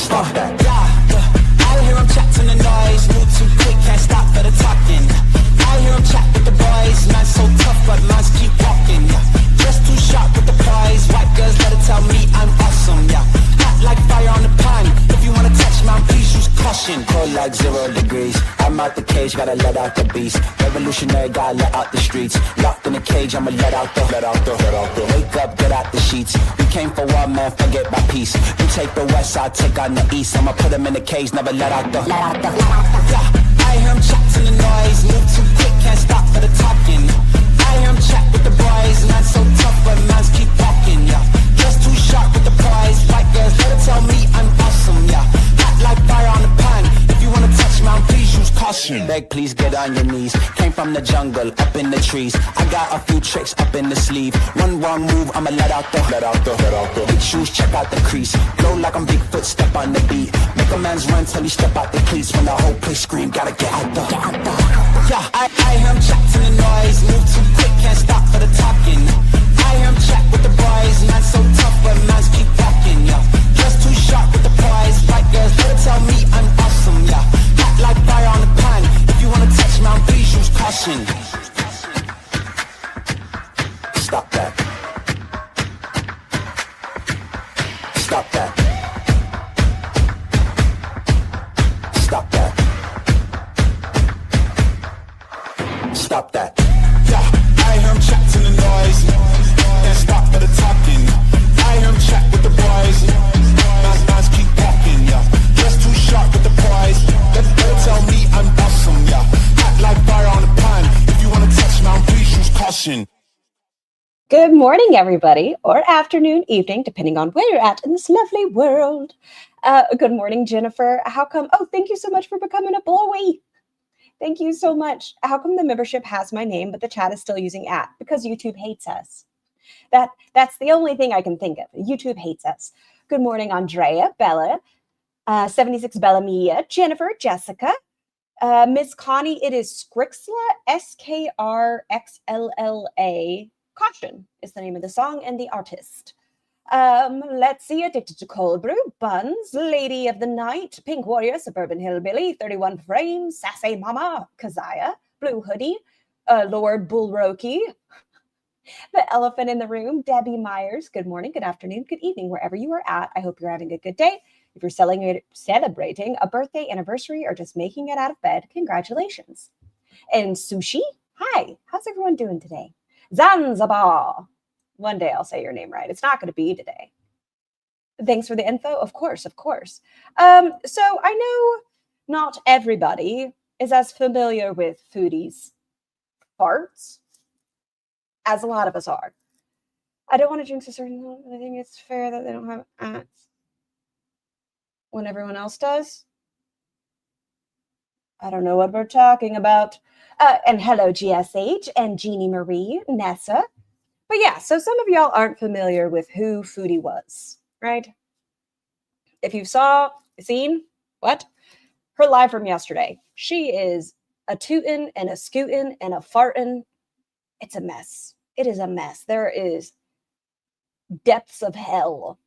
Stop that. Yeah, I hear him chat to the noise. Move too quick, can't stop for the talking. I hear him chat with the boys. Man so tough, but mans keep walking. Yeah, just too sharp with the prize. White girls better tell me I'm awesome. Yeah, hot like fire on the pan. If you wanna touch man, please use caution. Cold like 0 degrees. I'm out the cage, gotta let out the beast. Revolutionary, gotta let out the streets. Locked in a cage, I'ma let out the. Wake up, get out the sheets. We came for war, man, forget my peace. You take the west, I'll take on the east. I'ma put him in the cage, never let out the. Yeah, I hear him chat to the noise. Move too quick, can't stop for the talking. I hear him chat with the boys. Man so tough, but mans keep walking. Yeah, just too sharp with the prize. White girls better tell me I'm awesome. Yeah, hot like fire on the pan. If you wanna touch man, please use caution. Beg, please get on your knees. Came from the jungle, up in the trees. I got a few tricks up in the sleeve. One wrong move, I'ma let out the. Big shoes, check out the crease. Flow like I'm Bigfoot, step on the beat. Make a man's run till he step out the cleats. When the whole place scream, gotta get out the. Yeah, I hear him chat to the noise. Move too quick, can't stop for the talking. I hear him chat with the boys. Man so tough, but mans keep walking. Yeah, just too sharp with the prize. White girls better tell me I'm awesome. Yeah, hot like fire on the pan. If you wanna touch man, please use caution. Stop that. Stop that. Stop that. Stop that. Yeah, I hear him chat to the noise. Can't stop for the talking. I hear him chat with the boys. Mans keep walking, yeah. Just too sharp with the prize. They'll tell me I'm awesome, yeah. Hot like fire on the pan. If you wanna touch man, please use caution. Good morning, everybody, or afternoon, evening, depending on where you're at in this lovely world. Good morning, Jennifer. How come? Oh, thank you so much for becoming a boy. Thank you so much. How come the membership has my name, but the chat is still using @ Because YouTube hates us. That's the only thing I can think of. YouTube hates us. Good morning, Andrea, Bella, 76 Bella Mia, Jennifer, Jessica, Miss Connie. It is Skrixla, SKRXLLA. Caution is the name of the song and the artist. Let's see. Addicted to Cold Brew, Buns, Lady of the Night, Pink Warrior, Suburban Hillbilly, 31 Frames, Sassy Mama, Kazaya, Blue Hoodie, Lord Bullroki, The Elephant in the Room, Debbie Myers. Good morning, good afternoon, good evening, wherever you are at. I hope you're having a good day. If you're celebrating a birthday, anniversary, or just making it out of bed, congratulations. And Sushi, hi, how's everyone doing today? Zanzibar. One day I'll say your name right. It's not going to be today. Thanks for the info. Of course, of course. So I know not everybody is as familiar with Foodie's farts as a lot of us are. I don't want to jinx a certain one, but I think it's fair that they don't have ats when everyone else does. I don't know what we're talking about. And hello, GSH and Jeannie Marie, Nessa. But yeah, so some of y'all aren't familiar with who Foodie was, right? If you seen her live from yesterday, she is a tootin' and a scootin' and a fartin'. It's a mess. It is a mess. There is depths of hell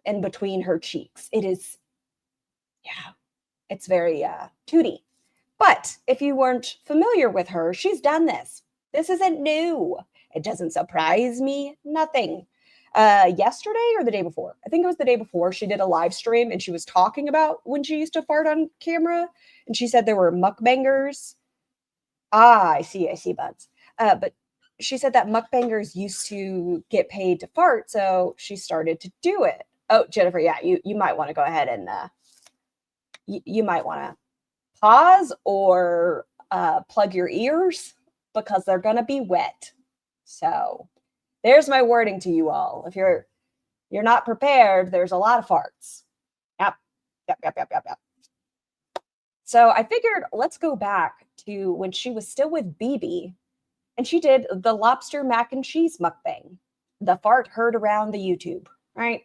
in between her cheeks. It is, yeah, it's very tooty. But if you weren't familiar with her, she's done this. This isn't new. It doesn't surprise me. Nothing. Yesterday or the day before? I think it was the day before. She did a live stream and she was talking about when she used to fart on camera. And she said there were mukbangers. I see, Buds. But she said that mukbangers used to get paid to fart, so she started to do it. Oh, Jennifer, yeah, you might want to go ahead and you might want to pause or plug your ears because they're going to be wet. So there's my wording to you all. If you're not prepared, there's a lot of farts. Yep. So I figured let's go back to when she was still with BB and she did the lobster mac and cheese mukbang. The fart heard around the YouTube, right?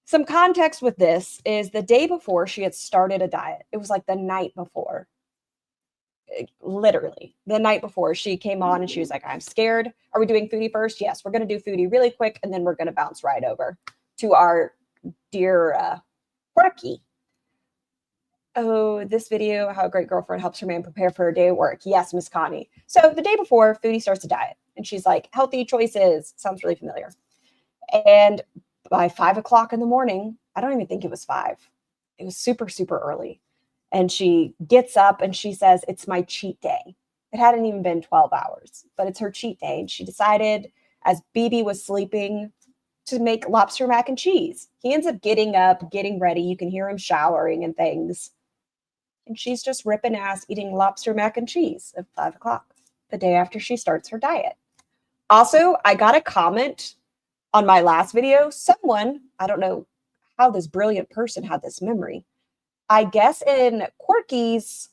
Some context with this is the day before she had started a diet. It was like the night before. Literally, the night before she came on and she was like, I'm scared. Are we doing Foodie first? Yes, we're going to do Foodie really quick and then we're going to bounce right over to our dear Quirky. Oh, this video, how a great girlfriend helps her man prepare for a day at work. Yes, Miss Connie. So the day before, Foodie starts a diet. And she's like, healthy choices. Sounds really familiar. And by 5 o'clock in the morning, I don't even think it was 5. It was super, super early. And she gets up and she says, it's my cheat day. It hadn't even been 12 hours, but it's her cheat day. And she decided, as BB was sleeping, to make lobster mac and cheese. He ends up getting up, getting ready. You can hear him showering and things. And she's just ripping ass eating lobster mac and cheese at 5 o'clock, the day after she starts her diet. Also, I got a comment on my last video. Someone, I don't know how this brilliant person had this memory. I guess in Quirky's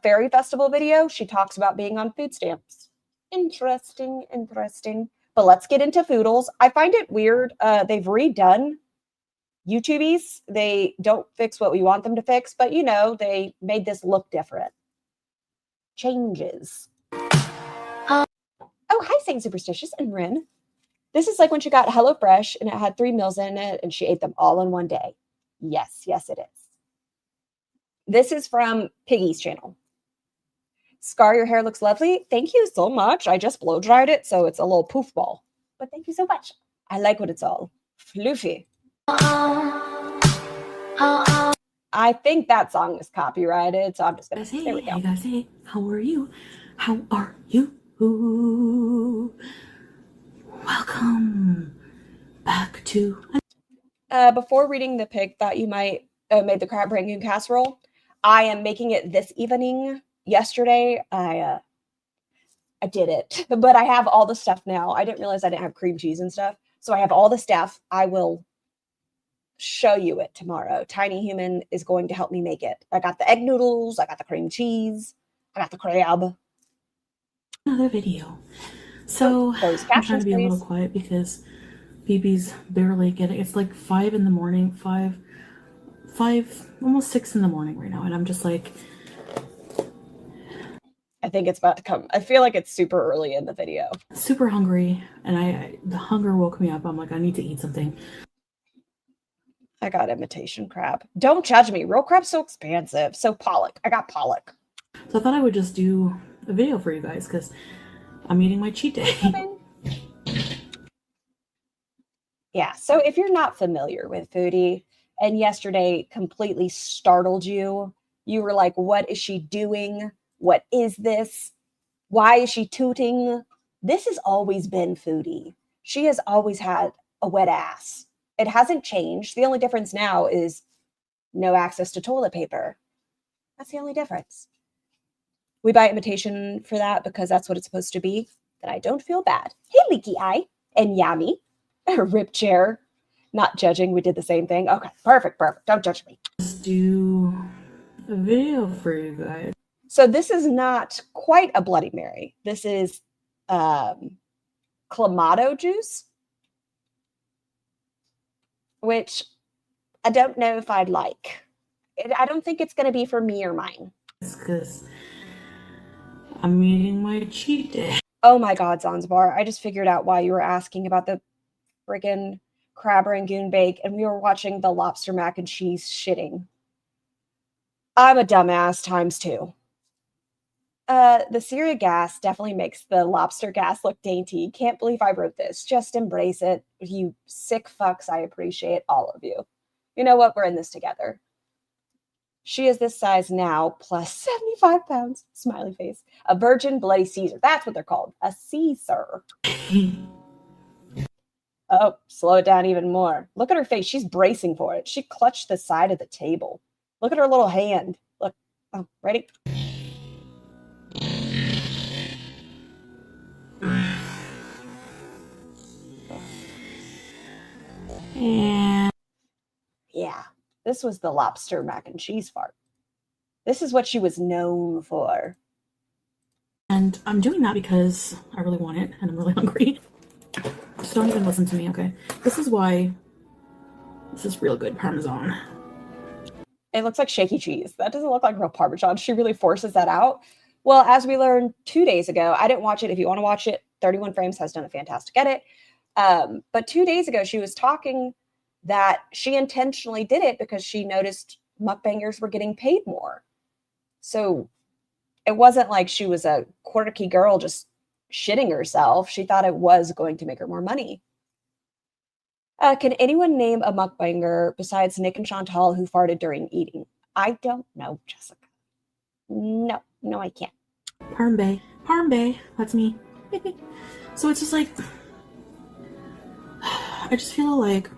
Fairy Festival video, she talks about being on food stamps. Interesting, interesting. But let's get into Foodles. I find it weird. They've redone YouTubies. They don't fix what we want them to fix, but you know, they made this look different. Changes. Oh, hi, Saint Superstitious and Rin. This is like when she got HelloFresh and it had 3 meals in it and she ate them all in one day. Yes, yes, it is. This is from Piggy's channel. Scar, your hair looks lovely. Thank you so much. I just blow dried it, so it's a little poof ball. But thank you so much. I like what it's all floofy. I think that song is copyrighted, so I'm just gonna say, there we go. Hey guys, hey, how are you? How are you? Welcome back to. Before reading the pic that you might made the crab rangoon casserole, I am making it this evening. Yesterday, I did it, but I have all the stuff now. I didn't realize I didn't have cream cheese and stuff, so I have all the stuff. I will show you it tomorrow. Tiny Human is going to help me make it. I got the egg noodles, I got the cream cheese, I got the crab. Another video. So I'm trying to be a little quiet because BB's barely getting. It's like 5 in the morning, 5, almost 6 in the morning right now, and I'm just like. I think it's about to come. I feel like it's super early in the video. Super hungry, and the hunger woke me up. I'm like, I need to eat something. I got imitation crab. Don't judge me. Real crab's so expensive. So pollock. I got pollock. So I thought I would just do a video for you guys because I'm eating my cheat day. Yeah. So if you're not familiar with Foodie and yesterday completely startled you, you were like, what is she doing? What is this? Why is she tooting? This has always been Foodie. She has always had a wet ass. It hasn't changed. The only difference now is no access to toilet paper. That's the only difference. We buy imitation for that because that's what it's supposed to be. Then I don't feel bad. Hey, Leaky Eye and Yummy. Rip chair. Not judging. We did the same thing. Okay, perfect, perfect. Don't judge me. Let's do a video for you guys. So this is not quite a Bloody Mary. This is clamato juice, which I don't know if I'd like. I don't think it's going to be for me or mine. It's because I'm eating my cheat day. Oh my God, Zanzibar. I just figured out why you were asking about the friggin' crab rangoon bake, and we were watching the lobster mac and cheese shitting. I'm a dumbass times 2. The Syria gas definitely makes the lobster gas look dainty. Can't believe I wrote this. Just embrace it. You sick fucks. I appreciate all of you. You know what? We're in this together. She is this size now, plus 75 pounds. Smiley face. A virgin bloody Caesar. That's what they're called. A Caesar. Oh, slow it down even more. Look at her face. She's bracing for it. She clutched the side of the table. Look at her little hand. Look. Oh, ready? Yeah, this was the lobster mac and cheese fart. This is what she was known for. And I'm doing that because I really want it and I'm really hungry. Just don't even listen to me, okay? This is why this is real good Parmesan. It looks like shaky cheese. That doesn't look like real Parmesan. She really forces that out. Well, as we learned 2 days ago, I didn't watch it. If you want to watch it, 31 Frames has done a fantastic edit. But 2 days ago, she was talking that she intentionally did it because she noticed mukbangers were getting paid more. So it wasn't like she was a quirky girl just shitting herself. She thought it was going to make her more money. Can anyone name a mukbanger besides Nick and Chantal who farted during eating? I don't know, Jessica. No, I can't. Parm Bay, that's me. So it's just like, I just feel like,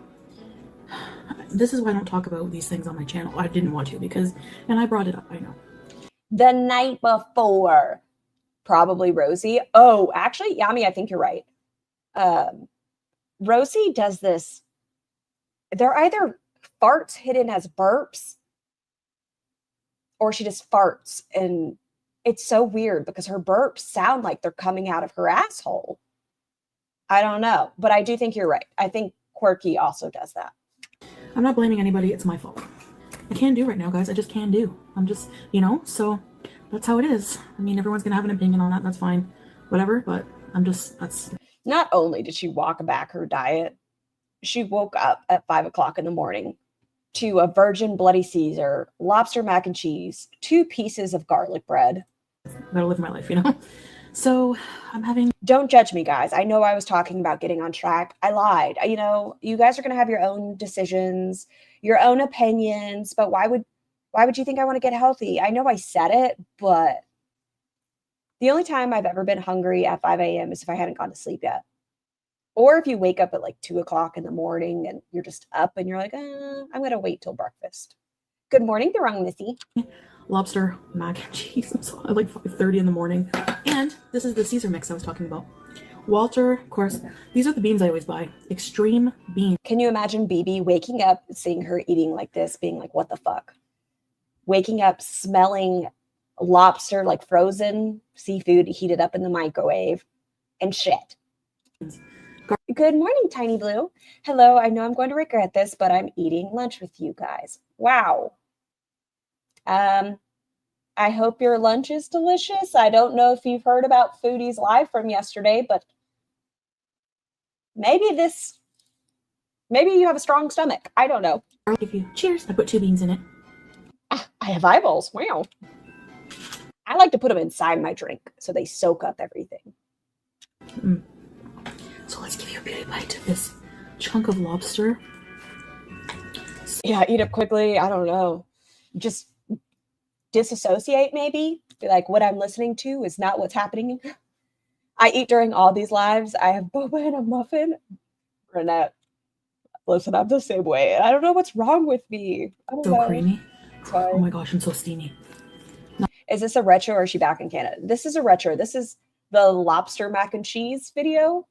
this is why I don't talk about these things on my channel. I didn't want to and I brought it up, I know. The night before, probably Rosie. Oh, actually, Yami, I think you're right. Rosie does this. They're either farts hidden as burps or she just farts. And it's so weird because her burps sound like they're coming out of her asshole. I don't know, but I do think you're right. I think Quirky also does that. I'm not blaming anybody. It's my fault. I can't do right now, guys. I just can't do. I'm just, so that's how it is. I mean, everyone's going to have an opinion on that. That's fine. Whatever. But that's. Not only did she walk back her diet, she woke up at 5 o'clock in the morning to a virgin Bloody Caesar, lobster mac and cheese, 2 pieces of garlic bread. Gotta live my life, So I'm having. Don't judge me, guys. I know I was talking about getting on track. I lied. You guys are going to have your own decisions, your own opinions, but why would you think I want to get healthy? I know I said it, but the only time I've ever been hungry at 5 a.m. is if I hadn't gone to sleep yet. Or if you wake up at like 2 o'clock in the morning and you're just up and you're like, I'm going to wait till breakfast. Good morning, the wrong Missy. Lobster mac and cheese at like 5:30 in the morning. And this is the Caesar mix I was talking about. Walter, of course, these are the beans I always buy. Extreme beans. Can you imagine BB waking up, seeing her eating like this, being like, what the fuck? Waking up, smelling lobster, like frozen seafood heated up in the microwave and shit. Good morning, Tiny Blue. Hello, I know I'm going to regret this, but I'm eating lunch with you guys. Wow. I hope your lunch is delicious. I don't know if you've heard about Foodie's Live from yesterday, but maybe you have a strong stomach. I don't know. I'll give you cheers. I put 2 beans in it. I have eyeballs. Wow. I like to put them inside my drink so they soak up everything. So let's give you a beauty bite of this chunk of lobster. Yeah, eat up quickly. I don't know. Just disassociate, maybe. Be like, what I'm listening to is not what's happening. I eat during all these lives. I have boba and a muffin. Renette, listen, I'm the same way. I don't know what's wrong with me. I don't know. Creamy. Oh my gosh, I'm so steamy. Is this a retro or is she back in Canada? This is a retro. This is the lobster mac and cheese video.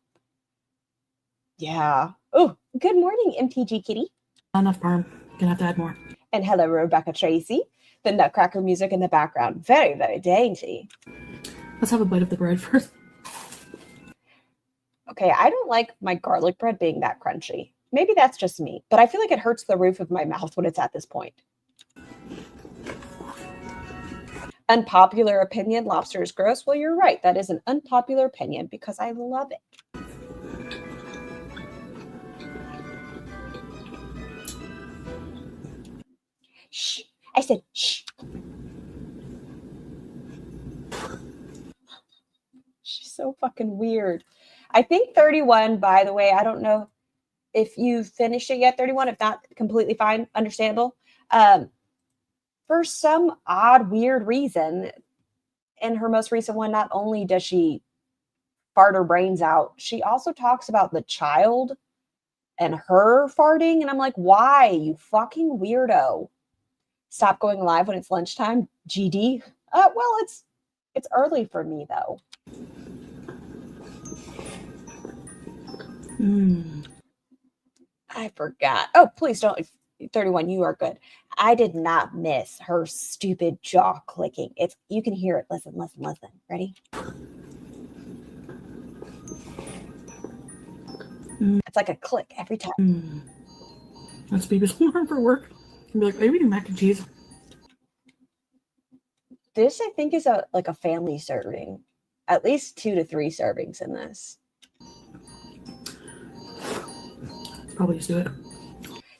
Yeah. Oh, good morning, MTG Kitty. Not enough parm. Gonna have to add more. And hello, Rebecca Tracy. The nutcracker music in the background. Very, very dainty. Let's have a bite of the bread first. Okay, I don't like my garlic bread being that crunchy. Maybe that's just me, but I feel like it hurts the roof of my mouth when it's at this point. Unpopular opinion, lobster is gross. Well, you're right. That is an unpopular opinion because I love it. Shh. I said, shh. She's so fucking weird. I think 31, by the way, I don't know if you finished it yet, 31. If not, completely fine, understandable. For some odd, weird reason, in her most recent one, not only does she fart her brains out, she also talks about the child and her farting. And I'm like, why, you fucking weirdo? Stop going live when it's lunchtime. GD. Well, it's early for me though. I forgot. Oh, please don't. 31, you are good. I did not miss her stupid jaw clicking. You can hear it. Listen. Ready? It's like a click every time. That's baby's alarm for work. I'll be like, are you eating mac and cheese? This, I think, is a family serving. At least 2 to 3 servings in this. Probably just do it.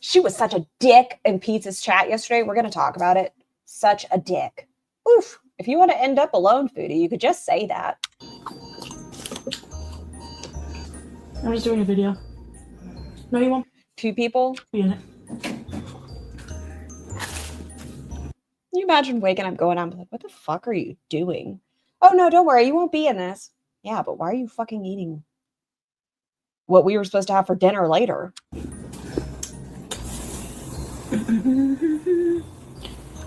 She was such a dick in Pizza's chat yesterday. We're going to talk about it. Such a dick. Oof. If you want to end up alone, Foodie, you could just say that. I'm just doing a video. No, you won't. 2 people? Be in it. Can you imagine waking up going on like, what the fuck are you doing? Oh, no, don't worry. You won't be in this. Yeah, but why are you fucking eating what we were supposed to have for dinner later?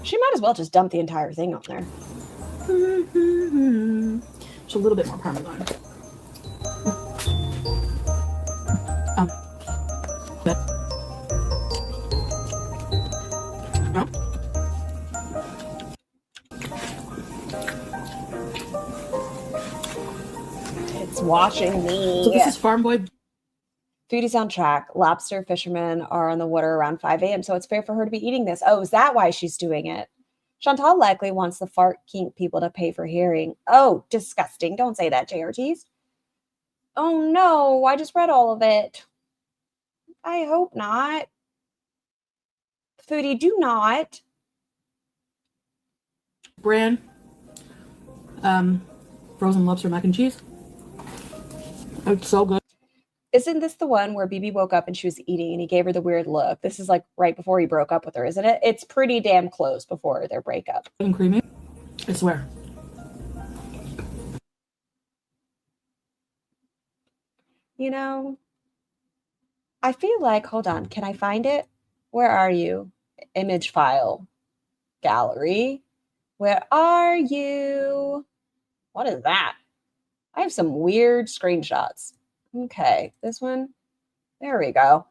She might as well just dump the entire thing on there. Just a little bit more parmesan. But no. It's watching me. So this is Farm Boy. Foodie's on track. Lobster fishermen are on the water around 5 a.m., so it's fair for her to be eating this. Oh, is that why she's doing it? Chantal likely wants the fart kink people to pay for hearing. Oh, disgusting. Don't say that, JRTs. Oh, no. I just read all of it. I hope not. Foodie, do not. Brand. Frozen lobster mac and cheese. It's so good. Isn't this the one where BB woke up and she was eating and he gave her the weird look? This is like right before he broke up with her, isn't it? It's pretty damn close before their breakup. And creamy. I swear. You know, I feel like, hold on, can I find it? Where are you? Image file. Gallery. Where are you? What is that? I have some weird screenshots. Okay, this one. There we go.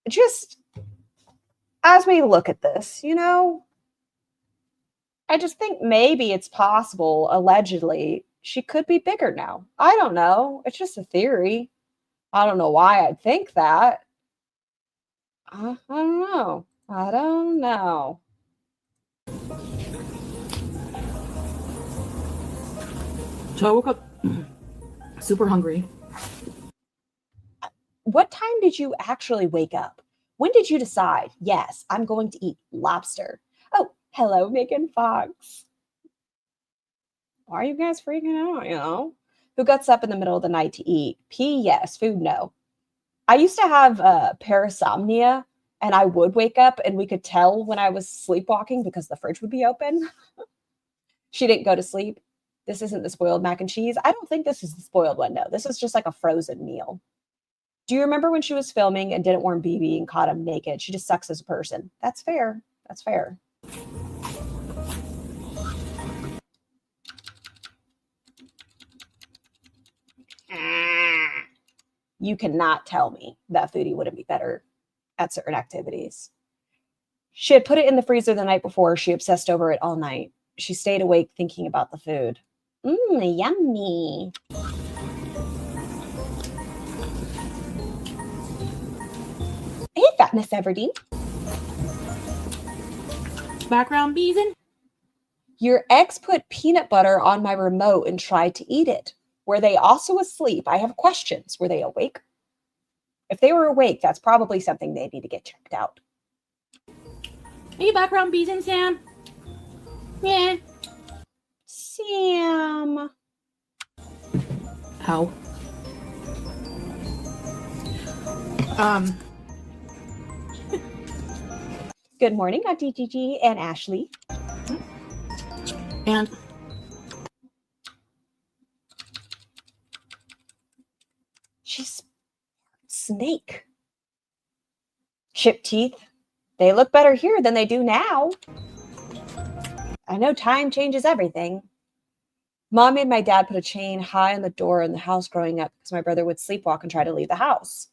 Just as we look at this, you know, I just think maybe it's possible, allegedly, she could be bigger now. I don't know. It's just a theory. I don't know why I'd think that. I don't know. I don't know. So I woke up super hungry. What time did you actually wake up? When did you decide, yes, I'm going to eat lobster? Oh, hello, Megan Fox. Why are you guys freaking out, you know? Who gets up in the middle of the night to eat? Pee, yes. Food, no. I used to have parasomnia, and I would wake up, and we could tell when I was sleepwalking because the fridge would be open. She didn't go to sleep. This isn't the spoiled mac and cheese. I don't think this is the spoiled one, no. This is just like a frozen meal. Do you remember when she was filming and didn't warn BB and caught him naked? She just sucks as a person. That's fair. That's fair. You cannot tell me that Foodie wouldn't be better at certain activities. She had put it in the freezer the night before. She obsessed over it all night. She stayed awake thinking about the food. Yummy. Hey, Fat Miss Everdeen. Background beezing. Your ex put peanut butter on my remote and tried to eat it. Were they also asleep? I have questions. Were they awake? If they were awake, that's probably something they need to get checked out. Are you background beezing, Sam? Yeah. Sam. How? Good morning, Auntie Gigi and Ashley. And she's snake. Chipped teeth. They look better here than they do now. I know time changes everything. Mom made my dad put a chain high on the door in the house growing up because my brother would sleepwalk and try to leave the house.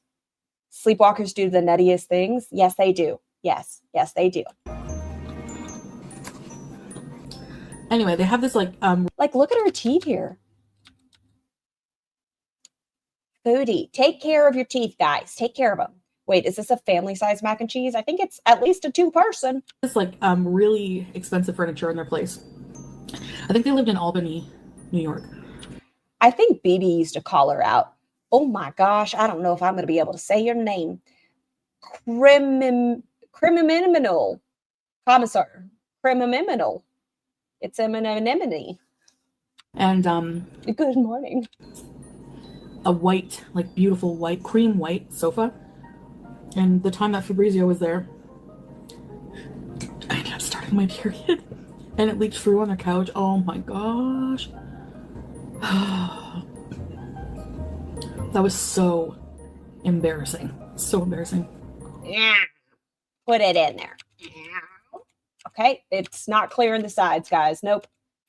Sleepwalkers do the nuttiest things. Yes, they do. Yes, they do. anyway, they have this like look at her teeth here. Foodie, take care of your teeth, guys. Take care of them. Wait, is this a family size mac and cheese? I think it's at least a 2-person. This like really expensive furniture in their place. I think they lived in Albany, New York. I think BB used to call her out. Oh my gosh, I don't know if I'm going to be able to say your name. criminal commissar. Criminal. It's an anemone. And good morning. A white, like beautiful white, cream white sofa. And the time that Fabrizio was there, I ended up starting my period. And it leaked through on the couch. Oh my gosh. That was so embarrassing. So embarrassing. Yeah. Put it in there. Okay. It's not clear in the sides, guys. Nope.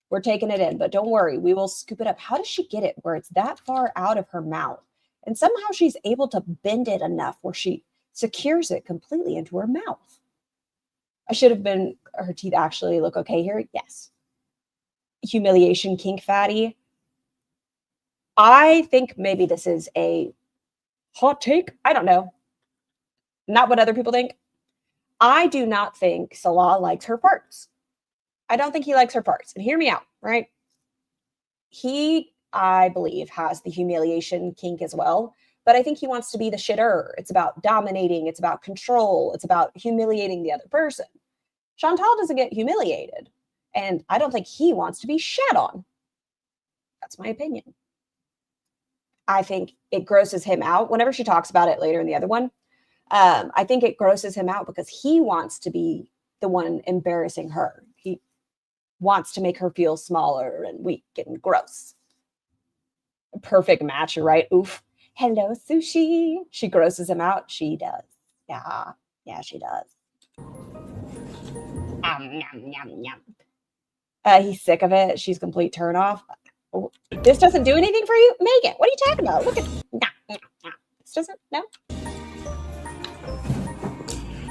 We're taking it in, but don't worry. We will scoop it up. How does she get it where it's that far out of her mouth? And somehow she's able to bend it enough where she secures it completely into her mouth. I should have been, her teeth actually look okay here. Yes. Humiliation kink fatty. I think maybe this is a hot take. I don't know. Not what other people think. I do not think Salah likes her parts. I don't think he likes her parts. And hear me out, right? He, I believe, has the humiliation kink as well. But I think he wants to be the shitter. It's about dominating. It's about control. It's about humiliating the other person. Chantal doesn't get humiliated. And I don't think he wants to be shat on. That's my opinion. I think it grosses him out. Whenever she talks about it later in the other one, I think it grosses him out because he wants to be the one embarrassing her. He wants to make her feel smaller and weak and gross. A perfect match, right? Oof. Hello, sushi. She grosses him out. She does. Yeah. Yeah, she does. Yum, yum, yum. He's sick of it. She's complete turn off. This doesn't do anything for you? Megan, what are you talking about? Look at this doesn't, no?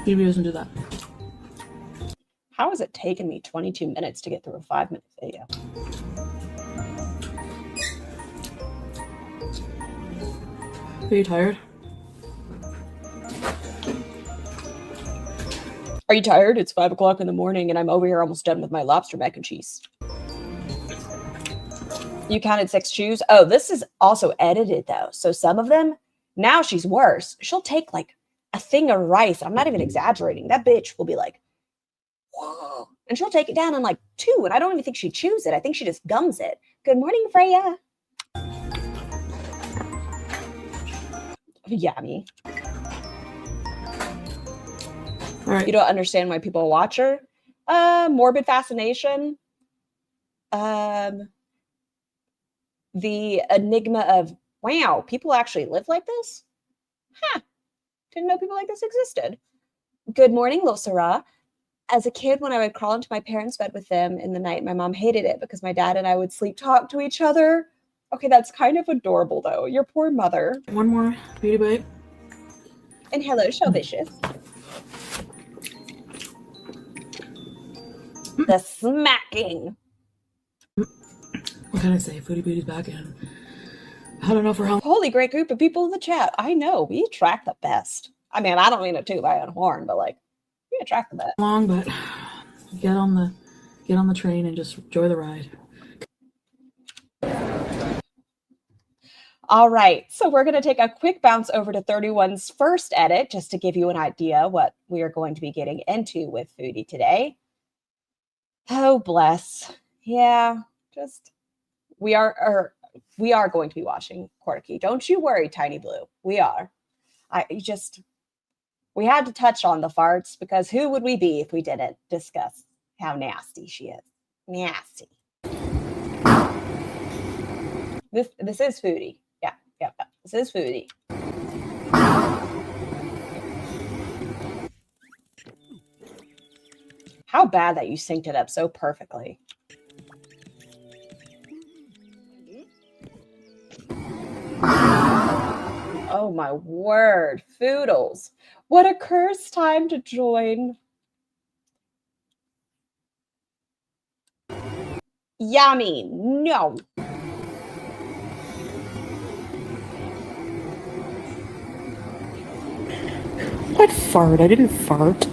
Maybe doesn't do that. How has it taken me 22 minutes to get through a 5-minute video? Are you tired? Are you tired? It's 5 o'clock in the morning and I'm over here almost done with my lobster mac and cheese. You counted 6 chews? Oh, this is also edited though. So some of them, now she's worse. She'll take like a thing of rice. I'm not even exaggerating. That bitch will be like, whoa. And she'll take it down in like 2. And I don't even think she chews it. I think she just gums it. Good morning, Freya. Yummy. All right. You don't understand why people watch her? Morbid fascination. The enigma of, wow, people actually live like this? Huh. Didn't know people like this existed. Good morning, Lo Sarah. As a kid, when I would crawl into my parents' bed with them in the night, my mom hated it because my dad and I would sleep talk to each other. Okay, that's kind of adorable, though. Your poor mother. One more beauty bite. And hello, Shelvicious. The smacking. What can I say? Foodie Beauty's back in. I don't know for how. Holy great group of people in the chat. I know, we attract the best. I mean, I don't mean to toot my own horn, but like, we attract the best. Long, but get on the train and just enjoy the ride. All right, so we're going to take a quick bounce over to 31's first edit just to give you an idea what we are going to be getting into with Foodie today. Oh, bless. Yeah, just we are going to be watching Quirky. Don't you worry, Tiny Blue. We are. We had to touch on the farts because who would we be if we didn't discuss how nasty she is? Nasty. This is Foodie. Yeah. This is Foodie. How bad that you synced it up so perfectly. Oh my word, Foodles. What a cursed time to join. Yummy, no. What fart? I didn't fart.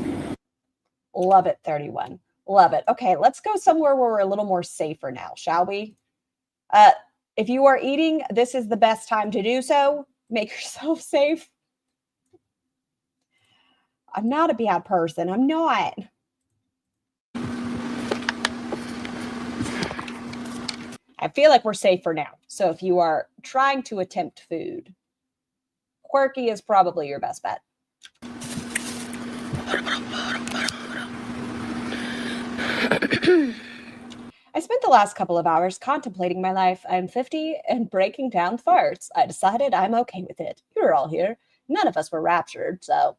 Love it, 31. Love it. Okay, let's go somewhere where we're a little more safer now, shall we? If you are eating, this is the best time to do so. Make yourself safe. I'm not a bad person. I'm not. I feel like we're safe for now. So if you are trying to attempt food, Quirky is probably your best bet. I spent the last couple of hours contemplating my life. I'm 50 and breaking down farts. I decided I'm okay with it. You're all here. None of us were raptured, so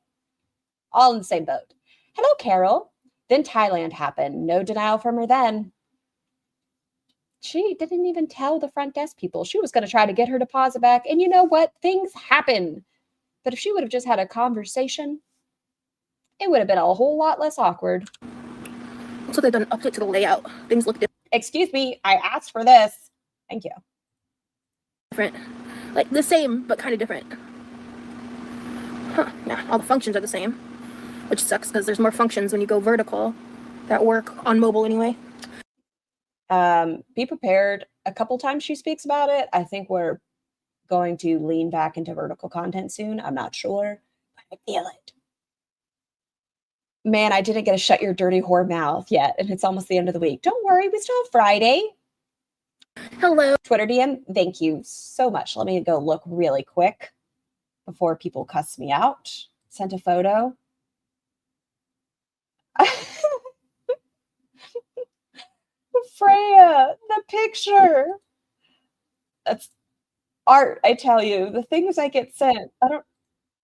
all in the same boat. Hello, Carol. Then Thailand happened. No denial from her then. She didn't even tell the front desk people. She was going to try to get her deposit back. And you know what? Things happen. But if she would have just had a conversation, it would have been a whole lot less awkward. So they've done an update to the layout. Things look Excuse me, I asked for this. Thank you. different. Like the same, but kind of different. Huh, yeah, all the functions are the same. Which sucks because there's more functions when you go vertical that work on mobile anyway. Be prepared. A couple times she speaks about it. I think we're going to lean back into vertical content soon. I'm not sure, but I feel it. Man, I didn't get to shut your dirty whore mouth yet, and it's almost the end of the week. Don't worry, we still have Friday. Hello. Twitter DM, thank you so much. Let me go look really quick before people cuss me out. Sent a photo. Freya, the picture. That's art, I tell you. The things I get sent.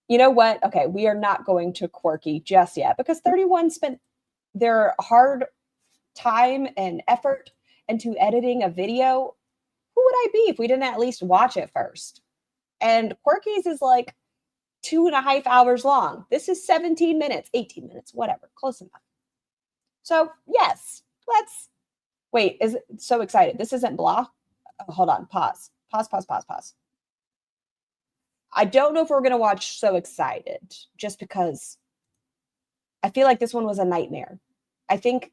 You know what? Okay, we are not going to Quirky just yet because 31 spent their hard time and effort into editing a video. Who would I be if we didn't at least watch it first? And Quirky's is like 2.5 hours long. This is 17 minutes, 18 minutes, whatever, close enough. So yes, let's wait. Is it so excited? This isn't block. Oh, hold on. Pause. I don't know if we're going to watch So Excited just because I feel like this one was a nightmare. I think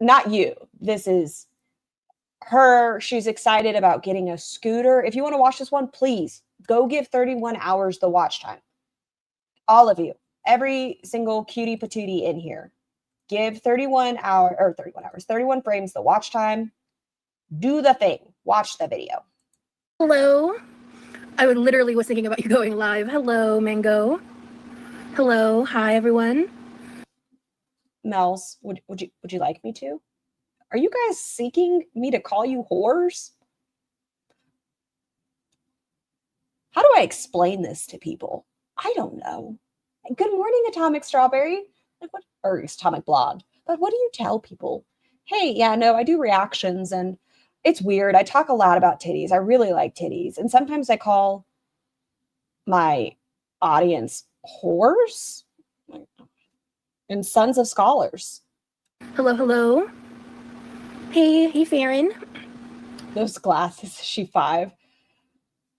not you. This is her. She's excited about getting a scooter. If you want to watch this one, please go give 31 hours the watch time. All of you, every single cutie patootie in here, give 31 frames the watch time. Do the thing. Watch the video. Hello. I would literally was thinking about you going live. Hello, Mango. Hello. Hi, everyone. Mels, would you like me to? Are you guys seeking me to call you whores? How do I explain this to people? I don't know. Good morning, Atomic Strawberry. Or Atomic Blonde. But what do you tell people? Hey, yeah, no, I do reactions and it's weird. I talk a lot about titties. I really like titties. And sometimes I call my audience whores and sons of scholars. Hello, hello. Hey, Farron. Those glasses, is she 5?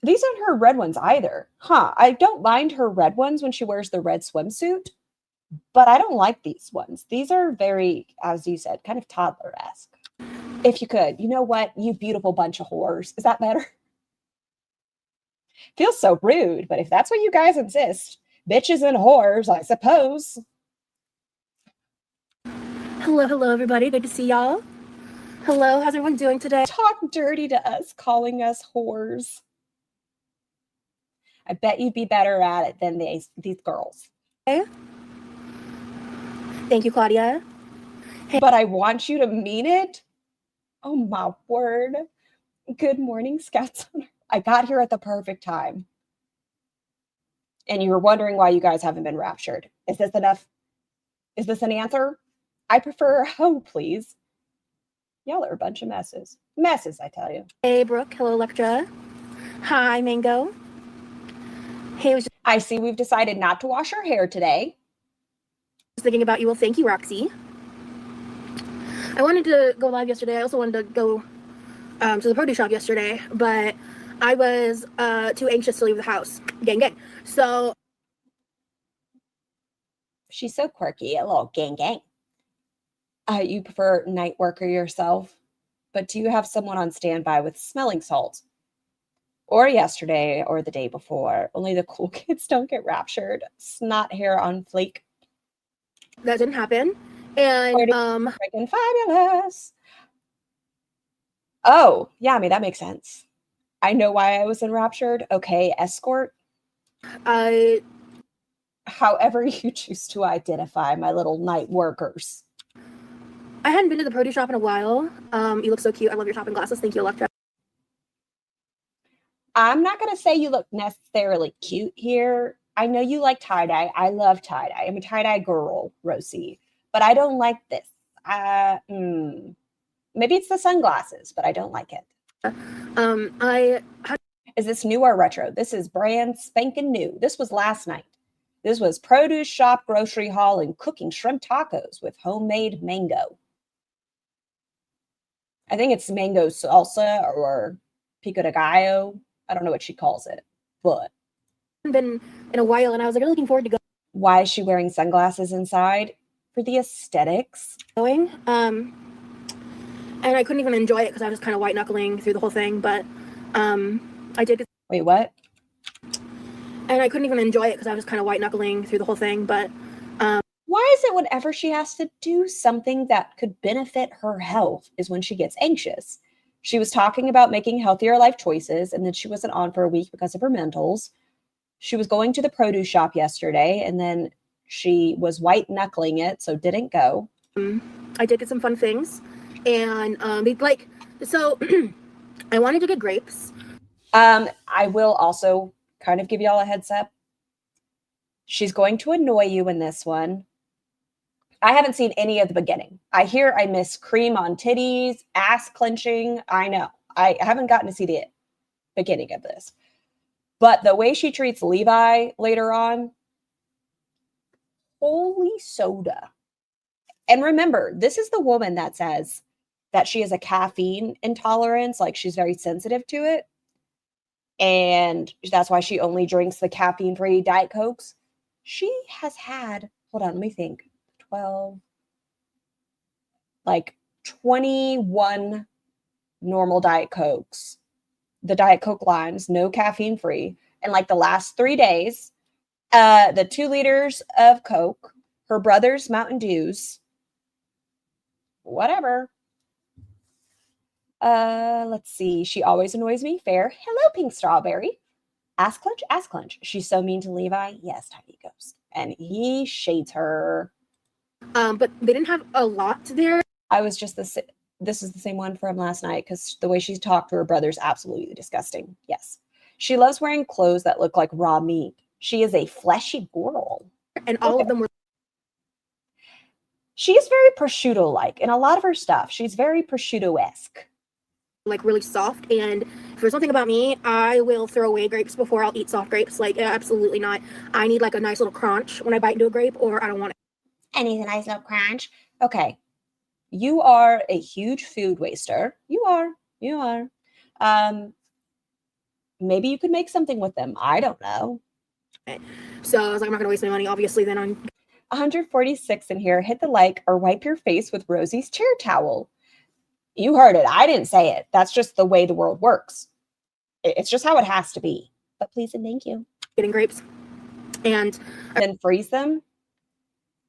These aren't her red ones either. Huh, I don't mind her red ones when she wears the red swimsuit, but I don't like these ones. These are very, as you said, kind of toddler-esque. If you could, you know what? You beautiful bunch of whores. Is that better? Feels so rude, but if that's what you guys insist, bitches and whores, I suppose. Hello, hello, everybody. Good to see y'all. Hello, how's everyone doing today? Talk dirty to us, calling us whores. I bet you'd be better at it than these girls. Hey. Thank you, Claudia. Hey. But I want you to mean it. Oh, my word. Good morning, Scouts. I got here at the perfect time. And you were wondering why you guys haven't been raptured. Is this enough? Is this an answer? I prefer, oh, please. Y'all are a bunch of messes. Messes, I tell you. Hey, Brooke. Hello, Electra. Hi, Mango. Hey, I see we've decided not to wash our hair today. I was thinking about you. Well, thank you, Roxy. I wanted to go live yesterday. I also wanted to go to the produce shop yesterday, but I was too anxious to leave the house. Gang, gang. So she's so quirky, a little gang, gang. You prefer night worker yourself, but do you have someone on standby with smelling salts? Or yesterday or the day before? Only the cool kids don't get raptured. Snot hair on fleek. That didn't happen. And freaking fabulous. Oh, yeah, I mean, that makes sense. I know why I was enraptured. Okay, escort. However you choose to identify my little night workers. I hadn't been to the produce shop in a while. You look so cute. I love your shopping glasses. Thank you, Electra. I'm not going to say you look necessarily cute here. I know you like tie-dye. I love tie-dye. I'm a tie-dye girl, Rosie. But I don't like this. Maybe it's the sunglasses, but I don't like it. Is this new or retro? This is brand spanking new. This was last night. This was produce shop, grocery haul, and cooking shrimp tacos with homemade mango. I think it's mango salsa or pico de gallo. I don't know what she calls it, but been in a while, and I was like, really looking forward to why is she wearing sunglasses inside? For the aesthetics. Going. And I couldn't even enjoy it because I was kind of white knuckling through the whole thing, but I did. Wait, what? And I couldn't even enjoy it because I was kind of white knuckling through the whole thing, but why is it whenever she has to do something that could benefit her health is when she gets anxious? She was talking about making healthier life choices, and then she wasn't on for a week because of her mentals. She was going to the produce shop yesterday, and then she was white knuckling it, so didn't go. I did get some fun things, and so I wanted to get grapes. I will also kind of give y'all a heads up. She's going to annoy you in this one. I haven't seen any of the beginning. I miss cream on titties, ass clenching. I know. I haven't gotten to see the beginning of this. But the way she treats Levi later on, holy soda. And remember, this is the woman that says that she has a caffeine intolerance, like she's very sensitive to it. And that's why she only drinks the caffeine-free Diet Cokes. She has had, hold on, let me think. 21 normal Diet Cokes. The Diet Coke lines, no caffeine free. And like the last 3 days, the 2 liters of Coke, her brother's Mountain Dews, whatever. Let's see. She always annoys me. Fair. Hello, Pink Strawberry. Ass clench, ass clench. She's so mean to Levi. Yes, Tiny Ghost. And he shades her. But they didn't have a lot there. I was just this is the same one from last night because the way she's talked to her brother is absolutely disgusting. Yes. She loves wearing clothes that look like raw meat. She is a fleshy girl. And all of them were. She is very prosciutto-like in a lot of her stuff. She's very prosciutto-esque. Like really soft. And if there's something about me, I will throw away grapes before I'll eat soft grapes. Like, absolutely not. I need like a nice little crunch when I bite into a grape, or I don't want it. I need a nice little crunch. Okay. You are a huge food waster. You are. Maybe you could make something with them. I don't know. So I was like, I'm not gonna waste my money, obviously. Then on 146 in here. Hit the like or wipe your face with Rosie's chair towel. You heard it. I didn't say it. That's just the way the world works. It's just how it has to be. But please and thank you. Getting grapes. And then freeze them.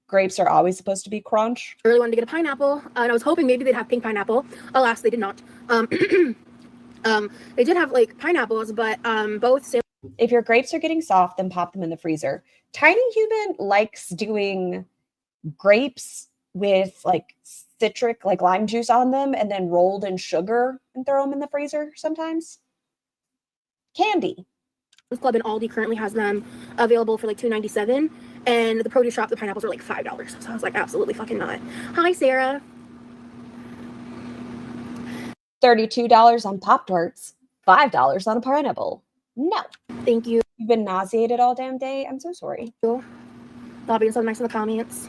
Grapes are always supposed to be crunch. I really wanted to get a pineapple, and I was hoping maybe they'd have pink pineapple. Alas, they did not. They did have like pineapples, but both. If your grapes are getting soft, then pop them in the freezer. Tiny Human likes doing grapes with like citric, like lime juice on them, and then rolled in sugar and throw them in the freezer sometimes. Candy. This Club and Aldi currently has them available for like $2.97, and the produce shop, the pineapples are like $5. So I was like, absolutely fucking not. Hi, Sarah. $32 on Pop-Tarts, $5 on a pineapple. No. Thank you. You've been nauseated all damn day. I'm so sorry. Y'all being so nice in the comments.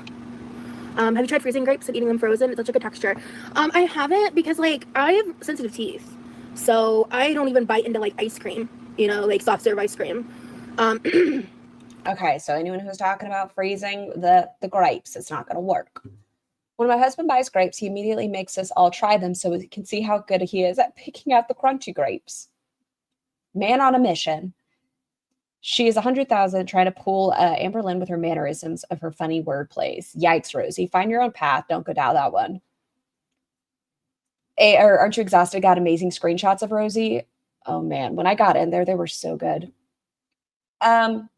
Have you tried freezing grapes and eating them frozen? It's such a good texture. I haven't, because like I have sensitive teeth, so I don't even bite into like ice cream, you know, like soft serve ice cream. Okay, so anyone who's talking about freezing the grapes, it's not going to work. When my husband buys grapes, he immediately makes us all try them so we can see how good he is at picking out the crunchy grapes. Man on a mission. She is 100,000 trying to pull Amber Lynn with her mannerisms of her funny word plays. Yikes, Rosie. Find your own path. Don't go down that one. Or aren't you exhausted? Got amazing screenshots of Rosie. Oh man, when I got in there, they were so good.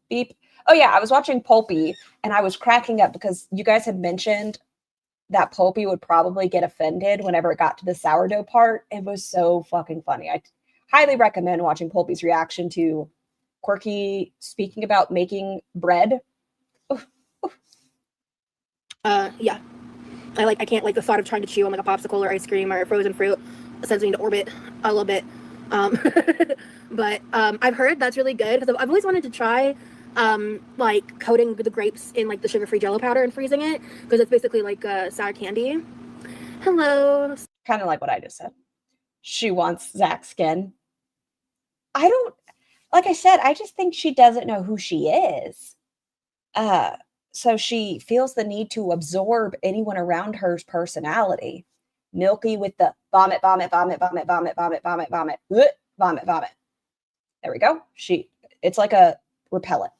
Beep. Oh yeah, I was watching Pulpy and I was cracking up because you guys had mentioned that Pulpy would probably get offended whenever it got to the sourdough part. It was so fucking funny. I highly recommend watching Pulpy's reaction to Quirky speaking about making bread. Yeah. I can't, like, the thought of trying to chew on like a popsicle or ice cream or frozen fruit sends me into orbit a little bit. But I've heard that's really good because I've always wanted to try like coating the grapes in like the sugar-free Jello powder and freezing it because it's basically like sour candy. Hello. Kind of like what I just said. She wants Zach's skin. Like I said, I just think she doesn't know who she is. So she feels the need to absorb anyone around her's personality. Milky with the vomit, vomit, vomit, vomit, vomit, vomit, vomit, vomit, vomit, vomit. There we go. It's like a repellent.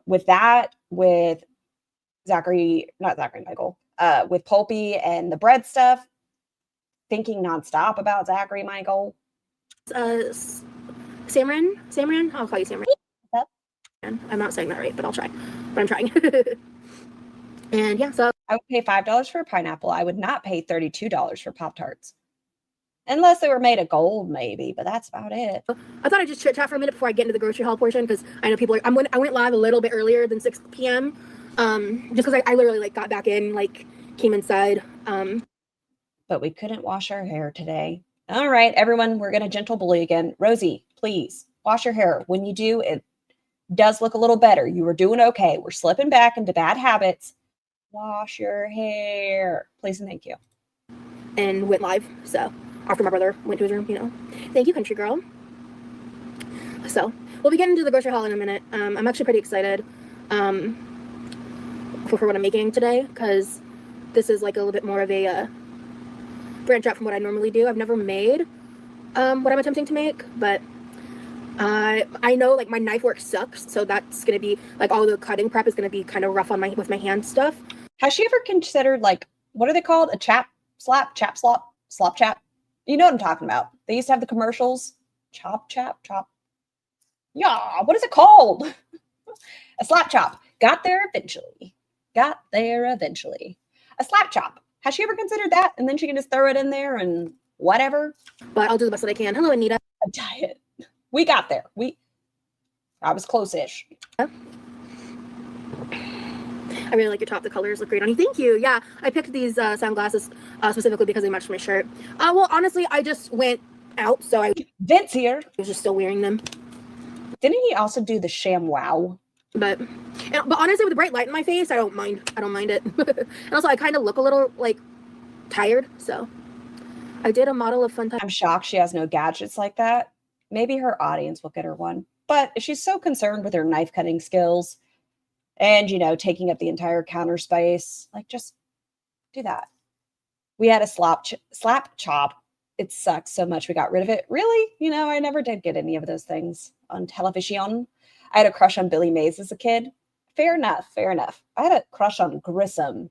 With that, with Michael, with Pulpy and the bread stuff, thinking nonstop about Zachary Michael. Samran? I'll call you Samran. I'm not saying that right, but I'll try. But I'm trying. And yeah, so I would pay $5 for a pineapple. I would not pay $32 for Pop-Tarts. Unless they were made of gold, maybe, but that's about it. I thought I'd just chit chat for a minute before I get into the grocery haul portion because I know people are. I went live a little bit earlier than 6 p.m. Just because I literally like got back in, like came inside. But we couldn't wash our hair today. All right, everyone, we're gonna gentle bully again. Rosie, please wash your hair. When you do, it does look a little better. You were doing okay. We're slipping back into bad habits. Wash your hair, please and thank you. And went live. So after my brother went to his room, you know. Thank you, country girl. So we'll be getting to the grocery haul in a minute. I'm actually pretty excited for what I'm making today because this is like a little bit more of a branch out from what I normally do. I've never made what I'm attempting to make, but I know like my knife work sucks, so that's gonna be like all the cutting prep is gonna be kind of rough on with my hand stuff. Has she ever considered like what are they called? A chap slap? You know what I'm talking about. They used to have the commercials. Chop. Yeah, what is it called? A slap chop. Got there eventually. A slap chop. Has she ever considered that? And then she can just throw it in there and whatever. But I'll do the best that I can. Hello, Anita. A diet. We got there. I was close-ish. I really like your top. The colors look great on you. Thank you. Yeah, I picked these sunglasses specifically because they matched my shirt. Well, honestly, I just went out, so I Vince here. was just still wearing them. Didn't he also do the sham wow? But honestly, with the bright light in my face, I don't mind it. And also, I kind of look a little like tired, so I did a model of fun time. I'm shocked she has no gadgets like that. Maybe her audience will get her one. But if she's so concerned with her knife cutting skills and, you know, taking up the entire counter space, like just do that. We had a slap chop. It sucks so much we got rid of it. Really? You know, I never did get any of those things on television. I had a crush on Billy Mays as a kid. Fair enough. I had a crush on Grissom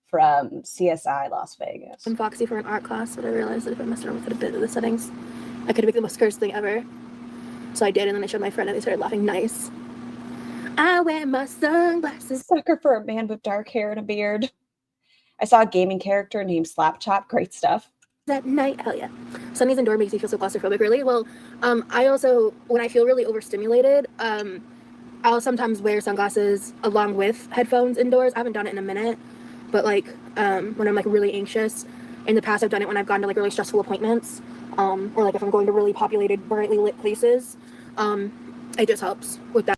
from CSI Las Vegas. I'm Foxy for an art class, but I realized that if I messed around with it a bit of the settings, I could make the most cursed thing ever. So I did, and then I showed my friend, and they started laughing. Nice. I wear my sunglasses. Sucker for a man with dark hair and a beard. I saw a gaming character named Slapchop. Great stuff. That night, hell yeah. Sunny's indoor makes me feel so claustrophobic, really. Well, I also, when I feel really overstimulated, I'll sometimes wear sunglasses along with headphones indoors. I haven't done it in a minute, but like when I'm like really anxious. In the past, I've done it when I've gone to like really stressful appointments, or like if I'm going to really populated, brightly lit places. It just helps with that.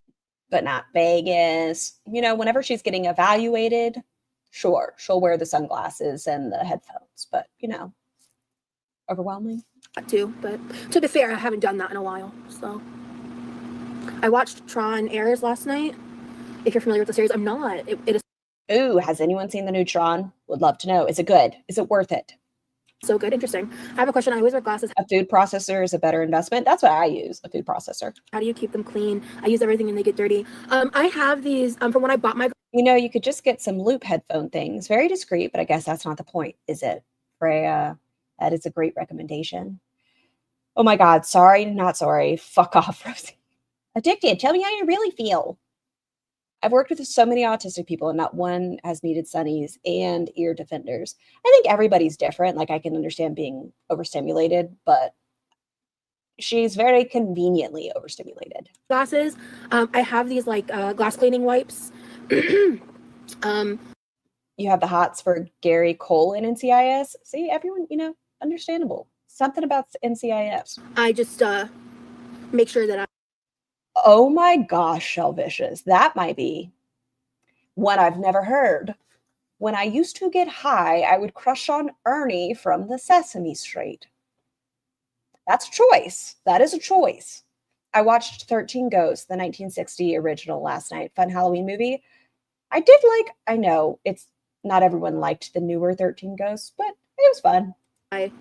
But not Vegas. You know, whenever she's getting evaluated, sure, she'll wear the sunglasses and the headphones. But, you know, overwhelming. That too, but to be fair, I haven't done that in a while. So I watched Tron Airs last night. If you're familiar with the series, I'm not. It is. Ooh, has anyone seen the new Tron? Would love to know. Is it good? Is it worth it? So good. Interesting. I have a question. I always wear glasses. A food processor is a better investment. That's what I use, a food processor. How do you keep them clean? I use everything and they get dirty. I have these from when I bought my... You know, you could just get some loop headphone things. Very discreet, but I guess that's not the point, is it, Freya? That is a great recommendation. Oh my God. Sorry, not sorry. Fuck off, Rosie. Addicted. Tell me how you really feel. I've worked with so many autistic people and not one has needed sunnies and ear defenders. I think everybody's different. Like I can understand being overstimulated, but she's very conveniently overstimulated. Glasses. I have these like glass cleaning wipes. You have the hots for Gary Cole in NCIS. See, everyone, you know, understandable. Something about NCIS. I just make sure that Oh my gosh, Shelvicious. That might be one I've never heard. When I used to get high, I would crush on Ernie from the Sesame Street. That's a choice. That is a choice. I watched 13 Ghosts, the 1960 original last night. Fun Halloween movie. I did like, I know it's not everyone liked the newer 13 Ghosts, but it was fun. I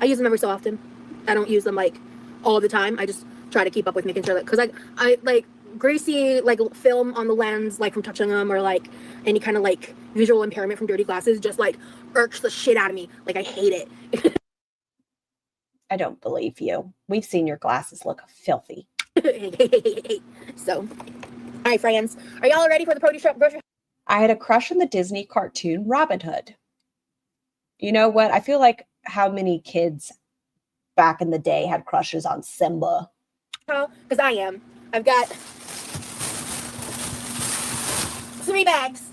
use them every so often. I don't use them like all the time. I just try to keep up with making sure that, because I like greasy like film on the lens, like from touching them, or like any kind of like visual impairment from dirty glasses just like irks the shit out of me. Like I hate it. I don't believe you. We've seen your glasses look filthy. So, all right, friends, are y'all ready for the produce shop grocery? I had a crush on the Disney cartoon Robin Hood. You know what? I feel like how many kids back in the day had crushes on Simba. Because I am. I've got 3 bags.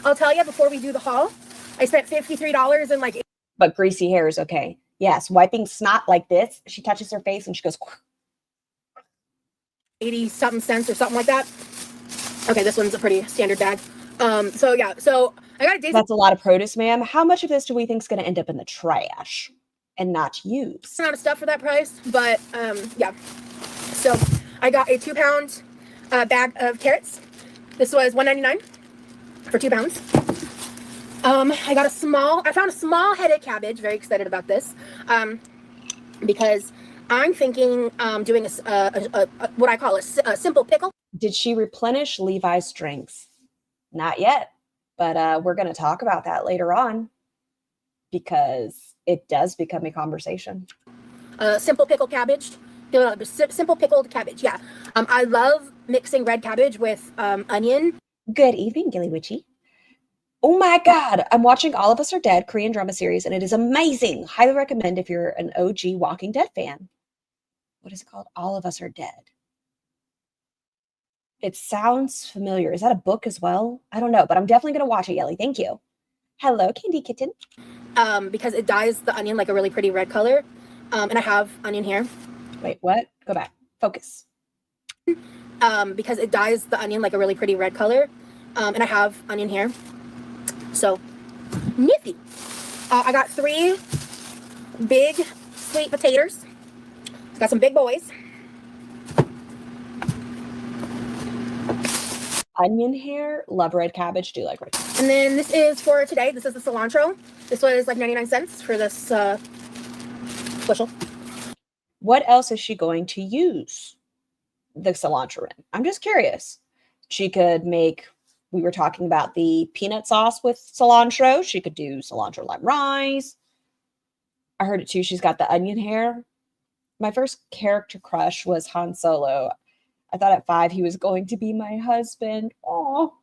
I'll tell you before we do the haul, I spent $53 and like... But greasy hair is okay. Yes, wiping snot like this. She touches her face and she goes... 80-something cents or something like that. Okay, this one's a pretty standard bag. So yeah, so I got a Disney... That's a lot of produce, ma'am. How much of this do we think is going to end up in the trash and not used? Amount of stuff for that price, but yeah. So I got a 2-pound bag of carrots. This was $1.99 for 2 pounds. I found a small headed cabbage. Very excited about this because I'm thinking doing a what I call a simple pickle. Did she replenish Levi's strengths? Not yet, but we're going to talk about that later on because it does become a conversation. Simple pickled cabbage. Simple pickled cabbage, yeah. I love mixing red cabbage with onion. Good evening, Gilly Witchy. Oh my God, I'm watching All of Us Are Dead Korean drama series, and it is amazing. Highly recommend if you're an OG Walking Dead fan. What is it called? All of Us Are Dead. It sounds familiar. Is that a book as well? I don't know, but I'm definitely going to watch it, Yelly. Thank you. Hello, Candy Kitten. Because it dyes the onion like a really pretty red color. And I have onion here. Wait, what? Go back. Focus. Because it dyes the onion like a really pretty red color. And I have onion here. So, nifty. I got 3 big sweet potatoes. Got some big boys. Onion hair. Love red cabbage. Do like red. And then this is for today. This is the cilantro. This was like 99 cents for this bushel. What else is she going to use the cilantro in? I'm just curious. She could make, we were talking about the peanut sauce with cilantro. She could do cilantro lime rice. I heard it too. She's got the onion hair. My first character crush was Han Solo. I thought at 5 he was going to be my husband. Oh,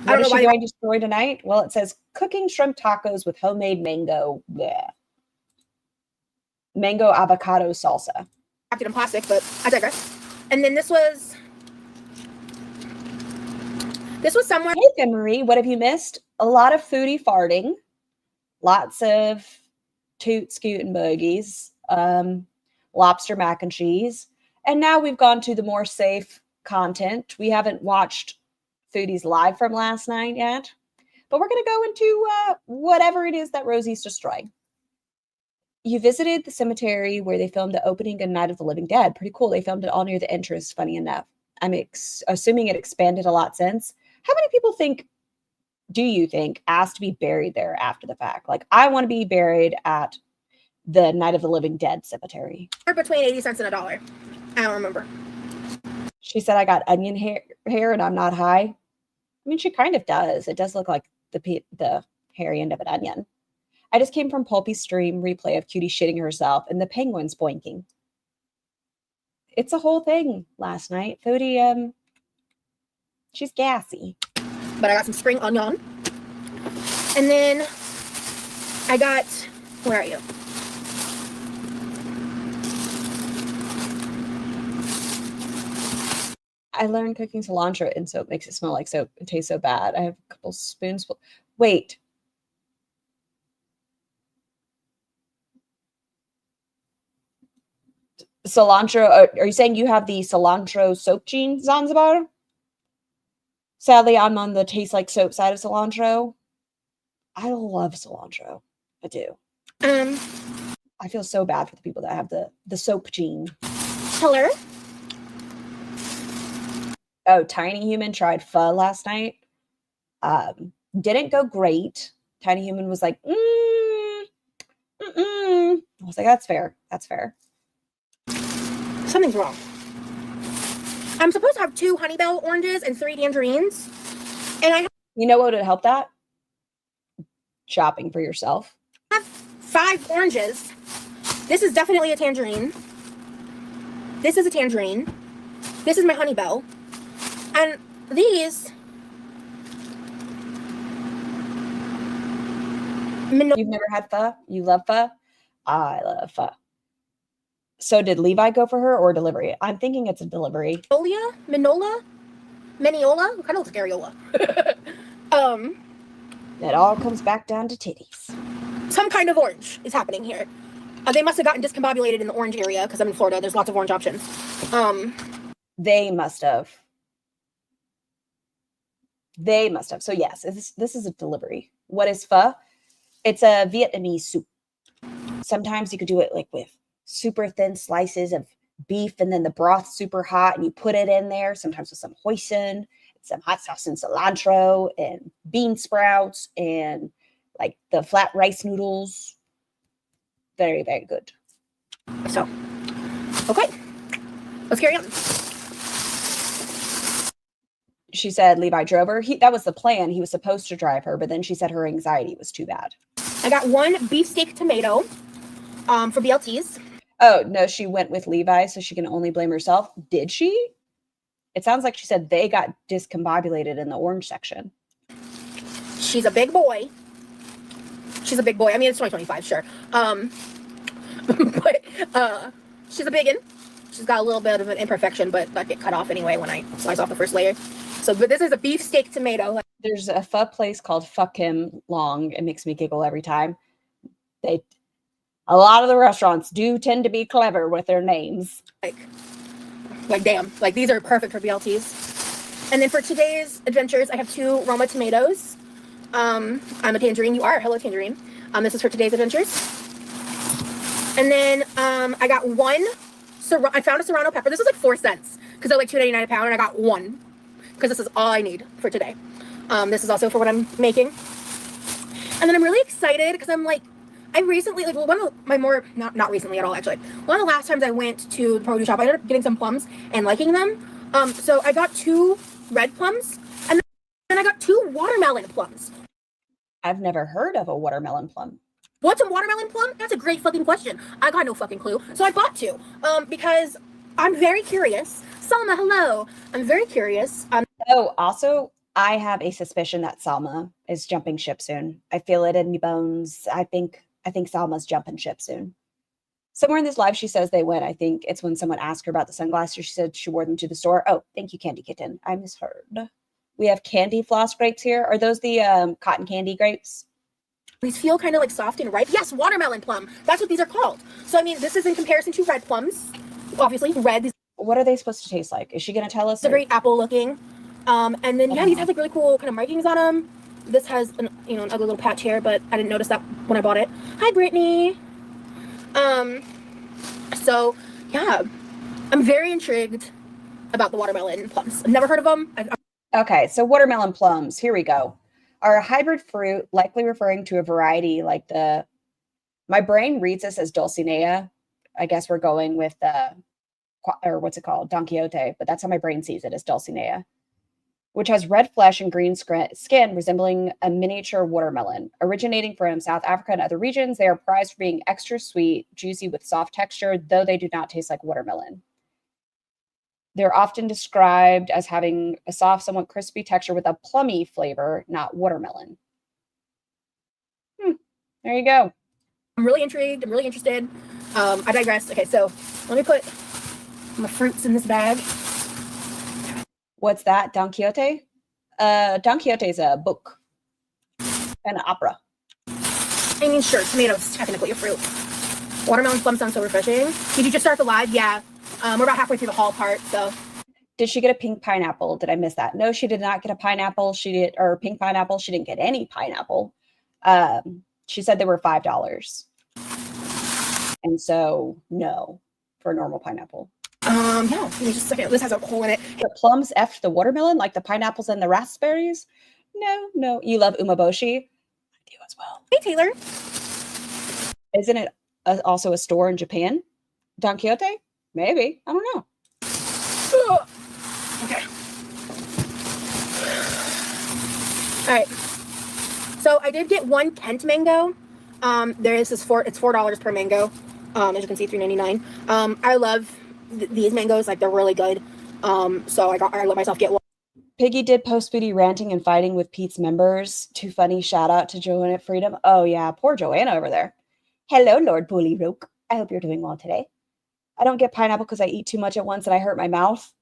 what is she going to destroy tonight? Well, it says cooking shrimp tacos with homemade mango. Bleh. Mango avocado salsa. Wrapped it in plastic, but I digress. And then this was somewhere. Hey, Fin Marie, what have you missed? A lot of foodie farting, lots of toot, scoot, and bogies, lobster mac and cheese, and now we've gone to the more safe content. We haven't watched Foodie's live from last night yet, but we're going to go into whatever it is that Rosie's destroying. You visited the cemetery where they filmed the opening of Night of the Living Dead. Pretty cool. They filmed it all near the entrance, funny enough. I'm assuming it expanded a lot since. How many people think do you think asked to be buried there after the fact? Like, I want to be buried at the Night of the Living Dead cemetery. Or between 80 cents and $1. I don't remember. She said I got onion hair and I'm not high. I mean, she kind of does. It does look like the hairy end of an onion. I just came from Pulpy Stream replay of Cutie shitting herself and the penguins boinking. It's a whole thing last night. Foodie, she's gassy. But I got some spring onion. And then I got, where are you? I learned cooking cilantro in soap makes it smell like soap. It tastes so bad. I have a couple spoonfuls. Wait. Cilantro. Are you saying you have the cilantro soap gene, Zanzibar? Sadly, I'm on the taste like soap side of cilantro. I love cilantro. I do. I feel so bad for the people that have the soap gene. Color. Oh, Tiny Human tried pho last night. Didn't go great. Tiny Human was like, I was like, that's fair. That's fair. Something's wrong. I'm supposed to have 2 Honeybell oranges and 3 tangerines. And you know what would help that? Shopping for yourself. I have 5 oranges. This is definitely a tangerine. This is a tangerine. This is my Honeybell. And these... You've never had pho? You love pho? I love pho. So did Levi go for her or delivery? I'm thinking it's a delivery. Maniola? Kind of looks like areola. It all comes back down to titties. Some kind of orange is happening here. They must have gotten discombobulated in the orange area because I'm in Florida. There's lots of orange options. They must have. So yes, this is a delivery. What is pho? It's a Vietnamese soup. Sometimes you could do it like with super thin slices of beef and then the broth super hot and you put it in there. Sometimes with some hoisin, some hot sauce and cilantro and bean sprouts and like the flat rice noodles. Very, very good. So, okay. Let's carry on. She said Levi drove her. That was the plan. He was supposed to drive her, but then she said her anxiety was too bad. I got 1 beefsteak tomato for BLTs. Oh, no, she went with Levi, so she can only blame herself. Did she? It sounds like she said they got discombobulated in the orange section. She's a big boy. She's a big boy. I mean, it's 2025, sure. But she's a biggin. She's got a little bit of an imperfection, but that get cut off anyway when I slice off the first layer. So, but this is a beefsteak tomato. There's a pho place called Fuck Him Long. It makes me giggle every time. A lot of the restaurants do tend to be clever with their names. Like damn, like these are perfect for BLTs. And then for today's adventures, I have 2 Roma tomatoes. I'm a tangerine. You are. Hello, tangerine. This is for today's adventures. And then I got 1. I found a serrano pepper. This was like 4 cents because they're like $2.99 a pound, and I got 1 because this is all I need for today. This is also for what I'm making. And then I'm really excited because I'm like, I recently, like, well, one of my more, not recently at all, actually. One of the last times I went to the produce shop, I ended up getting some plums and liking them. So I got 2 red plums, and then I got 2 watermelon plums. I've never heard of a watermelon plum. What's a watermelon plum? That's a great fucking question. I got no fucking clue. So I bought 2, because I'm very curious. Salma, hello. I'm very curious. Oh, also, I have a suspicion that Salma is jumping ship soon. I feel it in my bones. I think Salma's jumping ship soon. Somewhere in this live, she says they went. I think it's when someone asked her about the sunglasses. She said she wore them to the store. Oh, thank you, Candy Kitten. I misheard. We have candy floss grapes here. Are those the cotton candy grapes? These feel kind of like soft and ripe. Yes, watermelon plum. That's what these are called. So, I mean, this is in comparison to red plums. Obviously, red. What are they supposed to taste like? Is she going to tell us? They're very apple looking. And then, yeah, these have like really cool kind of markings on them. This has an ugly little patch here, but I didn't notice that when I bought it. Hi, Brittany. So yeah, I'm very intrigued about the watermelon plums. I've never heard of them. Okay, so watermelon plums. Here we go. are a hybrid fruit, likely referring to a variety like my brain reads this as Dulcinea. I guess we're going with or what's it called? Don Quixote, but that's how my brain sees it, as Dulcinea, which has red flesh and green skin resembling a miniature watermelon. Originating from South Africa and other regions, they are prized for being extra sweet, juicy with soft texture, though they do not taste like watermelon. They're often described as having a soft, somewhat crispy texture with a plummy flavor, not watermelon. There you go. I'm really intrigued. I'm really interested. I digress. Okay, so let me put my fruits in this bag. What's that? Don Quixote? Don Quixote is a book. An opera. I mean, sure, tomatoes technically a fruit. Watermelon plum sounds so refreshing. Did you just start the live? Yeah. We're about halfway through the haul part, so. Did she get a pink pineapple? Did I miss that? No, she did not get a pineapple. Or pink pineapple. She didn't get any pineapple. She said they were $5. And so, no, for a normal pineapple. Yeah, give me just a second. This has a hole in it. The plums F the watermelon, like the pineapples and the raspberries? No. You love umeboshi? I do as well. Hey, Taylor. Isn't it also a store in Japan? Don Quixote? Maybe. I don't know. Okay. All right. So I did get one Kent mango. It's $4 per mango. As you can see, $3.99. I love these mangoes. Like, they're really good. So I let myself get one. Piggy did post Foodie ranting and fighting with Pete's members. Too funny. Shout out to Joanna Freedom. Oh yeah, poor Joanna over there. Hello, Lord Bully Roke. I hope you're doing well today. I don't get pineapple because I eat too much at once and I hurt my mouth.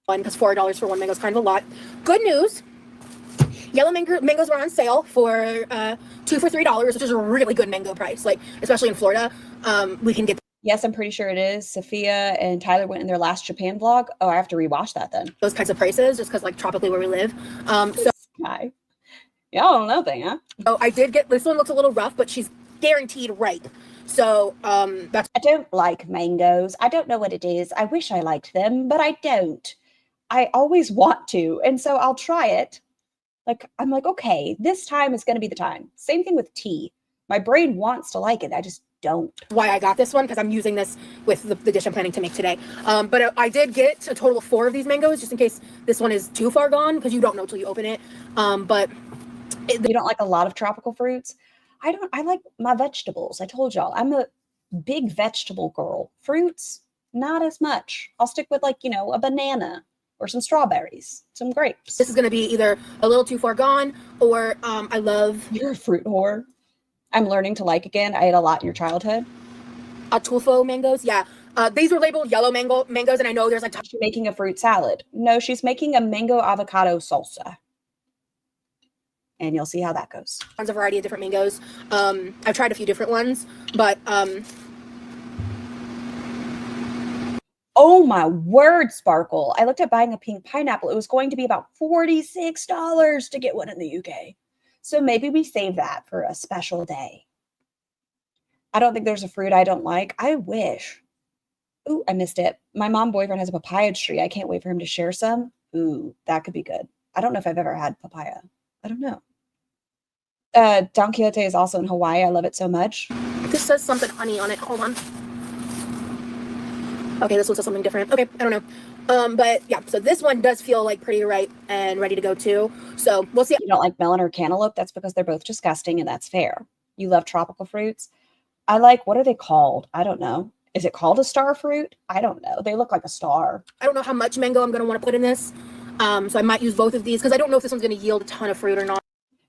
Because $4 for one mango is kind of a lot. Good news. Yellow mangoes were on sale for 2 for $3, which is a really good mango price. Like, especially in Florida, we can get. Yes, I'm pretty sure it is. Sophia and Tyler went in their last Japan vlog. Oh, I have to rewatch that then. Those kinds of prices, just because, like, tropically where we live. So Hi. Y'all don't know thing, huh? Oh, I did get this one. Looks a little rough, but she's guaranteed ripe. So that's. I don't like mangoes. I don't know what it is. I wish I liked them, but I don't. I always want to, and so I'll try it. Like, I'm like, okay, this time is going to be the time. Same thing with tea. My brain wants to like it. I just don't. Why I got this one, because I'm using this with the dish I'm planning to make today. But I did get a total of 4 of these mangoes, just in case this one is too far gone, because you don't know until you open it. But you don't like a lot of tropical fruits? I like my vegetables. I told y'all, I'm a big vegetable girl. Fruits, not as much. I'll stick with, like, a banana or some strawberries, some grapes. This is going to be either a little too far gone, or I love. You're a fruit whore. I'm learning to like again. I ate a lot in your childhood. Atulfo mangoes, yeah. These were labeled yellow mangoes, and I know there's like. She's making a fruit salad. No, she's making a mango avocado salsa. And you'll see how that goes. Tons of variety of different mangoes. I've tried a few different ones, but oh my word, Sparkle. I looked at buying a pink pineapple. It was going to be about $46 to get one in the UK. So maybe we save that for a special day. I don't think there's a fruit I don't like. I wish. Ooh, I missed it. My mom boyfriend has a papaya tree. I can't wait for him to share some. Ooh, that could be good. I don't know if I've ever had papaya. I don't know. Don Quixote is also in Hawaii. I love it so much. This says something honey on it. Hold on. Okay, this one says something different. Okay, I don't know. But yeah, so this one does feel like pretty ripe and ready to go too. So we'll see. You don't like melon or cantaloupe? That's because they're both disgusting, and that's fair. You love tropical fruits. I like, what are they called? I don't know. Is it called a star fruit? I don't know. They look like a star. I don't know how much mango I'm going to want to put in this. So I might use both of these because I don't know if this one's going to yield a ton of fruit or not.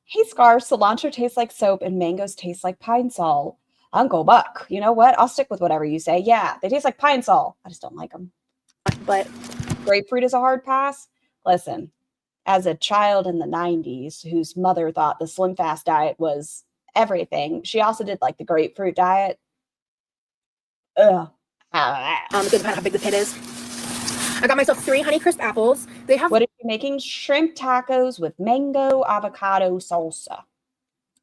Hey, Scar, cilantro tastes like soap and mangoes taste like pine sol. Uncle Buck, you know what? I'll stick with whatever you say. Yeah, they taste like pine sol. I just don't like them. But grapefruit is a hard pass. Listen, as a child in the 90s whose mother thought the Slim Fast diet was everything, she also did like the grapefruit diet. Ugh. It depends how big the pit is. I got myself 3 Honeycrisp apples. They have. What are you making? Shrimp tacos with mango avocado salsa.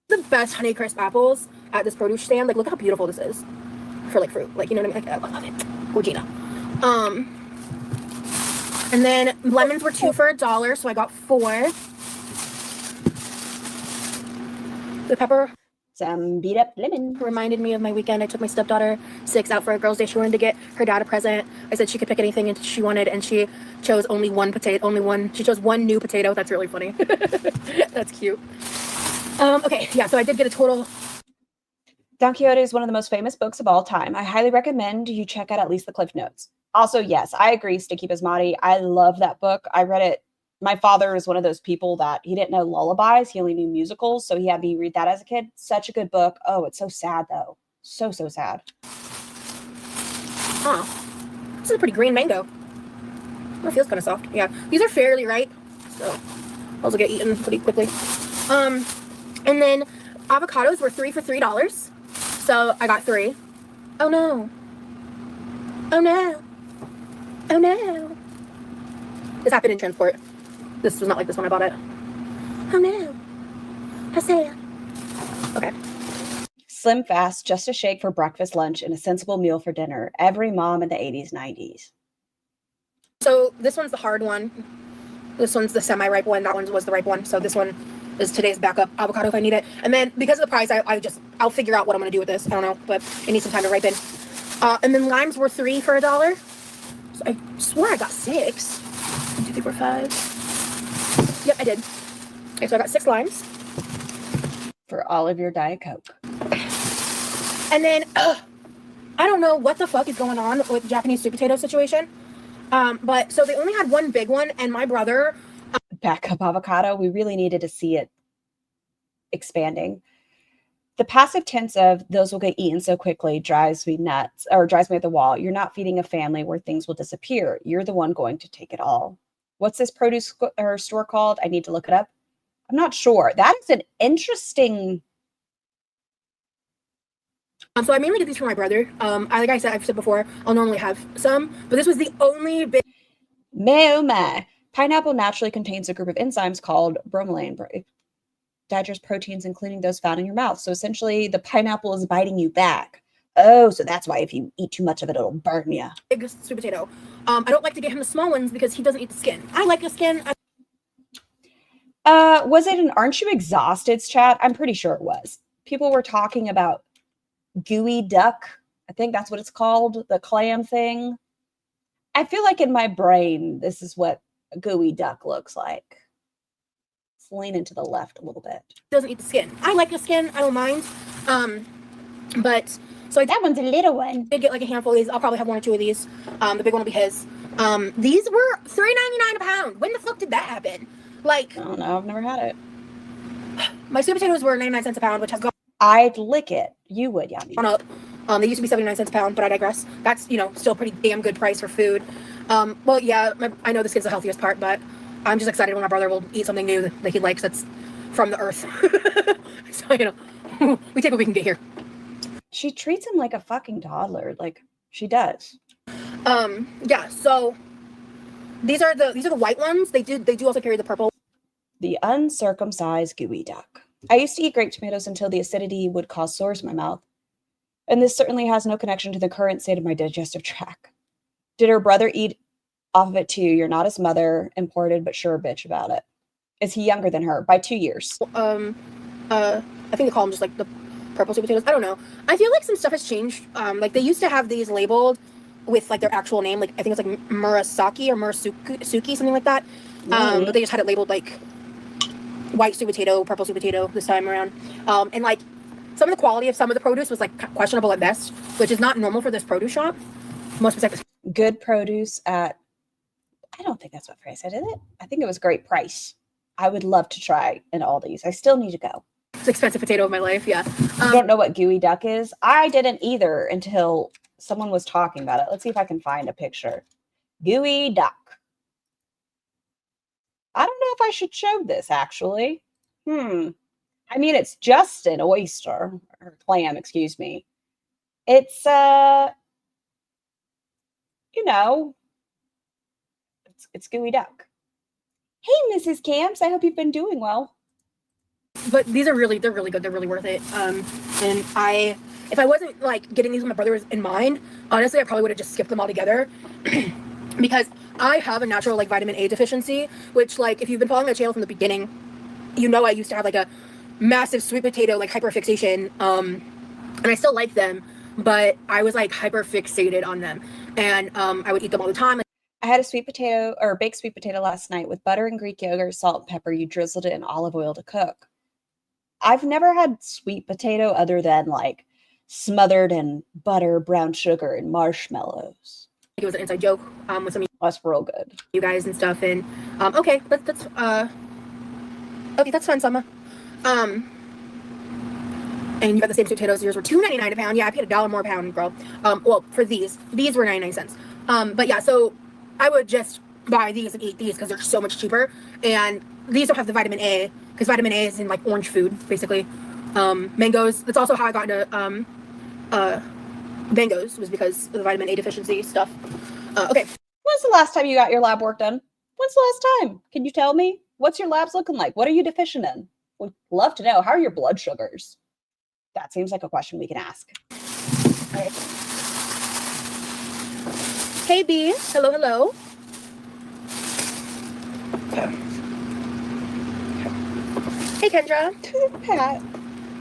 The best Honeycrisp apples at this produce stand. Like, look how beautiful this is for like fruit. Like, you know what I mean? Like, I love it. Regina. And then lemons were 2 for $1, so I got 4. The pepper some beat up lemon reminded me of my weekend. I took my stepdaughter 6 out for a girls' day. She wanted to get her dad a present. I said she could pick anything and she wanted, and she chose only one potato, she chose one new potato. That's really funny. That's cute. Okay, yeah, so I did get a total. Don Quixote is one of the most famous books of all time. I highly recommend you check out at least the Cliff Notes. Also, yes, I agree, Sticky Basmati. I love that book. I read it. My father is one of those people that he didn't know lullabies. He only knew musicals, so he had me read that as a kid. Such a good book. Oh, it's so sad, though. So sad. Oh, this is a pretty green mango. Oh, it feels kind of soft. Yeah, these are fairly ripe, so those will get eaten pretty quickly. And then avocados were 3 for $3. So I got 3. Oh no. Oh no. Oh no. This happened in transport. This was not like this when I bought it. Oh no. How sad. Okay. Slim Fast, just a shake for breakfast, lunch, and a sensible meal for dinner. Every mom in the 80s, 90s. So this one's the hard one. This one's the semi-ripe one. That one was the ripe one. So this one is today's backup avocado if I need it. And then because of the price, I'll figure out what I'm going to do with this. I don't know, but it needs some time to ripen. And then limes were 3 for $1. So I swear I got 6. 1, 2, 3, 4, 5. Yep, I did. Okay, so I got 6 limes. For all of your Diet Coke. And then, I don't know what the fuck is going on with the Japanese sweet potato situation. But so they only had one big one, and my brother... Backup avocado, we really needed to see it expanding. The passive tense of those will get eaten so quickly drives me nuts, or drives me at the wall. You're not feeding a family where things will disappear. You're the one going to take it all. What's this produce or store called? I need to look it up. I'm not sure. That is an interesting... So I mainly get these for my brother. Like I said, I've said before, I'll normally have some, but this was the only big... Meh. Pineapple naturally contains a group of enzymes called bromelain. It digests proteins, including those found in your mouth. So essentially, the pineapple is biting you back. Oh, so that's why if you eat too much of it, it'll burn you. Big sweet potato. I don't like to get him the small ones because he doesn't eat the skin. I like the skin. Was it an Aren't You Exhausted's chat? I'm pretty sure it was. People were talking about gooey duck. I think that's what it's called, the clam thing. I feel like in my brain, this is what a gooey duck looks like. Let's lean into the left a little bit. Doesn't eat the skin. I like the skin. I don't mind. But so that one's a little one. I did get like a handful of these. I'll probably have 1 or 2 of these. The big one will be his. These were $3.99 a pound. When the fuck did that happen? Like, I don't know. I've never had it. My sweet potatoes were 99 cents a pound, which has gone. I'd lick it. You would, Yummy. On up. They used to be 79 cents a pound, but I digress. That's, still a pretty damn good price for food. Well, yeah, I know this kid's the healthiest part, but I'm just excited when my brother will eat something new that he likes that's from the earth. So, we take what we can get here. She treats him like a fucking toddler. Like, she does. Yeah, so these are the white ones. They do also carry the purple. The uncircumcised gooey duck. I used to eat grape tomatoes until the acidity would cause sores in my mouth. And this certainly has no connection to the current state of my digestive tract. Did her brother eat off of it too? You're not his mother, imported, but sure bitch about it. Is he younger than her? By 2 years. I think they call them just like the purple sweet potatoes. I don't know. I feel like some stuff has changed. Like they used to have these labeled with like their actual name. Like I think it's like Murasaki or Murasuki, something like that. But they just had it labeled like white sweet potato, purple sweet potato this time around. And like some of the quality of some of the produce was like questionable at best, which is not normal for this produce shop. Most specific. Good produce at, I don't think that's what price I did it. I think it was great price. I would love to try an Aldi's. I still need to go. It's expensive potato of my life, yeah. I don't know what gooey duck is. I didn't either until someone was talking about it. Let's see if I can find a picture. Gooey duck. I don't know if I should show this, actually. I mean, it's just an oyster, or clam, excuse me. It's, it's gooey duck. Hey, Mrs. Camps, I hope you've been doing well. But they're really good. They're really worth it. And if I wasn't like getting these with my brothers in mind, honestly, I probably would have just skipped them all together. Because I have a natural like vitamin A deficiency, which like if you've been following my channel from the beginning, I used to have like a massive sweet potato like hyperfixation, and I still like them, but I was like hyper fixated on them, and I would eat them all the time. I had a sweet potato or baked sweet potato last night with butter and Greek yogurt, salt, and pepper. You drizzled it in olive oil to cook. I've never had sweet potato other than like smothered in butter, brown sugar, and marshmallows. It was an inside joke with some of that's real good. You guys and stuff, and okay, that's okay, that's fine, Summer. And you got the same sweet potatoes. Yours were $2.99 a pound. Yeah, I paid $1 more a pound, girl. Well, for these were 99 cents. But yeah, so I would just buy these and eat these because they're so much cheaper. And these don't have the vitamin A because vitamin A is in like orange food, basically. Mangoes. That's also how I got into mangoes, was because of the vitamin A deficiency stuff. Okay. When's the last time you got your lab work done? When's the last time? Can you tell me? What's your labs looking like? What are you deficient in? We'd love to know. How are your blood sugars? That seems like a question we can ask. All right. Hey, B. Hello, hello. Okay. Hey, Kendra. Pat.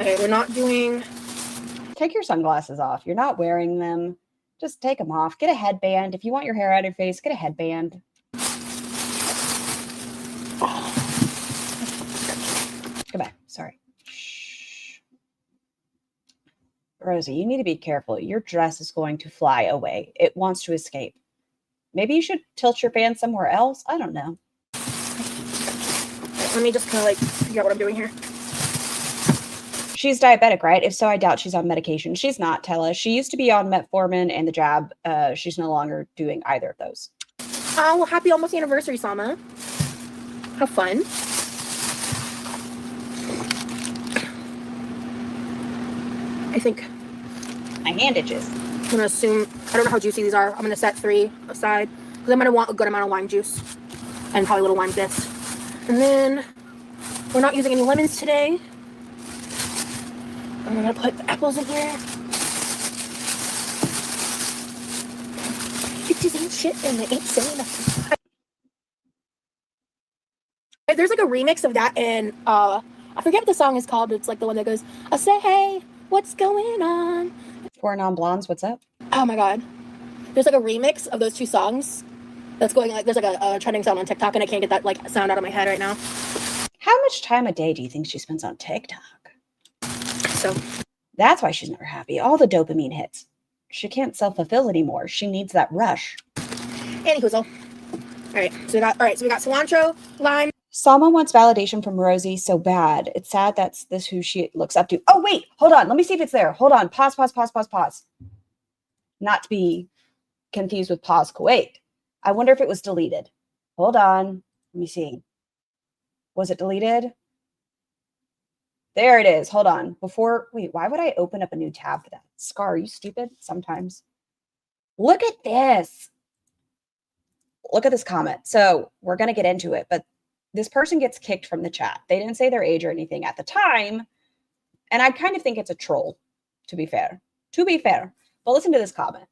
Okay, we're not doing... Take your sunglasses off. You're not wearing them. Just take them off. Get a headband. If you want your hair out of your face, get a headband. Goodbye. Sorry. Rosie, you need to be careful. Your dress is going to fly away. It wants to escape. Maybe you should tilt your fan somewhere else. I don't know. Let me just kind of like figure out what I'm doing here. She's diabetic, right? If so, I doubt she's on medication. She's not, Tella. She used to be on metformin and the jab. She's no longer doing either of those. Oh, well, happy almost anniversary, Sama. Have fun. I think my hand itches. I'm gonna assume, I don't know how juicy these are. I'm gonna set 3 aside because I'm gonna want a good amount of lime juice and probably a little lime zest. And then we're not using any lemons today. I'm gonna put the apples in here. Bitches ain't shit and they ain't saying nothing. There's like a remix of that, and I forget what the song is called. It's like the one that goes, I say, hey, what's going on? 4 non-blondes, what's up? Oh my god. There's like a remix of those 2 songs that's going, like, there's like a trending sound on TikTok, and I can't get that like sound out of my head right now. How much time a day do you think she spends on TikTok? So that's why she's never happy. All the dopamine hits. She can't self-fulfill anymore. She needs that rush. Anywho, all right, so we got cilantro, lime. Salma wants validation from Rosie so bad. It's sad that's this who she looks up to. Oh, wait, hold on. Let me see if it's there. Hold on. Pause. Not to be confused with pause Kuwait. I wonder if it was deleted. Hold on. Let me see. Was it deleted? There it is. Hold on. Wait, why would I open up a new tab for that? Scar, are you stupid? Sometimes. Look at this. Look at this comment. So we're going to get into it, but this person gets kicked from the chat. They didn't say their age or anything at the time. And I kind of think it's a troll, to be fair. But listen to this comment.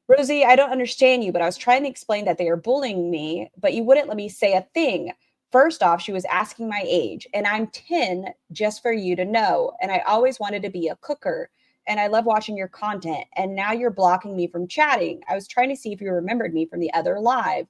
Rosie, I don't understand you, but I was trying to explain that they are bullying me, but you wouldn't let me say a thing. First off, she was asking my age, and I'm 10, just for you to know. And I always wanted to be a cooker, and I love watching your content. And now you're blocking me from chatting. I was trying to see if you remembered me from the other live.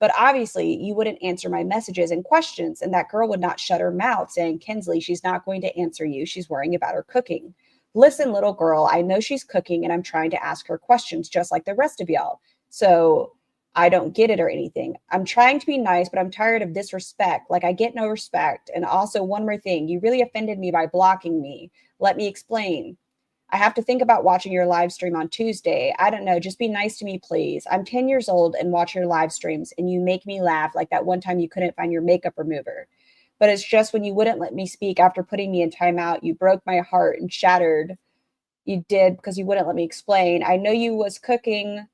But obviously, you wouldn't answer my messages and questions, and that girl would not shut her mouth saying, Kinsley, she's not going to answer you. She's worrying about her cooking. Listen, little girl, I know she's cooking, and I'm trying to ask her questions just like the rest of y'all. So I don't get it or anything. I'm trying to be nice, but I'm tired of disrespect. Like, I get no respect. And also, one more thing, you really offended me by blocking me. Let me explain. I have to think about watching your live stream on Tuesday. I don't know. Just be nice to me, please. I'm 10 years old and watch your live streams, and you make me laugh like that one time you couldn't find your makeup remover. But it's just when you wouldn't let me speak after putting me in timeout, you broke my heart and shattered. You did because you wouldn't let me explain. I know you was cooking.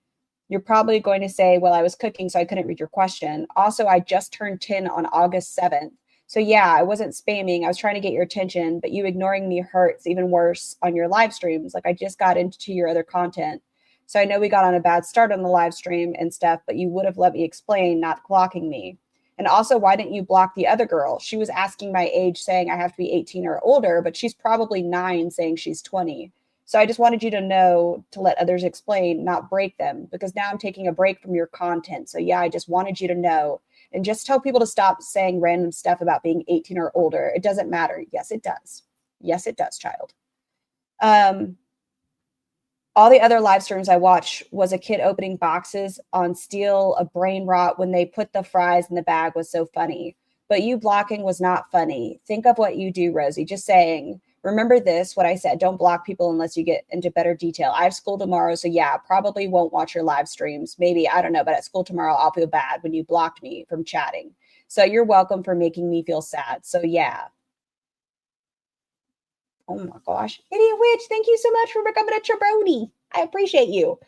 You're probably going to say, well, I was cooking, so I couldn't read your question. Also, I just turned 10 on August 7th. So yeah, I wasn't spamming. I was trying to get your attention, but you ignoring me hurts even worse on your live streams. Like, I just got into your other content. So I know we got on a bad start on the live stream and stuff, but you would have let me explain, not blocking me. And also, why didn't you block the other girl? She was asking my age, saying I have to be 18 or older, but she's probably 9 saying she's 20. So I just wanted you to know, to let others explain, not break them, because now I'm taking a break from your content. So yeah, I just wanted you to know, and just tell people to stop saying random stuff about being 18 or older. It doesn't matter. Yes, it does. Yes, it does, child. All the other live streams I watched was a kid opening boxes on steel, a brain rot when they put the fries in the bag was so funny. But you blocking was not funny. Think of what you do, Rosie. Just saying. Remember this, what I said. Don't block people unless you get into better detail. I have school tomorrow, so yeah, probably won't watch your live streams. Maybe, I don't know, but at school tomorrow, I'll feel bad when you blocked me from chatting. So you're welcome for making me feel sad. So yeah. Oh my gosh. Idiot Witch, thank you so much for becoming a jabroni. I appreciate you.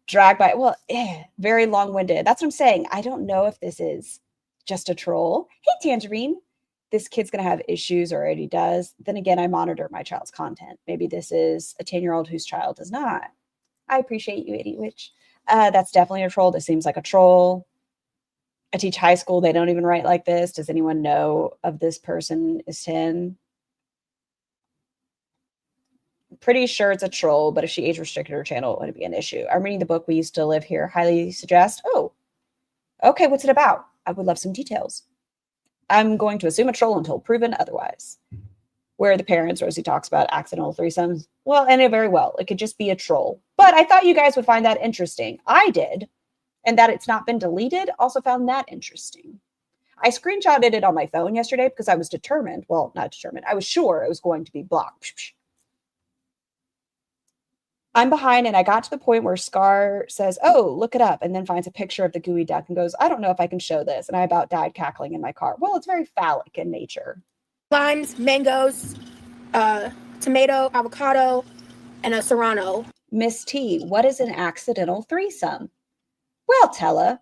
Drag by, well, very long-winded. That's what I'm saying. I don't know if this is just a troll. Hey, Tangerine. This kid's going to have issues, or already does. Then again, I monitor my child's content. Maybe this is a 10-year-old whose child does not. I appreciate you, Idiot Witch. That's definitely a troll. This seems like a troll. I teach high school. They don't even write like this. Does anyone know of this person is 10? I'm pretty sure it's a troll, but if she age restricted her channel, it wouldn't be an issue. I'm reading the book We Used to Live Here. Highly suggest. Oh, okay. What's it about? I would love some details. I'm going to assume a troll until proven otherwise. Where are the parents? Rosie talks about accidental threesomes. Well, and it very well. It could just be a troll. But I thought you guys would find that interesting. I did. And that it's not been deleted, also found that interesting. I screenshotted it on my phone yesterday because I was determined. Well, not determined. I was sure it was going to be blocked. I'm behind, and I got to the point where Scar says, oh, look it up, and then finds a picture of the gooey duck and goes, I don't know if I can show this. And I about died cackling in my car. Well, it's very phallic in nature. Limes, mangoes, tomato, avocado, and a serrano. Miss T, what is an accidental threesome? Well, Tella,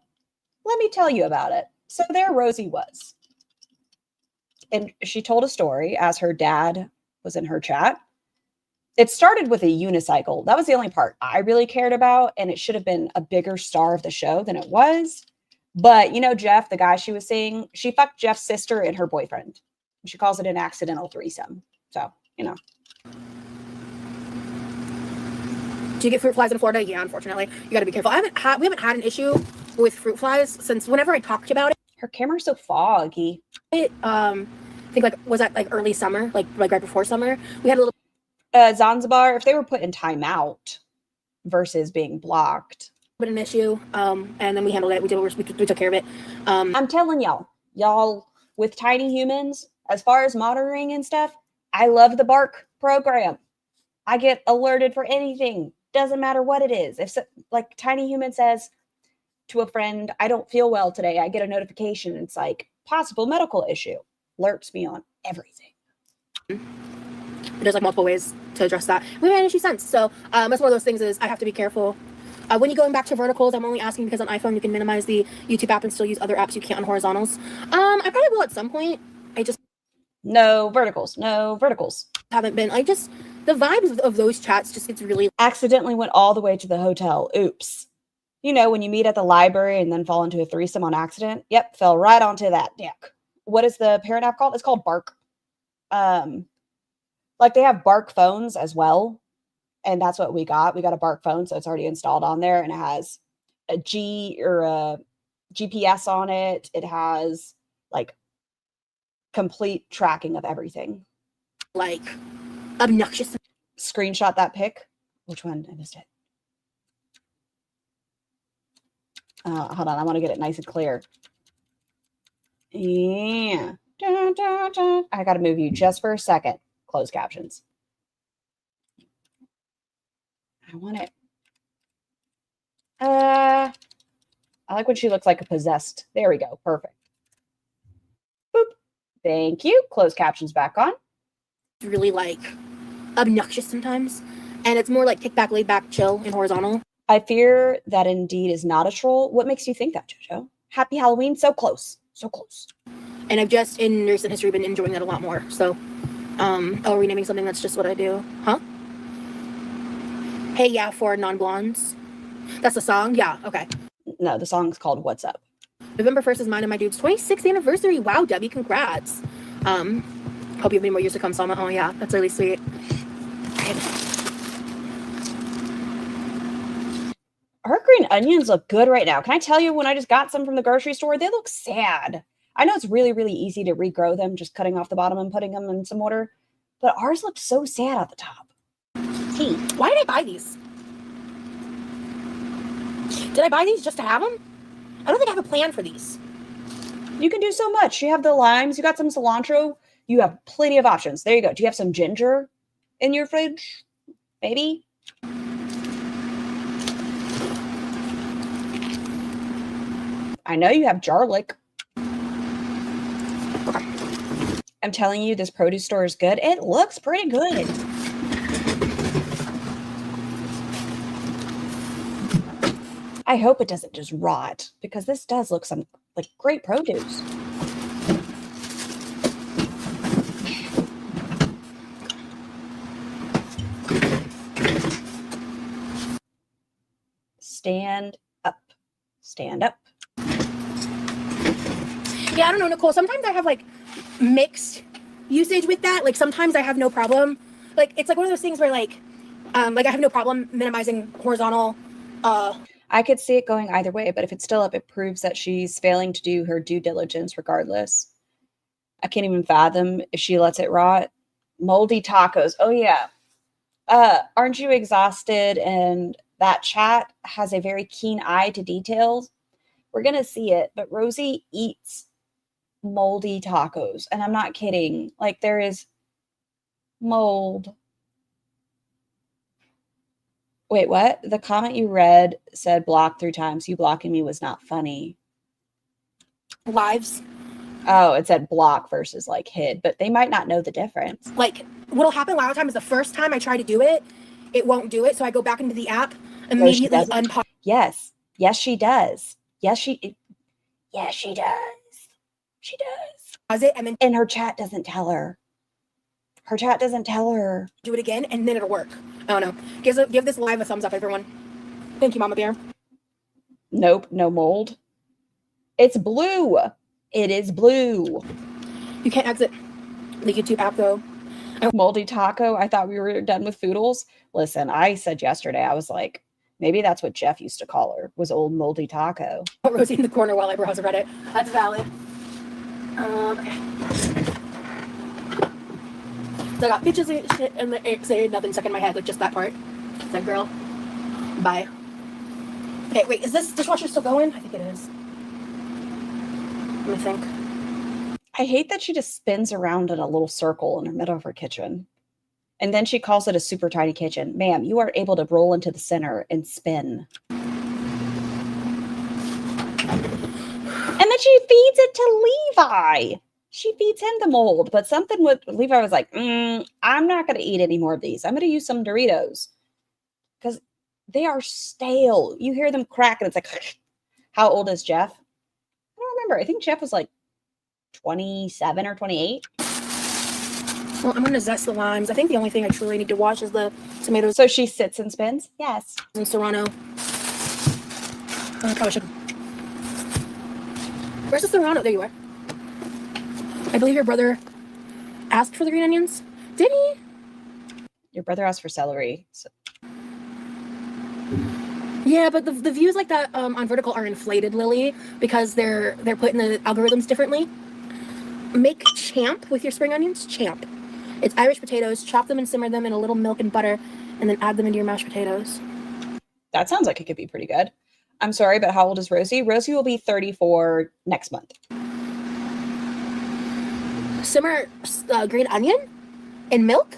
let me tell you about it. So there Rosie was. And she told a story as her dad was in her chat. It started with a unicycle. That was the only part I really cared about. And it should have been a bigger star of the show than it was. But, you know, Jeff, the guy she was seeing, she fucked Jeff's sister and her boyfriend. She calls it an accidental threesome. So, you know. Do you get fruit flies in Florida? Yeah, unfortunately. You got to be careful. We haven't had an issue with fruit flies since whenever I talked about it. Her camera's so foggy. I think was that early summer, like right before summer. We had a little Zanzibar, if they were put in timeout versus being blocked. bit of an issue. And then we handled it. We took care of it. I'm telling y'all with tiny humans, as far as monitoring and stuff, I love the Bark program. I get alerted for anything. Doesn't matter what it is. If like Tiny Human says to a friend, I don't feel well today, I get a notification. It's like possible medical issue. Alerts me on everything. There's multiple ways to address that. We haven't had an issue since. So that's one of those things is I have to be careful. When you're going back to verticals, I'm only asking because on iPhone you can minimize the YouTube app and still use other apps you can't on horizontals. I probably will at some point. I just no verticals. Haven't been. The vibes of those chats just gets really accidentally went all the way to the hotel. Oops. You know, when you meet at the library and then fall into a threesome on accident. Yep, fell right onto that deck. What is the parent app called? It's called Bark. Like they have Bark phones as well. And that's what we got. We got a Bark phone, so it's already installed on there, and it has a GPS on it. It has complete tracking of everything. Obnoxious. Screenshot that pic. Which one? I missed it. Hold on. I want to get it nice and clear. Yeah. Dun, dun, dun. I got to move you just for a second. Closed captions. I want it. I like when she looks like a possessed. There we go. Perfect. Boop. Thank you. Closed captions back on. Really obnoxious sometimes. And it's more kick back, laid back, chill in horizontal. I fear that Indeed is not a troll. What makes you think that, JoJo? Happy Halloween. So close. So close. And I've just, in recent history, been enjoying that a lot more. So, renaming something, that's just what I do. Huh? Hey, yeah, for non-blondes. That's the song? Yeah, okay. No, the song's called What's Up. November 1st is mine and my dude's 26th anniversary. Wow, Debbie, congrats. Hope you have many more years to come, Salma. Oh, yeah, that's really sweet. Her green onions look good right now. Can I tell you, when I just got some from the grocery store, they look sad. I know it's really, really easy to regrow them, just cutting off the bottom and putting them in some water. But ours looked so sad at the top. Tea. Why did I buy these? Did I buy these just to have them? I don't think I have a plan for these. You can do so much. You have the limes. You got some cilantro. You have plenty of options. There you go. Do you have some ginger in your fridge? Maybe? I know you have garlic. I'm telling you, this produce store is good. It looks pretty good. I hope it doesn't just rot, because this does look like great produce. Stand up. Stand up. Yeah, I don't know, Nicole. Sometimes I have like mixed usage with that. Like sometimes I have no problem. Like it's like one of those things where like I have no problem minimizing horizontal. I could see it going either way, but if it's still up, it proves that she's failing to do her due diligence regardless. I can't even fathom if she lets it rot. Moldy tacos. Oh yeah. Aren't you exhausted? And that chat has a very keen eye to details. We're going to see it, but Rosie eats moldy tacos. And I'm not kidding. Like there is mold. Wait, what? The comment you read said block 3 times. You blocking me was not funny. Lives. Oh, it said block versus like hid, but they might not know the difference. Like what'll happen a lot of times is the first time I try to do it, it won't do it. So I go back into the app, immediately unpause. Yes. Yes, she does. Yes, she does. She does. Pause it, and then And her chat doesn't tell her. Her chat doesn't tell her. do it again, and then it'll work. I don't know. Give this live a thumbs up, everyone. Thank you, Mama Bear. Nope, no mold. It's blue. It is blue. You can't exit the YouTube app though. Moldy taco. I thought we were done with Foodles. Listen, I said yesterday, I was like, maybe that's what Jeff used to call her, was old moldy taco. Rosie in the corner while I browse Reddit. That's valid. Okay. So I got bitches and shit and the say nothing stuck in my head, like just that part. That girl. Bye. Okay, wait, is this dishwasher still going? I think it is. Let me think. I hate that she just spins around in a little circle in the middle of her kitchen. And then she calls it a super tiny kitchen. Ma'am, you are able to roll into the center and spin. And then she feeds it to Levi. She feeds him the mold. But something with Levi was like, I'm not going to eat any more of these. I'm going to use some Doritos. Because they are stale. You hear them crack and it's like, how old is Jeff? I don't remember. I think Jeff was like 27 or 28. Well, I'm going to zest the limes. I think the only thing I truly need to wash is the tomatoes. So she sits and spins? Yes. And Serrano. I probably should. Where's the Serrano? There you are. I believe your brother asked for the green onions. Did he? Your brother asked for celery. So. Yeah, but the views like that on Vertical are inflated, Lily, because they're putting the algorithms differently. Make champ with your spring onions. Champ. It's Irish potatoes. Chop them and simmer them in a little milk and butter, and then add them into your mashed potatoes. That sounds like it could be pretty good. I'm sorry, but how old is Rosie? Rosie will be 34 next month. Simmer green onion in milk?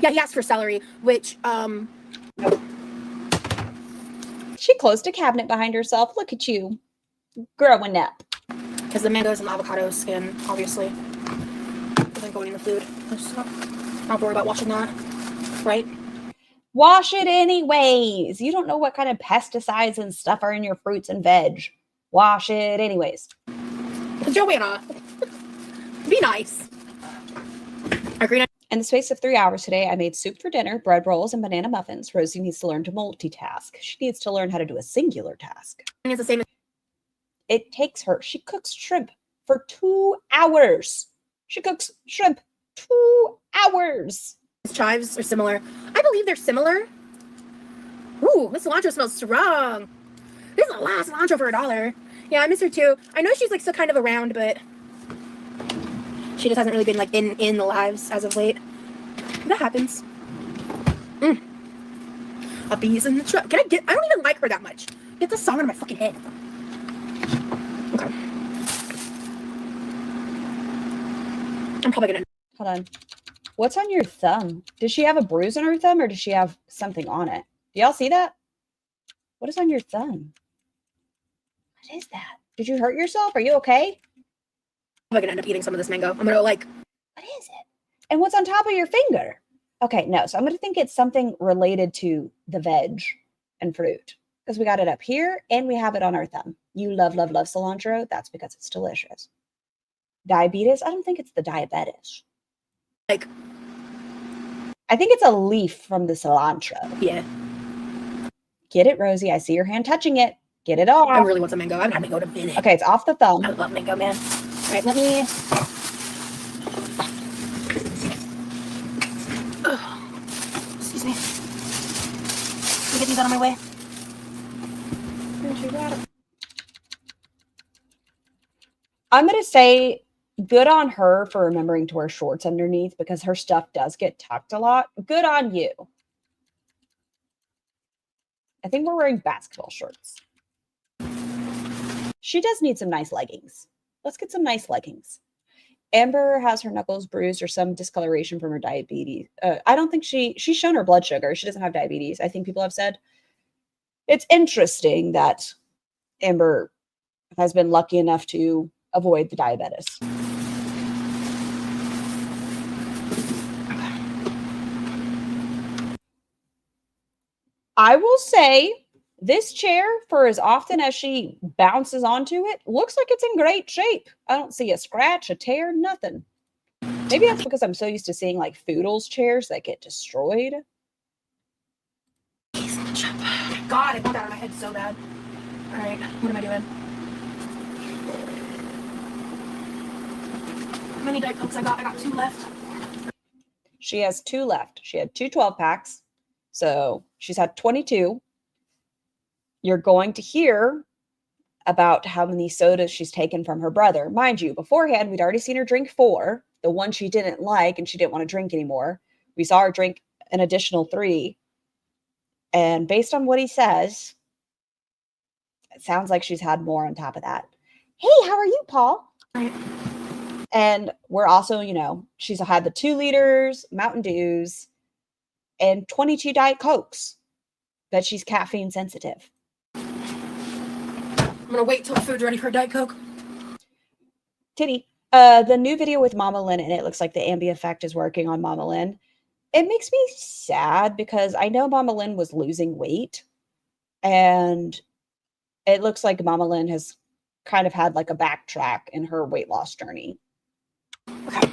Yeah, he asked for celery, which, She closed a cabinet behind herself. Look at you. Growing up. because the mangoes and the avocado skin, obviously, isn't going in the food. I don't have to worry about washing that, right? Wash it anyways. You don't know what kind of pesticides and stuff are in your fruits and veg. Wash it anyways. Joanna, be nice. In the space of 3 hours today, I made soup for dinner, bread rolls, and banana muffins. Rosie needs to learn to multitask. She needs to learn how to do a singular task. It's the same. It takes her. She cooks shrimp for 2 hours. She cooks shrimp 2 hours. Chives are similar. I believe they're similar. Ooh, this cilantro smells strong. There's a lot of cilantro for $1. Yeah, I miss her too. I know she's like still kind of around, but she just hasn't really been like in the lives as of late. That happens. Puppies in the truck. I don't even like her that much. Get the song out of my fucking head. Okay. I'm probably gonna. Hold on. What's on your thumb? Does she have a bruise on her thumb or does she have something on it? Do y'all see that? What is on your thumb? What is that? Did you hurt yourself? Are you okay? I'm probably gonna end up eating some of this mango. I'm gonna like. What is it? And what's on top of your finger? Okay, no. So I'm going to think it's something related to the veg and fruit because we got it up here and we have it on our thumb. You love, love, love cilantro. That's because it's delicious. Diabetes? I don't think it's the diabetes. Like, I think it's a leaf from the cilantro. yeah. Get it, Rosie? I see your hand touching it. Get it off. I really want some mango. I haven't had mango in a minute. Okay, it's off the thumb. I love mango, man. All right, let me. Excuse me. Let me get these out of my way. I'm going to say good on her for remembering to wear shorts underneath because her stuff does get tucked a lot. Good on you. I think we're wearing basketball shorts. She does need some nice leggings. Let's get some nice leggings. Amber has her knuckles bruised or some discoloration from her diabetes. I don't think she's shown her blood sugar. She doesn't have diabetes. I think people have said. It's interesting that Amber has been lucky enough to avoid the diabetes. I will say this chair, for as often as she bounces onto it, looks like it's in great shape. I don't see a scratch, a tear, nothing. Maybe that's because I'm so used to seeing like Foodles chairs that get destroyed. God, I put that on my head so bad. All right, what am I doing? How many Diet Cokes I got? I got 2 left. She has 2 left. She had 2 12-packs. So she's had 22. You're going to hear about how many sodas she's taken from her brother. Mind you, beforehand, we'd already seen her drink 4. The one she didn't like and she didn't want to drink anymore. We saw her drink an additional 3. And based on what he says, it sounds like she's had more on top of that. Hey, how are you, Paul? And we're also, she's had the 2 liters, Mountain Dews, and 22 Diet Cokes. That she's caffeine sensitive. I'm gonna wait till the food's ready for a Diet Coke. Titty. The new video with Mama Lynn, and it looks like the Ambi effect is working on Mama Lynn. It makes me sad because I know Mama Lynn was losing weight. And it looks like Mama Lynn has kind of had like a backtrack in her weight loss journey. Okay.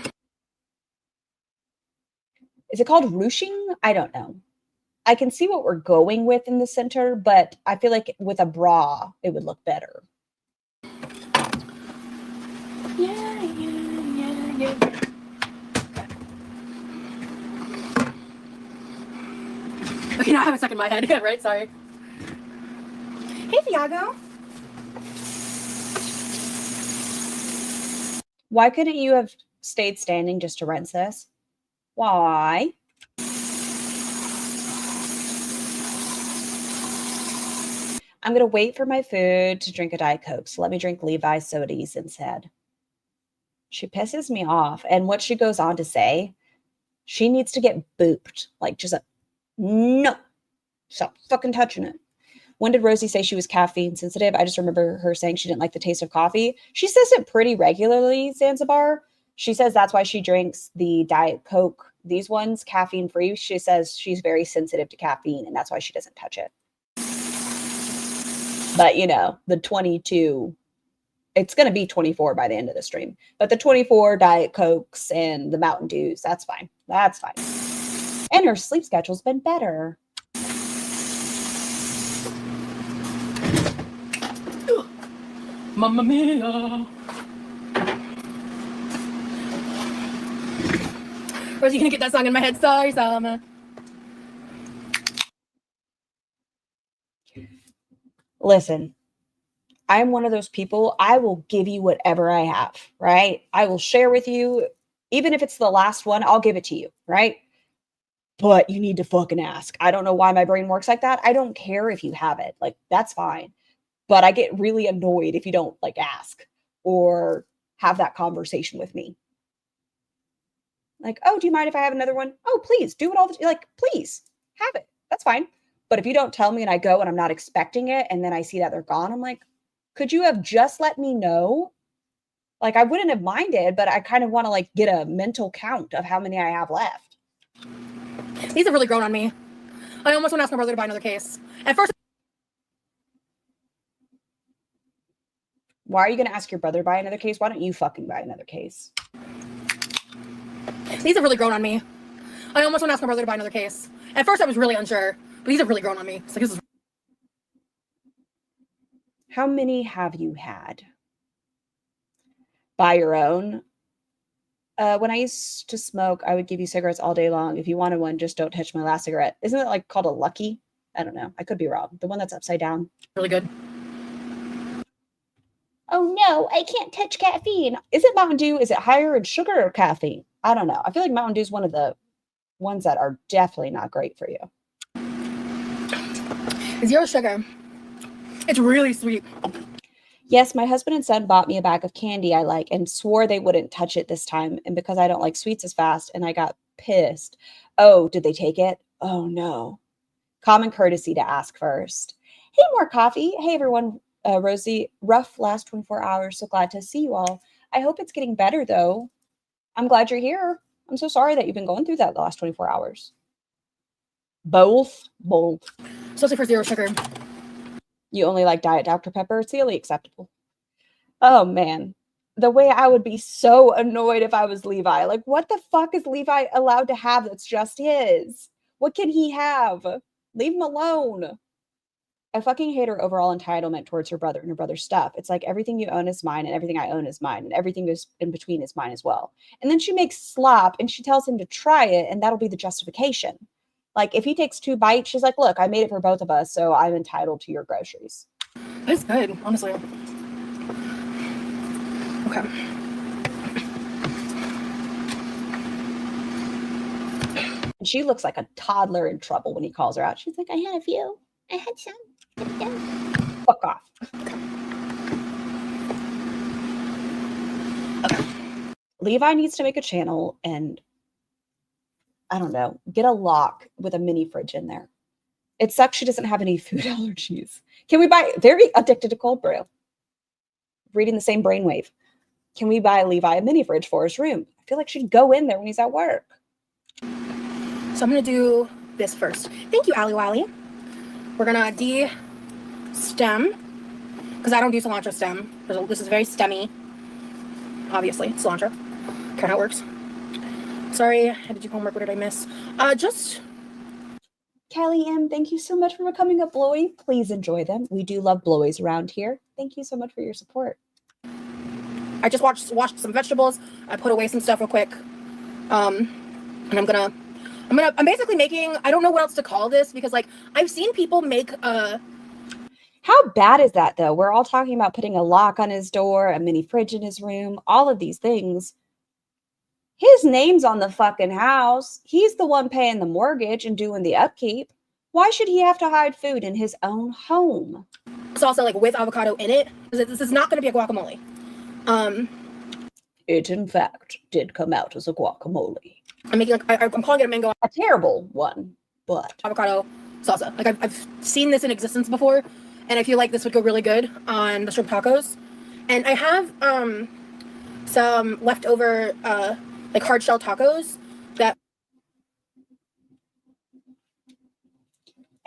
Is it called ruching? I don't know. I can see what we're going with in the center, but I feel like with a bra, it would look better. Yeah. Okay, now I have a stuck in my head. Right? Sorry. Hey, Thiago. Why couldn't you have stayed standing just to rinse this? Why? I'm going to wait for my food to drink a Diet Coke. So let me drink Levi's sodas instead. She pisses me off. And what she goes on to say, she needs to get booped. Like just no. Stop fucking touching it. When did Rosie say she was caffeine sensitive? I just remember her saying she didn't like the taste of coffee. She says it pretty regularly, Zanzibar. She says that's why she drinks the Diet Coke. These ones, caffeine free. She says she's very sensitive to caffeine and that's why she doesn't touch it. But, the 22 it's going to be 24 by the end of the stream. But the 24 Diet Cokes and the Mountain Dews, that's fine. That's fine. And her sleep schedule's been better. Mamma mia. Where's he gonna get that song in my head? Sorry, Salma. Listen, I'm one of those people, I will give you whatever I have, right? I will share with you, even if it's the last one, I'll give it to you, right? But you need to fucking ask. I don't know why my brain works like that. I don't care if you have it. Like, that's fine. But I get really annoyed if you don't like ask or have that conversation with me. Like, oh, do you mind if I have another one? Oh, please do it all the like, please have it. That's fine. But if you don't tell me and I go and I'm not expecting it and then I see that they're gone, I'm like, could you have just let me know? Like, I wouldn't have minded, but I kind of want to like get a mental count of how many I have left. These have really grown on me. I almost want to ask my brother to buy another case. At first, why are you going to ask your brother to buy another case? Why don't you fucking buy another case? These have really grown on me. I almost want to ask my brother to buy another case. At first, I was really unsure, but these have really grown on me. It's like, this is... How many have you had? Buy your own. When I used to smoke, I would give you cigarettes all day long. If you wanted one, just don't touch my last cigarette. Isn't it like called a Lucky? I don't know. I could be wrong. The one that's upside down. Really good. Oh no, I can't touch caffeine. Is it Mountain Dew? Is it higher in sugar or caffeine? I don't know. I feel like Mountain Dew is one of the ones that are definitely not great for you. 0 sugar. It's really sweet. Yes, my husband and son bought me a bag of candy I like and swore they wouldn't touch it this time. And because I don't like sweets as fast, and I got pissed. Oh, did they take it? Oh no. Common courtesy to ask first. Hey, more coffee. Hey, everyone. Rosie, rough last 24 hours. So glad to see you all. I hope it's getting better, though. I'm glad you're here. I'm so sorry that you've been going through that the last 24 hours. Both. Especially for 0 sugar. You only like Diet Dr. Pepper. It's the only acceptable. Oh, man. The way I would be so annoyed if I was Levi. Like, what the fuck is Levi allowed to have that's just his? What can he have? Leave him alone. I fucking hate her overall entitlement towards her brother and her brother's stuff. It's like everything you own is mine and everything I own is mine and everything is in between is mine as well. And then she makes slop and she tells him to try it and that'll be the justification. Like if he takes 2 bites, she's like, look, I made it for both of us, so I'm entitled to your groceries. That's good, honestly. Okay. And she looks like a toddler in trouble when he calls her out. She's like, I had a few. I had some. Yeah. Fuck off. Okay. Levi needs to make a channel and, I don't know, get a lock with a mini fridge in there. It sucks she doesn't have any food allergies. Can we buy, very addicted to cold brew. Reading the same brainwave. Can we buy Levi a mini fridge for his room? I feel like she'd go in there when he's at work. So I'm going to do this first. Thank you, Ali Wally. We're gonna de-stem, because I don't do cilantro stem. This is very stemmy, obviously, cilantro. Kind of how it works. Sorry, I had to do homework. What did I miss? Just... Kelly M., thank you so much for becoming a blowy. Please enjoy them. We do love blowies around here. Thank you so much for your support. I just washed some vegetables. I put away some stuff real quick. And I'm basically making, I don't know what else to call this, because like I've seen people make How bad is that though? We're all talking about putting a lock on his door, a mini fridge in his room, all of these things. His name's on the fucking house. He's the one paying the mortgage and doing the upkeep. Why should he have to hide food in his own home? salsa like with avocado in it. This is not going to be a guacamole. It in fact did come out as a guacamole. I'm making like I'm calling it a mango A terrible one, but avocado salsa. Like I've seen this in existence before, and I feel like this would go really good on the shrimp tacos. And I have some leftover like hard shell tacos that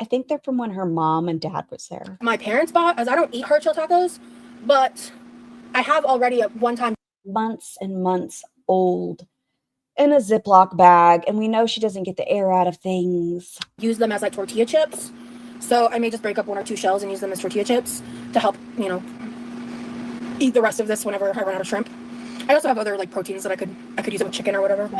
I think they're from when her mom and dad was there. my parents bought, as I don't eat hard shell tacos, but I have already at one time months and months old in a Ziploc bag, and we know she doesn't get the air out of things. Use them as like tortilla chips. So I may just break up 1 or 2 shells and use them as tortilla chips to help, you know, eat the rest of this whenever I run out of shrimp. I also have other like proteins that I could use it with chicken or whatever.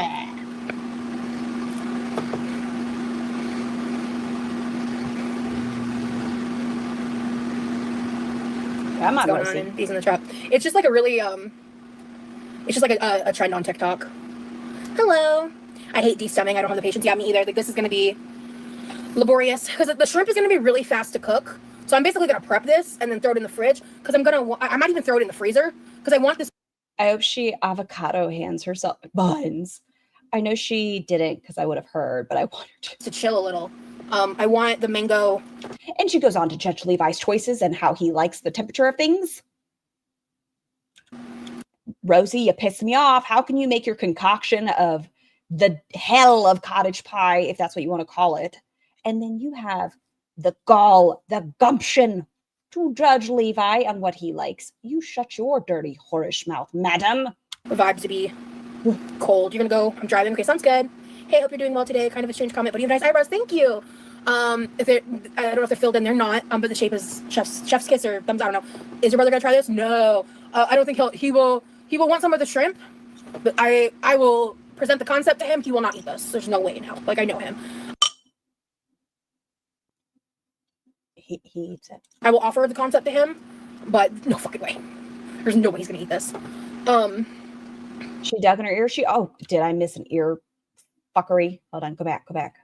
Come on, going on in Bees in the Trap. It's just like a really it's just like a trend on TikTok. Hello. I hate de-stemming. I don't have the patience. Yeah, me either. Like, this is going to be laborious because the shrimp is going to be really fast to cook. So I'm basically going to prep this and then throw it in the fridge because I might even throw it in the freezer because I want this. I hope she avocado hands herself buns. I know she didn't because I would have heard, but I want her to chill a little. I want the mango. And she goes on to judge Levi's choices and how he likes the temperature of things. Rosie, you piss me off. How can you make your concoction of the hell of cottage pie, if that's what you want to call it, and then you have the gall, the gumption to judge Levi on what he likes? You shut your dirty, whorish mouth, madam. The vibes to be cold. You're gonna go. I'm driving. Okay, sounds good. Hey, hope you're doing well today. Kind of a strange comment, but you have nice eyebrows. Thank you. I don't know if they're filled in. They're not. But the shape is chef's kiss or thumbs. I don't know. Is your brother gonna try this? No. I don't think he will want some of the shrimp, but I will present the concept to him. He will not eat this. There's no way in hell. Like, I know him. He eats it. I will offer the concept to him, but no fucking way. There's no way he's gonna eat this. She dug in her ear. Oh, did I miss an ear fuckery? Hold on, go back.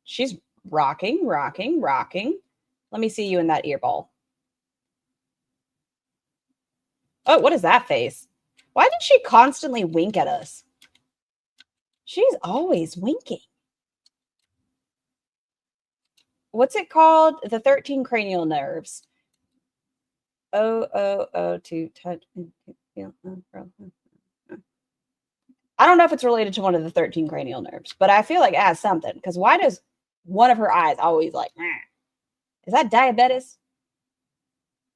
She's rocking. Let me see you in that ear ball. Oh, what is that face? Why did she constantly wink at us? She's always winking. What's it called? The 13 cranial nerves. To touch. I don't know if it's related to one of the 13 cranial nerves, but I feel like it has something. Because why does one of her eyes always like, is that diabetes?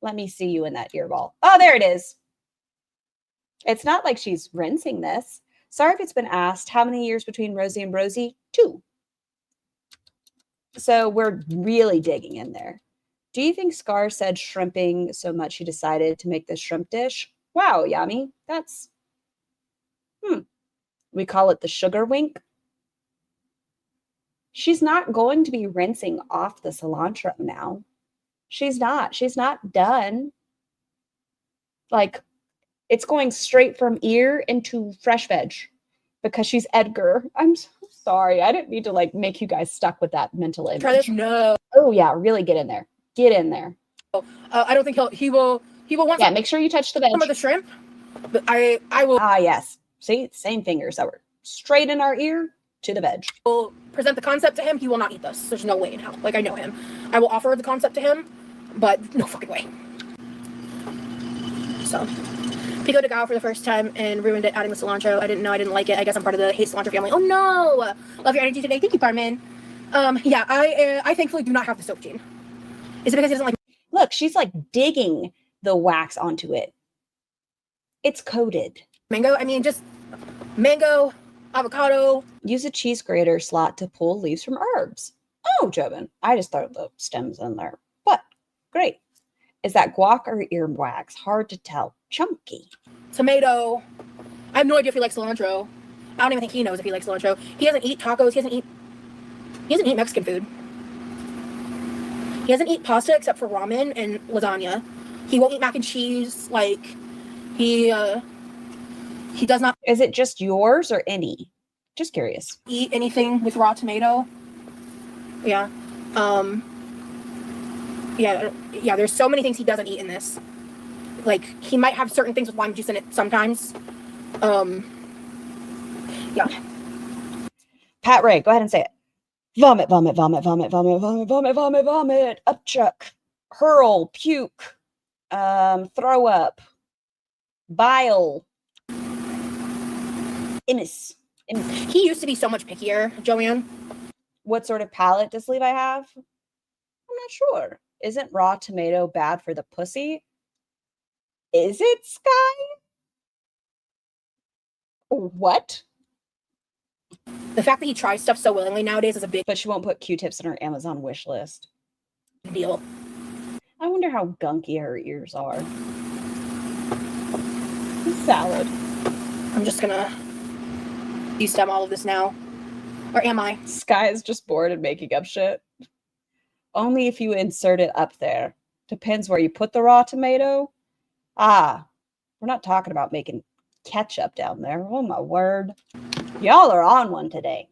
Let me see you in that ear ball. Oh, there it is. It's not like she's rinsing this. Sorry if it's been asked. How many years between Rosie and Rosie? 2. So we're really digging in there. Do you think Scar said shrimping so much she decided to make this shrimp dish? Wow, Yami. That's, we call it the sugar wink. She's not going to be rinsing off the cilantro now. She's not done. Like, it's going straight from ear into fresh veg because she's Edgar. I'm so sorry. I didn't need to like make you guys stuck with that mental image. Try this? No. Oh yeah, really get in there. Get in there. I don't think he will want. Yeah, make sure you touch the veg. Some of the shrimp, but I will. Ah yes. See, same fingers that were straight in our ear to the veg. Will present the concept to him. He will not eat this. There's no way in hell. Like, I know him. I will offer the concept to him, but no fucking way. So, Pico de Gallo for the first time and ruined it adding the cilantro. I didn't know. I didn't like it. I guess I'm part of the hate cilantro family. Oh no! Love your energy today. Thank you, Carmen. Yeah, I thankfully do not have the soap gene. Is it because he doesn't like? Look, she's like digging the wax onto it. It's coated. Mango. I mean, just mango, avocado. Use a cheese grater slot to pull leaves from herbs. Oh, Jobin. I just throw the stems in there. But great. Is that guac or earwax? Hard to tell. Chunky. Tomato. I have no idea if he likes cilantro. I don't even think he knows if he likes cilantro. He doesn't eat tacos. He doesn't eat Mexican food. He doesn't eat pasta except for ramen and lasagna. He won't eat mac and cheese. Like, he does not. Is it just yours or any? Just curious. Eat anything with raw tomato. Yeah. Yeah, there's so many things he doesn't eat in this. Like, he might have certain things with lime juice in it sometimes. Yeah. Pat Ray, go ahead and say it. Vomit, vomit, vomit, vomit, vomit, vomit, vomit, vomit, vomit, upchuck, hurl, puke, throw up, bile, innis. He used to be so much pickier, Joanne. What sort of palate does Levi have? I'm not sure. Isn't raw tomato bad for the pussy? Is it, Sky? What? The fact that he tries stuff so willingly nowadays is a big But she won't put Q-tips in her Amazon wish list. deal. I wonder how gunky her ears are. Salad. I'm just gonna de-stem all of this now. Or am I? Sky is just bored and making up shit. Only if you insert it up there. Depends where you put the raw tomato. Ah, we're not talking about making ketchup down there. Oh my word. Y'all are on one today.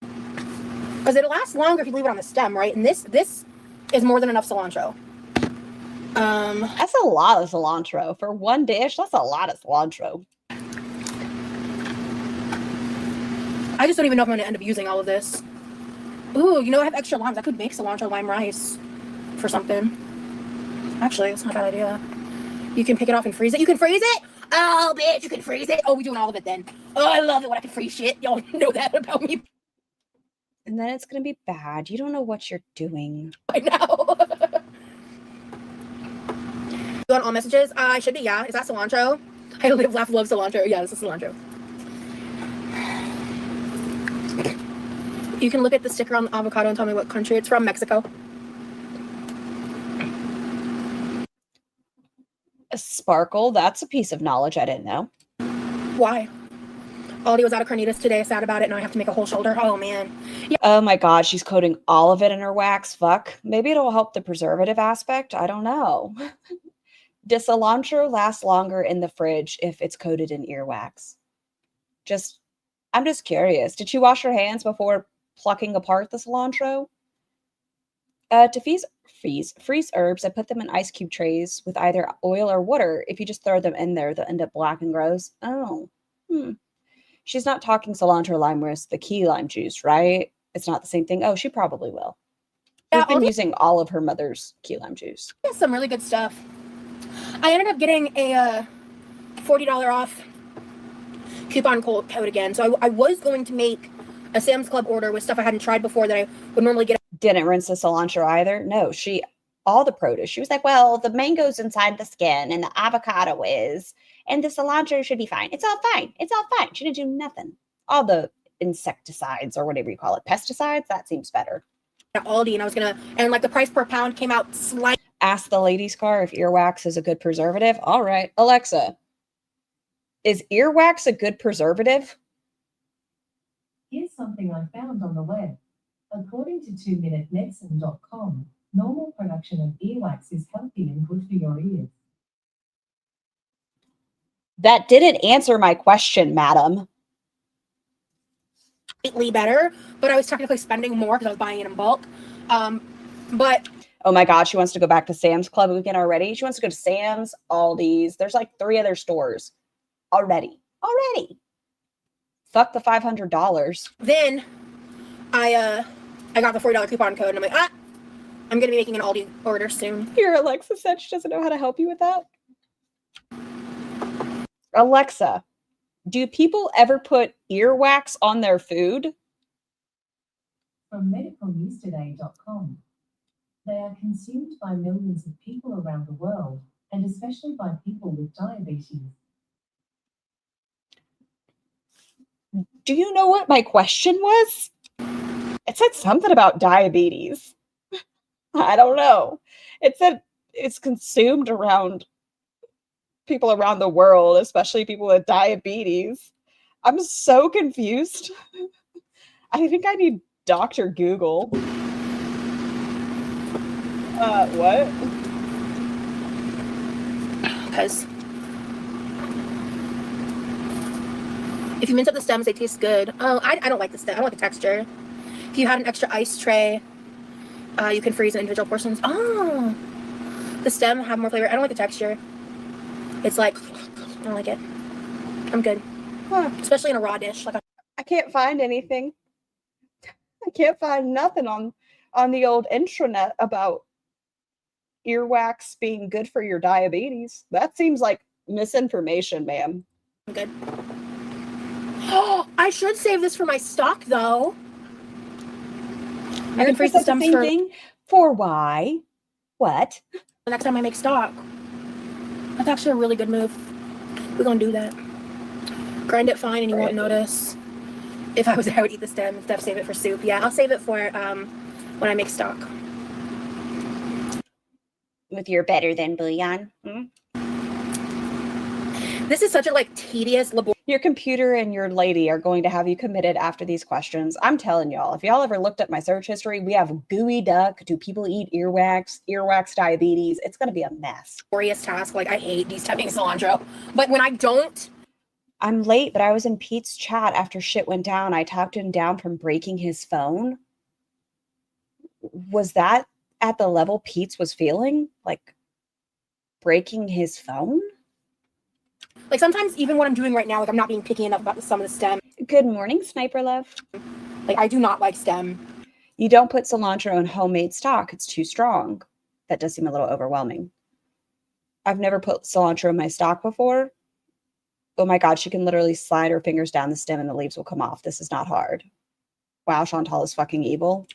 Because it'll last longer if you leave it on the stem, right? And this is more than enough cilantro. That's a lot of cilantro. For one dish, that's a lot of cilantro. I just don't even know if I'm going to end up using all of this. Ooh, you know, I have extra limes. I could make cilantro lime rice for something. Actually, it's not a bad idea. You can pick it off and freeze it. You can freeze it? Oh, bitch, you can freeze it. Oh, we're doing all of it then. Oh, I love it when I can freeze shit. Y'all know that about me. And then it's going to be bad. You don't know what you're doing. I know. You want all messages? I should be, yeah. Is that cilantro? I love cilantro. Yeah, this is cilantro. You can look at the sticker on the avocado and tell me what country it's from. Mexico. A sparkle. That's a piece of knowledge I didn't know. Why? Aldi was out of carnitas today. Sad about it. Now I have to make a whole shoulder. Oh, man. Yeah. Oh my God. She's coating all of it in her wax. Fuck. Maybe it'll help the preservative aspect. I don't know. Does cilantro last longer in the fridge if it's coated in earwax? I'm just curious. Did she wash her hands before plucking apart the cilantro? To freeze herbs, I put them in ice cube trays with either oil or water. If you just throw them in there, they'll end up black and gross. Oh. She's not talking cilantro lime with the key lime juice, right? It's not the same thing. Oh, she probably will. We've been using all of her mother's key lime juice. Yeah, some really good stuff. I ended up getting a $40 off coupon code again. So I was going to make a Sam's Club order with stuff I hadn't tried before that I would normally get. Didn't rinse the cilantro either. No, all the produce. She was like, well, the mango's inside the skin and the avocado is, and the cilantro should be fine. It's all fine. It's all fine. She didn't do nothing. All the insecticides or whatever you call it, pesticides, that seems better. At Aldi, and I was gonna, and like the price per pound came out slightly. Ask the ladies' car if earwax is a good preservative. All right, Alexa, is earwax a good preservative? Here's something I found on the web. According to 2minutemedicine.com, normal production of earwax is healthy and good for your ears. That didn't answer my question, madam. Slightly better, but I was technically spending more because I was buying it in bulk. But oh my God, she wants to go back to Sam's Club weekend already. She wants to go to Sam's, Aldi's. There's like 3 other stores already. Fuck the $500. then I got the $40 coupon code, and I'm like, I'm gonna be making an Aldi order soon. Here, Alexa said she doesn't know how to help you with that. Alexa, do people ever put earwax on their food? From medicalnewstoday.com, they are consumed by millions of people around the world, and especially by people with diabetes. Do you know what my question was? It said something about diabetes. I don't know. It said it's consumed around people around the world, especially people with diabetes. I'm so confused. I think I need Dr. Google. What? Because if you mince up the stems, they taste good. Oh, I don't like the stem. I don't like the texture. If you had an extra ice tray, you can freeze in individual portions. Oh, the stem have more flavor. I don't like the texture. It's like, I don't like it. I'm good. Especially in a raw dish. Like I can't find anything. I can't find nothing on the old intranet about earwax being good for your diabetes. That seems like misinformation, ma'am. I'm good. Oh, I should save this for my stock, though. I can freeze the stems for why? What? The next time I make stock. That's actually a really good move. We're gonna do that. Grind it fine and you won't notice. If I was there, I would eat the stem. Instead, save it for soup. Yeah, I'll save it for when I make stock. With your better than bouillon. This is such a like tedious, laborious. Your computer and your lady are going to have you committed after these questions. I'm telling y'all, if y'all ever looked at my search history, we have gooey duck. Do people eat earwax? Earwax diabetes. It's going to be a mess. Task. Like I hate destemming cilantro, but when I don't, I'm late, but I was in Pete's chat after shit went down. I talked him down from breaking his phone. Was that at the level Pete's was feeling? Like breaking his phone? Like sometimes even what I'm doing right now, like I'm not being picky enough about some of the stem. Good morning, Sniper Love. Like I do not like stem. You don't put cilantro in homemade stock. It's too strong. That does seem a little overwhelming. I've never put cilantro in my stock before. Oh my God, she can literally slide her fingers down the stem and the leaves will come off. This is not hard. Wow, Chantal is fucking evil.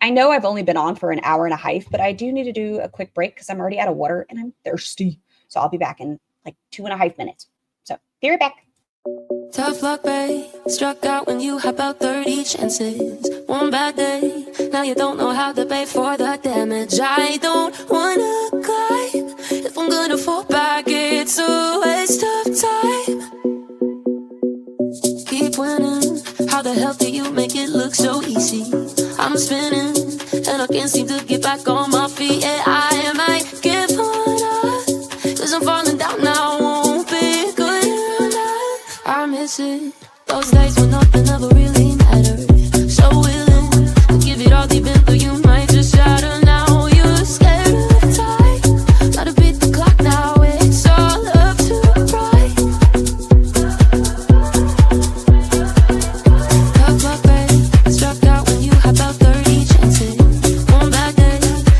I know I've only been on for an hour and a half, but I do need to do a quick break because I'm already out of water and I'm thirsty. So I'll be back in like 2.5 minutes. So be right back. Tough luck, babe. Struck out when you had about 30 chances. One bad day, now you don't know how to pay for the damage. I don't wanna climb. If I'm gonna fall back, it's a waste of time. Keep winning. How the hell do you make it look so easy? I'm spinning, and I can't seem to get back on my feet. Yeah, I might give up, cause I'm falling down now. Won't be good enough. I miss it. Those days when nothing ever really mattered. So willing to give it all deep into you. Might just shatter now. You're scared of time. Gotta beat the clock now. It's all up to pride. Tough luck, babe. Struck out when you had about 30 chances. One bad day,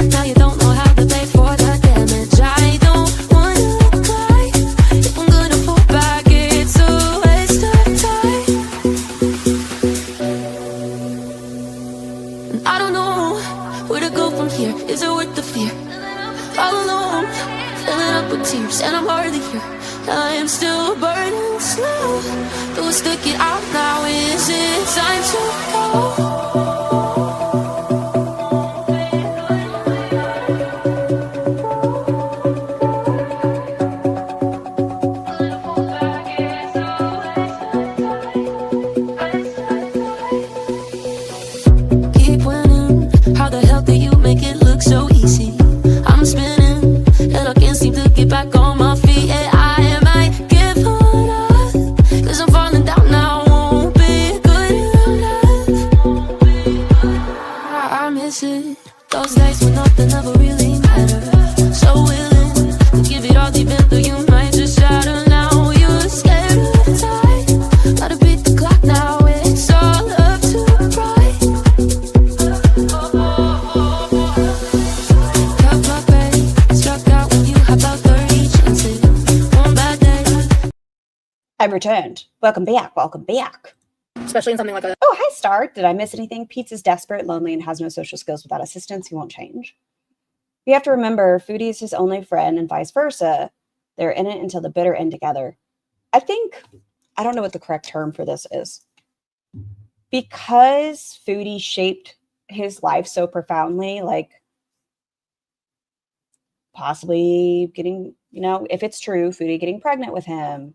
now you don't know how to pay for the damage. I don't wanna cry. If I'm gonna fall back, it's a waste of time. And I don't know where to go from here. Is it worth the fear? All alone, filling up with tears, and I'm hardly here. I am still burning slow. Do I stick it out now? Is it time to go? Keep winning. How the hell do you make it look so easy? I'm spinning, and I can't seem to get back on my feet. Yeah, I might give up, cause I'm falling down now. Won't be good enough. I miss it. Those days when nothing ever really mattered. So willing to give it all deep into you. Might just shatter now. You're scared of time. Gotta beat the clock now. It's all up to pride. Tough luck, babe. Struck out when you had about 30 chances. One bad day. I returned. Welcome back. Welcome back. Especially in something like a Oh, hi, Star. Did I miss anything? Pete's is desperate, lonely, and has no social skills. Without assistance, he won't change. You have to remember, Foodie is his only friend and vice versa. They're in it until the bitter end together. I don't know what the correct term for this is. Because Foodie shaped his life so profoundly, like possibly getting, if it's true, Foodie getting pregnant with him,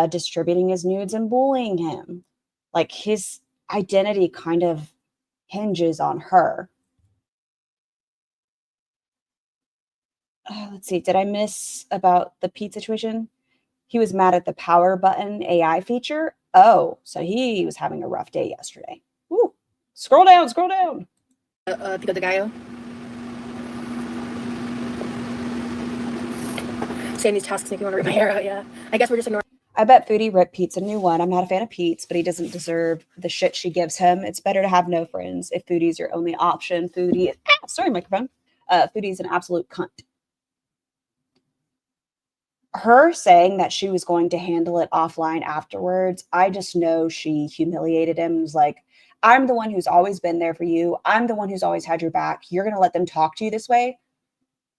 distributing his nudes and bullying him. Like his identity kind of hinges on her. Let's see. Did I miss about the Pete situation? He was mad at the power button AI feature. Oh, so he was having a rough day yesterday. Ooh, scroll down, scroll down. Pico de Gallo. Saying these tasks make me want to rip my hair out. Yeah, I guess we're just ignoring. I bet Foodie ripped Pete's a new one. I'm not a fan of Pete's, but he doesn't deserve the shit she gives him. It's better to have no friends if Foodie's your only option. Foodie is, sorry, microphone. Foodie's an absolute cunt. Her saying that she was going to handle it offline afterwards, I just know she humiliated him. It was like, I'm the one who's always been there for you. I'm the one who's always had your back. You're going to let them talk to you this way?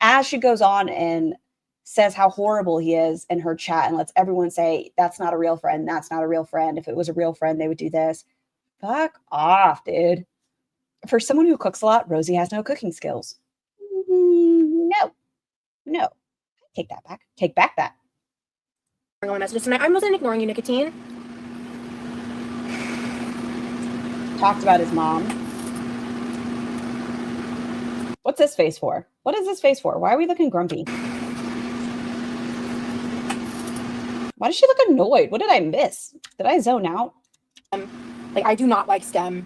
as she goes on and says how horrible he is in her chat and lets everyone say, that's not a real friend. That's not a real friend. If it was a real friend, they would do this. Fuck off, dude. For someone who cooks a lot, Rosie has no cooking skills. No. Take that back. Take back that. Messages tonight. I wasn't ignoring you, Nicotine. Talked about his mom. What's this face for? What is this face for? Why are we looking grumpy? Why does she look annoyed? What did I miss? Did I zone out? Like, I do not like STEM.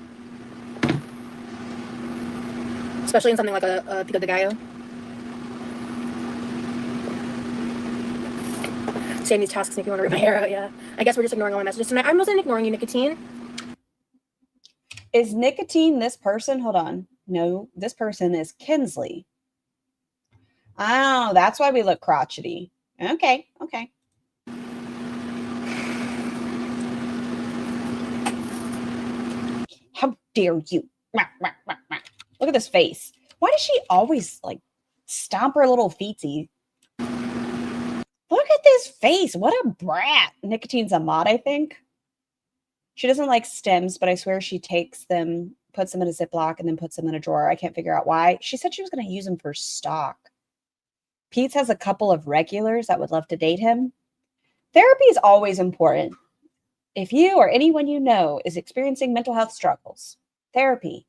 Especially in something like a pico de gallo. Saying these tasks make me want to rip my hair out, yeah. I guess we're just ignoring all my messages tonight. I wasn't ignoring you, Nicotine. Is Nicotine this person? Hold on. No, this person is Kinsley. Oh, that's why we look crotchety. Okay. How dare you? Look at this face. Why does she always like stomp her little feetsies? Look at this face. What a brat. Nicotine's a mod, I think. She doesn't like stems, but I swear she takes them, puts them in a Ziploc, and then puts them in a drawer. I can't figure out why. She said she was going to use them for stock. Pete has a couple of regulars that would love to date him. Therapy is always important. If you or anyone you know is experiencing mental health struggles, therapy.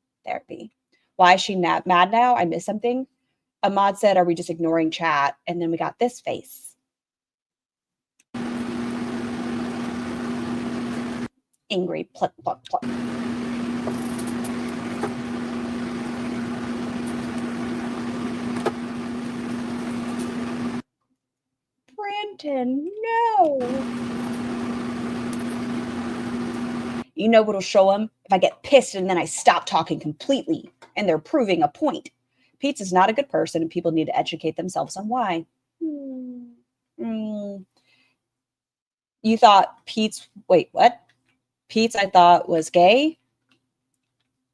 Why is she mad now? I missed something. A mod said, are we just ignoring chat? And then we got this face. Angry, pluck. Brandon, no. You know what'll show them? If I get pissed and then I stop talking completely and they're proving a point. Pete is not a good person and people need to educate themselves on why. You thought Pete's, wait, what? Pete's I thought was gay?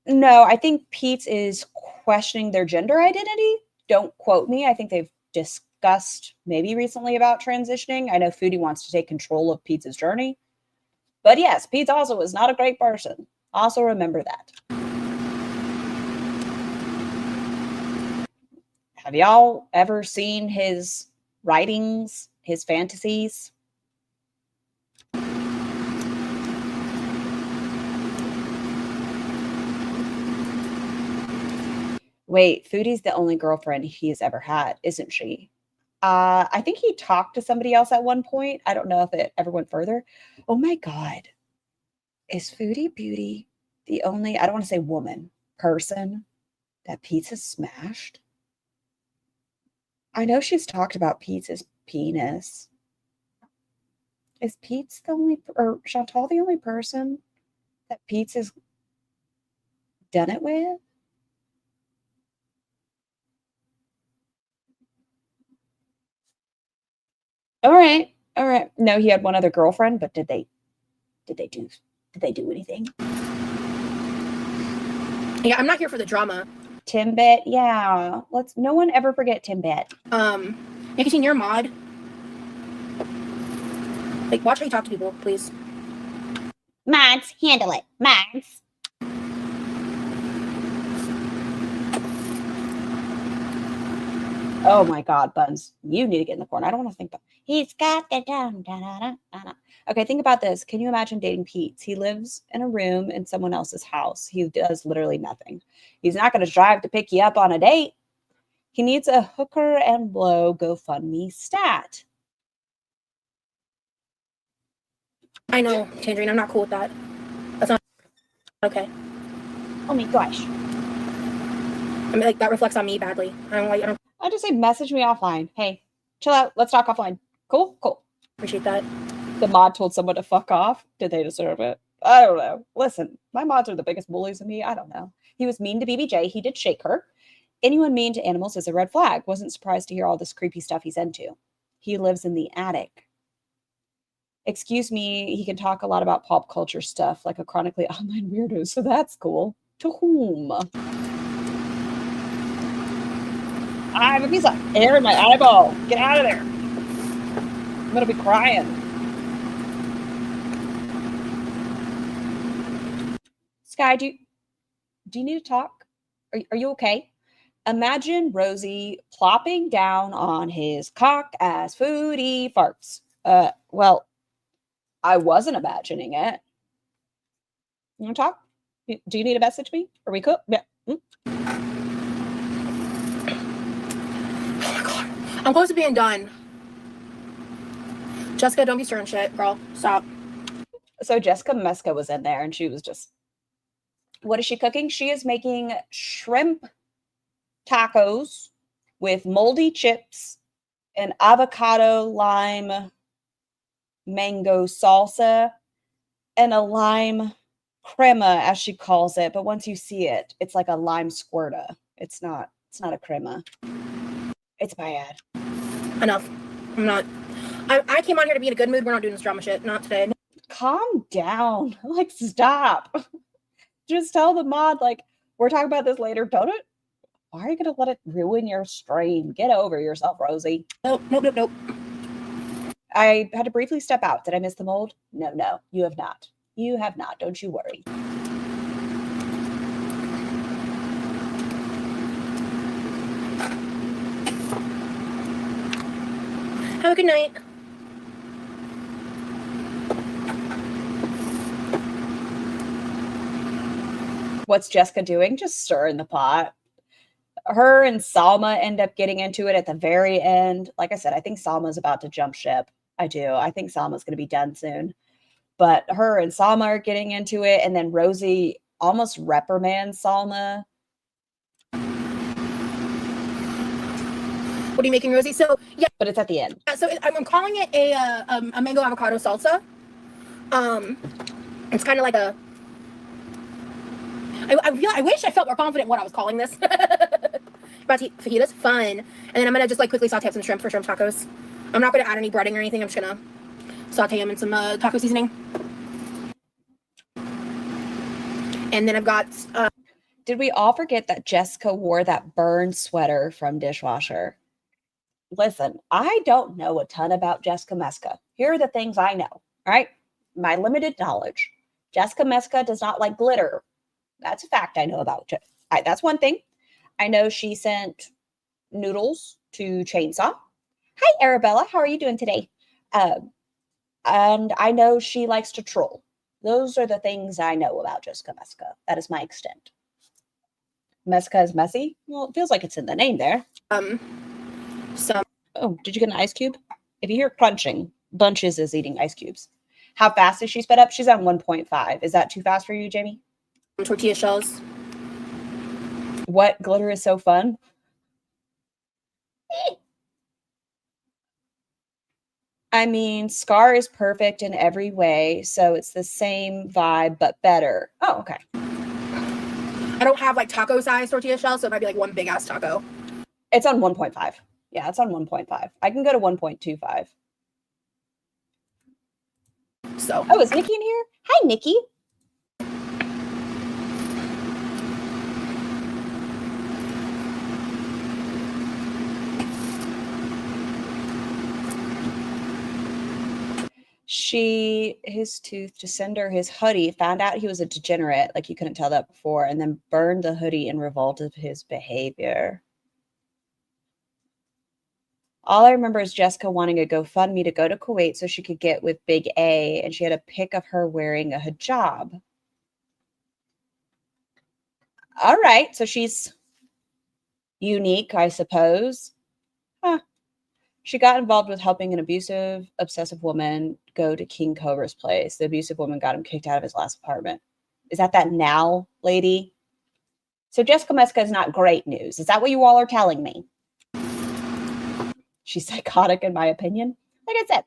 No, I think Pete's is questioning their gender identity. Don't quote me. I think they've discussed maybe recently about transitioning. I know Foodie wants to take control of Pete's journey. But yes, Pete also is not a great person. Also remember that. Have y'all ever seen his writings, his fantasies? Wait, Foodie's the only girlfriend he has ever had, isn't she? I think he talked to somebody else at one point. I don't know if it ever went further. Oh my God. Is Foodie Beauty the only, I don't want to say woman, person that Pete's has smashed? I know she's talked about Pete's penis. Is Pete's the only, or Chantal the only person that Pete's has done it with? All right. No, he had one other girlfriend, but did they do anything? Yeah, I'm not here for the drama. Timbit, yeah. No one ever forget Timbit. Nicotine, you're a mod. Like, watch how you talk to people, please. Mods, handle it. Mods. Oh my God, Buns, you need to get in the corner. I don't want to think about. He's got the down. Okay, think about this. Can you imagine dating Pete? He lives in a room in someone else's house. He does literally nothing. He's not going to drive to pick you up on a date. He needs a hooker and blow GoFundMe stat. I know, Tangerine. I'm not cool with that. That's not okay. Oh my gosh. I mean, like, that reflects on me badly. I just say message me offline. Hey, chill out. Let's talk offline. Cool. Appreciate that. The mod told someone to fuck off. Did they deserve it? I don't know. Listen, my mods are the biggest bullies of me. I don't know. He was mean to BBJ. He did shake her. Anyone mean to animals is a red flag. Wasn't surprised to hear all this creepy stuff he's into. He lives in the attic. Excuse me, he can talk a lot about pop culture stuff like a chronically online weirdo, so that's cool. To whom? I have a piece of air in my eyeball. Get out of there. I'm going to be crying. Sky, do you need to talk? Are you okay? Imagine Rosie plopping down on his cock as Foodie farts. Well, I wasn't imagining it. You want to talk? Do you need to message me? Are we cool? Yeah. Oh my god. I'm close to being done. Jessica, don't be stirring shit, girl. Stop. So Jessica Meska was in there and she was just, what is she cooking? She is making shrimp tacos with moldy chips and avocado lime mango salsa and a lime crema, as she calls it. But once you see it, it's like a lime squirta. It's not a crema. It's bad. Enough. I came on here to be in a good mood. We're not doing this drama shit. Not today. Calm down. Like, stop. Just tell the mod, like, we're talking about this later. Don't it? Why are you going to let it ruin your stream? Get over yourself, Rosie. Nope. I had to briefly step out. Did I miss the mold? No, you have not. You have not. Don't you worry. Have a good night. What's Jessica doing? Just stirring the pot. Her and Salma end up getting into it at the very end. Like I said, I think Salma's about to jump ship. I do. I think Salma's going to be done soon. But her and Salma are getting into it. And then Rosie almost reprimands Salma. What are you making, Rosie? So, yeah. But it's at the end. So I'm calling it a mango avocado salsa. It's kind of like a... I wish I felt more confident in what I was calling this. About to eat fajitas, fun. And then I'm gonna just like quickly saute up some shrimp for shrimp tacos. I'm not gonna add any breading or anything. I'm just gonna saute them in some taco seasoning. And then I've got. Did we all forget that Jessica wore that burned sweater from Dishwasher? Listen, I don't know a ton about Jessica Meska. Here are the things I know. All right, my limited knowledge. Jessica Meska does not like glitter. That's a fact I know about. That's one thing. I know she sent noodles to Chainsaw. Hi, Arabella. How are you doing today? And I know she likes to troll. Those are the things I know about Jessica Meska. That is my extent. Meska is messy? Well, it feels like it's in the name there. Oh, did you get an ice cube? If you hear crunching, Bunches is eating ice cubes. How fast is she sped up? She's on 1.5. Is that too fast for you, Jamie? Tortilla shells. What glitter is so fun? I mean, Scar is perfect in every way, so it's the same vibe, but better. Oh, okay. I don't have like taco size tortilla shells, so it might be like one big ass taco. It's on 1.5. Yeah, it's on 1.5. I can go to 1.25. So. Oh, is Nikki in here? Hi, Nikki. His tooth to send her his hoodie, found out he was a degenerate, like you couldn't tell that before, and then burned the hoodie in revolt of his behavior. All I remember is Jessica wanting a GoFundMe to go to Kuwait so she could get with Big A, and she had a pic of her wearing a hijab. All right, so she's unique, I suppose. Huh. She got involved with helping an abusive, obsessive woman go to King Cobra's place. The abusive woman got him kicked out of his last apartment. Is that now, lady? So Jessica Meska is not great news. Is that what you all are telling me? She's psychotic, in my opinion. Like I said,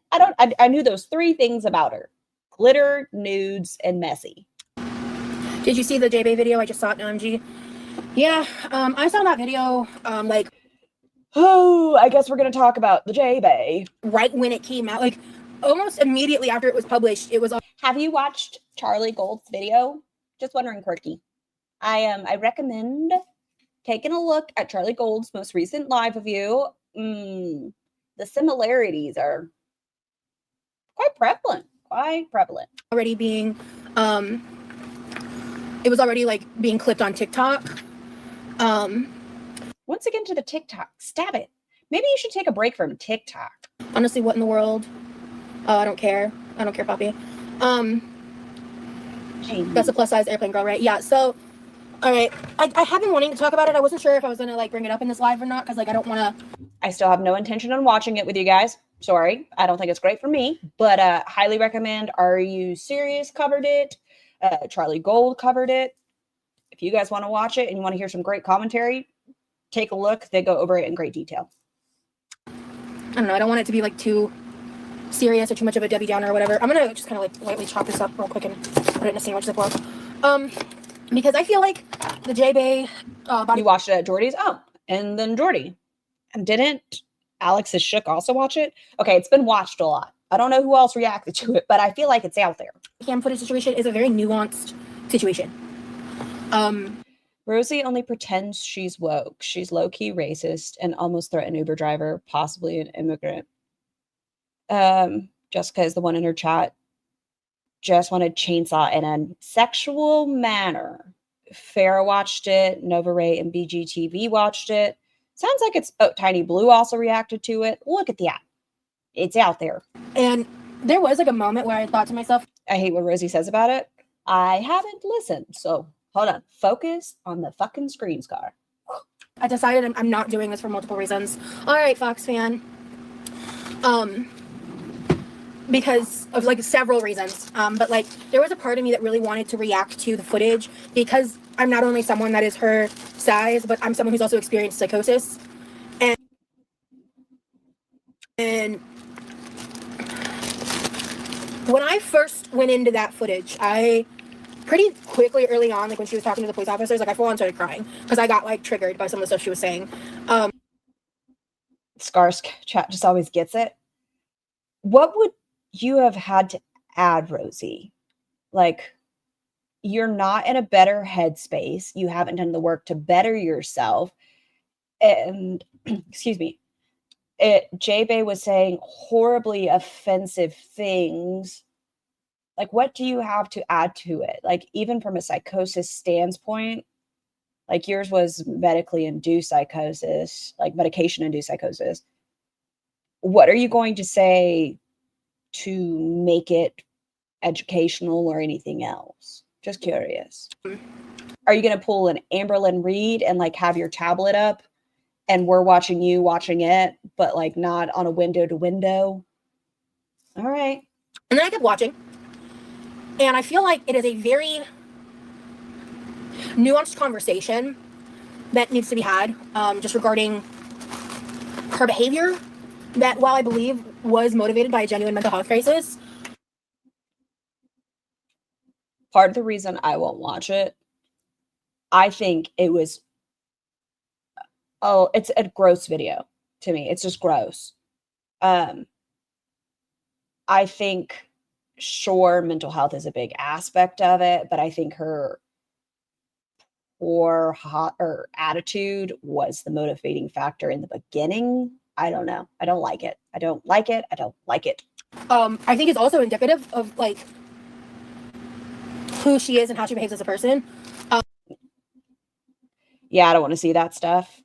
I knew those three things about her: glitter, nudes, and messy. Did you see the J-Bay video? I just saw it in OMG. Yeah, I saw that video, like... Oh, I guess we're going to talk about the J-Bay. Right when it came out, like, almost immediately after it was published, it was... Have you watched Charlie Gold's video? Just wondering, Quirky. I recommend taking a look at Charlie Gold's most recent live of you, the similarities are quite prevalent. Already being, it was already like being clipped on TikTok. Once again to the TikTok, stab it. Maybe you should take a break from TikTok. Honestly, what in the world? I don't care. I don't care, Poppy. That's a plus size airplane girl, right? Yeah. So, all right. I have been wanting to talk about it. I wasn't sure if I was gonna like bring it up in this live or not because like I don't want to. I still have no intention on watching it with you guys. Sorry, I don't think it's great for me, but highly recommend. Are You Serious covered it. Charlie Gold covered it. If you guys want to watch it and you want to hear some great commentary, take a look. They go over it in great detail. I don't know. I don't want it to be like too serious or too much of a Debbie Downer or whatever. I'm gonna just kind of like lightly chop this up real quick and put it in a sandwich Ziploc. Because I feel like the J-Bay body. You watched it at Jordy's? Oh, and then Jordy. And didn't Alex's Shook also watch it? Okay, it's been watched a lot. I don't know who else reacted to it, but I feel like it's out there. Cam footage situation is a very nuanced situation. Rosie only pretends she's woke. She's low-key racist and almost threatened Uber driver, possibly an immigrant. Jessica is the one in her chat. Just wanted chainsaw in a sexual manner. Farrah watched it. Nova Ray and BGTV watched it. Sounds like it's Tiny Blue also reacted to it. Look at that. It's out there. And there was like a moment where I thought to myself, I hate what Rosie says about it. I haven't listened, so hold on. Focus on the fucking screen, Scar. I decided I'm not doing this for multiple reasons. All right, Fox fan. Because of like several reasons. But like there was a part of me that really wanted to react to the footage because I'm not only someone that is her size, but I'm someone who's also experienced psychosis. And when I first went into that footage, I pretty quickly early on, like when she was talking to the police officers, like I full on started crying because I got like triggered by some of the stuff she was saying. Scar's chat just always gets it. What would you have had to add, Rosie? Like, you're not in a better headspace. You haven't done the work to better yourself. And, excuse me, J-Bay was saying horribly offensive things. Like, what do you have to add to it? Like, even from a psychosis standpoint, like yours was medically induced psychosis, like medication-induced psychosis. What are you going to say to make it educational or anything else? Just curious. Are you going to pull an Amberlynn Reed and like have your tablet up and we're watching you watching it, but like not on a window to window? All right. And then I kept watching. And I feel like it is a very nuanced conversation that needs to be had just regarding her behavior that, while I believe was motivated by a genuine mental health crisis. Part of the reason I won't watch it, I think it was, it's a gross video to me. It's just gross. I think, sure, mental health is a big aspect of it, but I think her poor attitude was the motivating factor in the beginning. I don't know. I don't like it. I don't like it. I don't like it. I think it's also indicative of like who she is and how she behaves as a person. Yeah, I don't want to see that stuff.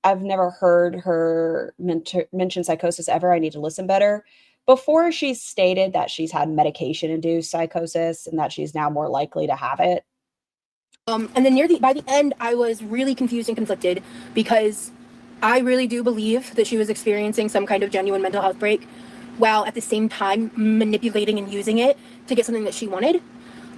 I've never heard her mention psychosis ever. I need to listen better. Before, she stated that she's had medication-induced psychosis and that she's now more likely to have it. And then by the end, I was really confused and conflicted because I really do believe that she was experiencing some kind of genuine mental health break while at the same time manipulating and using it to get something that she wanted.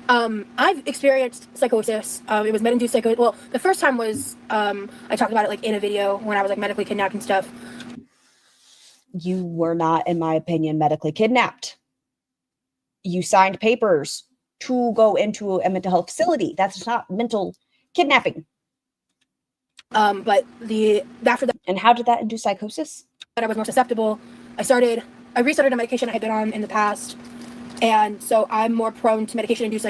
I've experienced psychosis. It was med-induced psychosis. Well, the first time was, I talked about it like in a video when I was like medically kidnapped and stuff. You were not, in my opinion, medically kidnapped. You signed papers to go into a mental health facility. That's not mental kidnapping. But after that, and how did that induce psychosis? I was more susceptible. I restarted a medication I had been on in the past, and so I'm more prone to medication-induced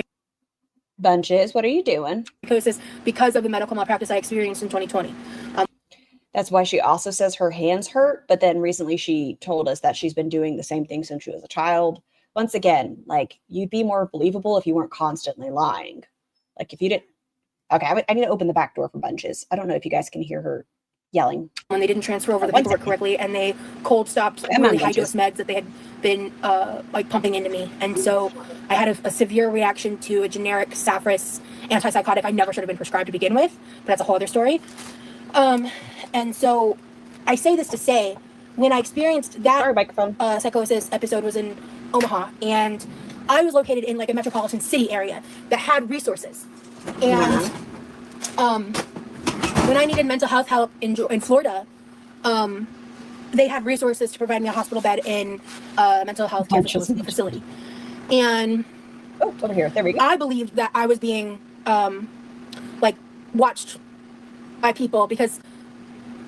Bunches, what are you doing? Psychosis because of the medical malpractice I experienced in 2020. That's why she also says her hands hurt, but then recently she told us that she's been doing the same thing since she was a child. Once again, like, you'd be more believable if you weren't constantly lying. Like, if you didn't... Okay, I need to open the back door for Bunches. I don't know if you guys can hear her yelling. When they didn't transfer over the paperwork correctly, and they cold stopped really high dose meds that they had been like pumping into me, and so I had a severe reaction to a generic Saffris antipsychotic I never should have been prescribed to begin with, but that's a whole other story. And so I say this to say, when I experienced that psychosis episode was in Omaha, and I was located in like a metropolitan city area that had resources, and when I needed mental health help in Florida, they had resources to provide me a hospital bed in a mental health care facility. And over here, there we go. I believed that I was being like watched by people because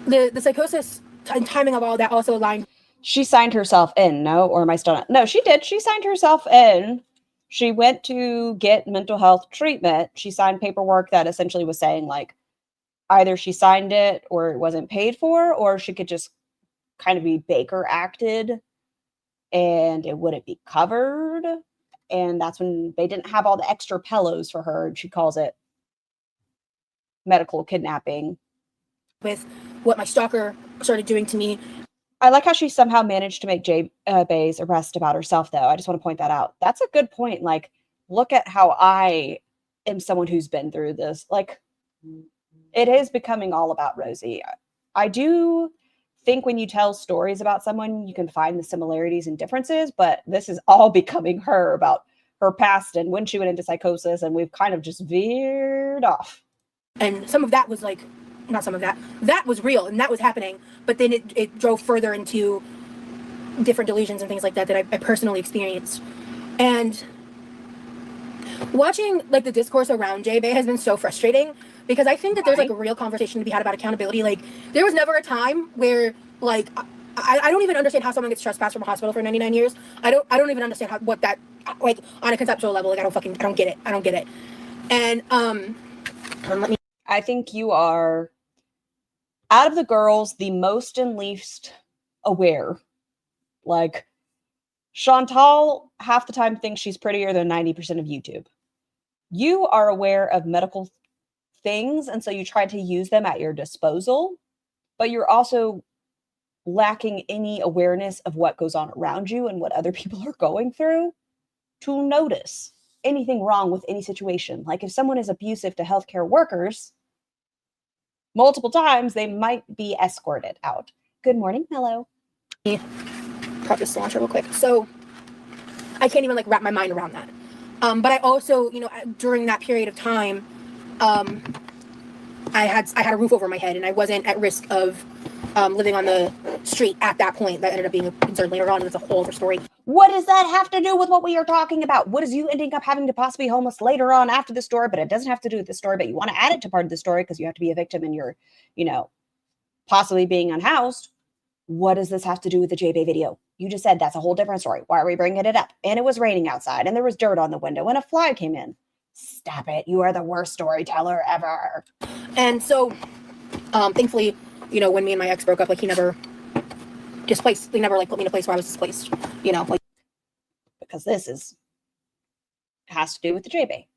the psychosis and timing of all that also aligned. She signed herself in, no? Or am I still not? No, she did. She signed herself in. She went to get mental health treatment. She signed paperwork that essentially was saying, like, either she signed it or it wasn't paid for, or she could just kind of be Baker acted and it wouldn't be covered. And that's when they didn't have all the extra pillows for her. She calls it medical kidnapping. With what my stalker started doing to me. I like how she somehow managed to make Bay's arrest about herself, though. I just want to point that out. That's a good point. Like, look at how I am someone who's been through this. Like, it is becoming all about Rosie. I do think when you tell stories about someone, you can find the similarities and differences, but this is all becoming her, about her past and when she went into psychosis, and we've kind of just veered off. And some of that was like, not some of that, that was real and that was happening, but then it drove further into different delusions and things like that that I personally experienced. And watching like the discourse around J-Bay has been so frustrating, because I think that there's like a real conversation to be had about accountability. Like, there was never a time where like I don't even understand how someone gets trespassed from a hospital for 99 years. I don't even understand how, what that, like, on a conceptual level. Like, I don't get it. And let me. I think you are, out of the girls, the most and least aware. Like, Chantal half the time thinks she's prettier than 90% of YouTube. You are aware of medical things, and so you try to use them at your disposal, but you're also lacking any awareness of what goes on around you and what other people are going through to notice anything wrong with any situation. Like, if someone is abusive to healthcare workers multiple times, they might be escorted out. Good morning, Mello. Prop this cilantro real quick. So I can't even like wrap my mind around that. But I also, you know, during that period of time, I had a roof over my head, and I wasn't at risk of living on the street at that point. That ended up being a concern later on. It's a whole other story. What does that have to do with what we are talking about? What is you ending up having to possibly be homeless later on after the story, but it doesn't have to do with the story, but you want to add it to part of the story because you have to be a victim and you're, you know, possibly being unhoused. What does this have to do with the J-Bay video? You just said that's a whole different story. Why are we bringing it up? And it was raining outside, and there was dirt on the window, and a fly came in. Stop it. You are the worst storyteller ever. And so, thankfully, you know, when me and my ex broke up, like, he never displaced, they never like put me in a place where I was displaced, you know, like. Because this has to do with the J-Bay.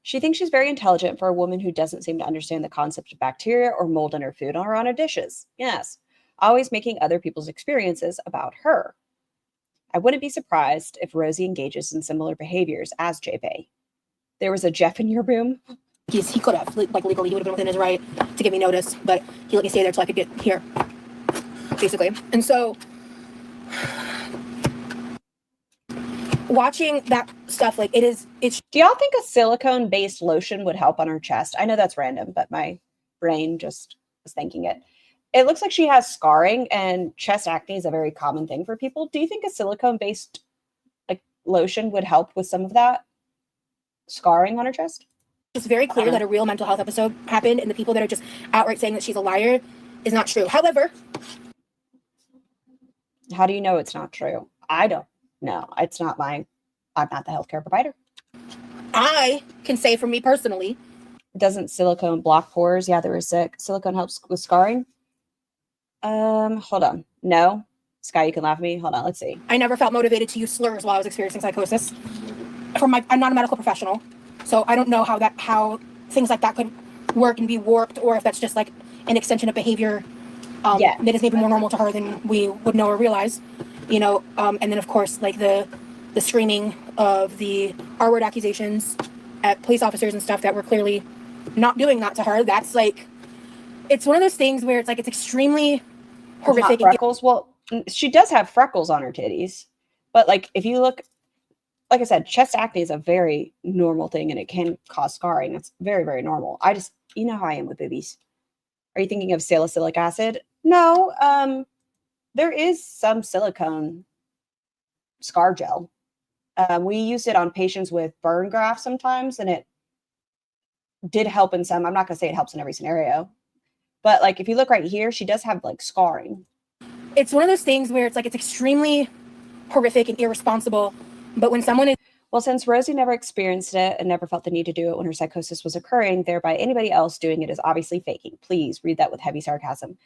She thinks she's very intelligent for a woman who doesn't seem to understand the concept of bacteria or mold in her food or on her dishes. Yes. Always making other people's experiences about her. I wouldn't be surprised if Rosie engages in similar behaviors as J-Bay. There was a Jeff in your room. He could have, like, legally, he would have been within his right to give me notice, but he let me stay there till I could get here, basically. And so, watching that stuff, like, it's. Do y'all think a silicone-based lotion would help on her chest? I know that's random, but my brain just was thinking it. It looks like she has scarring, and chest acne is a very common thing for people. Do you think a silicone-based like lotion would help with some of that scarring on her chest? It's very clear that a real mental health episode happened, and the people that are just outright saying that she's a liar is not true. However, how do you know it's not true? I don't know. It's not I'm not the healthcare provider. I can say for me personally. Doesn't silicone block pores? Yeah, there is silicone helps with scarring. Hold on. No. Sky, you can laugh at me. Hold on, let's see. I never felt motivated to use slurs while I was experiencing psychosis. I'm not a medical professional, so I don't know how things like that could work and be warped, or if that's just like an extension of behavior that is maybe more normal to her than we would know or realize, you know. And then of course, like the screaming of the R-word accusations at police officers and stuff that were clearly not doing that to her. That's like, it's one of those things where it's like, it's extremely horrific. Freckles. Well, she does have freckles on her titties, but like if you look, like I said, chest acne is a very normal thing and it can cause scarring. It's very, very normal. You know how I am with boobies. Are you thinking of salicylic acid? No. There is some silicone scar gel. We used it on patients with burn grafts sometimes, and it did help in some. I'm not going to say it helps in every scenario, but like if you look right here, she does have like scarring. It's one of those things where it's like, it's extremely horrific and irresponsible. But when someone is... Well, since Rosie never experienced it and never felt the need to do it when her psychosis was occurring, thereby anybody else doing it is obviously faking. Please read that with heavy sarcasm.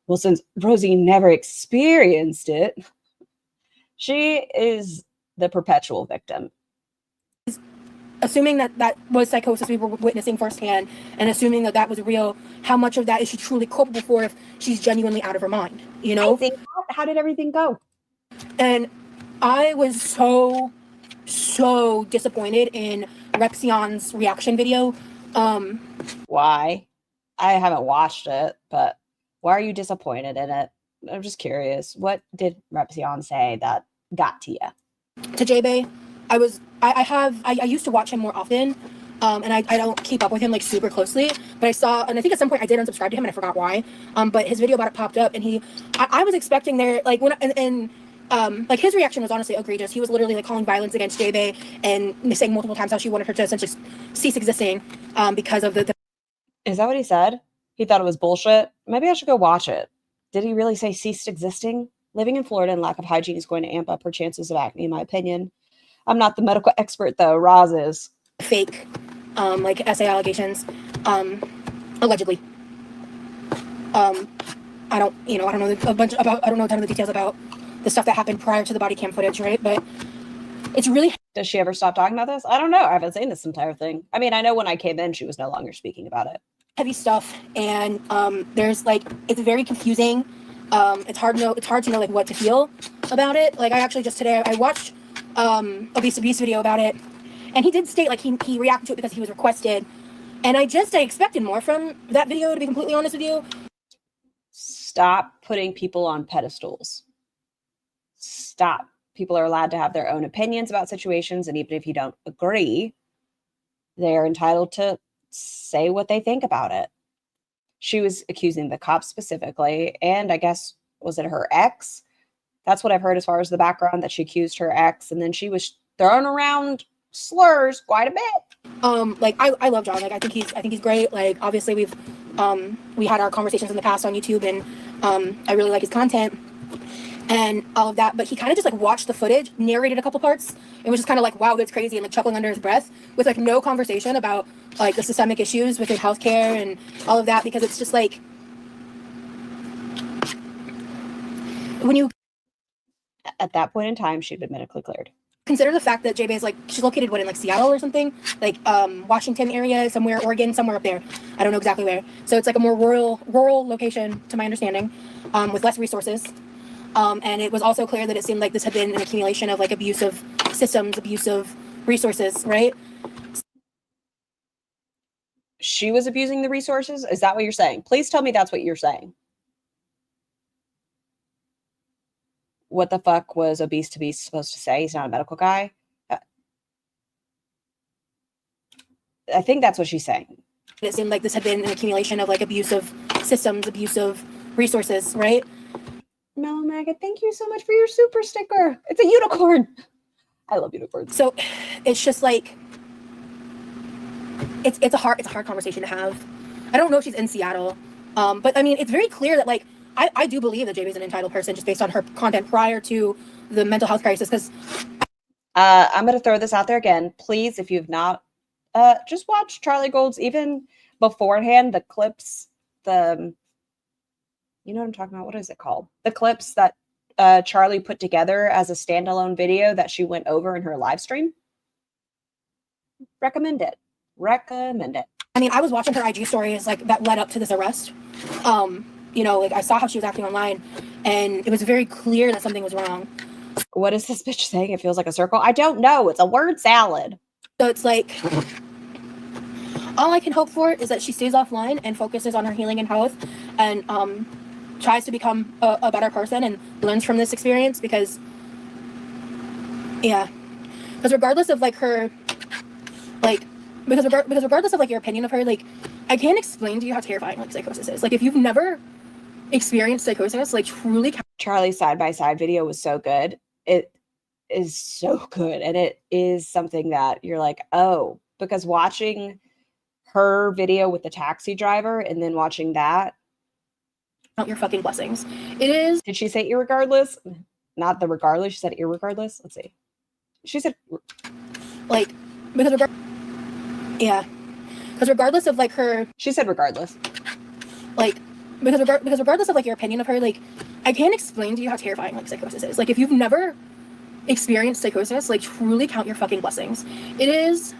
Well, since Rosie never experienced it, she is the perpetual victim. Assuming that was psychosis we were witnessing firsthand, and assuming that was real, how much of that is she truly culpable for if she's genuinely out of her mind, you know? How did everything go? And I was so disappointed in Rexion's reaction video. Why? I haven't watched it, but why are you disappointed in it? I'm just curious. What did Rexion say that got to you? To J-Bay, I used to watch him more often, and I don't keep up with him like super closely, but I saw, and I think at some point I did unsubscribe to him and I forgot why, but his video about it popped up, and I was expecting there, like, like his reaction was honestly egregious. He was literally like calling violence against J-Bay and saying multiple times how she wanted her to essentially cease existing because of the... Is that what he said? He thought it was bullshit? Maybe I should go watch it. Did he really say ceased existing? Living in Florida and lack of hygiene is going to amp up her chances of acne, in my opinion. I'm not the medical expert, though. Roz is. Fake, like, essay allegations, allegedly. I don't know I don't know a ton of the details about the stuff that happened prior to the body cam footage, right? But it's really... Does she ever stop talking about this? I don't know. I haven't seen this entire thing. I mean, I know when I came in, she was no longer speaking about it. Heavy stuff, and there's like, it's very confusing. It's hard to know like what to feel about it. Like, I actually just today I watched Obese video about it, and he did state like he reacted to it because he was requested, and I expected more from that video, to be completely honest with you. Stop putting people on pedestals. Stop. People are allowed to have their own opinions about situations, and even if you don't agree, they're entitled to say what they think about it. She was accusing the cops specifically, and I guess, was it her ex? That's what I've heard as far as the background, that she accused her ex, and then she was throwing around slurs quite a bit. Like, I love John. Like, I think he's great. Like, obviously we had our conversations in the past on YouTube, and I really like his content and all of that, but he kind of just like watched the footage, narrated a couple parts, and was just kind of like, wow, that's crazy, and like chuckling under his breath, with like no conversation about like the systemic issues within healthcare and all of that, because it's just like, when you... At that point in time, she'd been medically cleared. Consider the fact that J-Bay is like, she's located in like Seattle or something, like Washington area, somewhere, Oregon, somewhere up there. I don't know exactly where. So it's like a more rural location, to my understanding, with less resources. And it was also clear that it seemed like this had been an accumulation of like abusive systems, abusive resources, right? She was abusing the resources? Is that what you're saying? Please tell me that's what you're saying. What the fuck was Obese to be supposed to say? He's not a medical guy. I think that's what she's saying. It seemed like this had been an accumulation of like abusive systems, abusive resources, right? Mellow Maggot, thank you so much for your super sticker. It's a unicorn. I love unicorns. So it's just like, it's a hard conversation to have. I don't know if she's in Seattle, but I mean, it's very clear that like, I do believe that J-Bay's an entitled person just based on her content prior to the mental health crisis. Because I'm going to throw this out there again. Please, if you've not just watch Charlie Gold's, even beforehand, the clips, you know what I'm talking about? What is it called? The clips that Charlie put together as a standalone video that she went over in her live stream. Recommend it. Recommend it. I mean, I was watching her IG stories like that led up to this arrest. You know, like I saw how she was acting online, and it was very clear that something was wrong. What is this bitch saying? It feels like a circle. I don't know. It's a word salad. So it's like, all I can hope for is that she stays offline and focuses on her healing and health, and tries to become a better person and learns from this experience, because, yeah, because regardless of like her, like, because regardless of like your opinion of her, like, I can't explain to you how terrifying like psychosis is. Like, if you've never experienced psychosis, like, truly. Charlie's side-by-side video was so good. It is so good, and it is something that you're like, oh, because watching her video with the taxi driver and then watching that, Count your fucking blessings. It is. did she say irregardless? Not the regardless, she said irregardless. Let's see. She said Like, because yeah, because regardless of like her, she said regardless. like, because regardless of like your opinion of her, like, I can't explain to you how terrifying like psychosis is. Like, if you've never experienced psychosis, like, truly count your fucking blessings. It is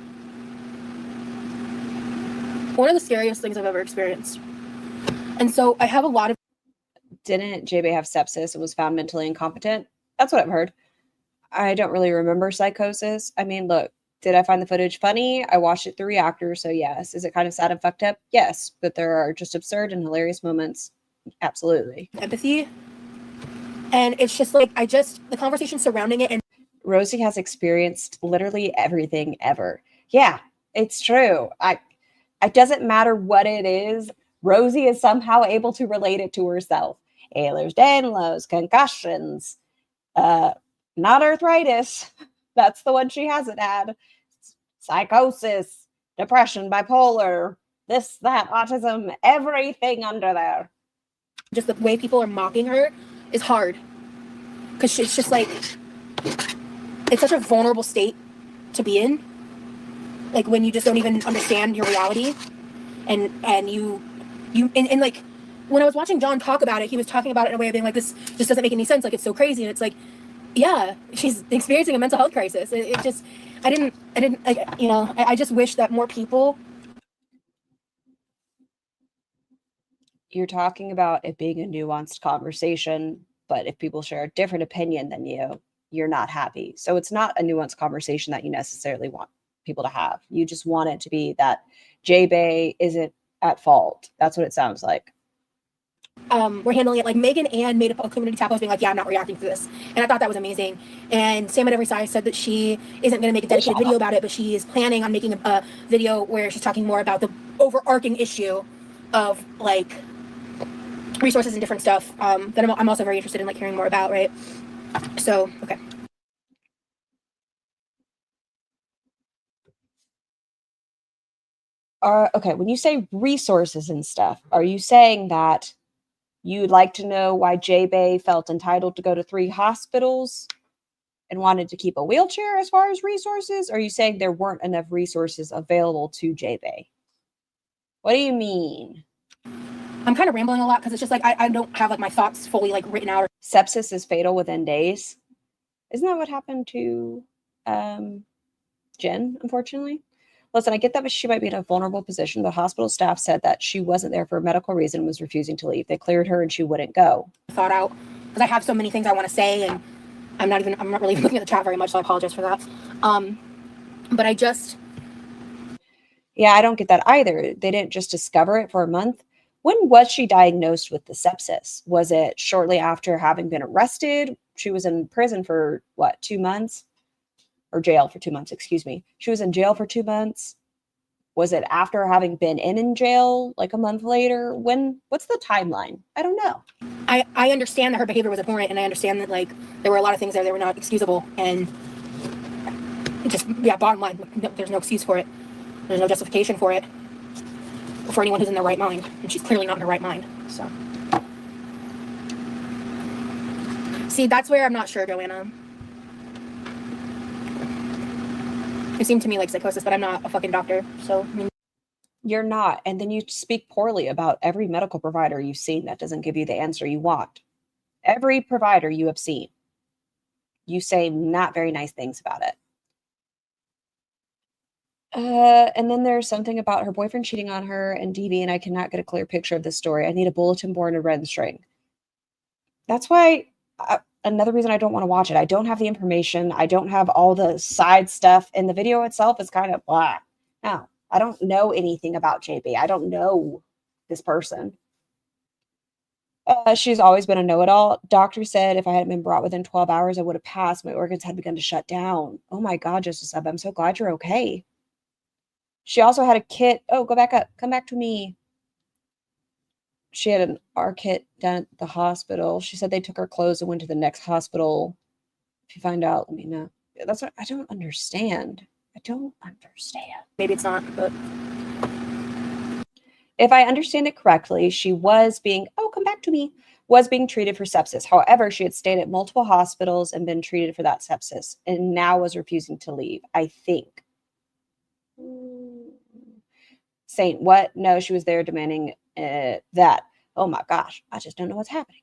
one of the scariest things I've ever experienced. And so I have a lot of. Didn't JB have sepsis and was found mentally incompetent? That's what I've heard. I don't really remember psychosis. I mean, look, did I find the footage funny? I watched it through reactors, so yes. Is it kind of sad and fucked up? Yes, but there are just absurd and hilarious moments. Absolutely. Empathy. And it's just like, the conversation surrounding it. And Rosie has experienced literally everything ever. Yeah, it's true. It doesn't matter what it is. Rosie is somehow able to relate it to herself. Ehlers-Danlos, concussions, not arthritis. That's the one she hasn't had. Psychosis, depression, bipolar, this, that, autism, everything under there. just the way people are mocking her is hard. Because it's just like, it's such a vulnerable state to be in. Like, when you just don't even understand your reality. And like, when I was watching John talk about it, he was talking about it in a way of being like, this just doesn't make any sense. Like, it's so crazy. And it's like, yeah, she's experiencing a mental health crisis. It just, I just wish that more people. You're talking about it being a nuanced conversation, but if people share a different opinion than you, you're not happy. So it's not a nuanced conversation that you necessarily want people to have. You just want it to be that J-Bay isn't at fault. That's what it sounds like. We're handling it. Like, Megan Ann made a community tab post being like, yeah, I'm not reacting to this. And I thought that was amazing. And Sam at Every Size said that she isn't going to make a dedicated video about it, but she is planning on making a video where she's talking more about the overarching issue of, like, resources and different stuff that I'm also very interested in, like, hearing more about, right? So, okay. Okay, when you say resources and stuff, are you saying that you'd like to know why J-Bay felt entitled to go to 3 hospitals and wanted to keep a wheelchair as far as resources? Or are you saying there weren't enough resources available to J-Bay? What do you mean? I'm kind of rambling a lot because it's just like I don't have, like, my thoughts fully, like, written out. Sepsis is fatal within days. Isn't that what happened to Jen, unfortunately? Listen, I get that she might be in a vulnerable position. The hospital staff said that she wasn't there for a medical reason and was refusing to leave. They cleared her and she wouldn't go. Thought out because I have so many things I want to say, and I'm not really even looking at the chat very much, so I apologize for that. But yeah, I don't get that either. They didn't just discover it for a month. When was she diagnosed with the sepsis? Was it shortly after having been arrested? She was in prison for what, 2 months? Or jail for 2 months, excuse me. She was in jail for 2 months. Was it after having been in jail, like a month later? What's the timeline? I don't know. I understand that her behavior was abhorrent, and I understand that, like, there were a lot of things there that were not excusable, and just, yeah, bottom line, there's no excuse for it. There's no justification for it for anyone who's in their right mind, and she's clearly not in her right mind. So, see, that's where I'm not sure, Joanna. It seemed to me like psychosis, but I'm not a fucking doctor. So, I mean, You're not. And then you speak poorly about every medical provider you've seen that doesn't give you the answer you want. Every provider you have seen, you say not very nice things about it. And then there's something about her boyfriend cheating on her and DB, and I cannot get a clear picture of this story. I need a bulletin board and a red string. That's why another reason I don't want to watch it. I don't have the information. I don't have all the side stuff, and the video itself is kind of blah. No, I don't know anything about JB. I don't know this person. She's always been a know-it-all. Doctor said if I hadn't been brought within 12 hours, I would have passed. My organs had begun to shut down. Oh my God, Justice Sub, I'm so glad you're okay. She also had a kit. Oh, go back up. Come back to me. She had an R kit down at the hospital. She said they took her clothes and went to the next hospital. If you find out, let me know. That's what I don't understand. I don't understand. maybe it's not, but If I understand it correctly, she was being, oh, come back to me, was being treated for sepsis. However, she had stayed at multiple hospitals and been treated for that sepsis and now was refusing to leave, I think. Saint, what? No, she was there demanding that. Oh my gosh, I just don't know what's happening.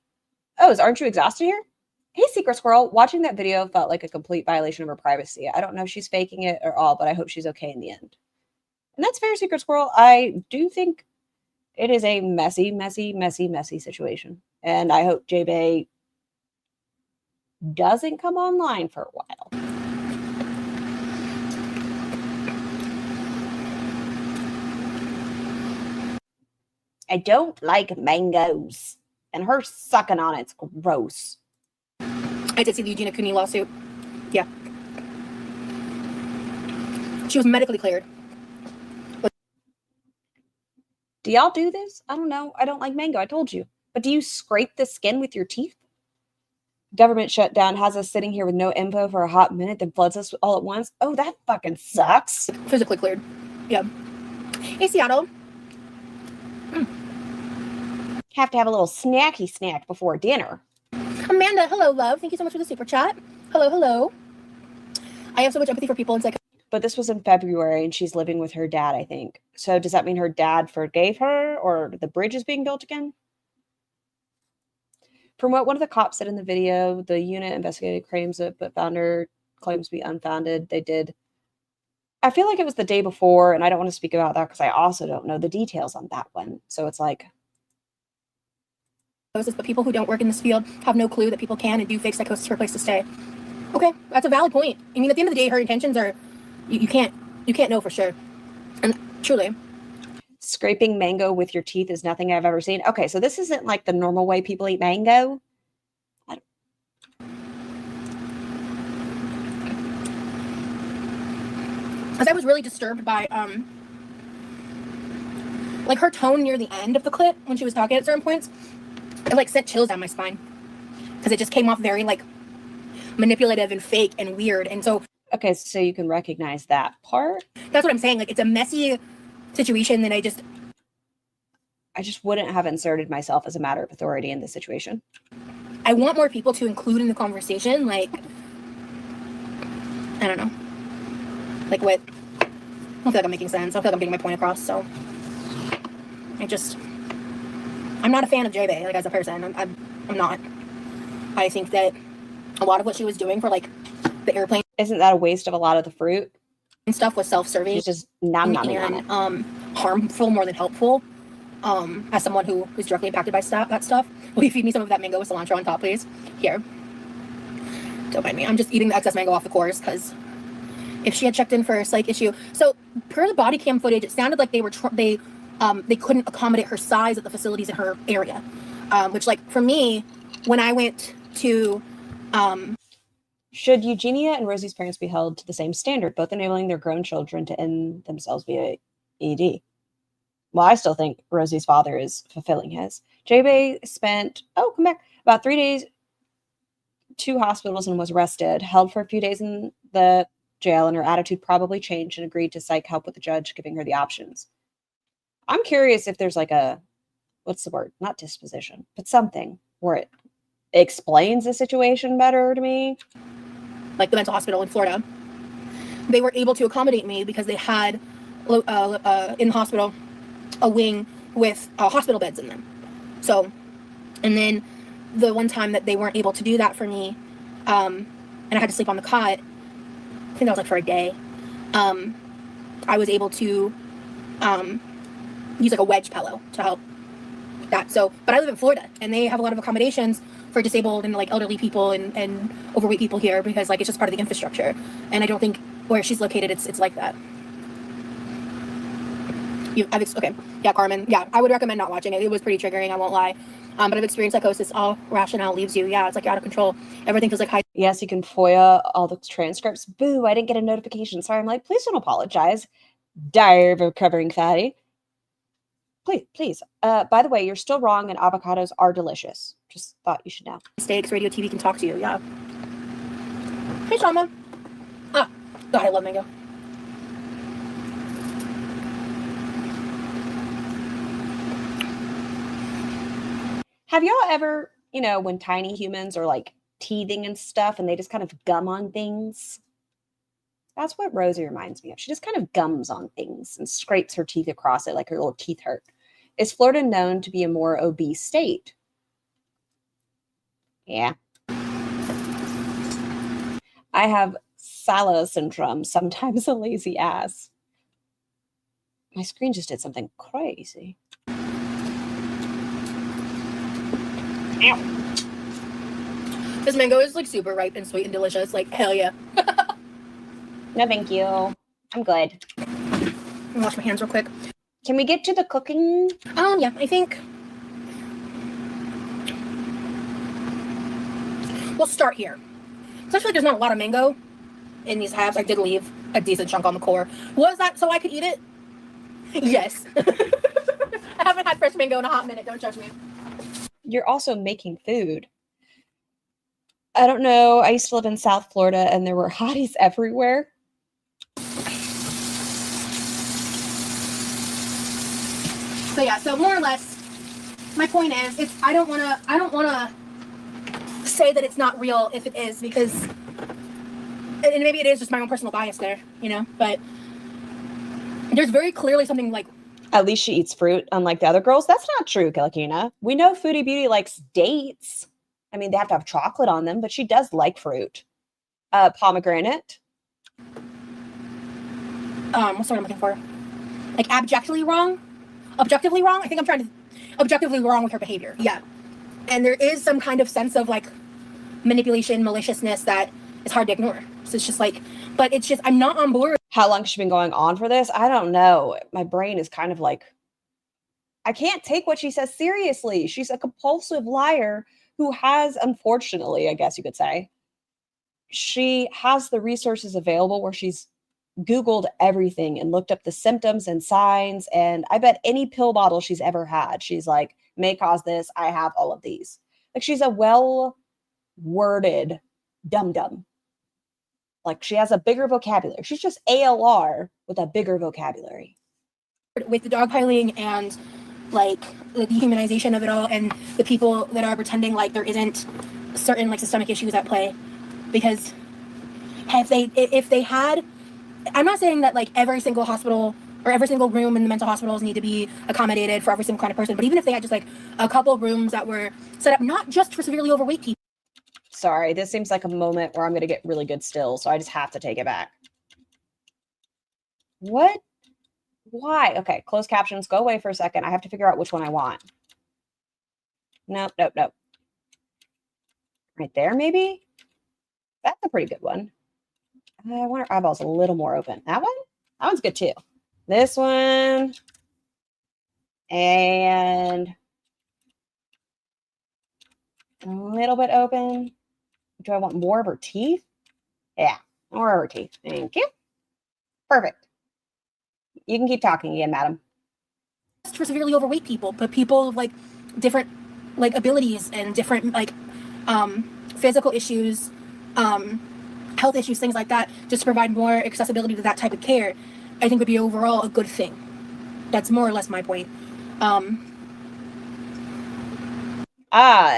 Oh, aren't you exhausted here? Hey, Secret Squirrel, watching that video felt like a complete violation of her privacy. I don't know if she's faking it or all, but I hope she's okay in the end. And that's fair, Secret Squirrel. I do think it is a messy, messy, messy, messy situation. And I hope J-Bay doesn't come online for a while. I don't like mangoes. And her sucking on it's gross. I did see the Eugenia Cooney lawsuit. Yeah. She was medically cleared. Do y'all do this? I don't know. I don't like mango. I told you. But do you scrape the skin with your teeth? Government shutdown has us sitting here with no info for a hot minute, then floods us all at once. Oh, that fucking sucks. Physically cleared. Yeah. Hey, Seattle. Have to have a little snacky snack before dinner. Amanda, hello, love. Thank you so much for the super chat. Hello, hello. I have so much empathy for people in psych. But this was in February, and she's living with her dad, I think. So does that mean her dad forgave her, or the bridge is being built again? From what one of the cops said in the video, the unit investigated claims but found her claims to be unfounded. They did. I feel like it was the day before, and I don't want to speak about that because I also don't know the details on that one. So it's like, but people who don't work in this field have no clue that people can and do fake psychosis for a place to stay. Okay, that's a valid point. I mean, at the end of the day, her intentions are, you can't know for sure. And truly. Scraping mango with your teeth is nothing I've ever seen. Okay, so this isn't like the normal way people eat mango. Because I was really disturbed by, like her tone near the end of the clip when she was talking at certain points. It like sent chills down my spine because it just came off very like manipulative and fake and weird. And so, okay, so you can recognize that part. That's what I'm saying. Like it's a messy situation that I just wouldn't have inserted myself as a matter of authority in this situation. I want more people to include in the conversation. Like, I don't know. Like what? I don't feel like I'm making sense. I don't feel like I'm getting my point across. So I'm not a fan of J-Bay, like as a person. I'm not. I think that a lot of what she was doing for like the airplane, isn't that a waste of a lot of the fruit and stuff, was self-serving. She's just and harmful more than helpful. As someone who is directly impacted by that stuff, will you feed me some of that mango with cilantro on top, please? Here. Don't mind me. I'm just eating the excess mango off the cores because if she had checked in for a psych issue, so per the body cam footage, it sounded like they couldn't accommodate her size at the facilities in her area, which, like, for me, when I went to... Should Eugenia and Rosie's parents be held to the same standard, both enabling their grown children to end themselves via ED? Well, I still think Rosie's father is fulfilling his. J-Bay spent, come back, about 3 days, 2 hospitals, and was arrested, held for a few days in the jail, and her attitude probably changed and agreed to psych help with the judge, giving her the options. I'm curious if there's like a, what's the word? Not disposition, but something where it explains the situation better to me. Like the mental hospital in Florida. they were able to accommodate me because they had in the hospital a wing with hospital beds in them. So, and then the one time that they weren't able to do that for me, and I had to sleep on the cot, I think that was like for a day, I was able to use like a wedge pillow to help that. So, but I live in Florida, and they have a lot of accommodations for disabled and like elderly people and overweight people here, because like it's just part of the infrastructure. And I don't think where she's located it's like that. Okay, yeah, Carmen, yeah, I would recommend not watching it. It was pretty triggering, I won't lie. But I've experienced psychosis. All rationale leaves you. Yeah, it's like you're out of control. Everything feels like high. Yes, you can FOIA all the transcripts. Boo, I didn't get a notification. Sorry, I'm like, please don't apologize. Diary of a recovering fatty. Please. By the way, you're still wrong, and avocados are delicious. Just thought you should know. Mistakes, radio, TV can talk to you. Yeah. Hey, Shama. Ah, God, I love mango. Have y'all ever, when tiny humans are like teething and stuff and they just kind of gum on things? That's what Rosie reminds me of. She just kind of gums on things and scrapes her teeth across it like her little teeth hurt. Is Florida known to be a more obese state? Yeah. I have Sala syndrome, sometimes a lazy ass. My screen just did something crazy. Ow. This mango is like super ripe and sweet and delicious. Like, hell yeah. No, thank you. I'm good. Let me wash my hands real quick. Can we get to the cooking? Yeah, I think we'll start here. Especially there's not a lot of mango in these halves. I did leave a decent chunk on the core. Was that so I could eat it? Yes. I haven't had fresh mango in a hot minute. Don't judge me. You're also making food. I don't know. I used to live in South Florida and there were hotties everywhere. So yeah, so more or less, my point is, I don't wanna say that it's not real if it is, because, and maybe it is just my own personal bias there, but there's very clearly something like. At least she eats fruit, unlike the other girls. That's not true, Kalikina. We know Foodie Beauty likes dates. I mean, they have to have chocolate on them, but she does like fruit. Pomegranate. What's the word I'm looking for? Like objectively wrong? Objectively wrong? I think I'm trying to objectively wrong with her behavior. Yeah. And there is some kind of sense of like manipulation, maliciousness that is hard to ignore. So it's just like, but it's just, I'm not on board. How long has she been going on for this? I don't know. My brain is kind of like, I can't take what she says seriously. She's a compulsive liar who has, unfortunately, I guess you could say, she has the resources available where she's Googled everything and looked up the symptoms and signs. And I bet any pill bottle she's ever had, she's like, may cause this. I have all of these. Like, she's a well-worded dum-dum. Like, she has a bigger vocabulary. She's just ALR with a bigger vocabulary. With the dogpiling and like the dehumanization of it all, and the people that are pretending like there isn't certain like systemic issues at play, because if they had, I'm not saying that like every single hospital or every single room in the mental hospitals need to be accommodated for every single kind of person, but even if they had just like a couple rooms that were set up not just for severely overweight people. Sorry, this seems like a moment where I'm going to get really good still, so I just have to take it back. What? Why? Okay, closed captions, go away for a second. I have to figure out which one I want. Nope. Right there, maybe? That's a pretty good one. I want her eyeballs a little more open. That one? That one's good too. This one. And a little bit open. Do I want more of her teeth? Yeah, more of her teeth. Thank you. Perfect. You can keep talking again, madam. For severely overweight people, but people of like different like abilities and different like physical issues, health issues, things like that, just to provide more accessibility to that type of care, I think would be overall a good thing. That's more or less my point. And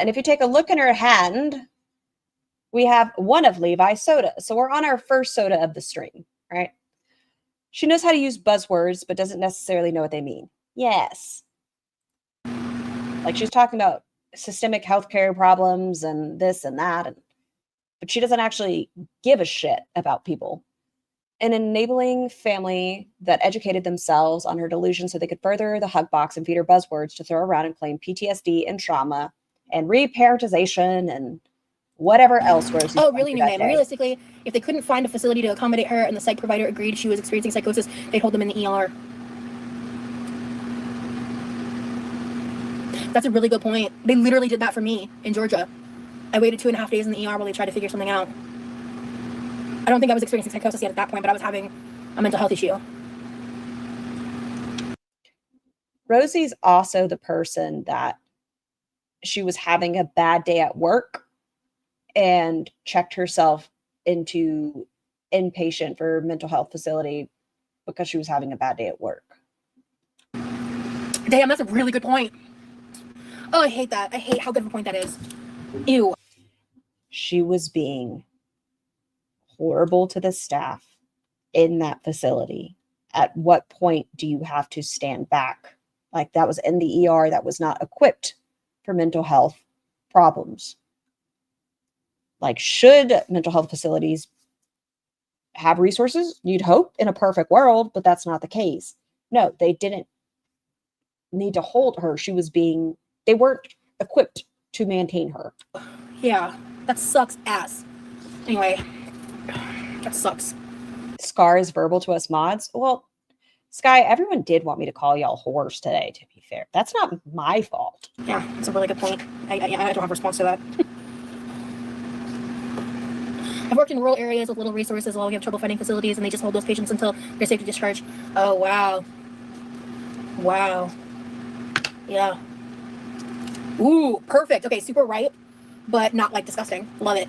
if you take a look in her hand, we have one of Levi's soda. So we're on our first soda of the stream. right? She knows how to use buzzwords, but doesn't necessarily know what they mean. Yes. Like she's talking about systemic healthcare problems and this and that, but she doesn't actually give a shit about people. An enabling family that educated themselves on her delusion so they could further the hug box and feed her buzzwords to throw around and claim PTSD and trauma and reparentization and whatever else. Oh, really new name. Realistically, if they couldn't find a facility to accommodate her and the psych provider agreed she was experiencing psychosis, they'd hold them in the ER. That's a really good point. They literally did that for me in Georgia. I waited 2.5 days in the ER while they tried to figure something out. I don't think I was experiencing psychosis yet at that point, but I was having a mental health issue. Rosie's also the person that she was having a bad day at work and checked herself into inpatient for mental health facility because she was having a bad day at work. Damn, that's a really good point. Oh, I hate that. I hate how good of a point that is. Ew. She was being horrible to the staff in that facility. At what point do you have to stand back? Like that was in the ER that was not equipped for mental health problems. Like, should mental health facilities have resources? You'd hope in a perfect world, but that's not the case. No, they didn't need to hold her. They weren't equipped to maintain her. Yeah, that sucks ass. Anyway, that sucks. Scar is verbal to us mods. Well, Sky, everyone did want me to call y'all whores today, to be fair. That's not my fault. Yeah, that's a really good point. I don't have a response to that. I've worked in rural areas with little resources while we have trouble finding facilities, and they just hold those patients until they're safe to discharge. Oh, wow. Wow. Yeah. Ooh, perfect. Okay, super ripe, but not like disgusting. Love it.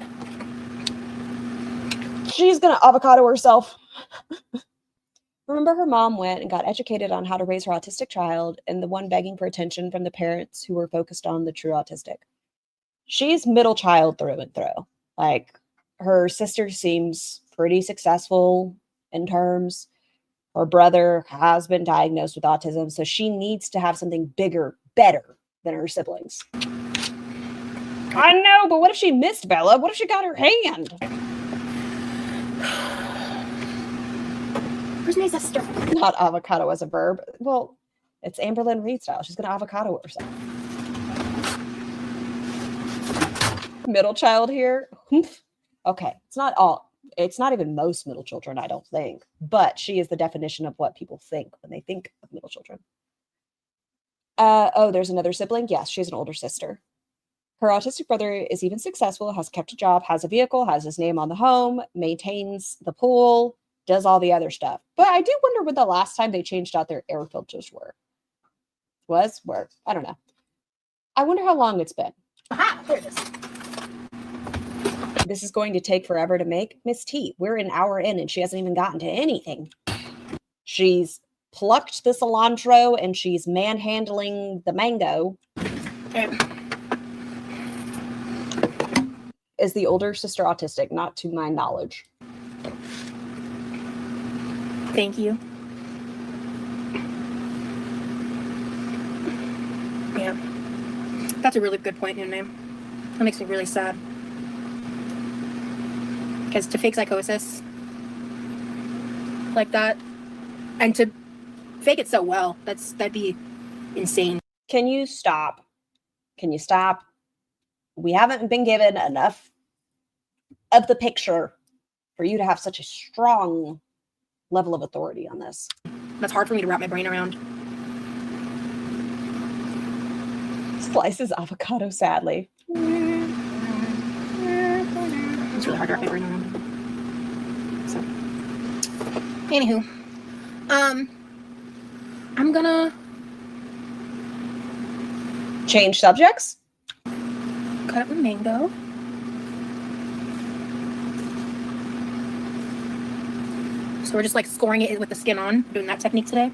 She's gonna avocado herself. Remember, her mom went and got educated on how to raise her autistic child, and the one begging for attention from the parents who were focused on the true autistic. She's middle child through and through. Like, her sister seems pretty successful in terms. Her brother has been diagnosed with autism, so she needs to have something bigger, better than her siblings. I know, but what if she missed Bella? What if she got her hand? Where's my sister? Not avocado as a verb. Well, it's Amberlynn Reed style. She's going to avocado herself. Middle child here. Okay, it's not even most middle children, I don't think, but she is the definition of what people think when they think of middle children. Oh, there's another sibling. Yes, she has an older sister. Her autistic brother is even successful, has kept a job, has a vehicle, has his name on the home, maintains the pool, does all the other stuff. But I do wonder when the last time they changed out their air filters were. I don't know. I wonder how long it's been. Aha, there it is. This is going to take forever to make. Miss T, we're an hour in and she hasn't even gotten to anything. She's plucked the cilantro and she's manhandling the mango. Okay. Is the older sister autistic? Not to my knowledge. Thank you. Yeah. That's a really good point, new name. That makes me really sad. Because to fake psychosis like that, and to fake it so well, that'd be insane. Can you stop? We haven't been given enough of the picture for you to have such a strong level of authority on this. That's hard for me to wrap my brain around. Slices avocado sadly. It's really hard to wrap my brain around. So, anywho, I'm gonna change subjects. Cut up the mango. So we're just like scoring it with the skin on, doing that technique today.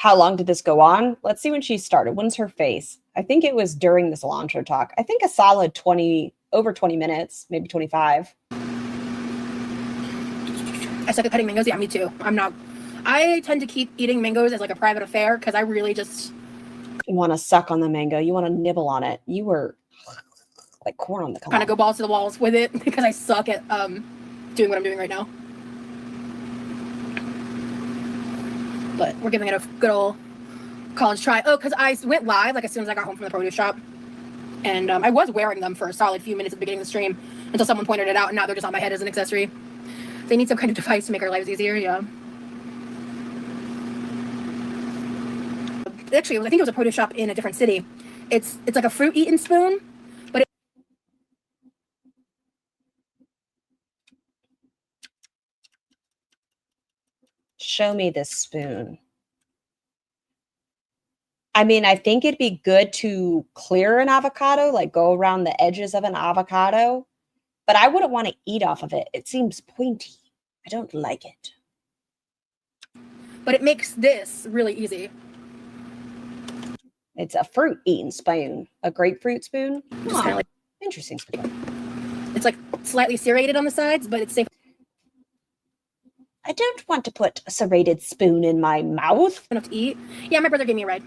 how long did this go on? Let's see when she started. When's her face? I think it was during this cilantro talk. I think a solid 20, over 20 minutes, maybe 25. I suck at cutting mangoes. Yeah, me too. I tend to keep eating mangoes as like a private affair because I really just want to suck on the mango. You want to nibble on it. You were like corn on the cob. kind of go balls to the walls with it because I suck at doing what I'm doing right now. But we're giving it a good old college try. Oh, because I went live like as soon as I got home from the produce shop. And I was wearing them for a solid few minutes at the beginning of the stream until someone pointed it out, and now they're just on my head as an accessory. They need some kind of device to make our lives easier, yeah. Actually, I think it was a produce shop in a different city. It's like a fruit eating spoon, but show me this spoon. I mean, I think it'd be good to clear an avocado, like go around the edges of an avocado, but I wouldn't want to eat off of it. It seems pointy. I don't like it. But it makes this really easy. It's a fruit eating spoon, a grapefruit spoon. Just kind of like interesting spoon. It's like slightly serrated on the sides, but it's safe I don't want to put a serrated spoon in my mouth. enough to eat. Yeah, my brother gave me a ride.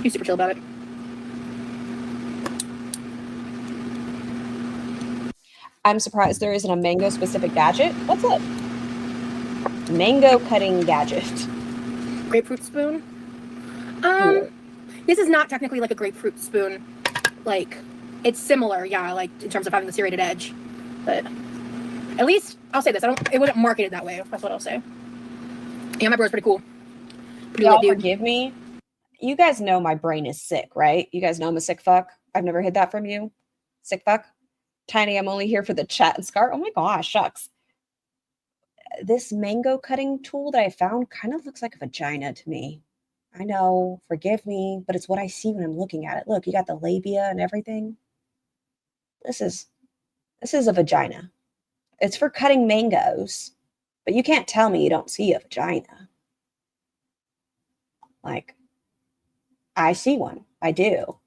He's super chill about it. I'm surprised there isn't a mango specific gadget. What's it? Mango cutting gadget. Grapefruit spoon. This is not technically like a grapefruit spoon. Like, it's similar, yeah, like in terms of having the serrated edge. But at least I'll say this: it wasn't marketed that way. That's what I'll say. Yeah, my brother's pretty cool. Y'all forgive me. You guys know my brain is sick, right? You guys know I'm a sick fuck. I've never heard that from you. Sick fuck. Tiny, I'm only here for the chat and Scar. Oh my gosh, shucks. This mango cutting tool that I found kind of looks like a vagina to me. I know, forgive me, but it's what I see when I'm looking at it. Look, you got the labia and everything. This is a vagina. It's for cutting mangoes, but you can't tell me you don't see a vagina. Like, I see one. I do.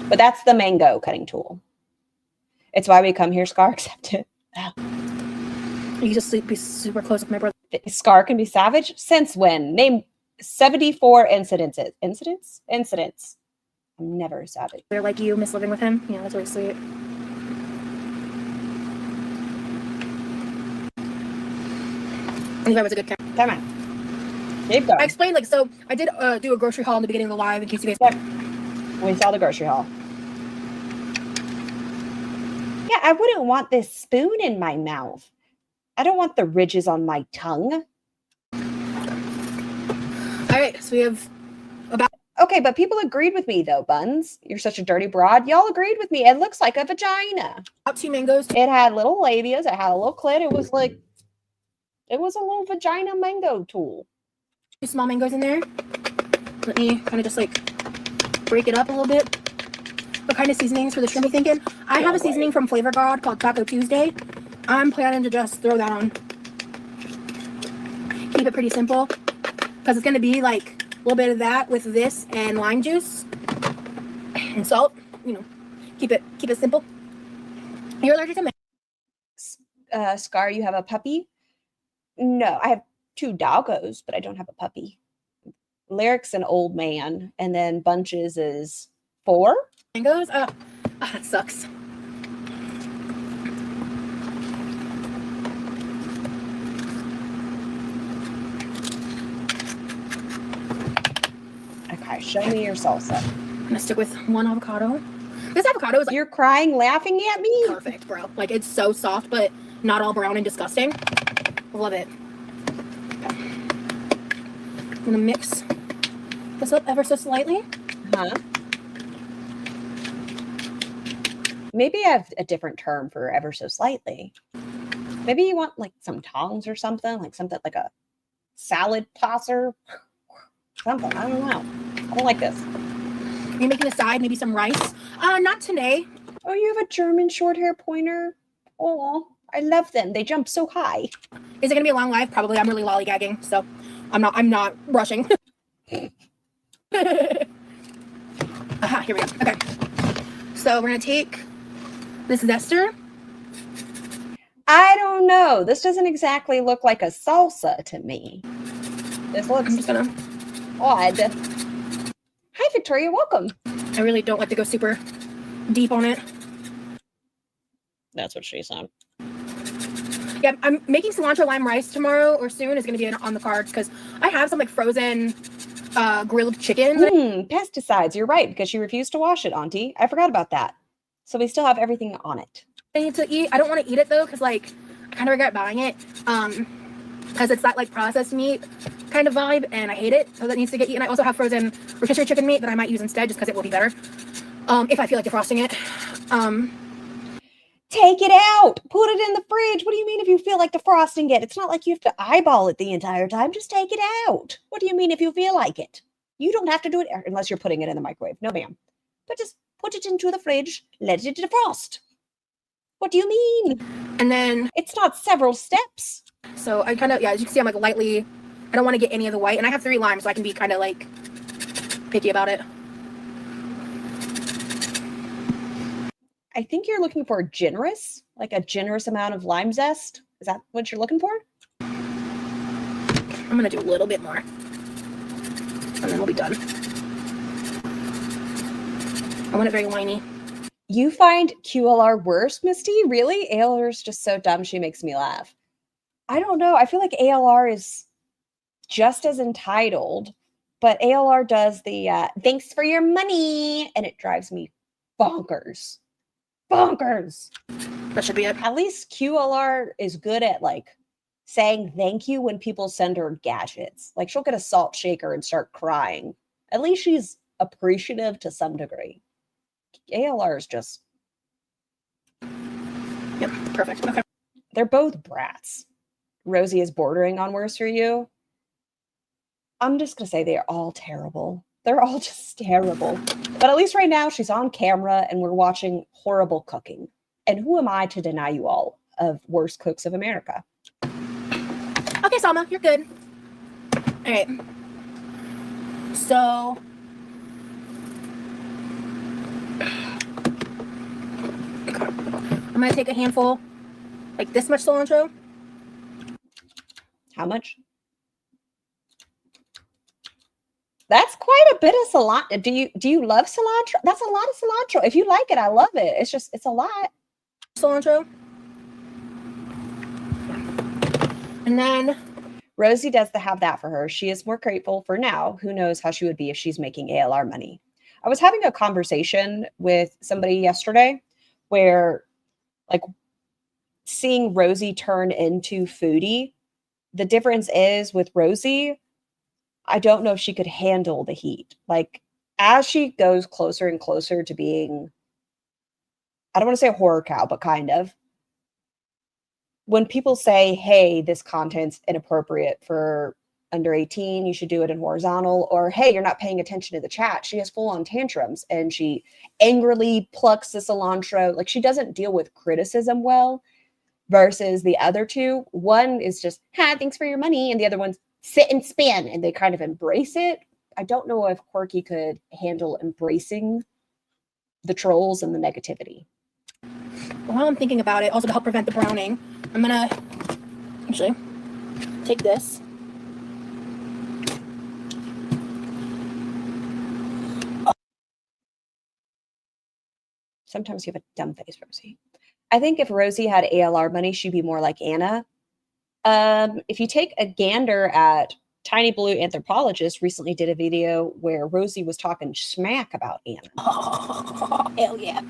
But that's the mango cutting tool. It's why we come here, Scar. Accept it. You just be super close with my brother. Scar can be savage? Since when? Name 74 incidences. Incidents. I'm never savage. They're like you miss living with him. Yeah, that's really sweet. I think that was a good camera. Come on. Keep going. I explained, like, so I did do a grocery haul in the beginning of the live in case you guys... We saw the grocery haul. Yeah, I wouldn't want this spoon in my mouth. I don't want the ridges on my tongue. All right, so we have about... Okay, but people agreed with me, though, Buns. You're such a dirty broad. Y'all agreed with me. It looks like a vagina. About 2 mangoes. It had little labias. It had a little clit. It was like... It was a little vagina mango tool. 2 small mangoes in there. Let me kind of just, like, break it up a little bit. What kind of seasonings for the shrimp are you thinking? I have a seasoning from Flavor God called Taco Tuesday. I'm planning to just throw that on. Keep it pretty simple. Because it's going to be like a little bit of that with this and lime juice. And salt. You know, keep it simple. You're allergic to mango. Scar, you have a puppy? No, I have 2 doggos, but I don't have a puppy. Lyric's an old man, and then Bunches is 4. Mangoes? That sucks. Okay, show me your salsa. I'm gonna stick with 1 avocado. This avocado is like, You're crying, laughing at me? perfect, bro. Like, it's so soft, but not all brown and disgusting. Love it. I'm gonna mix this up ever so slightly. Huh? Maybe I have a different term for ever so slightly. Maybe you want like some tongs or something, like a salad tosser. something. I don't know. I don't like this. Are you making a side? Maybe some rice? Not today. Oh, you have a German short hair pointer? Oh, I love them. They jump so high. Is it gonna be a long live? Probably. I'm really lollygagging, so I'm not rushing. Aha, here we go. Okay. So we're gonna take this zester. I don't know. This doesn't exactly look like a salsa to me. This looks I'm just gonna odd. Hi, Victoria. Welcome. I really don't like to go super deep on it. That's what she said. Yeah, I'm making cilantro lime rice tomorrow or soon. Is going to be on the cards because I have some like frozen grilled chicken. Pesticides. You're right, because she refused to wash it, Auntie. I forgot about that. So we still have everything on it. I need to eat. I don't want to eat it though because like I kind of regret buying it because it's that like processed meat kind of vibe and I hate it. So that needs to get eaten. I also have frozen rotisserie chicken meat that I might use instead just because it will be better if I feel like defrosting it. Take it out. Put it in the fridge. What do you mean if you feel like defrosting it? It's not like you have to eyeball it the entire time. Just take it out. What do you mean if you feel like it? You don't have to do it unless you're putting it in the microwave. No, ma'am. But just put it into the fridge. Let it defrost. What do you mean? And then it's not several steps. So I kind of, yeah, as you can see, I'm like lightly, I don't want to get any of the white. And I have 3 limes, so I can be kind of like picky about it. I think you're looking for generous, like a generous amount of lime zest. Is that what you're looking for? I'm going to do a little bit more. And then we'll be done. I want it very winey. You find QLR worse, Misty? Really? ALR is just so dumb, she makes me laugh. I don't know. I feel like ALR is just as entitled, but ALR does the thanks for your money, and it drives me bonkers. Bonkers. That should be it. At least QLR is good at like saying thank you when people send her gadgets. Like she'll get a salt shaker and start crying. At least she's appreciative to some degree. ALR is just... Yep, perfect. Okay. They're both brats. Rosie is bordering on worse for you. I'm just going to say they're all terrible. They're all just terrible. But at least right now she's on camera and we're watching horrible cooking. And who am I to deny you all of worst cooks of America? Okay, Salma, you're good. All right. So... I'm going to take a handful, like this much cilantro. How much? That's quite a bit of cilantro. Do you love cilantro? That's a lot of cilantro. If you like it, I love it. It's a lot. Cilantro. And then Rosie does have that for her. She is more grateful for now. Who knows how she would be if she's making ALR money. I was having a conversation with somebody yesterday where like seeing Rosie turn into Foodie, the difference is with Rosie, I don't know if she could handle the heat. Like as she goes closer and closer to being, I don't want to say a horror cow, but kind of. When people say, hey, this content's inappropriate for under 18, you should do it in horizontal, or hey, you're not paying attention to the chat. She has full-on tantrums and she angrily plucks the cilantro. Like she doesn't deal with criticism well versus the other two. One is just, thanks for your money. And the other one's sit and spin and they kind of embrace it. I don't know if Quirky could handle embracing the trolls and the negativity. while I'm thinking about it, also to help prevent the browning, I'm gonna actually take this. Sometimes you have a dumb face, Rosie. I think if Rosie had ALR money, she'd be more like Anna. If you take a gander at Tiny Blue Anthropologist, recently did a video where Rosie was talking smack about Anna. Oh, hell yeah.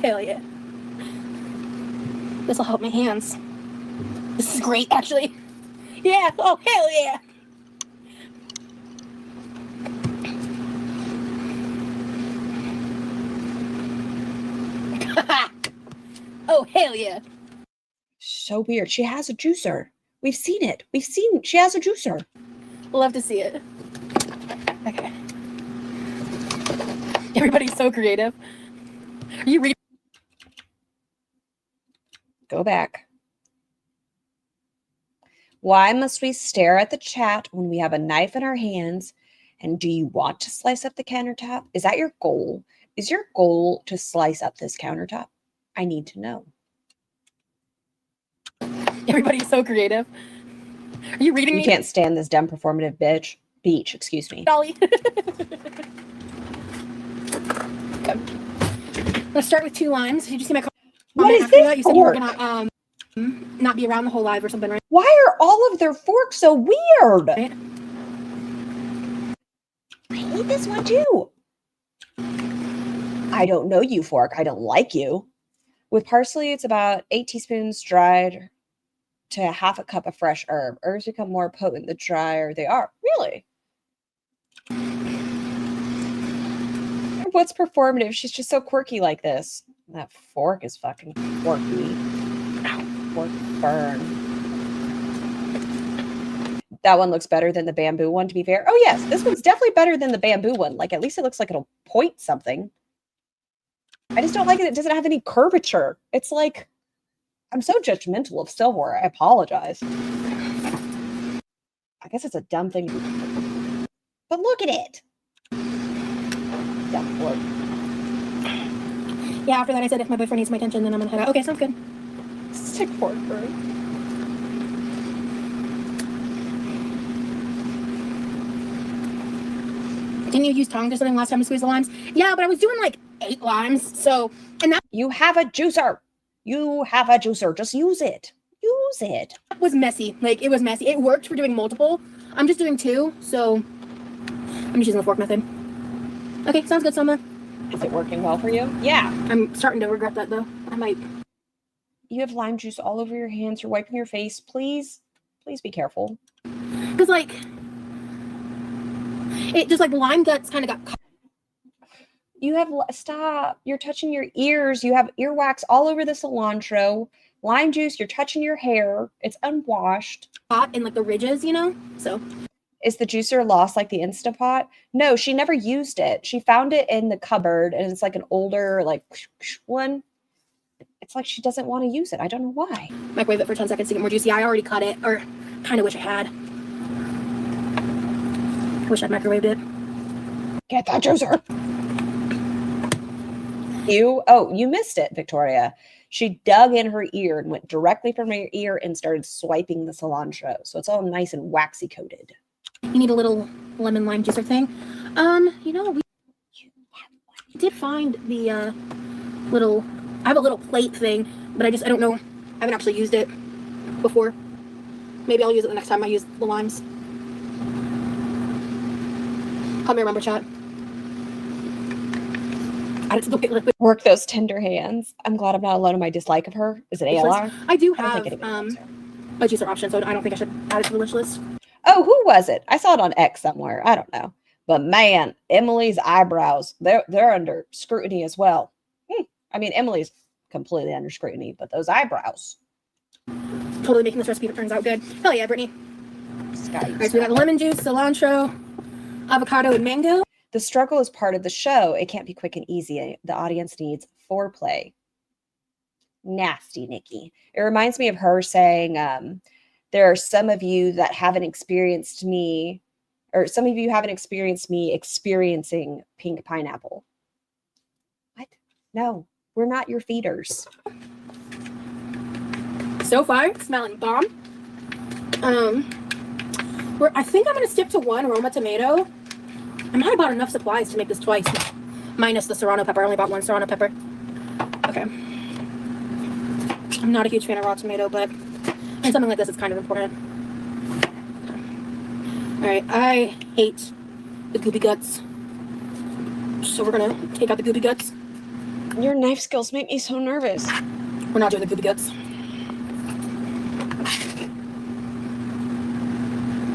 Hell yeah. This will help my hands. This is great, actually. Yeah. Oh, hell yeah. Oh, hell yeah. So weird. She has a juicer. We've seen it. She has a juicer. Love to see it. Okay. Everybody's so creative. Are you reading? Go back. Why must we stare at the chat when we have a knife in our hands? And do you want to slice up the countertop? Is that your goal? Is your goal to slice up this countertop? I need to know. Everybody's so creative. Are you reading? You can't stand this dumb performative beach, excuse me. Dolly. Okay. I'm gonna start with 2 limes. Did you see my comment? What is after this that? You said you were fork? gonna not be around the whole live or something, right? Why are all of their forks so weird? Right? I hate this one too. I don't know you, fork. I don't like you. With parsley, it's about 8 teaspoons dried to half a cup of fresh herb. Herbs become more potent the drier they are. Really? What's performative? She's just so quirky like this. That fork is fucking quirky. Ow, fork burn. That one looks better than the bamboo one, to be fair. Oh, yes. This one's definitely better than the bamboo one. Like, at least it looks like it'll point something. I just don't like it. It doesn't have any curvature. It's like, I'm so judgmental of silverware. I apologize. I guess it's a dumb thing to do. But look at it. Dumb fork. Yeah, after that I said if my boyfriend needs my attention, then I'm gonna head out. Okay, sounds good. Stick fork burn. Didn't you use tongs or something last time to squeeze the limes? Yeah, but I was doing like 8 limes. So, and that You have a juicer. You have a juicer. Just use it. Use it. was messy. Like, it was messy. It worked for doing multiple. I'm just doing 2, so I'm just using the fork method. Okay, sounds good, Selma. Is it working well for you? Yeah. I'm starting to regret that, though. I might. You have lime juice all over your hands. You're wiping your face. Please, please be careful. Because, like, it just, like, the lime guts kind of got caught. You have, stop. You're touching your ears. You have earwax all over the cilantro. Lime juice, you're touching your hair. It's unwashed. In, like, the ridges, you know? So. Is the juicer lost like the Instapot? No, she never used it. She found it in the cupboard, and it's like an older, like, one. It's like she doesn't want to use it. I don't know why. Microwave it for 10 seconds to get more juicy. I already cut it, or kind of wish I had. I wish I'd microwaved it. Get that juicer. You missed it, Victoria. She dug in her ear and went directly from her ear and started swiping the cilantro. So it's all nice and waxy coated. You need a little lemon lime juicer thing. You know, we did find the little, I have a little plate thing, but I don't know, I haven't actually used it before. Maybe I'll use it the next time I use the limes. Help me remember, chat. Add it to the wait list. Work those tender hands. I'm glad I'm not alone in my dislike of her. Is it ALR? I do I don't have think anybody a juicer option, so I don't think I should add it to the wish list. Oh, who was it? I saw it on X somewhere. I don't know. But man, Emily's eyebrows, they're under scrutiny as well. I mean, Emily's completely under scrutiny, but those eyebrows. Totally making this recipe that turns out good. Hell yeah, Brittany. Sky, All right, so we got the lemon juice, cilantro, avocado, and mango. The struggle is part of the show. It can't be quick and easy. The audience needs foreplay. Nasty, Nikki. It reminds me of her saying, there are some of you that haven't experienced me, or some of you haven't experienced me experiencing pink pineapple. What? No, we're not your feeders. So far, smelling bomb. I think I'm going to stick to 1 Roma tomato. I might have bought enough supplies to make this twice, minus the serrano pepper. I only bought 1 serrano pepper. Okay. I'm not a huge fan of raw tomato, but in something like this, it's kind of important. All right, I hate the goopy guts, so we're gonna take out the goopy guts. Your knife skills make me so nervous. We're not doing the goopy guts.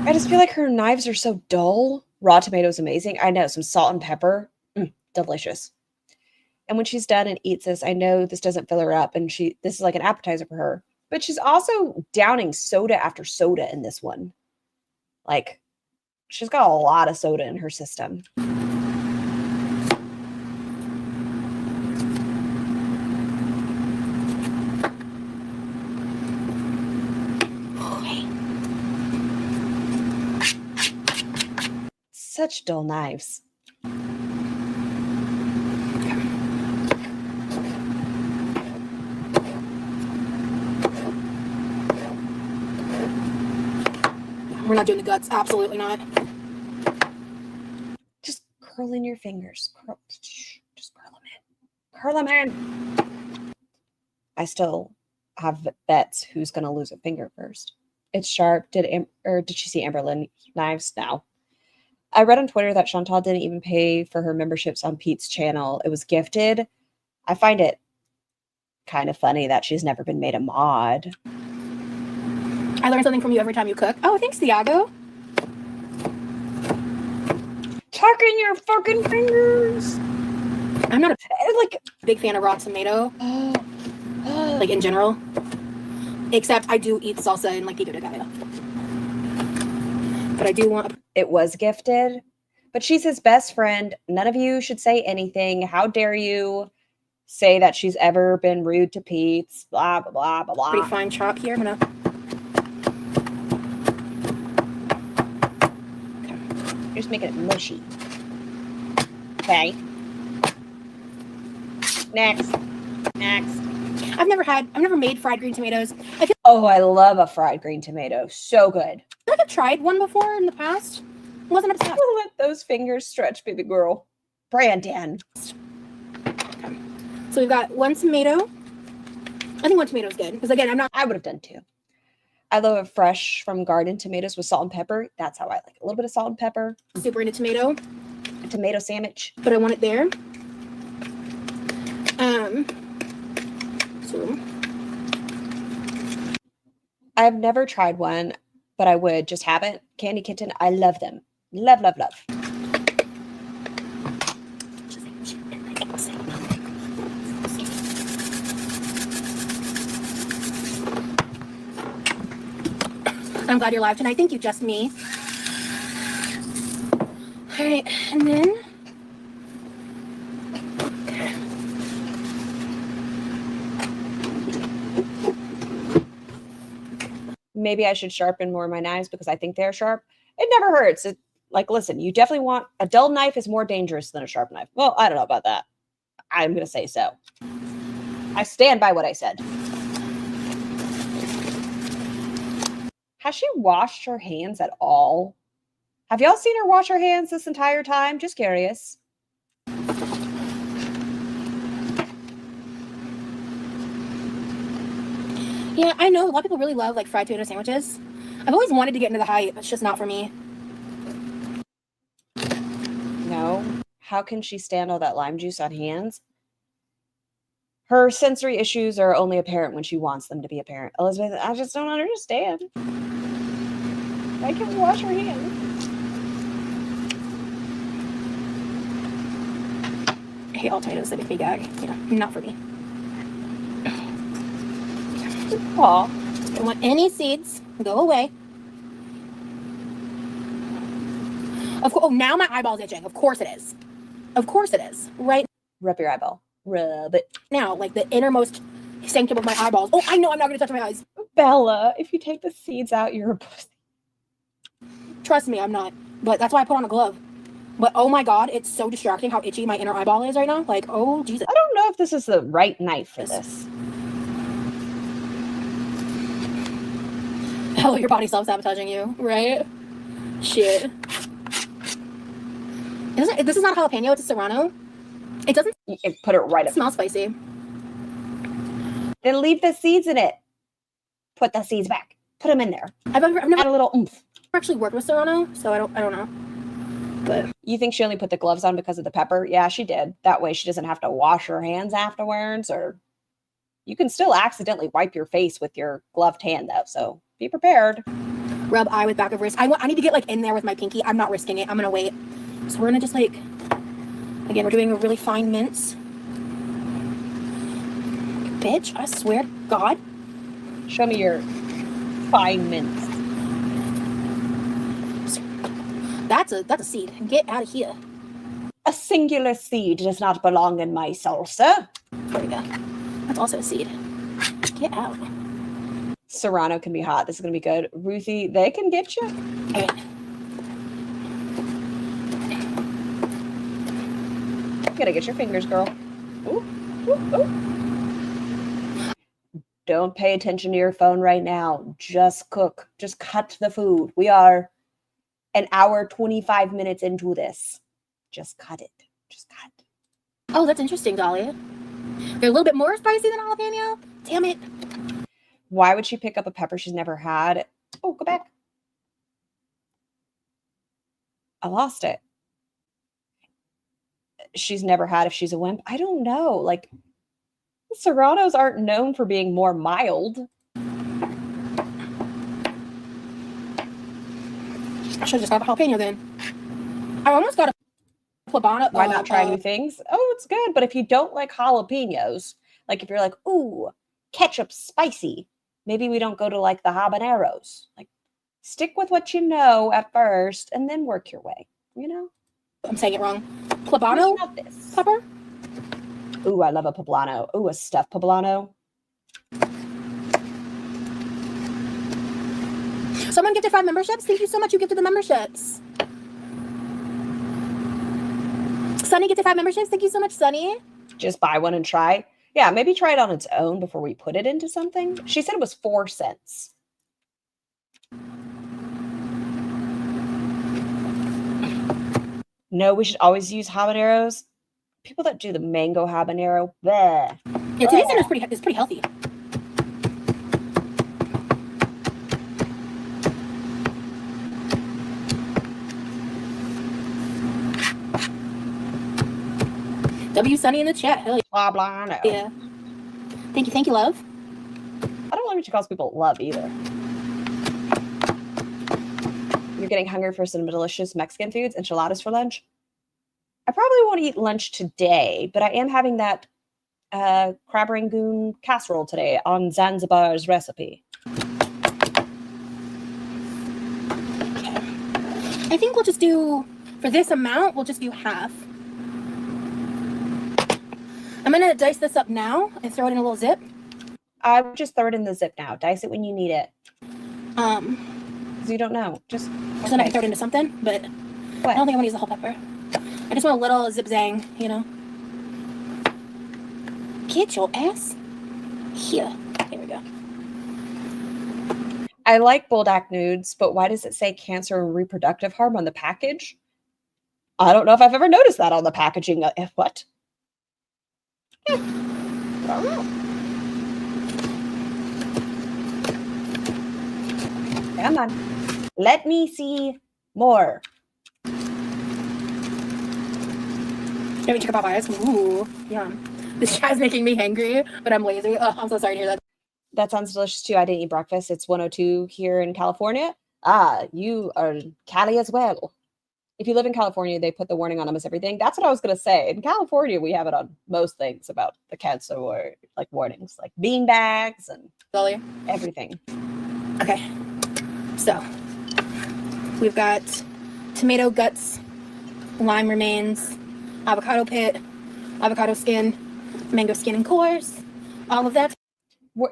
I just feel like her knives are so dull. Raw tomato is amazing. I know, some salt and pepper. Delicious. And when she's done and eats this, I know this doesn't fill her up, and this is like an appetizer for her. But she's also downing soda after soda in this one. Like, She's got a lot of soda in her system. Such dull knives. We're not doing the guts. Absolutely not. Just curl in your fingers. Just curl them in. Curl them in. I still have bets who's going to lose a finger first. It's sharp. Did she see Amberlynn knives? No. I read on Twitter that Chantal didn't even pay for her memberships on Pete's channel. It was gifted. I find it kind of funny that she's never been made a mod. I learn something from you every time you cook. Oh, thanks, Thiago. Tuck in your fucking fingers. I'm not a Like, big fan of raw tomato, like in general. Except I do eat salsa and like pico de gallo. But I do want. It was gifted, but she's his best friend. None of you should say anything. How dare you say that she's ever been rude to Pete's? Blah blah blah blah blah. Pretty fine chop here. I'm gonna. You're just making it mushy. Okay. Next. I've never made fried green tomatoes. I feel Oh, I love a fried green tomato. So good. like I've tried one before in the past. Wasn't obsessed. Let those fingers stretch, baby girl. Brandon. So we've got one tomato. I think one tomato is good because again, I would have done two. I love a fresh from garden tomatoes with salt and pepper. That's how I like it. A little bit of salt and pepper. super into tomato, A tomato sandwich. but I want it there. So I've never tried one, but I would just have it. Candy Kitten, I love them. Love, love, love. I'm glad you're live tonight. Thank you, just me. All right, and then Maybe I should sharpen more of my knives because I think they're sharp. It never hurts. Like, listen, you definitely want a dull knife is more dangerous than a sharp knife. Well, I don't know about that. I'm going to say so. I stand by what I said. Has she washed her hands at all? Have y'all seen her wash her hands this entire time? Just curious. yeah, I know a lot of people really love like fried tomato sandwiches. I've always wanted to get into the hype. It's just not for me. No. How can she stand all that lime juice on hands? Her sensory issues are only apparent when she wants them to be apparent. Elizabeth, I just don't understand. Why can't we wash our hands? I hate all tomatoes that make me gag. Yeah, not for me. Aw. Don't want any seeds. Go away. Of course. Oh, now my eyeball's itching. Of course it is. Of course it is. Right Rub your eyeball. Rub it. now, like the innermost sanctum of my eyeballs. Oh, I know I'm not going to touch my eyes. Bella, if you take the seeds out, you're a pussy. Trust me, I'm not. But that's why I put on a glove. But oh my god, it's so distracting how itchy my inner eyeball is right now. Like, oh Jesus. I don't know if this is the right knife for this. Oh, your body's self-sabotaging you, right? Shit. This is not jalapeno, it's a serrano. It doesn't You can put it right up. smell spicy. Then leave the seeds in it. Put the seeds back. Put them in there. I've never Add a little oomph. actually worked with serrano, so I don't know. But You think she only put the gloves on because of the pepper? Yeah, she did. That way she doesn't have to wash her hands afterwards, or you can still accidentally wipe your face with your gloved hand though, so be prepared. rub eye with back of wrist. I need to get like in there with my pinky. I'm not risking it. I'm gonna wait. So we're gonna just like, again, we're doing a really fine mince. Bitch, I swear to God. Show me your fine mince. That's a seed. Get out of here. A singular seed does not belong in my salsa. There we go. That's also a seed. Get out. Serrano can be hot. This is going to be good. Ruthie, they can get you. All right. Gotta get your fingers, girl. Ooh, ooh, ooh. Don't pay attention to your phone right now. Just cook. Just cut the food. We are an hour, 25 minutes into this. Just cut it. Just cut. Oh, that's interesting, Dahlia. They're a little bit more spicy than jalapeno. Damn it. Why would she pick up a pepper she's never had? Oh, go back. I lost it. She's never had if she's a wimp. I don't know. Like, Serranos aren't known for being more mild. I should have just got a jalapeno then. I almost got a Plebano. Why not try new things? Oh, it's good. But if you don't like jalapenos, like if you're like, ooh, ketchup spicy, maybe we don't go to like the habaneros. Like, stick with what you know at first and then work your way, you know? I'm saying it wrong. Plebano pepper? Ooh, I love a poblano. Ooh, a stuffed poblano. Someone gifted 5 memberships. Thank you so much. You gifted the memberships. Sunny gifted 5 memberships. Thank you so much, Sunny. Just buy one and try. Yeah, maybe try it on its own before we put it into something. She said it was 4 cents. No, we should always use habaneros. People that do the mango habanero, bleh. Yeah, today's dinner is pretty healthy. W Sunny in the chat. Hell Blah, blah, no. yeah. Thank you, love. I don't like when she calls people love either. You're getting hungry for some delicious Mexican foods, enchiladas for lunch. I probably won't eat lunch today, but I am having that crab rangoon casserole today on Zanzibar's recipe. Okay. I think we'll just do, for this amount, we'll just do half. I'm going to dice this up now and throw it in a little zip. I would just throw it in the zip now. Dice it when you need it. Because you don't know. Just so then I can throw it into something, but what? I don't think I want to use the whole pepper. I just want a little zip zang, you know. Get your ass here. There we go. I like Bulldog nudes, but why does it say cancer and reproductive harm on the package? I don't know if I've ever noticed that on the packaging. What? I don't know. Come on. Let me see more. Let me check out Popeyes. Ooh, yum. This chat is making me hangry, but I'm lazy. Oh, I'm so sorry to hear that. That sounds delicious too. I didn't eat breakfast. It's 1:02 here in California. You are Cali as well. If you live in California, they put the warning on almost everything. That's what I was going to say. In California, we have it on most things about the cancer or like warnings, like bean bags and everything. Okay. So we've got tomato guts, lime remains, avocado pit, avocado skin, mango skin and cores, all of that.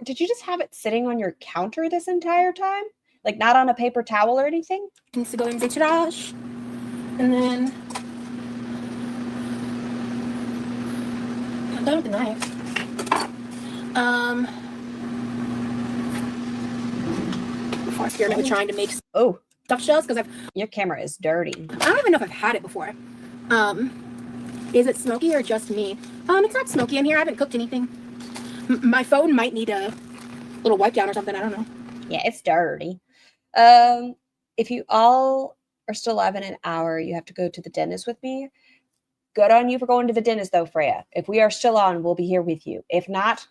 Did you just have it sitting on your counter this entire time? Like not on a paper towel or anything? Needs to go in the trash. And then I'm done with the knife. Before I experiment with trying to make stuffed shells, because your camera is dirty. I don't even know if I've had it before. Is it smoky or just me? It's not smoky in here. I haven't cooked anything. My phone might need a little wipe down or something. I don't know. Yeah, it's dirty. If you all are still alive in an hour, you have to go to the dentist with me. Good on you for going to the dentist, though, Freya. If we are still on, we'll be here with you. If not,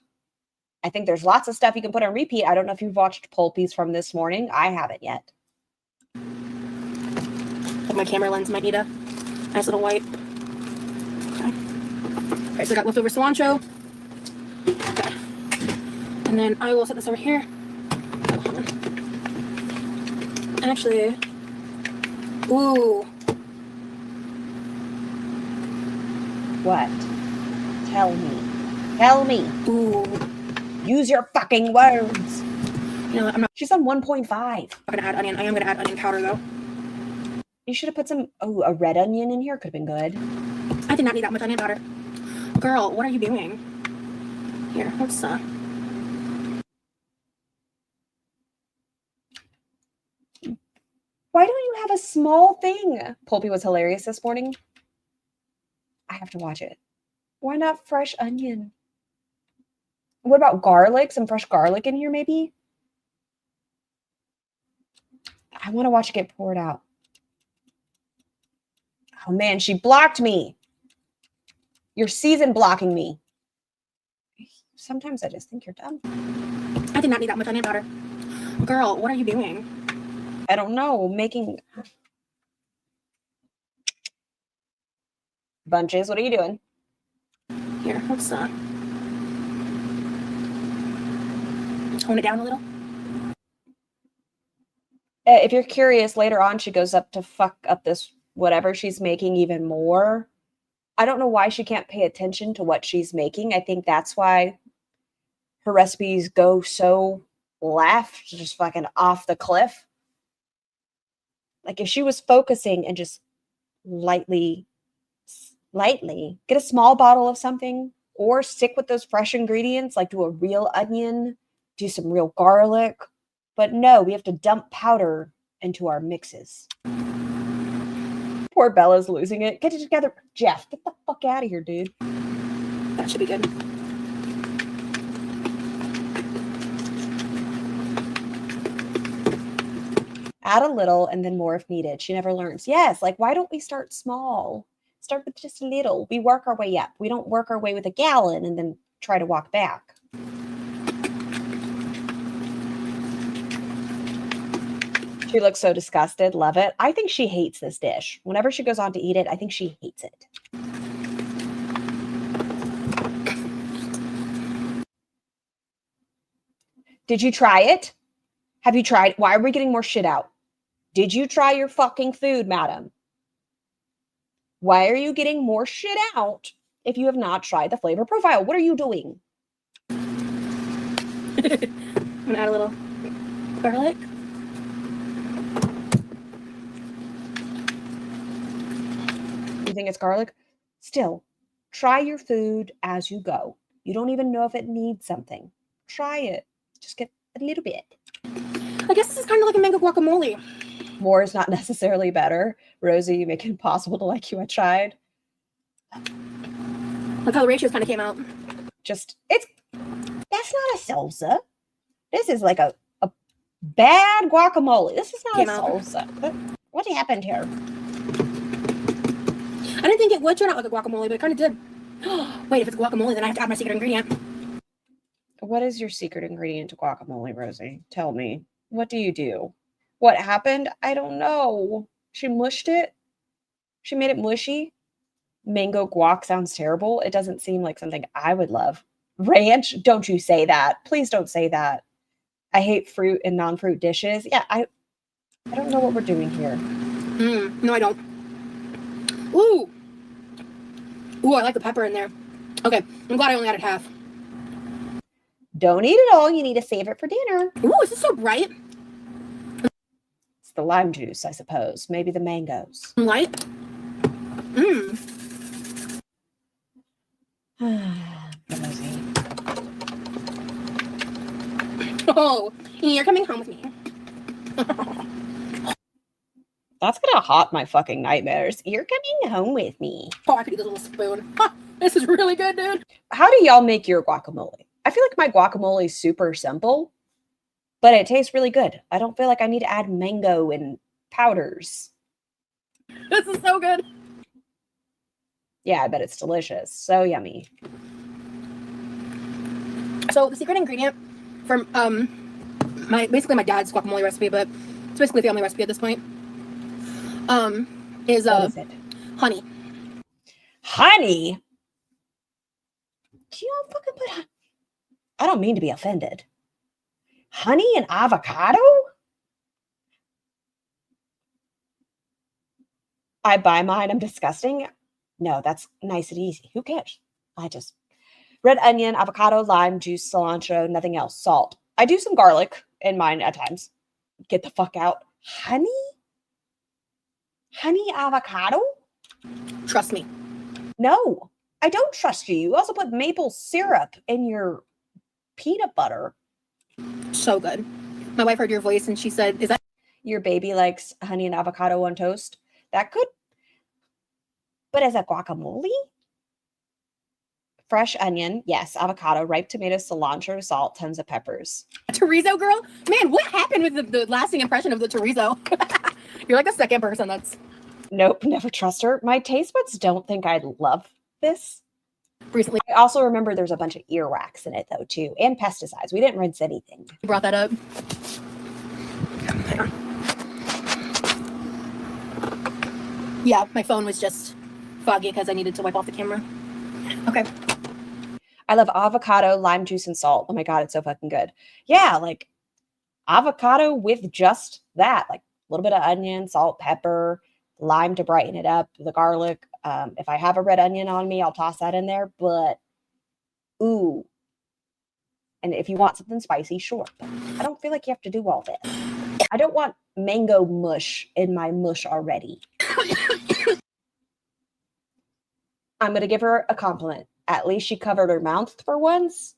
I think there's lots of stuff you can put on repeat. I don't know if you've watched Pulpies from this morning. I haven't yet. My camera lens might need a nice little wipe. Okay. All right, so I got leftover cilantro. Okay. And then I will set this over here. Oh, hold on. And actually, ooh, What? Tell me. Tell me. Ooh. Use your fucking words. You know what? I'm not She's on 1.5. gonna add onion. I am gonna add onion powder though. You should have put some, a red onion in here. Could have been good. I did not need that much onion powder. Girl, what are you doing? Here, let's Why don't you have a small thing? Pulpy was hilarious this morning. I have to watch it. Why not fresh onion? What about garlic? Some fresh garlic in here, maybe? I want to watch it get poured out. Oh, man, she blocked me. You're season blocking me. Sometimes I just think you're dumb. I did not need that much onion powder. Girl, what are you doing? I don't know. Making bunches. What are you doing? Here, let's tone it down a little. If you're curious, later on, she goes up to fuck up this whatever she's making even more. I don't know why she can't pay attention to what she's making. I think that's why her recipes go so left, just fucking off the cliff. Like if she was focusing and just lightly get a small bottle of something or stick with those fresh ingredients, like do a real onion, do some real garlic. But no, we have to dump powder into our mixes. Poor Bella's losing it. Get it together. Jeff, get the fuck out of here, dude. That should be good. Add a little and then more if needed. She never learns. Yes, like why don't we start small? Start with just a little. We work our way up. We don't work our way with a gallon and then try to walk back. She looks so disgusted. Love it. I think she hates this dish. Whenever she goes on to eat it, I think she hates it. Did you try it? Have you tried? Why are we getting more shit out? Did you try your fucking food, madam? Why are you getting more shit out if you have not tried the flavor profile? What are you doing? I'm gonna add a little garlic. You think it's garlic? Still, try your food as you go. You don't even know if it needs something. Try it. Just get a little bit. I guess this is kind of like a mango guacamole. More is not necessarily better. Rosie, you make it impossible to like you. I tried. Look how the ratios kind of came out. That's not a salsa. This is like a bad guacamole. This is not a salsa. What happened here? I didn't think it would turn out like a guacamole, but it kind of did. Wait, if it's guacamole, then I have to add my secret ingredient. What is your secret ingredient to guacamole, Rosie? Tell me. What do you do? What happened? I don't know. She mushed it. She made it mushy. Mango guac sounds terrible. It doesn't seem like something I would love. Ranch? Don't you say that. Please don't say that. I hate fruit and non-fruit dishes. Yeah, I don't know what we're doing here. No, I don't. Ooh. Ooh, I like the pepper in there. Okay, I'm glad I only added half. Don't eat it all. You need to save it for dinner. Ooh, is this so bright? It's the lime juice, I suppose. Maybe the mangoes. Light? Oh, you're coming home with me. That's gonna haunt my fucking nightmares. You're coming home with me. Oh, I could use a little spoon. This is really good, dude. How do y'all make your guacamole? I feel like my guacamole is super simple, but it tastes really good. I don't feel like I need to add mango and powders. This is so good. Yeah, I bet it's delicious. So yummy. So the secret ingredient from basically my dad's guacamole recipe, but it's basically a family recipe at this point. Is it? Honey. Honey? Do you all fucking put honey? I don't mean to be offended. Honey and avocado? I buy mine. I'm disgusting. No, that's nice and easy. Who cares? Red onion, avocado, lime juice, cilantro, nothing else. Salt. I do some garlic in mine at times. Get the fuck out. Honey? Honey avocado? Trust me. No, I don't trust you. You also put maple syrup in your peanut butter. So good. My wife heard your voice and she said, is that Your baby likes honey and avocado on toast? That could. But as a guacamole? Fresh onion, yes. Avocado, ripe tomato, cilantro, salt, tons of peppers. chorizo girl? Man, what happened with the lasting impression of the chorizo? You're like the second person that's Nope, never trust her. My taste buds don't think I love this. recently I also remember there's a bunch of earwax in it, though, too, and pesticides. We didn't rinse anything. brought that up. Yeah, my phone was just foggy because I needed to wipe off the camera. Okay. I love avocado, lime juice, and salt. Oh my God, it's so fucking good. Yeah, like avocado with just that, like a little bit of onion, salt, pepper, lime to brighten it up, the garlic. If I have a red onion on me, I'll toss that in there. But, ooh. And if you want something spicy, sure. But I don't feel like you have to do all this. I don't want mango mush in my mush already. I'm going to give her a compliment. At least she covered her mouth for once.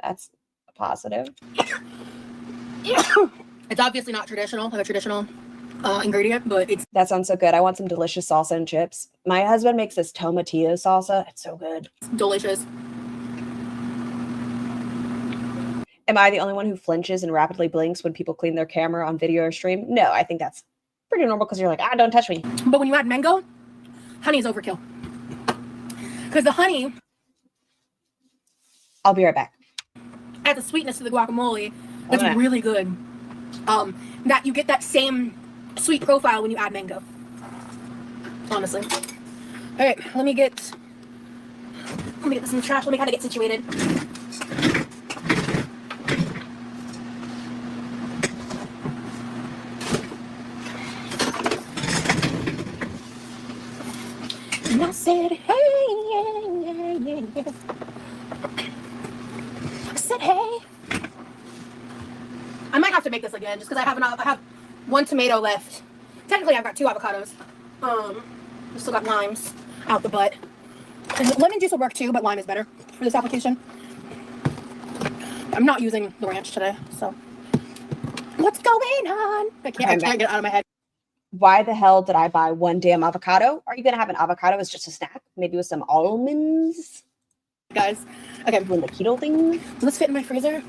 That's a positive. It's obviously not traditional, like a traditional ingredient, but it's That sounds so good. I want some delicious salsa and chips. My husband makes this tomatillo salsa. It's so good. delicious. Am I the only one who flinches and rapidly blinks when people clean their camera on video or stream? No, I think that's pretty normal because you're like, don't touch me. But when you add mango, honey is overkill. Because the honey I'll be right back. adds a sweetness to the guacamole that's Okay. really good. That you get that same sweet profile when you add mango. Honestly. All right, let me get this in the trash. Let me kind of get situated. And I said, hey, yeah. I said, hey. I might have to make this again just because I have one tomato left. Technically, I've got 2 avocados. We still got limes out the butt. And lemon juice will work too, but lime is better for this application. I'm not using the ranch today, so. What's going on? I can't get it out of my head. Why the hell did I buy one damn avocado? Are you going to have an avocado as just a snack? Maybe with some almonds? Guys, okay, Doing the keto thing? does this fit in my freezer?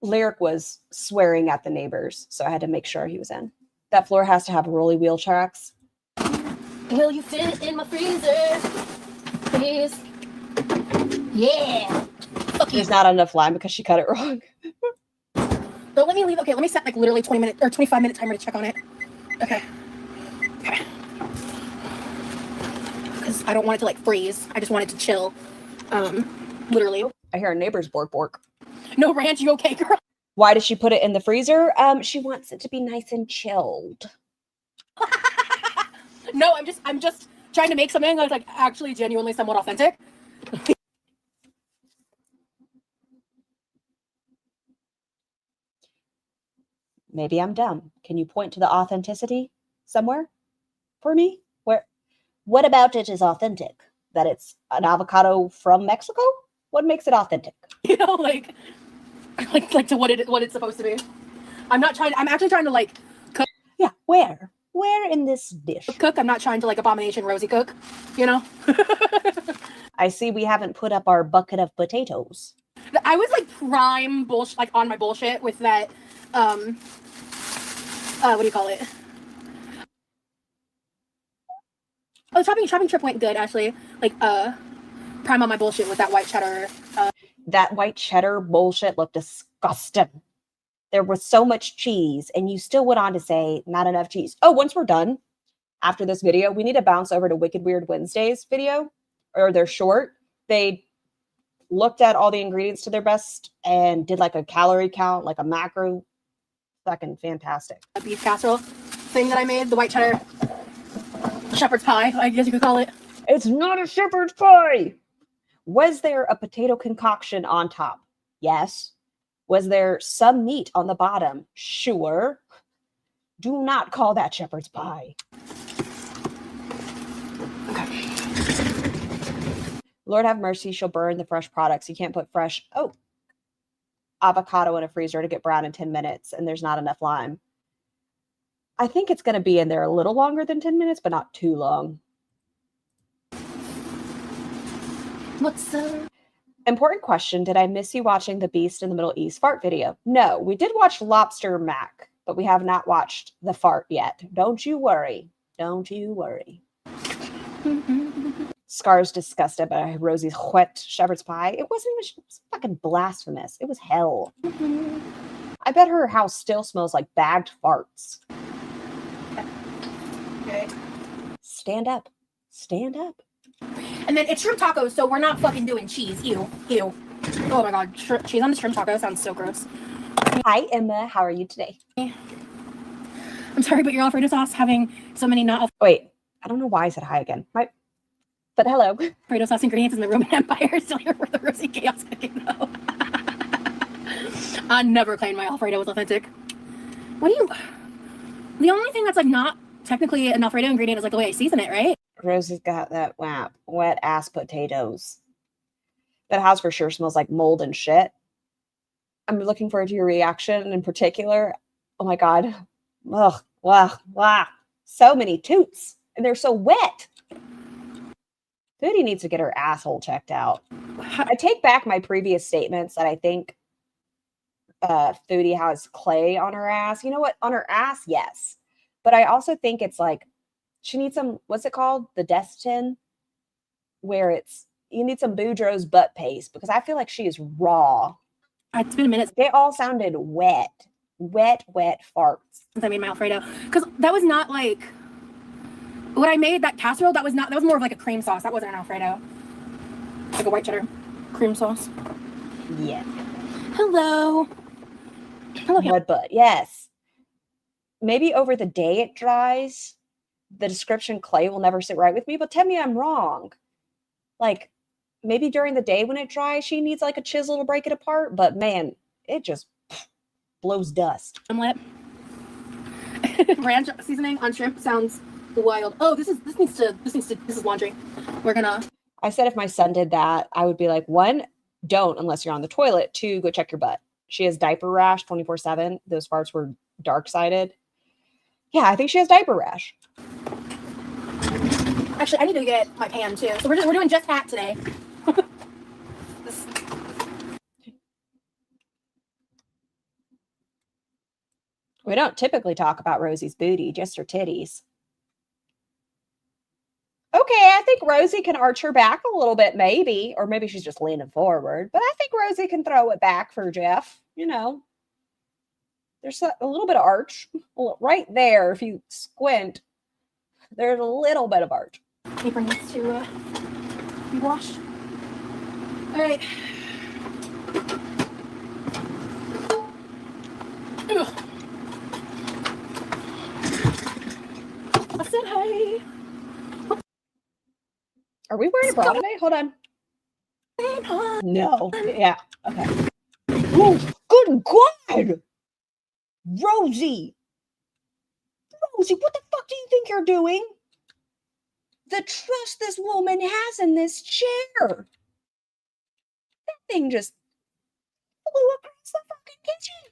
Lyric was swearing at the neighbors, so I had to make sure he was in. That floor has to have rolly wheel tracks. Will you fit it in my freezer? Please. Yeah. Fuck you. There's not enough lime because she cut it wrong. Don't let me leave. Okay, let me set like literally 20 minute or 25-minute timer to check on it. Okay. Okay. Because I don't want it to like freeze. I just want it to chill. Literally. I hear a neighbor's bork. No ranch, you okay, girl? Why does she put it in the freezer? She wants it to be nice and chilled. No, I'm just trying to make something that's like actually genuinely somewhat authentic. Maybe I'm dumb. Can you point to the authenticity somewhere for me? What about it is authentic? That it's an avocado from Mexico? What makes it authentic? You know, like to what it's supposed to be. I'm actually trying to like cook. Yeah, where? Where in this dish? I'm not trying to like Abomination Rosie cook, you know? I see we haven't put up our bucket of potatoes. I was like prime bullshit, like on my bullshit with that, what do you call it? Oh, the shopping trip went good, actually. Like, prime on my bullshit with that white cheddar. That white cheddar bullshit looked disgusting. There was so much cheese, and you still went on to say not enough cheese. Oh, once we're done after this video, we need to bounce over to Wicked Weird Wednesday's video, or their short. They looked at all the ingredients to their best and did like a calorie count, like a macro. Fucking fantastic. Beef casserole thing that I made, the white cheddar. Shepherd's pie, I guess you could call it. It's not a shepherd's pie. Was there a potato concoction on top? Yes. Was there some meat on the bottom? Sure. Do not call that shepherd's pie. Okay. Lord have mercy, she'll burn the fresh products. You can't put fresh, avocado in a freezer to get brown in 10 minutes, and there's not enough lime. I think it's going to be in there a little longer than 10 minutes, but not too long. What's Important question. Did I miss you watching the Beast in the Middle East fart video? No, we did watch Lobster Mac, but we have not watched the fart yet. Don't you worry. Don't you worry. Scar's disgusted by Rosie's wet shepherd's pie. It wasn't even, it was fucking blasphemous. It was hell. I bet her house still smells like bagged farts. okay? Stand up. Stand up. And then it's shrimp tacos, so we're not fucking doing cheese. Ew. Ew. Oh my god, cheese on the shrimp taco sounds so gross. Hi, Emma. How are you today? I'm sorry, but your Alfredo sauce having so many not Wait, I don't know why I said hi again. But hello. Alfredo sauce ingredients in the Roman Empire still here for the Rosie Chaos cooking, though. I never claimed my Alfredo was authentic. What do you... The only thing that's like not technically an Alfredo ingredient is like the way I season it, right? Rosie's got that wet ass potatoes. That house for sure smells like mold and shit. I'm looking forward to your reaction in particular. Oh my god. Ugh. Wow. Wow. So many toots. And they're so wet. Foodie needs to get her asshole checked out. I take back my previous statements that I think Foodie has clay on her ass. You know what? On her ass, yes. But I also think it's like she needs some, what's it called? The Destin? Where it's, you need some Boudreaux's butt paste because I feel like she is raw. It's been a minute They all sounded wet. Wet farts. since I made my Alfredo. Because that was not like... When I made that casserole, that was more of like a cream sauce. That wasn't an Alfredo. Like a white cheddar cream sauce. Yeah. Hello. Hello. Mud butt, yes. Maybe over the day it dries. The description clay will never sit right with me, but tell me I'm wrong. Like, maybe during the day when it dries, she needs like a chisel to break it apart, but man, it just blows dust. Omelet. Ranch seasoning on shrimp sounds wild. Oh, this is laundry. We're gonna... I said if my son did that, I would be like, 1, don't unless you're on the toilet. 2, go check your butt. She has diaper rash 24/7. Those farts were dark-sided. Yeah, I think she has diaper rash. Actually, I need to get my pan too. So we're doing just hat today. We don't typically talk about Rosie's booty, just her titties. Okay, I think Rosie can arch her back a little bit, maybe. Or maybe she's just leaning forward. But I think Rosie can throw it back for Jeff. You know, there's a little bit of arch. Right there, if you squint, there's a little bit of arch. Apron needs to be washed. All right. Ugh. I said hi. Are we wearing a bra today? Hold on. No. Yeah. Okay. Oh, good God. Rosie. Rosie, what the fuck do you think you're doing? The trust this woman has in this chair. That thing just flew across the fucking kitchen.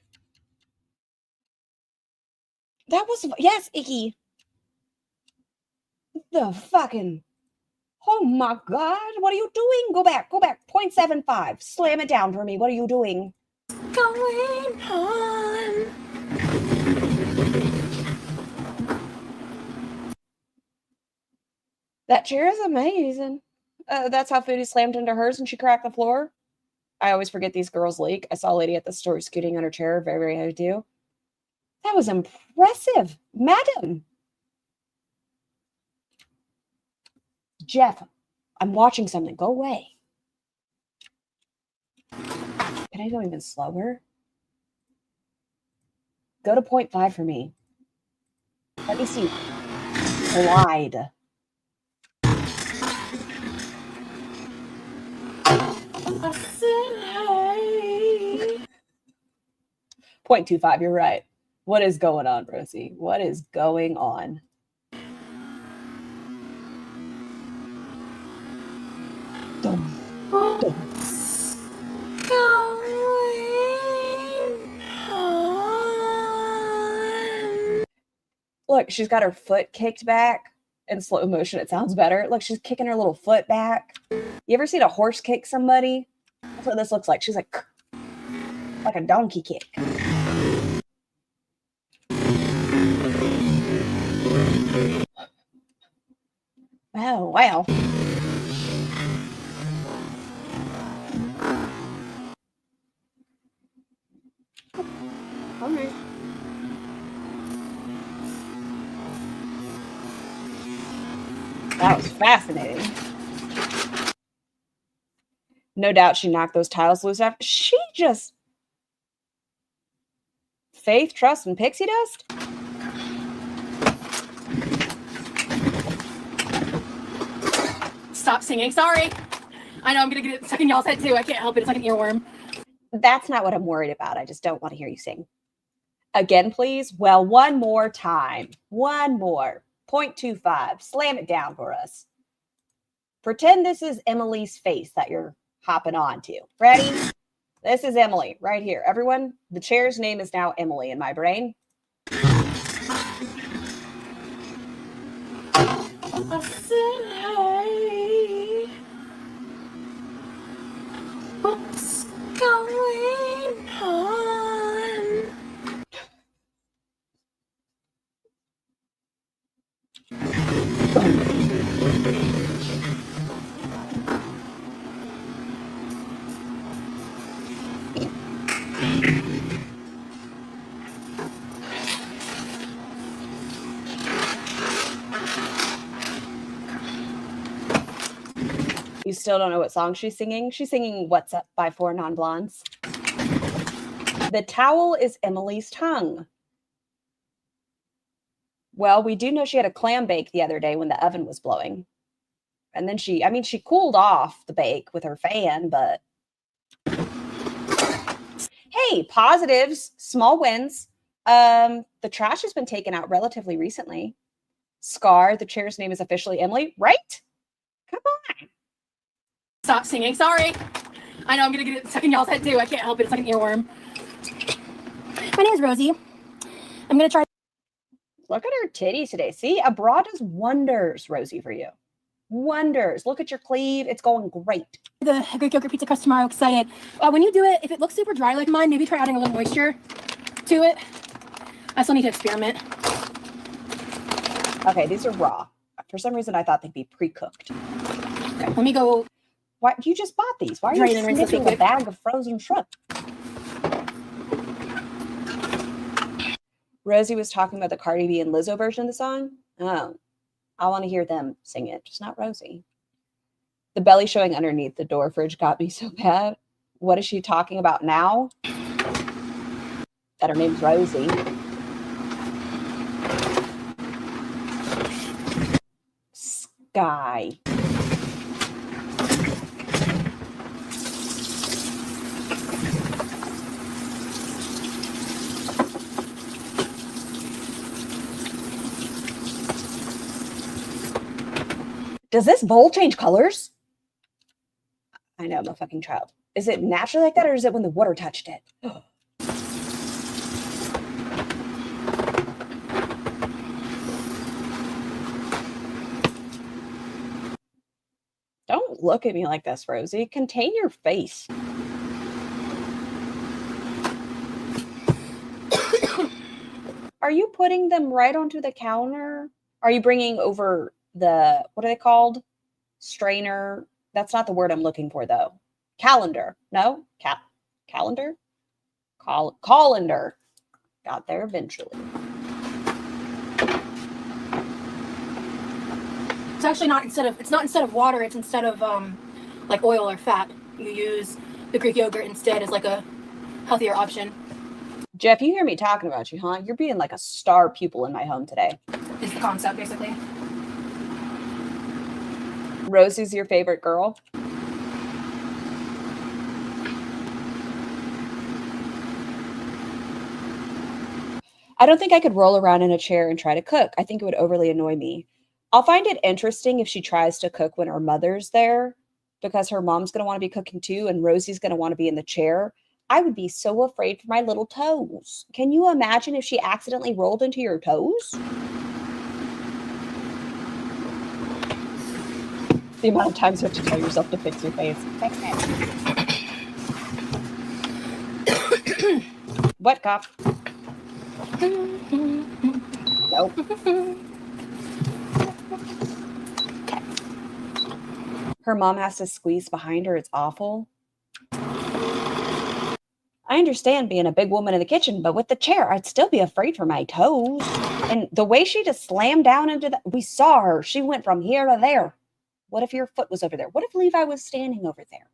That was, yes, icky. The fucking... Oh my God, what are you doing? Go back, 0.75. Slam it down for me. What are you doing? Going on. That chair is amazing. That's how Foodie slammed into hers and she cracked the floor. I always forget these girls leak. I saw a lady at the store scooting on her chair. Very, very hard to do. That was impressive, madam. Jeff, I'm watching something. Go away. Can I go even slower? Go to 0.5 for me. Let me see. Glide. .25, you're right. What is going on, Rosie? What is going on? Dum, dum. Look, she's got her foot kicked back in slow motion. It sounds better. Look, she's kicking her little foot back. You ever seen a horse kick somebody? That's what this looks like. She's like a donkey kick. Wow, wow. All right. That was fascinating. No doubt she knocked those tiles loose after. She just... Faith, trust, and pixie dust? Stop singing. Sorry. I know I'm going to get it stuck in y'all's head too. I can't help it. It's like an earworm. That's not what I'm worried about. I just don't want to hear you sing. Again, please. Well, one more time. One more. .25. Slam it down for us. Pretend this is Emily's face that you're hopping onto. Ready? This is Emily right here. Everyone, the chair's name is now Emily in my brain. What's going on? You still don't know what song she's singing? She's singing What's Up by 4 Non-Blondes. The towel is Emily's tongue. Well, we do know she had a clam bake the other day when the oven was blowing. And then she cooled off the bake with her fan, but hey, positives, small wins. The trash has been taken out relatively recently. Scar, the chair's name is officially Emily, right? Come on. Stop singing. Sorry. I know I'm going to get it stuck in y'all's head too. I can't help it. It's like an earworm. My name is Rosie. I'm going to try. Look at her titties today. See, a bra does wonders, Rosie, for you. Wonders. Look at your cleave. It's going great. The Greek yogurt pizza crust tomorrow. Excited. When you do it, if it looks super dry like mine, maybe try adding a little moisture to it. I still need to experiment. Okay, these are raw. For some reason, I thought they'd be pre-cooked. Okay, let me go. Why you just bought these? Why are Drain you and rinse this sniffing real a quick. bag of frozen shrimp? Rosie was talking about the Cardi B and Lizzo version of the song. Oh, I want to hear them sing it, just not Rosie. The belly showing underneath the door fridge got me so bad. What is she talking about now? That her name's Rosie. Sky. Does this bowl change colors? I know, I'm a fucking child. Is it naturally like that, or is it when the water touched it? Don't look at me like this, Rosie. Contain your face. Are you putting them right onto the counter? Are you bringing over the, what are they called? Strainer. That's not the word I'm looking for, though. Calendar. No? Calendar? Colander. Got there eventually. It's actually not instead of water. It's instead of like oil or fat. You use the Greek yogurt instead as like a healthier option. Jeff, you hear me talking about you, huh? You're being like a star pupil in my home today. Is the concept basically. Rosie's your favorite girl? I don't think I could roll around in a chair and try to cook. I think it would overly annoy me. I'll find it interesting if she tries to cook when her mother's there, because her mom's going to want to be cooking too, and Rosie's going to want to be in the chair. I would be so afraid for my little toes. Can you imagine if she accidentally rolled into your toes? The amount of times you have to tell yourself to fix your face. Fix it. What cough? Nope. Her mom has to squeeze behind her. It's awful. I understand being a big woman in the kitchen, but with the chair, I'd still be afraid for my toes. And the way she just slammed down into that, we saw her. She went from here to there. What if your foot was over there? What if Levi was standing over there?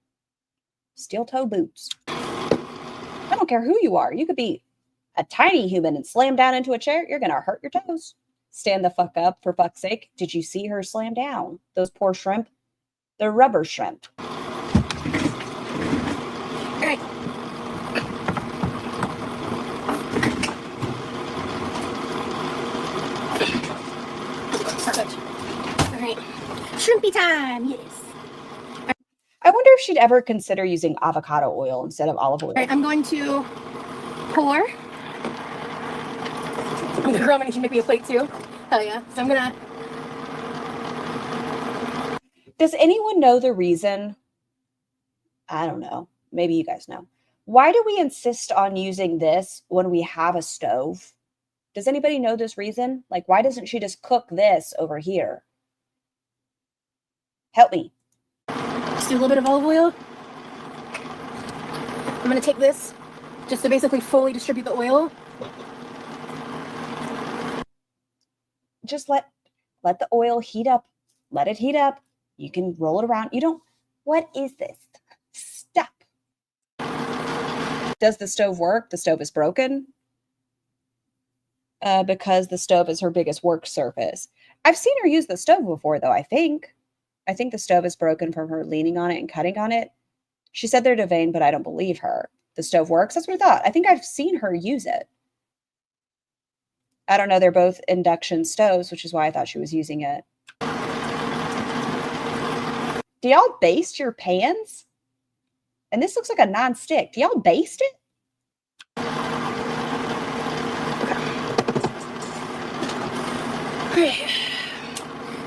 Steel toe boots. I don't care who you are. You could be a tiny human and slam down into a chair. You're going to hurt your toes. Stand the fuck up, for fuck's sake. Did you see her slam down? Those poor shrimp. They're rubber shrimp. All right. Perfect. All right. Shrimpy time. Yes. I wonder if she'd ever consider using avocado oil instead of olive oil. All right. I'm going to pour. I'm gonna Roman, you should make me a plate too. Hell yeah. So I'm gonna. Does anyone know the reason? I don't know. Maybe you guys know. Why do we insist on using this when we have a stove? Does anybody know this reason? Like, why doesn't she just cook this over here? Help me. Just do a little bit of olive oil. I'm gonna take this just to basically fully distribute the oil. Just let the oil heat up. Let it heat up. You can roll it around. You don't. What is this? Stop. Does the stove work? The stove is broken. Because the stove is her biggest work surface. I've seen her use the stove before, though, I think. I think the stove is broken from her leaning on it and cutting on it. She said they're Devane, but I don't believe her. The stove works? That's what I thought. I think I've seen her use it. I don't know. They're both induction stoves, which is why I thought she was using it. Do y'all baste your pans? And this looks like a non-stick. Do y'all baste it?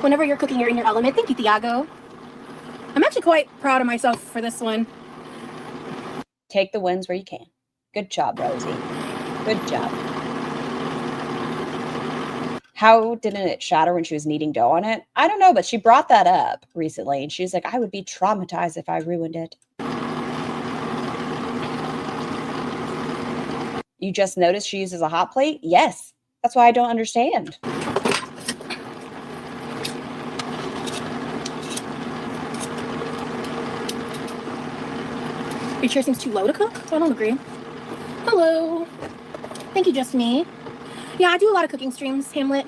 Whenever you're cooking, you're in your element. Thank you, Thiago. I'm actually quite proud of myself for this one. Take the wins where you can. Good job, Rosie. Good job. How didn't it shatter when she was kneading dough on it? I don't know, but she brought that up recently, and she's like, I would be traumatized if I ruined it. You just noticed she uses a hot plate? Yes. That's why I don't understand. Your chair seems too low to cook, so I don't agree. Hello. Thank you, just me. Yeah, I do a lot of cooking streams, Hamlet.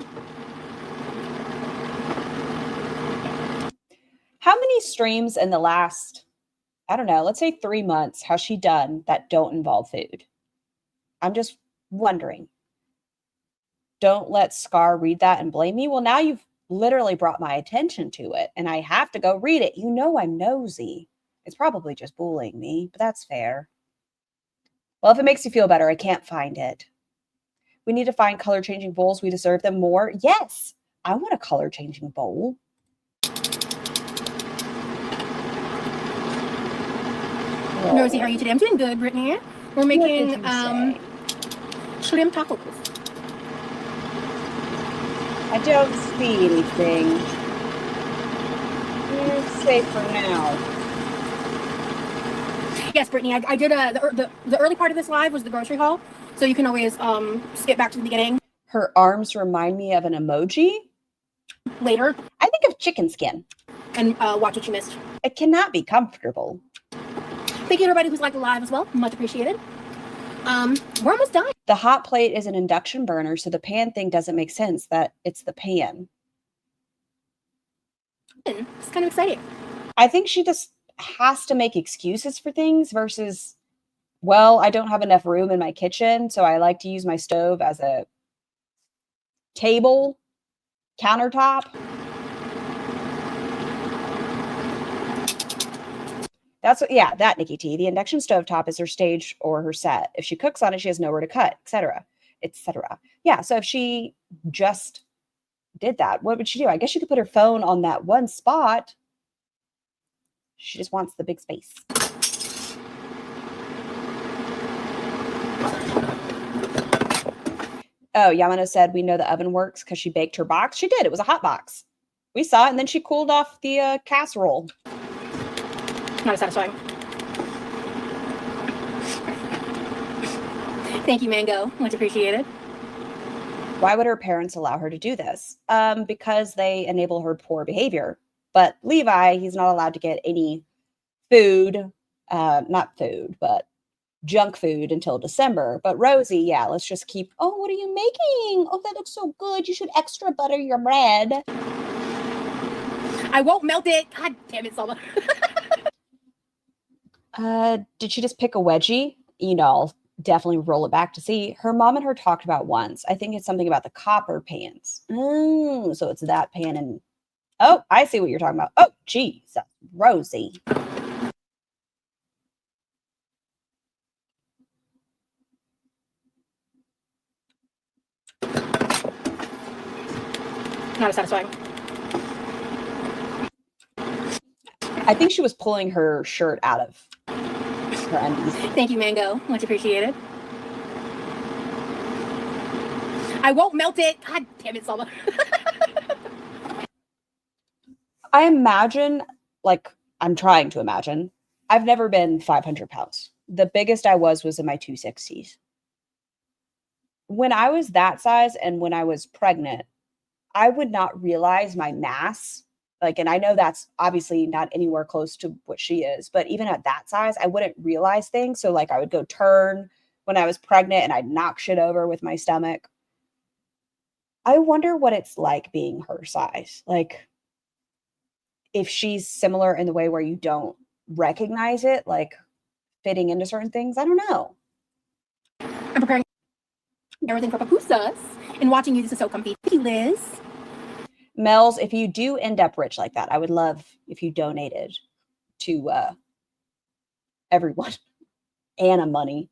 How many streams in the last, I don't know, let's say 3 months has she done that don't involve food? I'm just wondering. Don't let Scar read that and blame me. Well, now you've literally brought my attention to it, and I have to go read it. You know I'm nosy. It's probably just bullying me, but that's fair. Well, if it makes you feel better, I can't find it. We need to find color-changing bowls. We deserve them more. Yes, I want a color-changing bowl. Rosie, how are you today? I'm doing good, Brittany. We're making shrimp tacos. I don't see anything. You're safe for now. Yes, Brittany, I did the early part of this live was the grocery haul, so you can always skip back to the beginning. Her arms remind me of an emoji. Later. I think of chicken skin. And watch what you missed. It cannot be comfortable. Thank you everybody who's liked the live as well. Much appreciated. We're almost done. The hot plate is an induction burner, so the pan thing doesn't make sense that it's the pan. It's kind of exciting. I think she just has to make excuses for things versus, well, I don't have enough room in my kitchen, so I like to use my stove as a table, countertop. That's what, yeah, that Nikki T. The induction stovetop is her stage or her set. If she cooks on it, she has nowhere to cut, etc., etc. Yeah, so if she just did that, what would she do? I guess she could put her phone on that one spot. She just wants the big space. Oh, Yamano said we know the oven works because she baked her box. She did. It was a hot box. We saw it, and then she cooled off the casserole. Not as satisfying. Thank you, Mango. Much appreciated. Why would her parents allow her to do this? Because they enable her poor behavior. But Levi, he's not allowed to get any food, not food, but junk food until December. But Rosie, yeah, let's just keep, oh, what are you making? Oh, that looks so good. You should extra butter your bread. I won't melt it. God damn it, Selma. Did she just pick a wedgie? You know, I'll definitely roll it back to see. Her mom and her talked about once. I think it's something about the copper pans. So it's that pan and, oh, I see what you're talking about. Oh, geez, Rosie. Not as satisfying. I think she was pulling her shirt out of her undies. Thank you, Mango. Much appreciated. I won't melt it. God damn it, Selma. I imagine, like, I'm trying to imagine, I've never been 500 pounds. The biggest I was in my 260s. When I was that size and when I was pregnant, I would not realize my mass. Like, and I know that's obviously not anywhere close to what she is, but even at that size, I wouldn't realize things. So like I would go turn when I was pregnant and I'd knock shit over with my stomach. I wonder what it's like being her size. Like if she's similar in the way where you don't recognize it, like fitting into certain things. I don't know. I'm preparing everything for pupusas and watching you. This is so comfy. Thank you, Liz. Mel's, if you do end up rich like that, I would love if you donated to everyone. Anna money.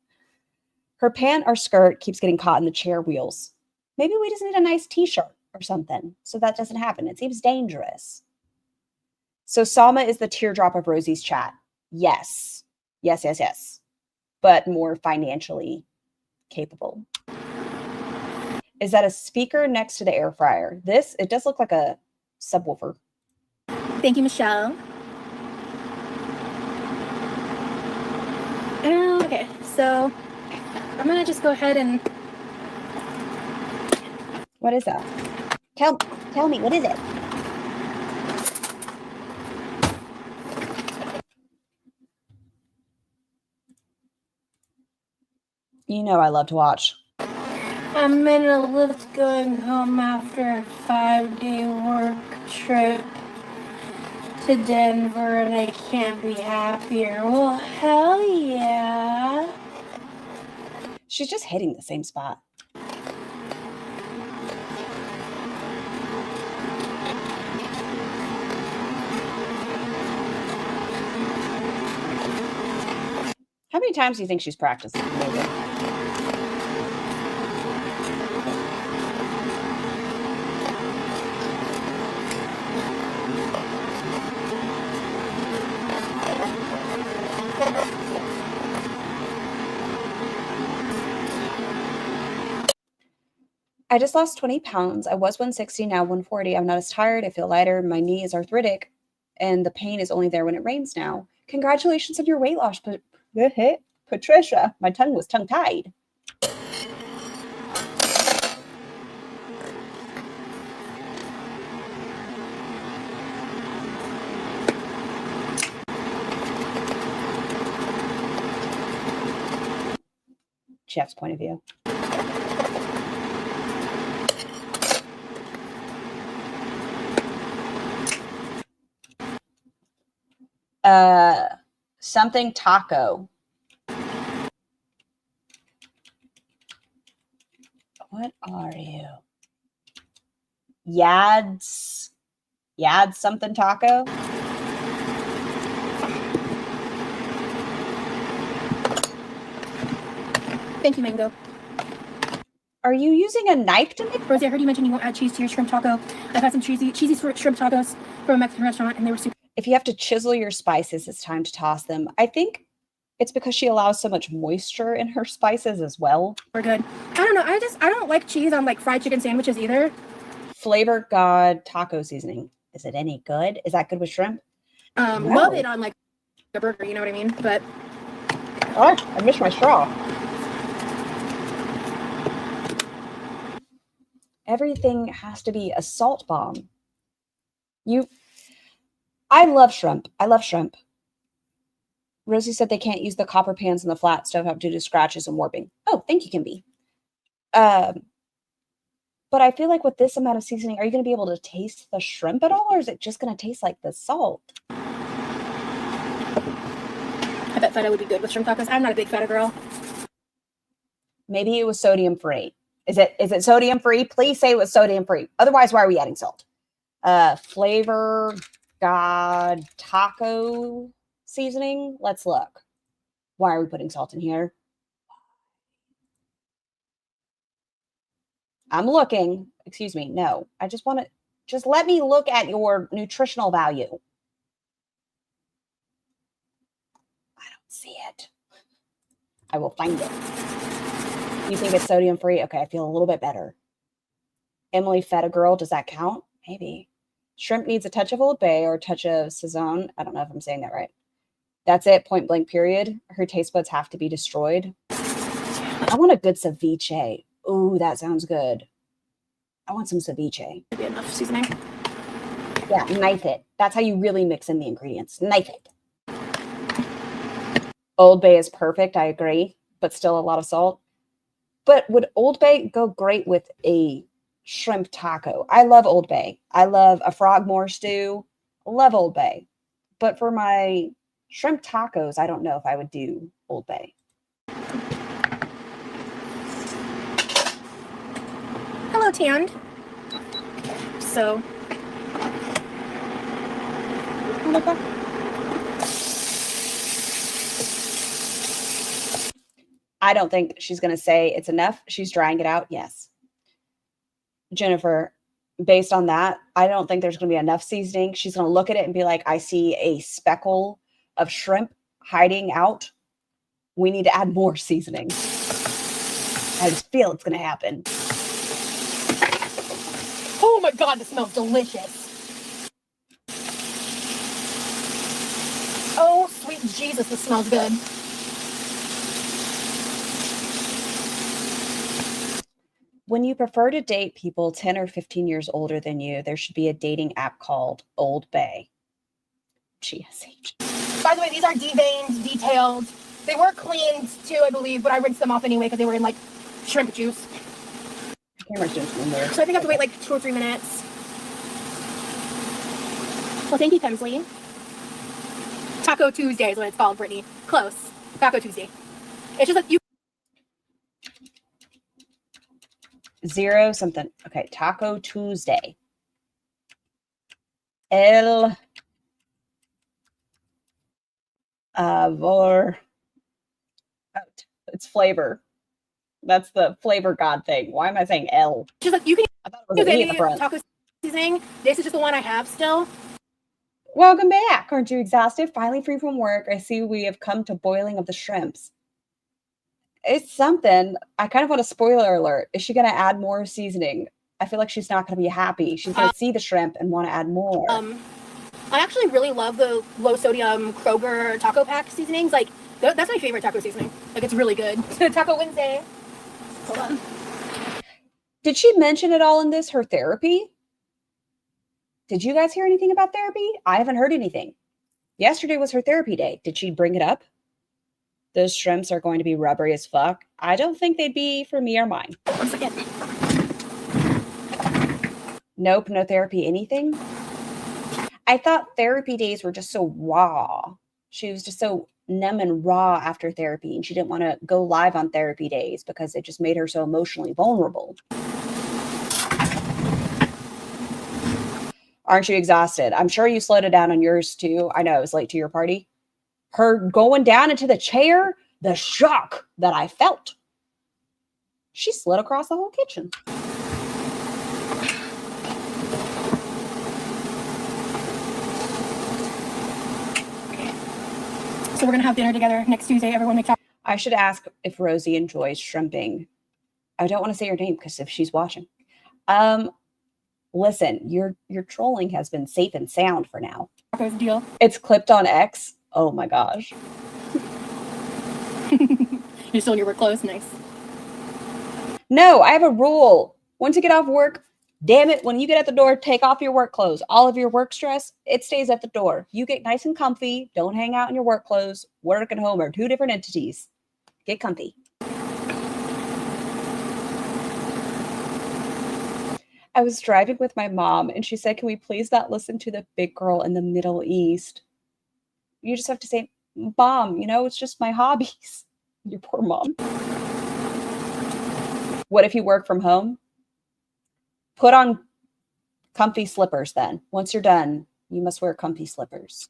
Her pant or skirt keeps getting caught in the chair wheels. Maybe we just need a nice t-shirt or something so that doesn't happen. It seems dangerous. So Salma is the teardrop of Rosie's chat. Yes. Yes, yes, yes. But more financially capable. Is that a speaker next to the air fryer? This, it does look like a subwoofer. Thank you, Michelle. Okay, so I'm gonna just go ahead and. What is that? Tell me, what is it? You know I love to watch. I'm in a lift going home after a 5-day work trip to Denver, and I can't be happier. Well, hell yeah. She's just hitting the same spot. How many times do you think she's practiced? I just lost 20 pounds. I was 160, now 140. I'm not as tired. I feel lighter. My knee is arthritic, and the pain is only there when it rains now. Congratulations on your weight loss, Patricia. My tongue was tongue-tied. Chef's point of view. Something taco. What are you? Yad's something taco. Thank you, Mango. Are you using a knife to make? Rosie, I heard you mention you won't add cheese to your shrimp taco. I've had some cheesy shrimp tacos from a Mexican restaurant, and they were super. If you have to chisel your spices, it's time to toss them. I think it's because she allows so much moisture in her spices as well. We're good. I don't know. I don't like cheese on like fried chicken sandwiches either. Flavor God taco seasoning. Is it any good? Is that good with shrimp? No. Love it on like a burger. You know what I mean? But oh, I missed my straw. Everything has to be a salt bomb. I love shrimp. I love shrimp. Rosie said they can't use the copper pans in the flat stove due to scratches and warping. Oh, thank you, Kimby. But I feel like with this amount of seasoning, are you going to be able to taste the shrimp at all, or is it just going to taste like the salt? I bet feta would be good with shrimp tacos. I'm not a big feta girl. Maybe it was sodium free. Is it sodium free? Please say it was sodium free. Otherwise, why are we adding salt? Flavor God taco seasoning. Let's look. Why are we putting salt in here? I'm looking. Excuse me. No, I just want to just let me look at your nutritional value. I don't see it. I will find it. You think it's sodium free? Okay, I feel a little bit better. Emily Feta Girl, does that count? Maybe. Shrimp needs a touch of Old Bay or a touch of Saison. I don't know if I'm saying that right. That's it, point blank period. Her taste buds have to be destroyed. I want a good ceviche. Ooh, that sounds good. I want some ceviche. Maybe enough seasoning. Yeah, knife it. That's how you really mix in the ingredients. Knife it. Old Bay is perfect, I agree, but still a lot of salt. But would Old Bay go great with a shrimp taco? I love Old Bay. I love a frogmore stew. Love Old Bay. But for my shrimp tacos, I don't know if I would do Old Bay. Hello, Tanned. So. I don't think she's going to say it's enough. She's drying it out. Yes. Jennifer, based on that, I don't think there's going to be enough seasoning. She's going to look at it and be like, I see a speckle of shrimp hiding out. We need to add more seasoning. I just feel it's going to happen. Oh my God, this smells delicious. Oh, sweet Jesus, this smells good. When you prefer to date people 10 or 15 years older than you, there should be a dating app called Old Bay. GSH. By the way, these are deveined, detailed. They were cleaned too, I believe, but I rinsed them off anyway because they were in like shrimp juice. Camera's doing something weird. So I think I have to wait like 2 or 3 minutes. Well, thank you, Kemsley. Taco Tuesday is what it's called, Brittany. Close. Taco Tuesday. It's just like you. 0 something. Okay, Taco Tuesday. El Avor. It's flavor. That's the flavor god thing. Why am I saying L? Just like you can I thought it was an E at the front. taco seasoning. This is just the one I have still. Welcome back. Aren't you exhausted? Finally free from work. I see we have come to boiling of the shrimps. It's something. I kind of want a spoiler alert. Is she going to add more seasoning? I feel like she's not going to be happy. She's going to see the shrimp and want to add more. I actually really love the low sodium Kroger taco pack seasonings. Like that's my favorite taco seasoning. Like it's really good. Taco Wednesday. Hold on. Did she mention it all in this, her therapy? Did you guys hear anything about therapy? I haven't heard anything. Yesterday was her therapy day. Did she bring it up? Those shrimps are going to be rubbery as fuck. I don't think they'd be for me or mine. 1 second. Nope, no therapy, anything. I thought therapy days were just so raw. She was just so numb and raw after therapy, and she didn't want to go live on therapy days because it just made her so emotionally vulnerable. Aren't you exhausted? I'm sure you slowed it down on yours too. I know I was late to your party. Her going down into the chair, the shock that I felt. She slid across the whole kitchen. So we're going to have dinner together next Tuesday. Everyone make I should ask if Rosie enjoys shrimping. I don't want to say her name because if she's watching. Listen, your trolling has been safe and sound for now. tacos deal. It's clipped on X. Oh my gosh. You're still in your work clothes. Nice. No, I have a rule. Once you get off work, damn it, when you get at the door, take off your work clothes. All of your work stress, it stays at the door. You get nice and comfy. Don't hang out in your work clothes. Work and home are two different entities. Get comfy. I was driving with my mom and she said, can we please not listen to the big girl in the Middle East? You just have to say, Mom, you know, it's just my hobbies. Your poor mom. What if you work from home? Put on comfy slippers then. Once you're done, you must wear comfy slippers.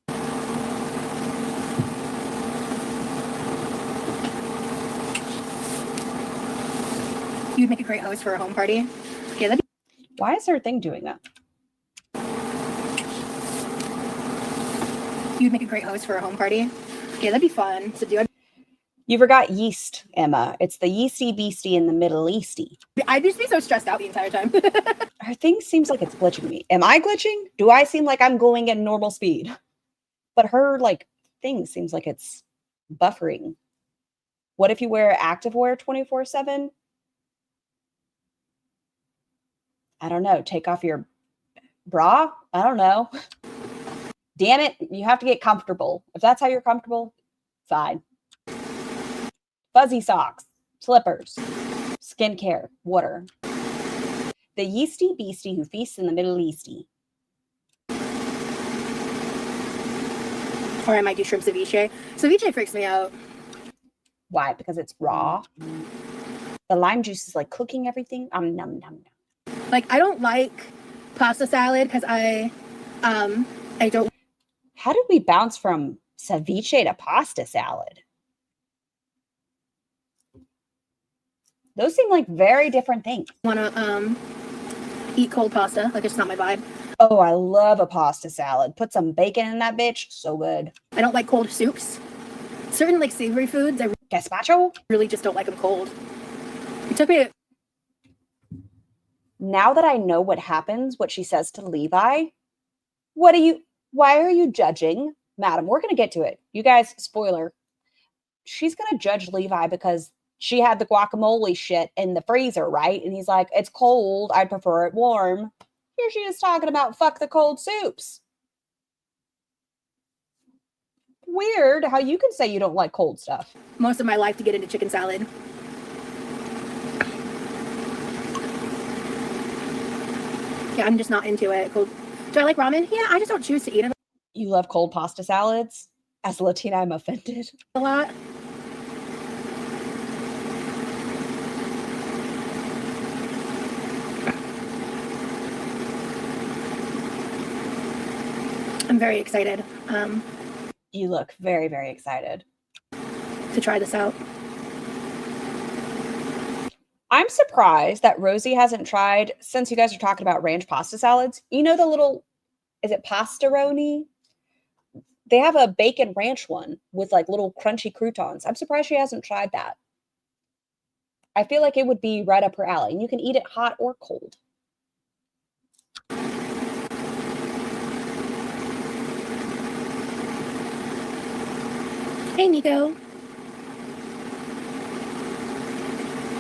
You'd make a great host for a home party. Yeah, that'd be. Why is there a thing doing that? You'd make a great host for a home party. Yeah, that'd be fun to do. You forgot yeast, Emma. It's the yeasty beastie in the Middle Easty. I'd just be so stressed out the entire time. Her thing seems like it's glitching me. Am I glitching? Do I seem like I'm going at normal speed? But her like thing seems like it's buffering. What if you wear activewear 24/7? I don't know. Take off your bra? I don't know. Damn it. You have to get comfortable. If that's how you're comfortable, fine. Fuzzy socks, slippers, skincare, water. The yeasty beastie who feasts in the Middle Easty. Or I might do shrimp ceviche. Ceviche freaks me out. Why? Because it's raw. The lime juice is like cooking everything. Nom, nom, nom. Like, I don't like pasta salad because I don't How did we bounce from ceviche to pasta salad? Those seem like very different things. want to eat cold pasta. Like, it's not my vibe. Oh, I love a pasta salad. Put some bacon in that bitch. So good. I don't like cold soups. Certain, like, savory foods, I Gazpacho? really just don't like them cold. It took me Now that I know what happens, what she says to Levi, why are you judging? Madam, we're going to get to it. You guys, spoiler. She's going to judge Levi because she had the guacamole shit in the freezer, right? And he's like, it's cold. I prefer it warm. Here she is talking about fuck the cold soups. Weird how you can say you don't like cold stuff. most of my life to get into chicken salad. Yeah, I'm just not into it. Cold. Do I like ramen? Yeah, I just don't choose to eat it You love cold pasta salads? As a Latina, I'm offended. a lot. I'm very excited You look very, very excited. to try this out. I'm surprised that Rosie hasn't tried, since you guys are talking about ranch pasta salads. You know the little, is it pastaroni? They have a bacon ranch one with like little crunchy croutons. I'm surprised she hasn't tried that. I feel like it would be right up her alley. And you can eat it hot or cold. Hey, Nico.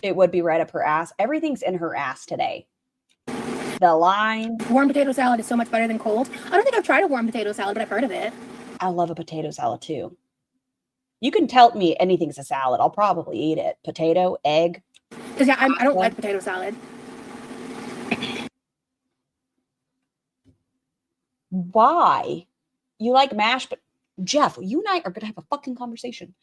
It would be right up her ass. Everything's in her ass today. The lime. Warm potato salad is so much better than cold. I don't think I've tried a warm potato salad, but I've heard of it. I love a potato salad too. You can tell me anything's a salad. I'll probably eat it. Potato, egg. Because yeah, I don't like potato salad. Why? You like mashed, but Jeff, you and I are gonna have a fucking conversation.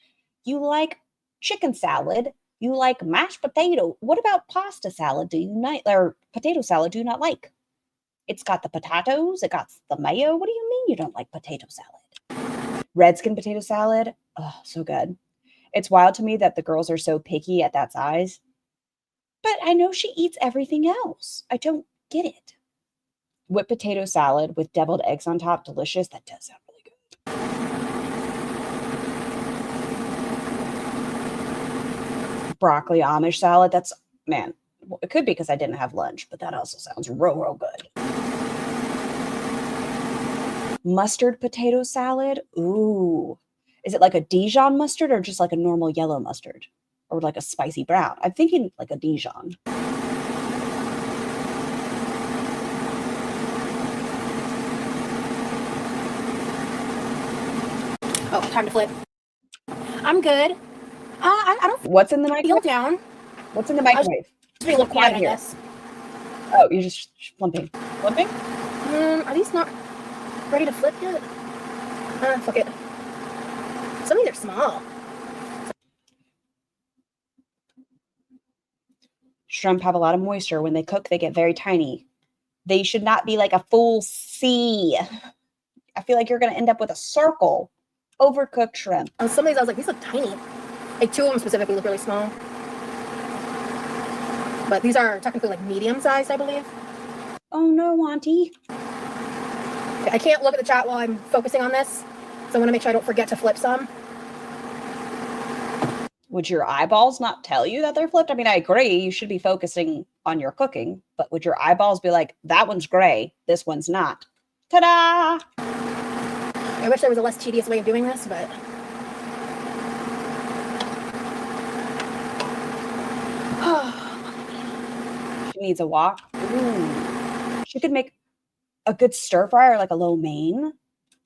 You like chicken salad. You like mashed potato. What about pasta salad? Do you not, or potato salad? Do you not like? It's got the potatoes. It got the mayo. What do you mean you don't like potato salad? Red skin potato salad. Oh, so good. It's wild to me that the girls are so picky at that size. But I know she eats everything else. I don't get it. Whipped potato salad with deviled eggs on top. Delicious. That does sound really good. Broccoli Amish salad. That's, man, well, it could be because I didn't have lunch, but that also sounds real good. Mustard potato salad. Ooh. Is it like a Dijon mustard or just like a normal yellow mustard? Or like a spicy brown? I'm thinking like a Dijon. Oh, time to flip. I'm good. I don't What's in the feel microwave? down. What's in the microwave? Just be a little quiet, I guess. Oh, you're just flipping. Flipping? Are these not ready to flip yet? Fuck it. Some of these are small. Shrimp have a lot of moisture. When they cook, they get very tiny. They should not be like a full C. I feel like you're going to end up with a circle. Overcooked shrimp. On some of these, I was like, these look tiny. Like 2 of them specifically look really small. But these are technically like medium sized, I believe. Oh no, Auntie. Okay, I can't look at the chat while I'm focusing on this. So I want to make sure I don't forget to flip some. Would your eyeballs not tell you that they're flipped? I mean, I agree. You should be focusing on your cooking. But would your eyeballs be like, that one's gray, this one's not? Ta-da! I wish there was a less tedious way of doing this, but... She needs a wok. Ooh. She could make a good stir fry or like a lo mein.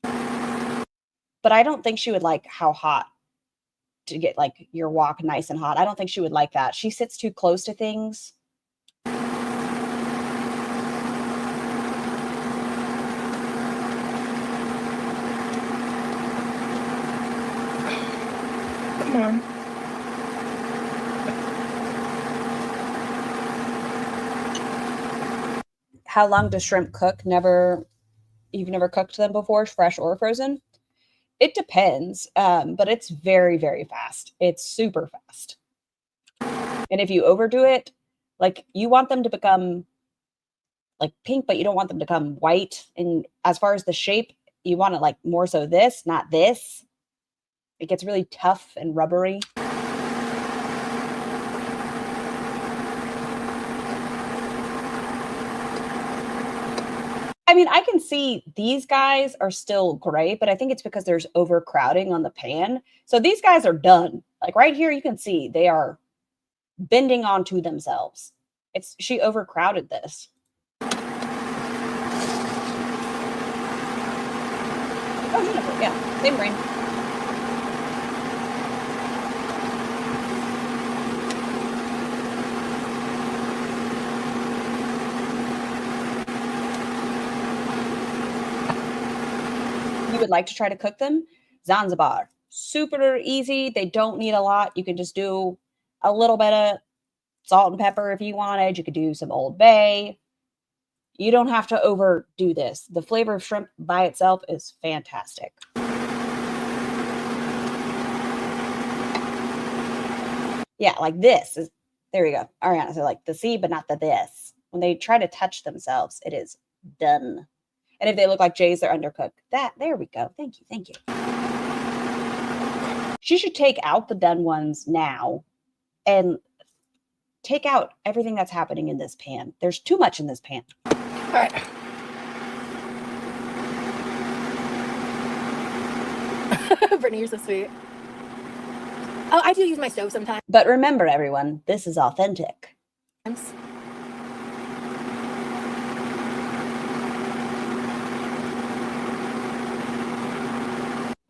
But I don't think she would like how hot to get like your wok nice and hot. I don't think she would like that. She sits too close to things. Come on. How long does shrimp cook? You've never cooked them before, fresh or frozen? It depends, but it's very, very fast. It's super fast. And if you overdo it, like you want them to become like pink, but you don't want them to become white. And as far as the shape, you want it like more so this, not this. It gets really tough and rubbery. I mean, I can see these guys are still great, but I think it's because there's overcrowding on the pan. So these guys are done. Like right here, you can see they are bending onto themselves. She overcrowded this. Oh, beautiful. Yeah, same brain. You would like to try to cook them? Zanzibar. Super easy. They don't need a lot. You can just do a little bit of salt and pepper if you wanted. You could do some Old Bay. You don't have to overdo this. The flavor of shrimp by itself is fantastic. Yeah, like this is, there you go. Ariana, so like the C, but not the this. When they try to touch themselves, it is done. And if they look like Jay's, they're undercooked. There we go. Thank you. Thank you. She should take out the done ones now and take out everything that's happening in this pan. There's too much in this pan. All right. Brittany, you're so sweet. Oh, I do use my stove sometimes. But remember, everyone, this is authentic.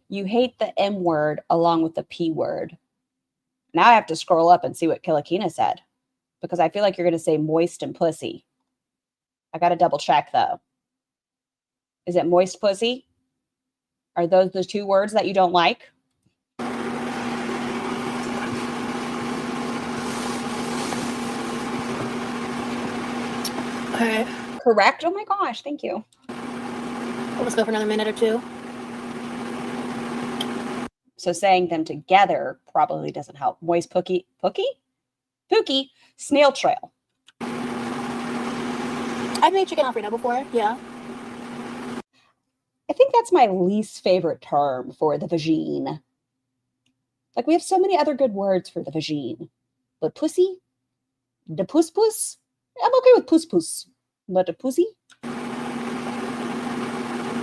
You hate the M word along with the P word. Now I have to scroll up and see what Kilakina said, because I feel like you're going to say moist and pussy. I got to double check, though. Is it moist pussy? Are those the 2 words that you don't like? Okay. correct. Oh my gosh, thank you. We'll just go for another minute or two. So saying them together probably doesn't help. Moist Pookie, snail trail. I've made chicken Alfredo before, yeah. I think that's my least favorite term for the vagine. Like, we have so many other good words for the vagine. But pussy? The puss-puss? I'm okay with puss-puss. But a pussy?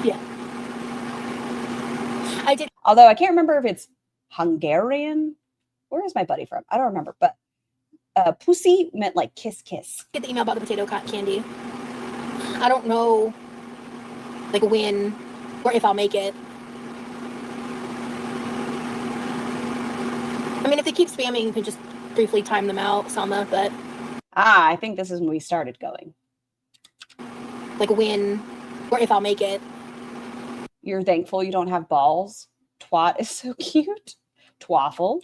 Yeah. I did. Although I can't remember if it's Hungarian. Where is my buddy from? I don't remember. But pussy meant like kiss, kiss. Get the email about the potato candy. I don't know, like, when or if I'll make it. I mean, if they keep spamming, you can just briefly time them out, Selma, but... I think this is when we started going. Like, when or if I'll make it. You're thankful you don't have balls? Twat is so cute. Twaffle.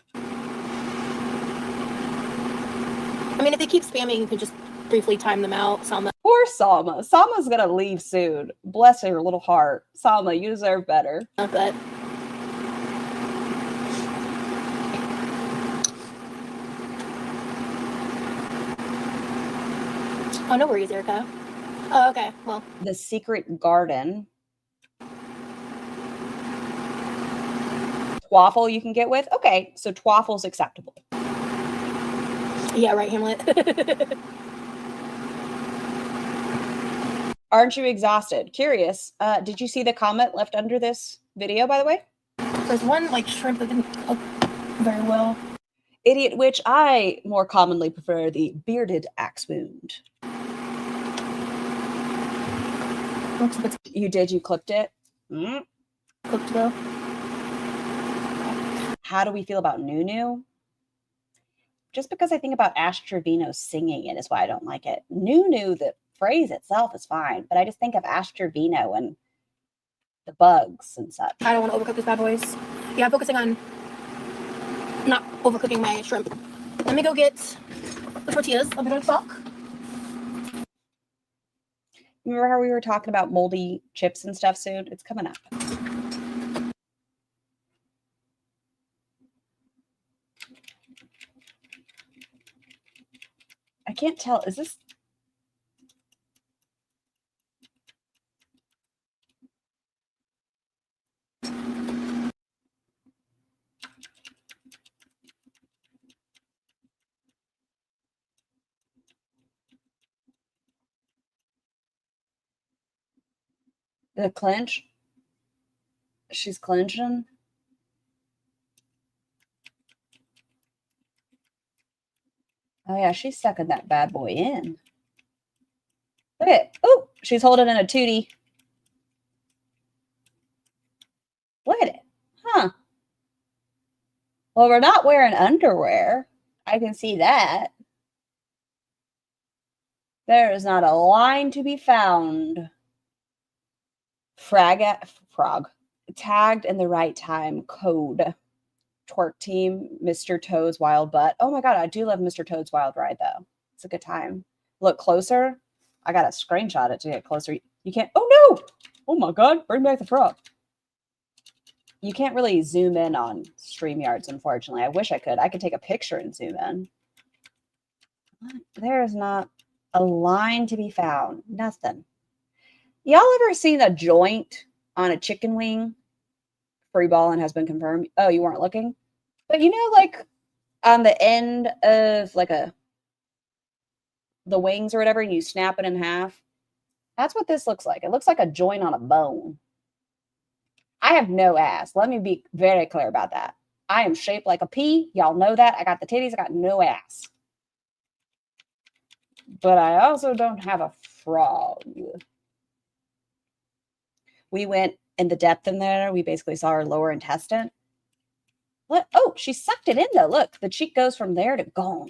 I mean, if they keep spamming, you can just briefly time them out, Selma. Poor Salma. Salma's gonna leave soon. Bless her little heart. Salma, you deserve better. But... Oh, no worries, Erica. Oh, okay, well. The Secret Garden. Twaffle you can get with? Okay, so twaffle's acceptable. Yeah, right, Hamlet. Aren't you exhausted? Curious. Did you see the comment left under this video, by the way? There's one, like, shrimp that didn't cook very well. Idiot witch, I more commonly prefer the bearded axe wound. You did? You clipped it? Mm. Cooked though. How do we feel about Nunu? Just because I think about Ash Trevino singing it is why I don't like it. Nunu, the phrase itself is fine, but I just think of Ash Trevino and the bugs and such. I don't want to overcook these bad boys. Yeah, I'm focusing on not overcooking my shrimp. Let me go get the tortillas. I'll be right back. Remember how we were talking about moldy chips and stuff soon? It's coming up. I can't tell. Is this... the clinch? She's clinching. Oh yeah, she's sucking that bad boy in. Look at it. Oh, she's holding in a tootie. Look at it. Huh. Well, we're not wearing underwear. I can see that. There is not a line to be found. Frog. Tagged in the right time. Code. Twerk team. Mr. Toad's Wild Butt. Oh my god, I do love Mr. Toad's Wild Ride though. It's a good time. Look closer. I gotta screenshot it to get closer. You can't. Oh no! Oh my god, bring back the frog. You can't really zoom in on StreamYards, unfortunately. I wish I could. I could take a picture and zoom in. There is not a line to be found. Nothing. Y'all ever seen a joint on a chicken wing? Free balling has been confirmed. Oh, you weren't looking? But you know, like on the end of like the wings or whatever, and you snap it in half. That's what this looks like. It looks like a joint on a bone. I have no ass. Let me be very clear about that. I am shaped like a pea. Y'all know that. I got the titties. I got no ass. But I also don't have a frog. We went in the depth in there. We basically saw her lower intestine. What? Oh, she sucked it in though. Look, the cheek goes from there to gone.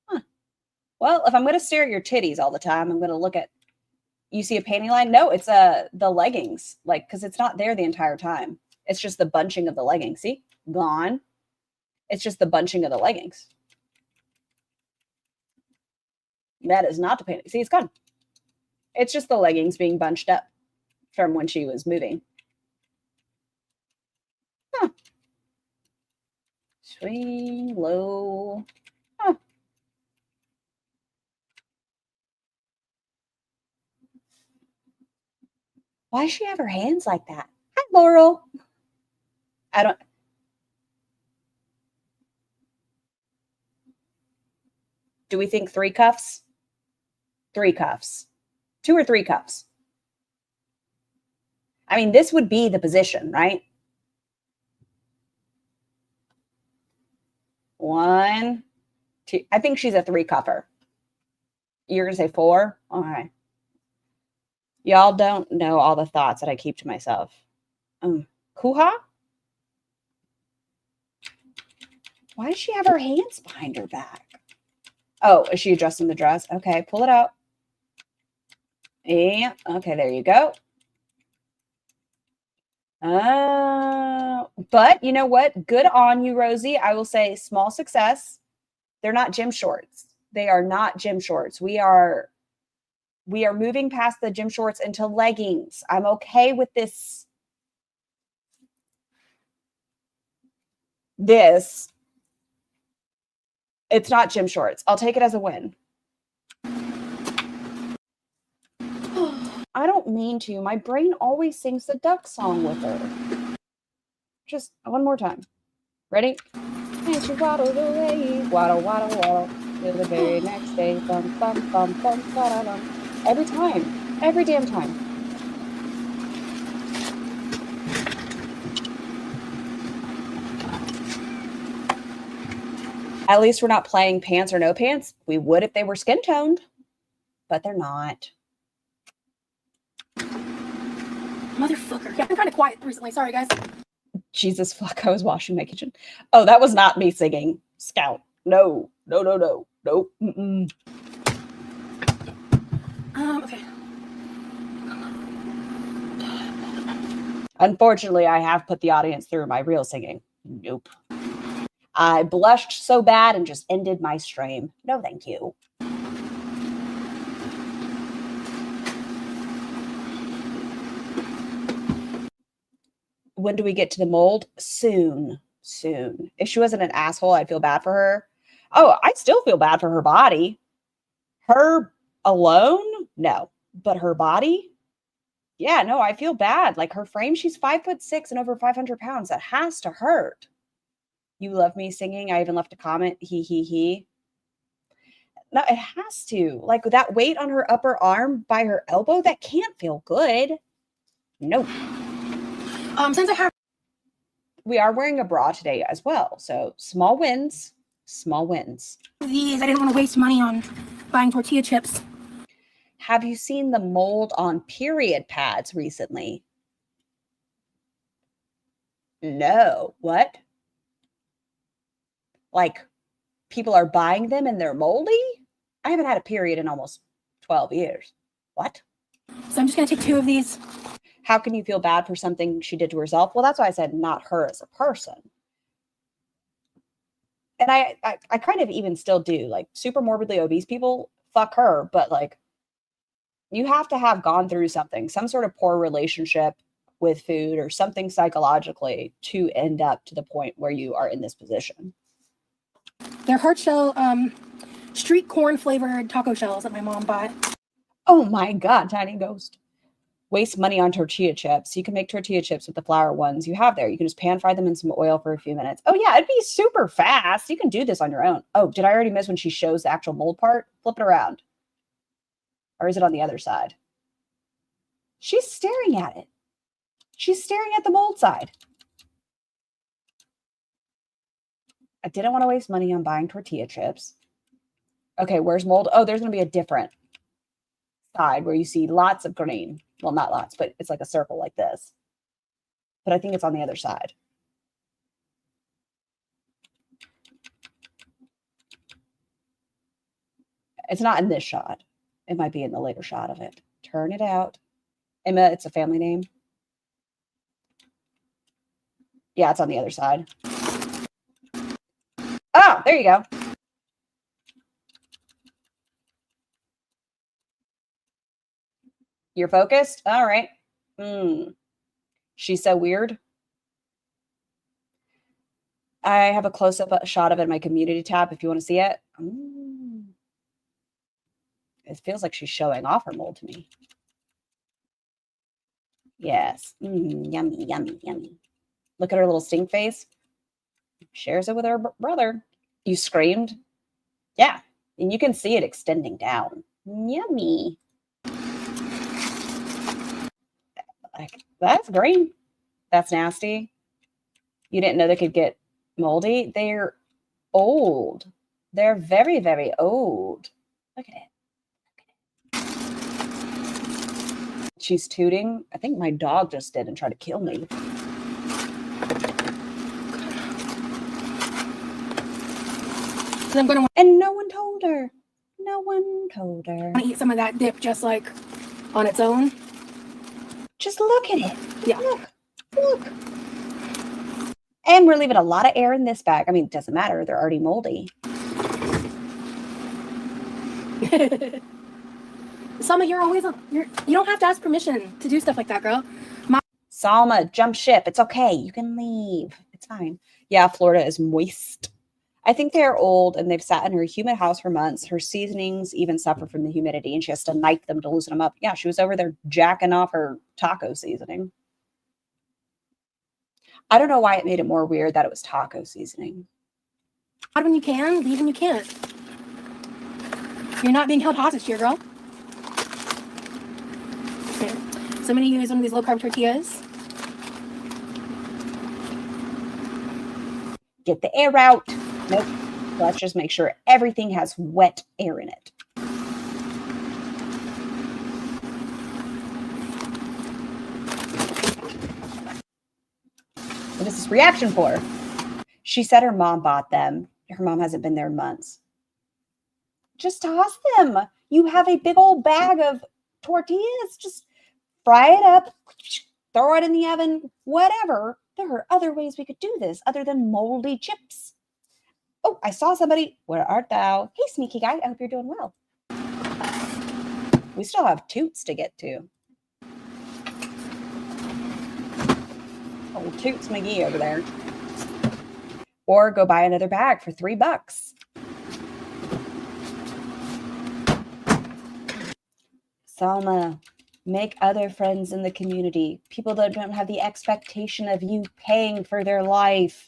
Huh. Well, if I'm going to stare at your titties all the time, I'm going to look at, you see a panty line? No, it's the leggings, like, because it's not there the entire time. It's just the bunching of the leggings. See? Gone. It's just the bunching of the leggings. That is not the panty. See, it's gone. It's just the leggings being bunched up from when she was moving. Huh. Swing low. Huh. Why does she have her hands like that? Hi, Laurel. I don't. Do we think 3 cuffs? 3 cuffs. 2 or 3 cuffs. I mean, this would be the position, right? 1, 2. I think she's a 3 cuffer. You're going to say 4? All right. Y'all don't know all the thoughts that I keep to myself. Kuha? Why does she have her hands behind her back? Oh, is she adjusting the dress? Okay, pull it out. Yeah, okay, there you go. But you know what? Good on you, Rosie. I will say small success. They're not gym shorts. They are not gym shorts. We are moving past the gym shorts into leggings. I'm okay with this. It's not gym shorts. I'll take it as a win. I don't mean to. My brain always sings the duck song with her. Just one more time. Ready? And she waddled away. Waddle, waddle, waddle. Till the very next day. Bum, bum, bum, bum, ba-da-dum. Every time. Every damn time. At least we're not playing pants or no pants. We would if they were skin toned, but they're not. Motherfucker. Yeah, I've been kind of quiet recently. Sorry, guys. Jesus fuck, I was washing my kitchen. Oh, that was not me singing. Scout. No. No, no, no. Nope. Mm-mm. Okay. Unfortunately, I have put the audience through my real singing. Nope. I blushed so bad and just ended my stream. No, thank you. When do we get to the mold? Soon. Soon. If she wasn't an asshole, I'd feel bad for her. Oh, I still feel bad for her body. Her alone? No. But her body? Yeah, no, I feel bad. Like her frame, she's 5'6" and over 500 pounds. That has to hurt. You love me singing. I even left a comment. He. No, it has to. Like that weight on her upper arm by her elbow, that can't feel good. Nope. Since I have We are wearing a bra today as well. So small wins, small wins. these, I didn't want to waste money on buying tortilla chips. Have you seen the mold on period pads recently? No. What? Like people are buying them and they're moldy? I haven't had a period in almost 12 years. What? So I'm just going to take 2 of these. How can you feel bad for something she did to herself? Well, that's why I said not her as a person. And I kind of even still do. Like super morbidly obese people, fuck her. But like you have to have gone through something, some sort of poor relationship with food or something psychologically to end up to the point where you are in this position. They're hard shell, street corn flavored taco shells that my mom bought. Oh my God, Tiny Ghost. Waste money on tortilla chips. You can make tortilla chips with the flour ones you have there. You can just pan fry them in some oil for a few minutes. Oh yeah, it'd be super fast. You can do this on your own. Oh, did I already miss when she shows the actual mold part? Flip it around. Or is it on the other side? She's staring at it. She's staring at the mold side. I didn't want to waste money on buying tortilla chips. Okay, where's mold? Oh, there's going to be a different side where you see lots of green. Well, not lots, but it's like a circle like this. But I think it's on the other side. It's not in this shot. It might be in the later shot of it. Turn it out. Emma, it's a family name. Yeah, it's on the other side. Oh, there you go. You're focused? All right. She's so weird. I have a close-up shot of it in my community tab if you want to see it. It feels like she's showing off her mold to me. Yes. Yummy, yummy, yummy. Look at her little stink face. Shares it with her brother. You screamed? Yeah. And you can see it extending down. Yummy. Like, that's green. That's nasty. You didn't know they could get moldy? They're old. They're very, very old. Look at it. She's tooting. I think my dog just did and tried to kill me. And no one told her. No one told her. I'm gonna eat some of that dip just like on its own. Just look at it. Yeah. Look. And we're leaving a lot of air in this bag. I mean, it doesn't matter. They're already moldy. Salma, you don't have to ask permission to do stuff like that, girl. Salma, jump ship. It's okay. You can leave. It's fine. Yeah, Florida is moist. I think they're old and they've sat in her humid house for months. Her seasonings even suffer from the humidity and she has to knife them to loosen them up. Yeah, she was over there jacking off her taco seasoning. I don't know why it made it more weird that it was taco seasoning. Out when you can, leave when you can't. You're not being held hostage here, girl. Okay. So I'm going to use one of these low-carb tortillas. Get the air out. Nope. Let's just make sure everything has wet air in it. What is this reaction for? She said her mom bought them. Her mom hasn't been there in months. Just toss them. You have a big old bag of tortillas. Just fry it up, throw it in the oven, whatever. There are other ways we could do this other than moldy chips. Oh, I saw somebody. Where art thou? Hey, sneaky guy. I hope you're doing well. We still have Toots to get to. Oh, Toots McGee over there. Or go buy another bag for $3. Salma, make other friends in the community. People that don't have the expectation of you paying for their life.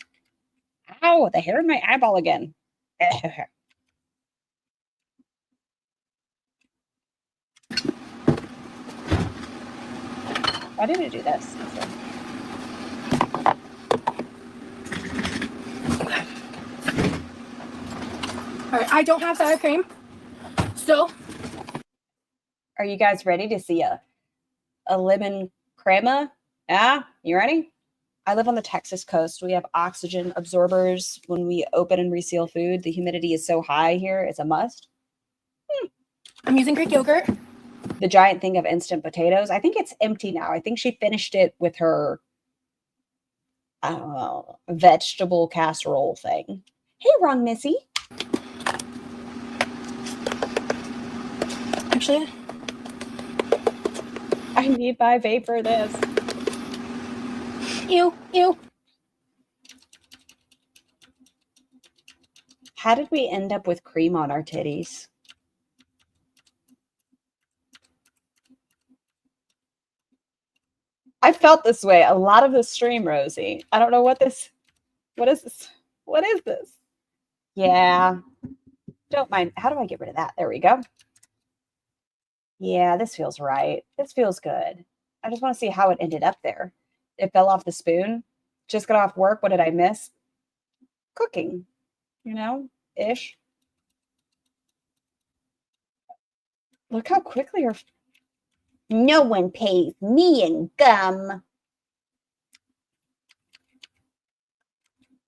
Ow, the hair in my eyeball again. Why did it do this? All right, I don't have sour cream. Still. Are you guys ready to see a lemon crema? Yeah, you ready? I live on the Texas coast. We have oxygen absorbers when we open and reseal food. The humidity is so high here, it's a must. I'm using Greek yogurt. The giant thing of instant potatoes. I think it's empty now. I think she finished it with her, I don't know, vegetable casserole thing. Hey, wrong Missy. Actually, I need my vape for this. ew. How did we end up with cream on our titties? I felt this way a lot of the stream, Rosie. I don't know what is this? What is this? Yeah. Don't mind. How do I get rid of that? There we go. Yeah, this feels right. This feels good. I just want to see how it ended up there. It fell off the spoon. Just got off work. What did I miss? Cooking, ish. Look how quickly her... No one pays me in gum.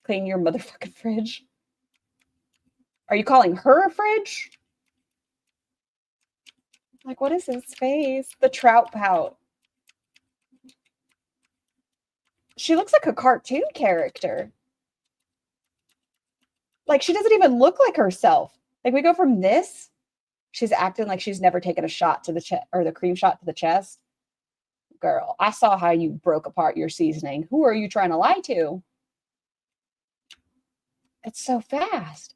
Clean your motherfucking fridge. Are you calling her a fridge? Like, what is his face? The trout pout. She looks like a cartoon character. Like, she doesn't even look like herself. Like, we go from this She's acting like she's never taken a shot to the chest or the cream shot to the chest. Girl, I saw how you broke apart your seasoning. Who are you trying to lie to? It's so fast.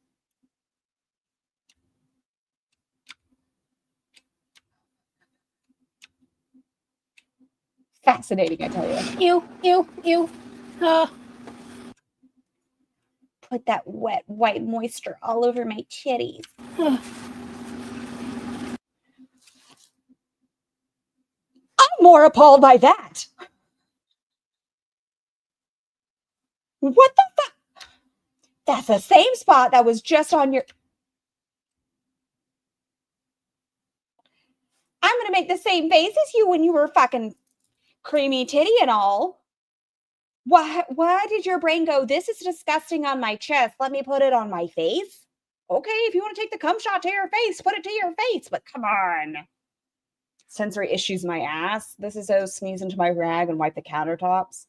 Fascinating, I tell you. Ew. Put that wet white moisture all over my titties. I'm more appalled by that. What the fuck? That's the same spot that was just on your... I'm going to make the same face as you when you were fucking creamy titty and all. Why did your brain go, this is disgusting on my chest, let me put it on my face? Okay, if you want to take the cum shot to your face, put it to your face, but come on. Sensory issues my ass. This is so sneeze into my rag and wipe the countertops.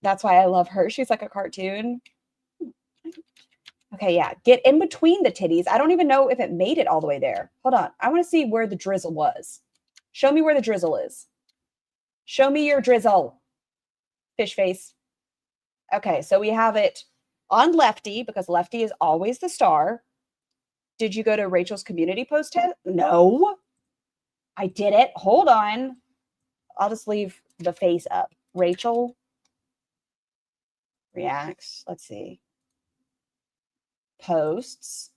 That's why I love her. She's like a cartoon. Okay, yeah. Get in between the titties. I don't even know if it made it all the way there. Hold on. I want to see where the drizzle was. Show me where the drizzle is. Show me your drizzle. Fish face. Okay, so we have it on Lefty because Lefty is always the star. Did you go to Rachel's community post test? No. I did it. Hold on. I'll just leave the face up. Rachel reacts. Let's see. Posts.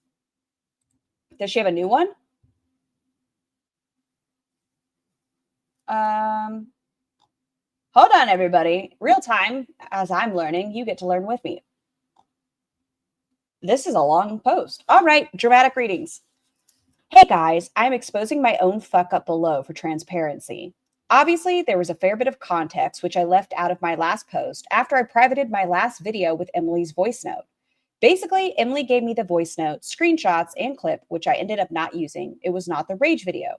Does she have a new one? Hold on, everybody. Real time, as I'm learning, you get to learn with me. This is a long post. All right, dramatic readings. Hey guys, I'm exposing my own fuck up below for transparency. Obviously, there was a fair bit of context which I left out of my last post after I privated my last video with Emily's voice note. Basically, Emily gave me the voice note, screenshots, and clip, which I ended up not using. It was not the rage video.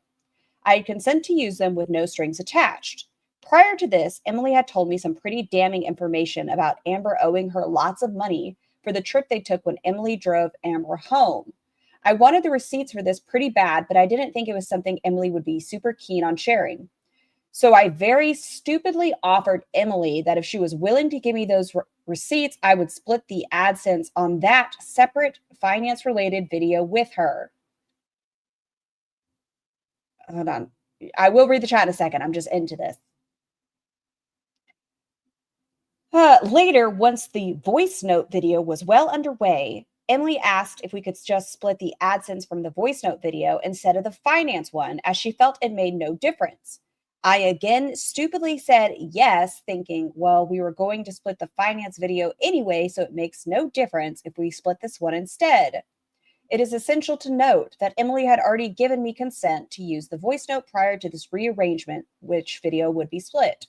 I had consent to use them with no strings attached. Prior to this, Emily had told me some pretty damning information about Amber owing her lots of money for the trip they took when Emily drove Amber home. I wanted the receipts for this pretty bad, but I didn't think it was something Emily would be super keen on sharing. So I very stupidly offered Emily that if she was willing to give me those receipts, I would split the AdSense on that separate finance-related video with her. Hold on. I will read the chat in a second. I'm just into this. Later, once the voice note video was well underway, Emily asked if we could just split the AdSense from the voice note video instead of the finance one, as she felt it made no difference. I again stupidly said yes, thinking, well, we were going to split the finance video anyway, so it makes no difference if we split this one instead. It is essential to note that Emily had already given me consent to use the voice note prior to this rearrangement, which video would be split.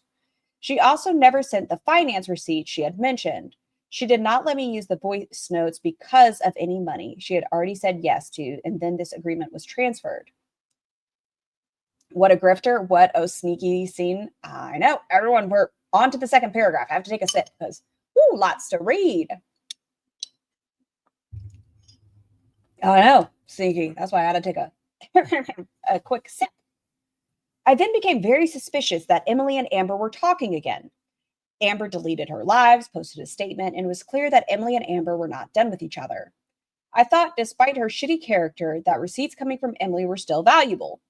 She also never sent the finance receipt she had mentioned. She did not let me use the voice notes because of any money she had already said yes to, and then this agreement was transferred. What a grifter. What a sneaky scene. I know. Everyone, we're on to the second paragraph. I have to take a sip because, lots to read. Oh, I know. Sneaky. That's why I had to take a quick sip. I then became very suspicious that Emily and Amber were talking again. Amber deleted her lives, posted a statement, and it was clear that Emily and Amber were not done with each other. I thought, despite her shitty character, that receipts coming from Emily were still valuable.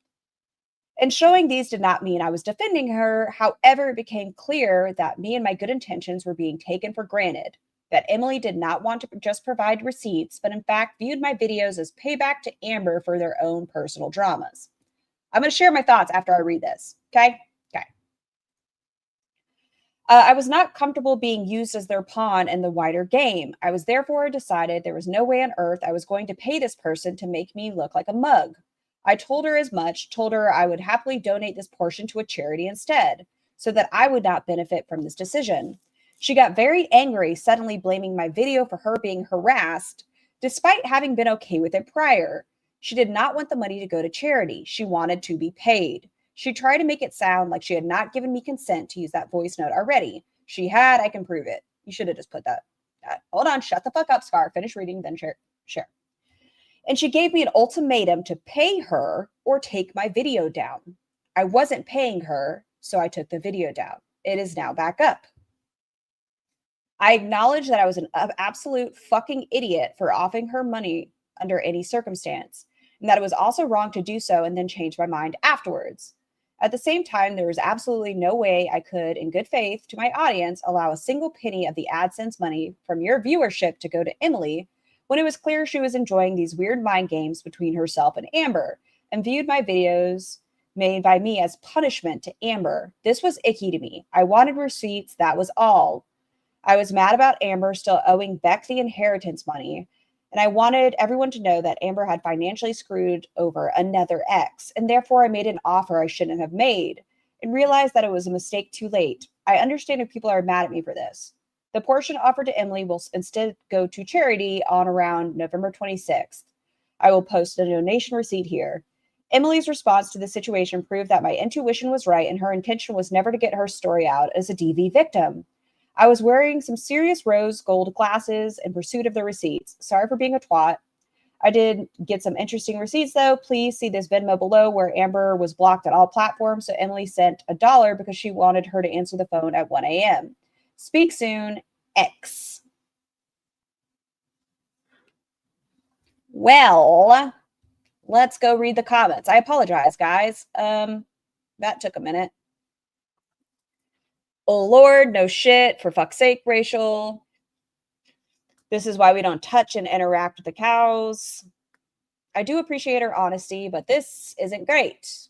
And showing these did not mean I was defending her. However, it became clear that me and my good intentions were being taken for granted, that Emily did not want to just provide receipts, but in fact viewed my videos as payback to Amber for their own personal dramas. I'm going to share my thoughts after I read this. Okay. I was not comfortable being used as their pawn in the wider game. I was therefore decided there was no way on earth I was going to pay this person to make me look like a mug. I told her as much, told her I would happily donate this portion to a charity instead, so that I would not benefit from this decision. She got very angry, suddenly blaming my video for her being harassed, despite having been okay with it prior. She did not want the money to go to charity. She wanted to be paid. She tried to make it sound like she had not given me consent to use that voice note already. She had. I can prove it. You should have just put that. Hold on. Shut the fuck up, Scar. Finish reading, then share. And she gave me an ultimatum to pay her or take my video down. I wasn't paying her, so I took the video down. It is now back up. I acknowledge that I was an absolute fucking idiot for offering her money under any circumstance, and that it was also wrong to do so and then change my mind afterwards. At the same time, there was absolutely no way I could, in good faith to my audience, allow a single penny of the AdSense money from your viewership to go to Emily when it was clear she was enjoying these weird mind games between herself and Amber and viewed my videos made by me as punishment to Amber. This was icky to me. I wanted receipts, that was all. I was mad about Amber still owing Beck the inheritance money, and I wanted everyone to know that Amber had financially screwed over another ex, and therefore I made an offer I shouldn't have made and realized that it was a mistake too late. I understand if people are mad at me for this. The portion offered to Emily will instead go to charity on around November 26th. I will post a donation receipt here. Emily's response to the situation proved that my intuition was right and her intention was never to get her story out as a DV victim. I was wearing some serious rose gold glasses in pursuit of the receipts. Sorry for being a twat. I did get some interesting receipts though. Please see this Venmo below where Amber was blocked on all platforms. So Emily sent $1 because she wanted her to answer the phone at 1 a.m. Speak soon, X. Well, let's go read the comments. I apologize, guys. That took a minute. Oh, Lord, no shit. For fuck's sake, Rachel. This is why we don't touch and interact with the cows. I do appreciate her honesty, but this isn't great.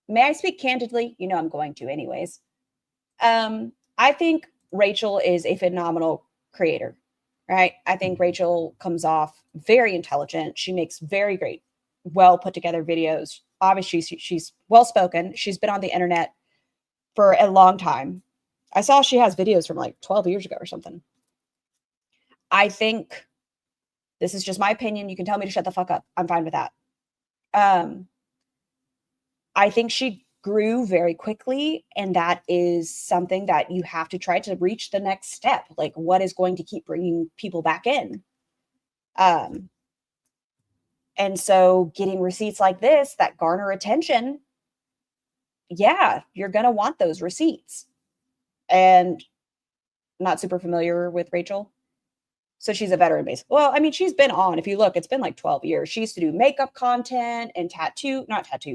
May I speak candidly? You know I'm going to anyways. I think Rachel is a phenomenal creator, right? I think Rachel comes off very intelligent. She makes very great, well put together videos. Obviously, she's well spoken. She's been on the internet for a long time. I saw she has videos from like 12 years ago or something. I think this is just my opinion. You can tell me to shut the fuck up. I'm fine with that. I think she grew very quickly, and that is something that you have to try to reach the next step. Like, what is going to keep bringing people back in? And so getting receipts like this that garner attention, yeah, you're going to want those receipts. And not super familiar with Rachel. So she's a veteran base. Well, I mean, she's been on, if you look, it's been like 12 years. She used to do makeup content and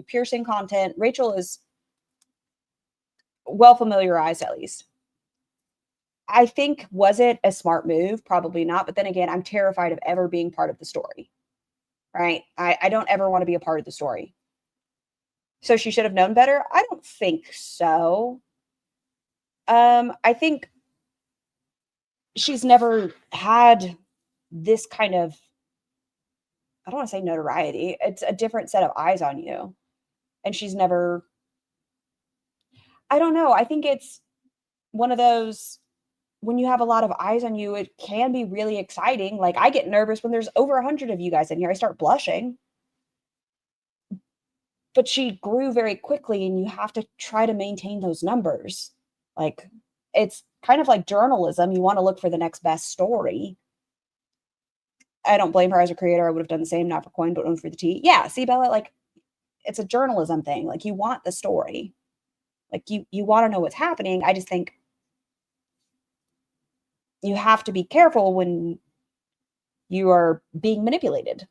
piercing content. Rachel is well familiarized, at least. I think, was it a smart move? Probably not. But then again, I'm terrified of ever being part of the story, right? I don't ever want to be a part of the story. So she should have known better? I don't think so. I think she's never had this kind of, I don't want to say notoriety. It's a different set of eyes on you. And she's never, I don't know. I think it's one of those, when you have a lot of eyes on you, it can be really exciting. Like, I get nervous when there's over 100 of you guys in here. I start blushing. But she grew very quickly, and you have to try to maintain those numbers. Like, it's kind of like journalism. You want to look for the next best story. I don't blame her as a creator. I would have done the same, not for coin, but for the tea. Yeah, see, Bella, like, it's a journalism thing. Like, you want the story. Like, you want to know what's happening. I just think you have to be careful when you are being manipulated.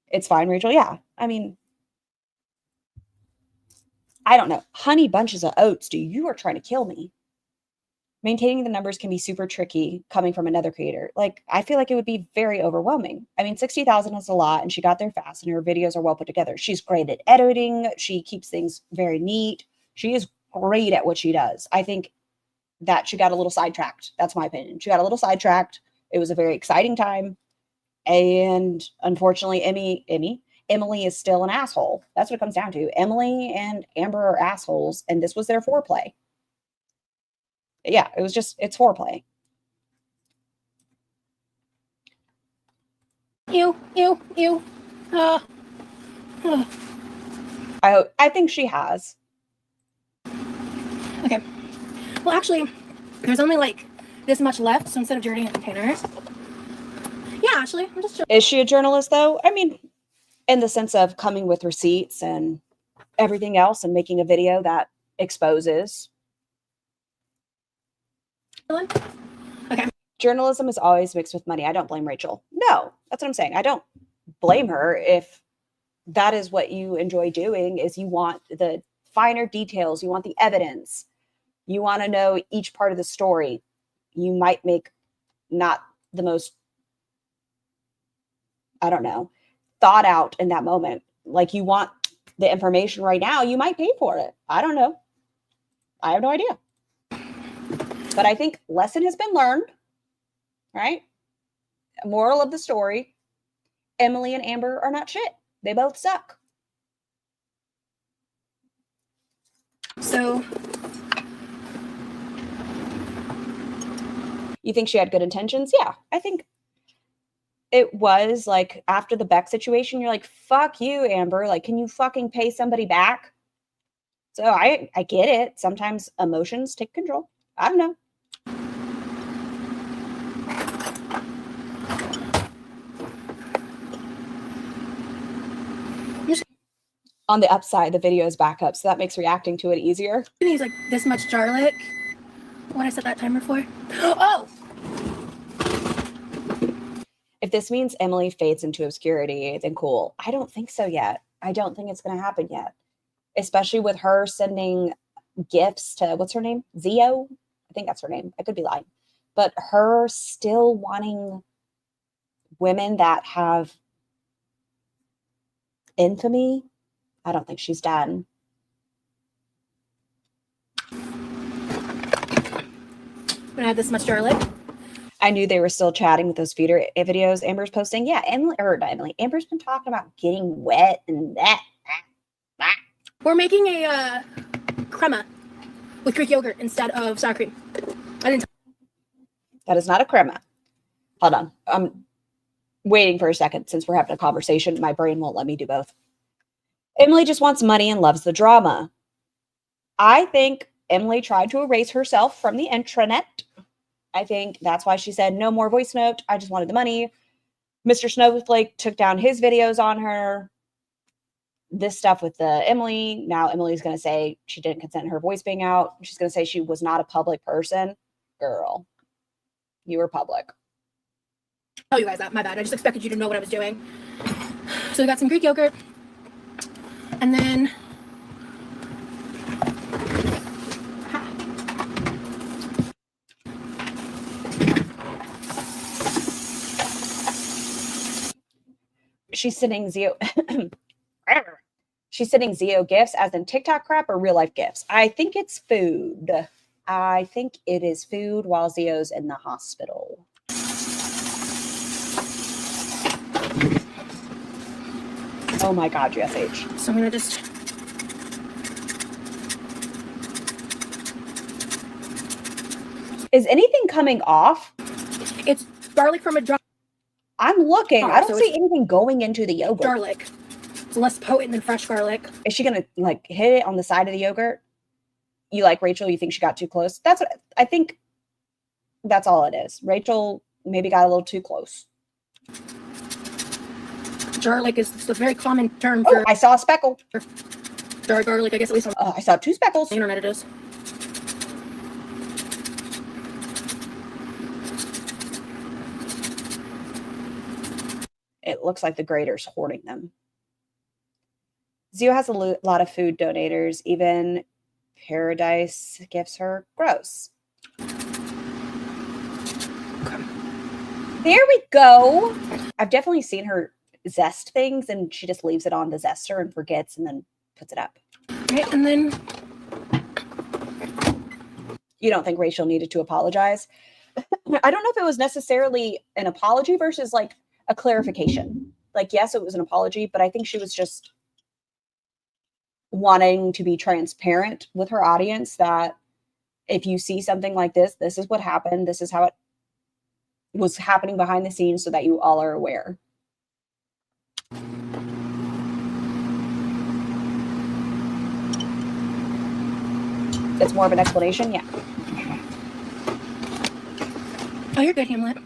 It's fine, Rachel. Yeah, I mean, I don't know. Honey bunches of oats, dude. You are trying to kill me. Maintaining the numbers can be super tricky coming from another creator. Like, I feel like it would be very overwhelming. I mean, 60,000 is a lot, and she got there fast, and her videos are well put together. She's great at editing. She keeps things very neat. She is great at what she does. I think that she got a little sidetracked. That's my opinion. She got a little sidetracked. It was a very exciting time. And unfortunately, Emily is still an asshole. That's what it comes down to. Emily and Amber are assholes, and this was their foreplay. Yeah, it's foreplay. Ew. I think she has. Okay. Well, actually, there's only like this much left, so instead of dirtying the containers, Yeah, Ashley, I'm just. Is she a journalist though? I mean, in the sense of coming with receipts and everything else and making a video that exposes. Okay. Journalism is always mixed with money. I don't blame Rachel. No, that's what I'm saying. I don't blame her if that is what you enjoy doing, is you want the finer details, you want the evidence, you want to know each part of the story. You might make not the most, I don't know, thought out in that moment. Like you want the information right now, you might pay for it. I don't know. I have no idea. But I think lesson has been learned, right? Moral of the story, Emily and Amber are not shit. They both suck. So. You think she had good intentions? Yeah, I think it was like after the Beck situation, you're like, fuck you, Amber. Like, can you fucking pay somebody back? So I get it. Sometimes emotions take control. I don't know. On the upside, the video is back up, so that makes reacting to it easier. Use like this much garlic. What I set that timer for? Oh! If this means Emily fades into obscurity, then cool. I don't think so yet. I don't think it's going to happen yet. Especially with her sending gifts to, what's her name? Zio? I think that's her name. I could be lying. But her still wanting women that have infamy, I don't think she's done. When I had this much garlic. I knew they were still chatting with those feeder videos Amber's posting. Yeah, Amber's been talking about getting wet and that. We're making a crema with Greek yogurt instead of sour cream. That is not a crema. Hold on. I'm waiting for a second. Since we're having a conversation, my brain won't let me do both. Emily just wants money and loves the drama. I think Emily tried to erase herself from the intranet. I think that's why she said no more voice note. I just wanted the money. Mr. Snowflake took down his videos on her. This stuff with the Emily. Now Emily's going to say she didn't consent to her voice being out. She's going to say she was not a public person. Girl, you were public. Oh, you guys, that my bad. I just expected you to know what I was doing. So we got some Greek yogurt. And then she's sending Zio. She's sending Zio gifts as in TikTok crap or real life gifts. I think it's food. I think it is food while Zio's in the hospital. Oh my God, GSH. So I'm going to just... Is anything coming off? It's garlic from a jar. I'm looking. I don't so see anything going into the yogurt. Garlic. It's less potent than fresh garlic. Is she going to like hit it on the side of the yogurt? You like Rachel? You think she got too close? That's what I think. That's all it is. Rachel maybe got a little too close. Garlic is a very common term for... Oh, I saw a speckle. Jar garlic, I guess at least on I saw 2 speckles. the internet it is. It looks like the grater's hoarding them. Zio has a lot of food donators. Even Paradise gives her. Gross. Okay. There we go. I've definitely seen her zest things and she just leaves it on the zester and forgets and then puts it up. Okay, and then... You don't think Rachel needed to apologize? I don't know if it was necessarily an apology versus like a clarification. Like, yes, it was an apology, but I think she was just wanting to be transparent with her audience that if you see something like this, this is what happened. This is how it was happening behind the scenes so that you all are aware. It's more of an explanation, yeah. Oh, you're good, Hamlet.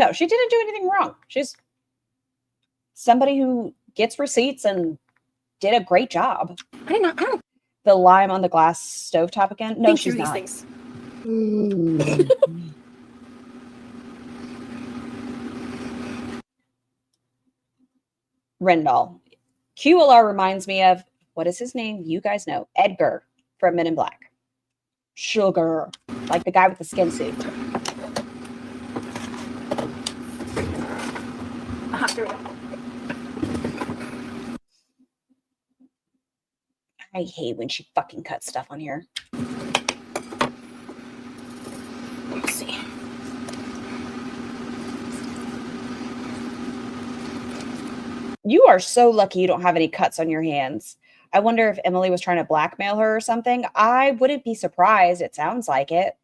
No, she didn't do anything wrong. She's somebody who gets receipts and did a great job. I don't The lime on the glass stovetop again? No, think she's through not. these things. Rendell. QLR reminds me of, what is his name? You guys know. Edgar from Men in Black. Sugar. Like the guy with the skin suit. Here we go. I hate when she fucking cuts stuff on here. Let's see. You are so lucky you don't have any cuts on your hands. I wonder if Emily was trying to blackmail her or something. I wouldn't be surprised. It sounds like it.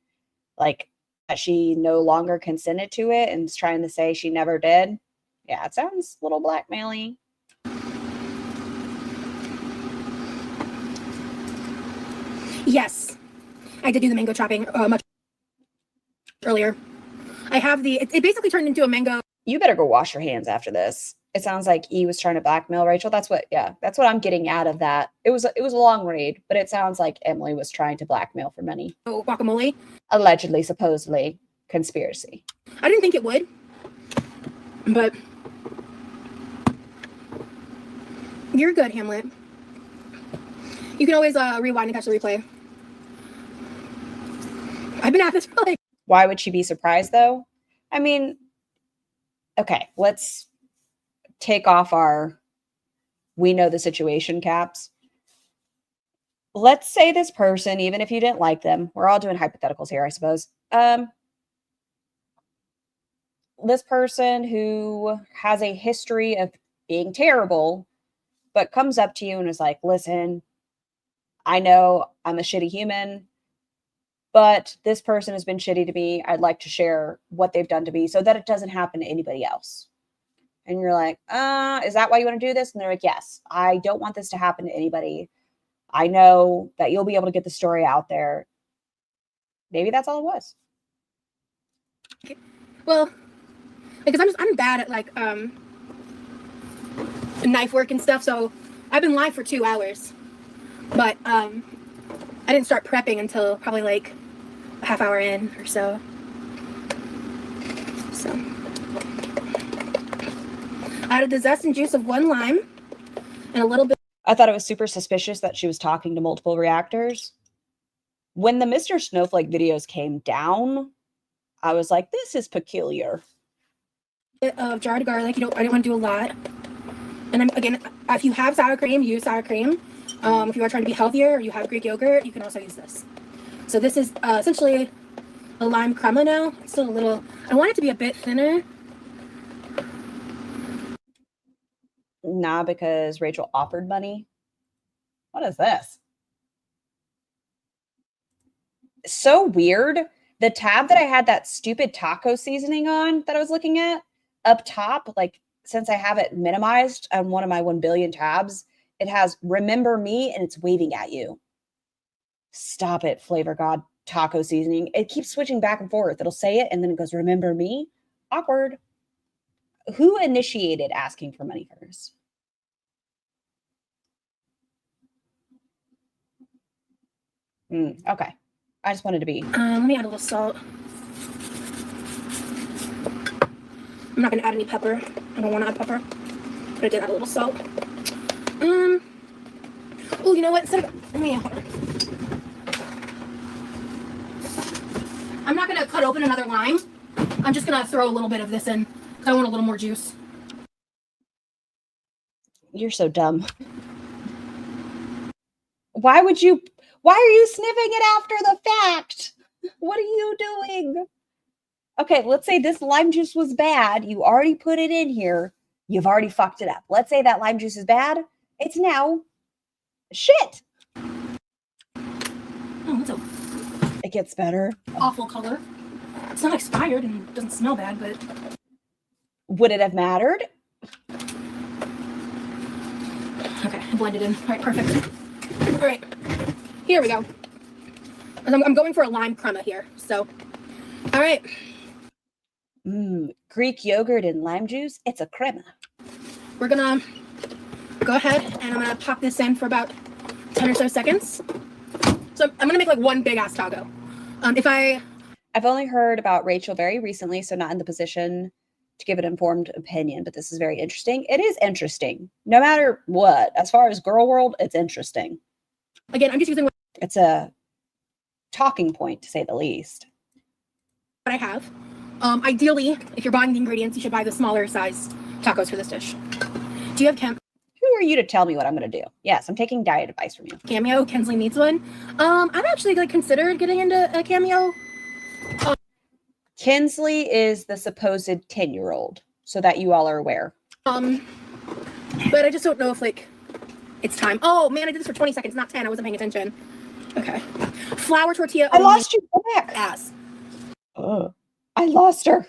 Like that she no longer consented to it and is trying to say she never did. Yeah, it sounds a little blackmailing. Yes, I did do the mango chopping much earlier. I have it basically turned into a mango. You better go wash your hands after this. It sounds like E was trying to blackmail Rachel. That's what I'm getting out of that. It was a long read, but it sounds like Emily was trying to blackmail for money. Guacamole. Allegedly, supposedly, conspiracy. I didn't think it would, but you're good, Hamlet. You can always rewind and catch the replay. I've been at this for like. Why would she be surprised though? I mean, okay, let's take off our we know the situation caps. Let's say this person, even if you didn't like them, we're all doing hypotheticals here, I suppose. This person who has a history of being terrible, but comes up to you and is like, listen, I know I'm a shitty human, but this person has been shitty to me. I'd like to share what they've done to me so that it doesn't happen to anybody else. And you're like, is that why you want to do this? And they're like, yes, I don't want this to happen to anybody. I know that you'll be able to get the story out there. Maybe that's all it was. Okay. Well, because I'm bad at like knife work and stuff, so I've been live for 2 hours. But I didn't start prepping until probably like a half hour in or so. So I added the zest and juice of 1 lime and a little bit. I thought it was super suspicious that she was talking to multiple reactors. When the Mr. Snowflake videos came down, I was like, this is peculiar. Of jarred garlic. I didn't want to do a lot. And again, if you have sour cream, use sour cream. If you are trying to be healthier or you have Greek yogurt, you can also use this. So this is essentially a lime crema now. It's still a little, I want it to be a bit thinner. Nah, because Rachel offered money. What is this? So weird. The tab that I had that stupid taco seasoning on that I was looking at up top, like since I have it minimized on one of my 1 billion tabs, it has remember me and it's waving at you. Stop it, Flavor God taco seasoning. It keeps switching back and forth. It'll say it and then it goes, remember me. Awkward. Who initiated asking for money first? Okay. I just wanted to be. Let me add a little salt. I'm not going to add any pepper. I don't want to add pepper. But I did add a little salt. Oh, you know what? Instead of, I'm not going to cut open another lime. I'm just going to throw a little bit of this in. I want a little more juice. You're so dumb. Why are you sniffing it after the fact? What are you doing? Okay, let's say this lime juice was bad. You already put it in here. You've already fucked it up. Let's say that lime juice is bad. It's now shit. Oh, it gets better. Awful color. It's not expired and doesn't smell bad, but would it have mattered? Okay, blend it in. All right, perfect. All right, here we go. I'm going for a lime crema here. So, all right. Greek yogurt and lime juice. It's a crema. We're gonna go ahead and I'm gonna pop this in for about 10 or so seconds. So I'm gonna make like one big ass taco. I've only heard about Rachel very recently, so not in the position to give an informed opinion, but this is very interesting. It is interesting. No matter what, as far as girl world, it's interesting. Again, I'm just using what It's a talking point, to say the least. I have. Ideally, if you're buying the ingredients, you should buy the smaller size tacos for this dish. Do you have Who are you to tell me what I'm going to do? Yes, I'm taking diet advice from you. Cameo? Kensley needs one. I've actually like considered getting into a Cameo. Kinsley is the supposed 10-year-old, so that you all are aware. But I just don't know if like it's time. Oh man, I did this for 20 seconds, not 10. I wasn't paying attention. Okay. Flour tortilla. I lost you. Go back. Ass. I lost her.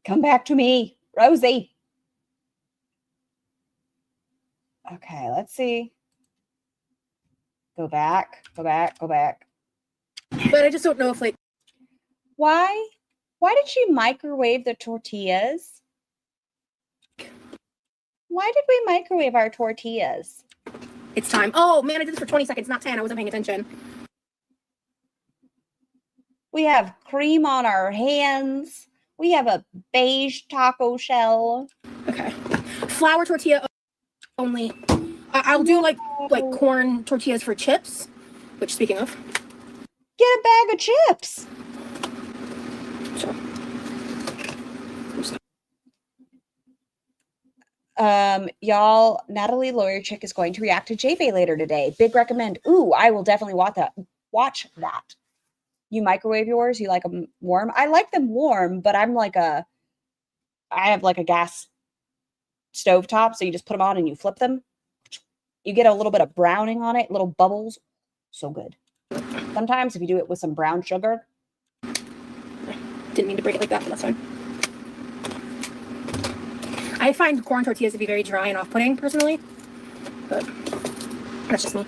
Come back to me, Rosie. Okay, let's see. Go back, go back, go back. But I just don't know if like Why did she microwave the tortillas? Why did we microwave our tortillas? it's time. Oh man, I did this for 20 seconds, not 10. I wasn't paying attention. We have cream on our hands. We have a beige taco shell. Okay. Flour tortilla only. I'll do like corn tortillas for chips. Which, speaking of, Get a bag of chips. sure. Y'all, Natalie Lawyer Chick is going to react to JBay later today. Big recommend. Ooh, I will definitely watch that. You microwave yours? You like them warm? I like them warm, but I have like a gas stove top, so you just put them on and you flip them. You get a little bit of browning on it, little bubbles. So good. Sometimes if you do it with some brown sugar. Didn't mean to break it like that, but that's fine. I find corn tortillas to be very dry and off-putting, personally. But that's just me.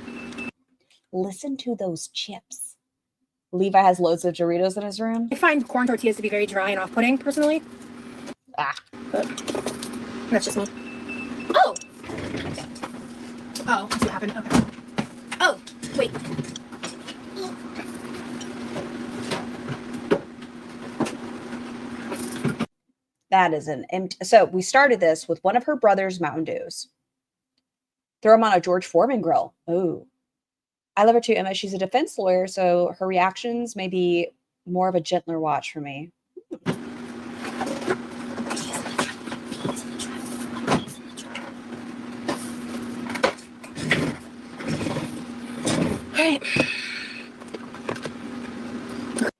Listen to those chips. Levi has loads of Doritos in his room. I find corn tortillas to be very dry and off-putting, personally. But that's just me. Oh! Oh, that's what happened. Okay. Oh, wait. That is an empty. So we started this with one of her brother's Mountain Dews. Throw them on a George Foreman grill. Oh, I love her too, Emma. She's a defense lawyer, so her reactions may be more of a gentler watch for me. Right.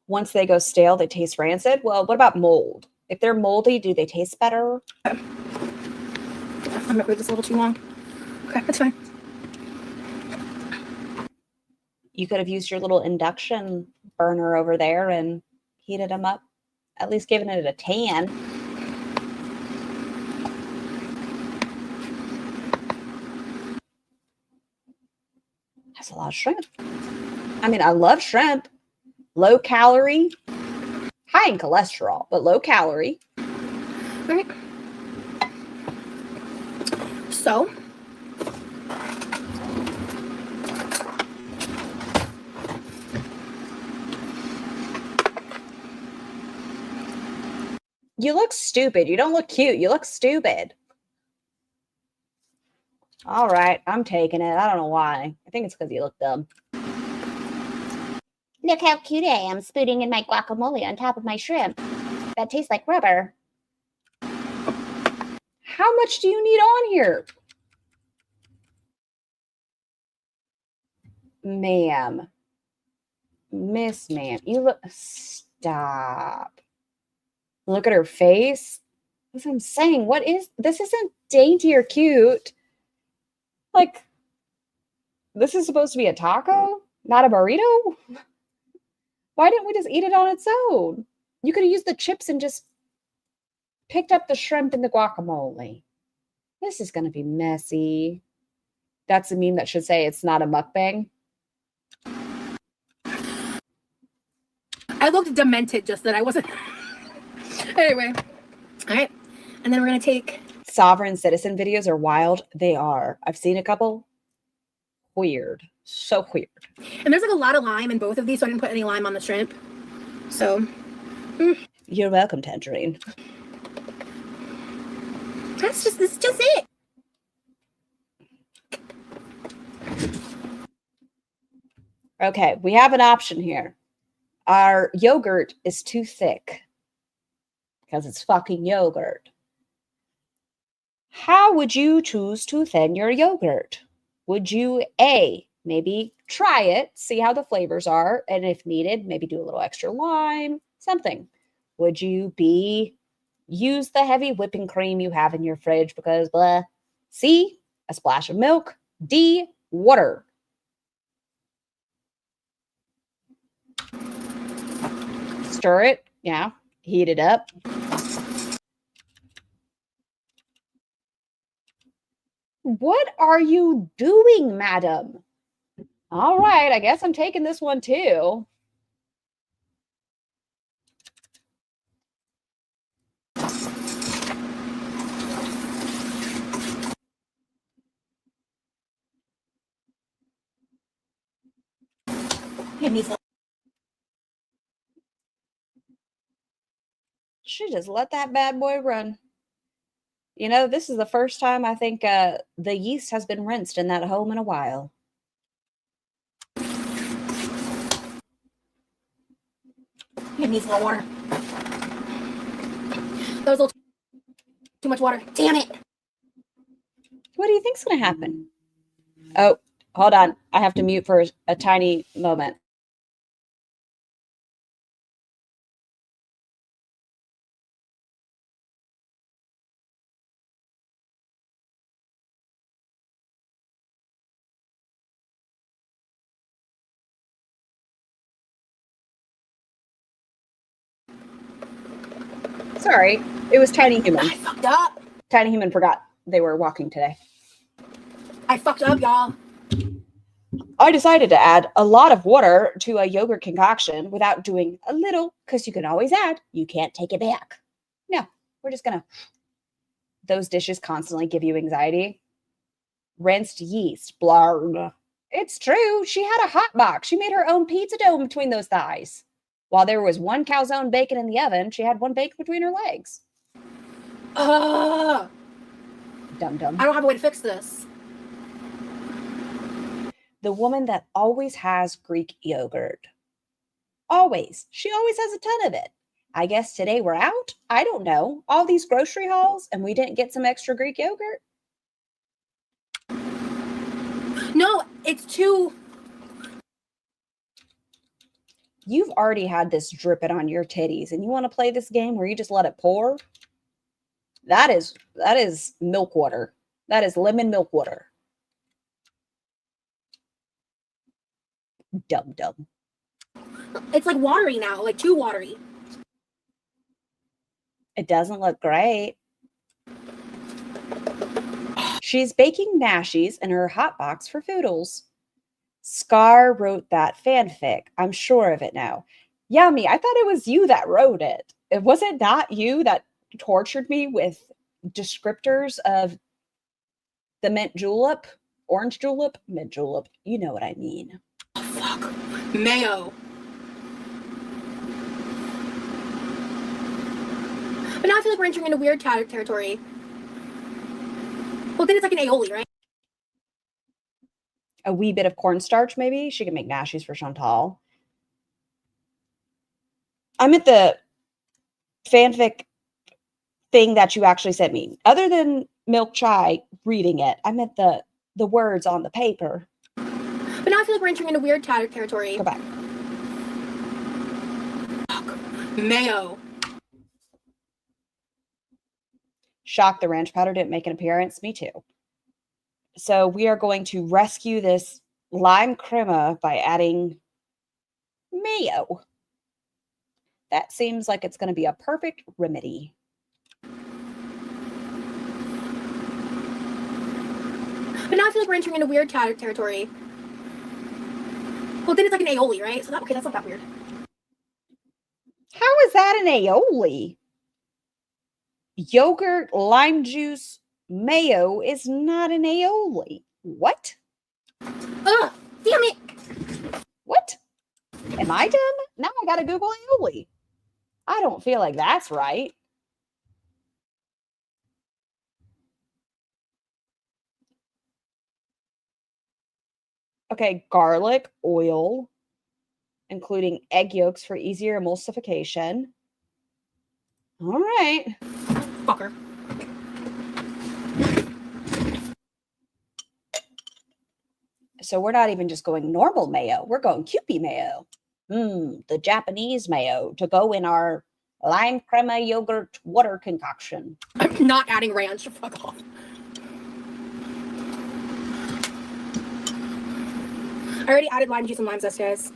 Once they go stale, they taste rancid. Well, what about mold? If they're moldy, do they taste better? I'm gonna move this a little too long. Okay, that's fine. You could have used your little induction burner over there and heated them up. At least given it a tan. That's a lot of shrimp. I mean, I love shrimp. Low calorie. High in cholesterol, but low calorie. All right. So, You look stupid. You don't look cute. You look stupid. All right, I'm taking it. I don't know why. I think it's because you look dumb. Look how cute I am, spooting in my guacamole on top of my shrimp. That tastes like rubber. How much do you need on here? Ma'am. Miss ma'am. You look... Stop. Look at her face. That's what I'm saying. What is... This isn't dainty or cute. Like, this is supposed to be a taco? Not a burrito? Why didn't we just eat it on its own? You could have used the chips and just picked up the shrimp and the guacamole. This is going to be messy. That's a meme that should say it's not a mukbang. I looked demented just that I wasn't. Anyway. All right. And then we're going to take... Sovereign citizen videos are wild. They are. I've seen a couple. Weird. So weird. And there's like a lot of lime in both of these, so I didn't put any lime on the shrimp. So... You're welcome, Tangerine. This is just it. Okay, we have an option here. Our yogurt is too thick because it's fucking yogurt. How would you choose to thin your yogurt? Would you A, maybe try it, see how the flavors are, and if needed, maybe do a little extra lime, something. Would you B, use the heavy whipping cream you have in your fridge because blah. C, a splash of milk. D, water. Stir it, yeah, heat it up. What are you doing, madam? All right, I guess I'm taking this one too. She just let that bad boy run. You know, this is the first time I think the yeast has been rinsed in that home in a while. It needs more water. That was a little too much water. Damn it. What do you think's going to happen? Oh, hold on. I have to mute for a tiny moment. Sorry, it was Tiny Human. I fucked up. Tiny Human forgot they were walking today. I fucked up, y'all. I decided to add a lot of water to a yogurt concoction without doing a little, because you can always add. You can't take it back. No, we're just going to... Those dishes constantly give you anxiety. Rinsed yeast. Blarg. It's true. She had a hot box. She made her own pizza dough between those thighs. While there was one calzone bacon in the oven, she had one bacon between her legs. Dum-dum. I don't have a way to fix this. The woman that always has Greek yogurt. Always. She always has a ton of it. I guess today we're out. I don't know. All these grocery hauls and we didn't get some extra Greek yogurt. No, it's too... You've already had this dripping on your titties and you want to play this game where you just let it pour? That is milk water. That is lemon milk water. Dum-dum. It's like watery now, like too watery. It doesn't look great. She's baking mashies in her hot box for Foodles. Scar wrote that fanfic. I'm sure of it now. Yummy, I thought it was you that wrote it. Was it not you that tortured me with descriptors of the mint julep, orange julep, mint julep? You know what I mean. Oh, fuck. Mayo. But now I feel like we're entering into weird territory. Well, then it's like an aioli, right? A wee bit of cornstarch, maybe. She can make mashies for Chantal. I'm at the fanfic thing that you actually sent me. Other than Milk Chai reading it, I meant the words on the paper. But now I feel like we're entering into weird territory. Go back. Fuck. Mayo. Shocked the ranch powder didn't make an appearance. Me too. So we are going to rescue this lime crema by adding mayo. That seems like it's going to be a perfect remedy. But now I feel like we're entering into weird territory. Well, then it's like an aioli, right? So okay, that's not that weird. How is that an aioli? Yogurt, lime juice, mayo is not an aioli. What? Ugh, damn it. What? Am I dumb? Now I gotta Google aioli. I don't feel like that's right. Okay, garlic, oil, including egg yolks for easier emulsification. All right. Fucker. So we're not even just going normal mayo. We're going Kewpie mayo. The Japanese mayo to go in our lime crema yogurt water concoction. I'm not adding ranch. Fuck off. I already added lime juice and lime zest, guys.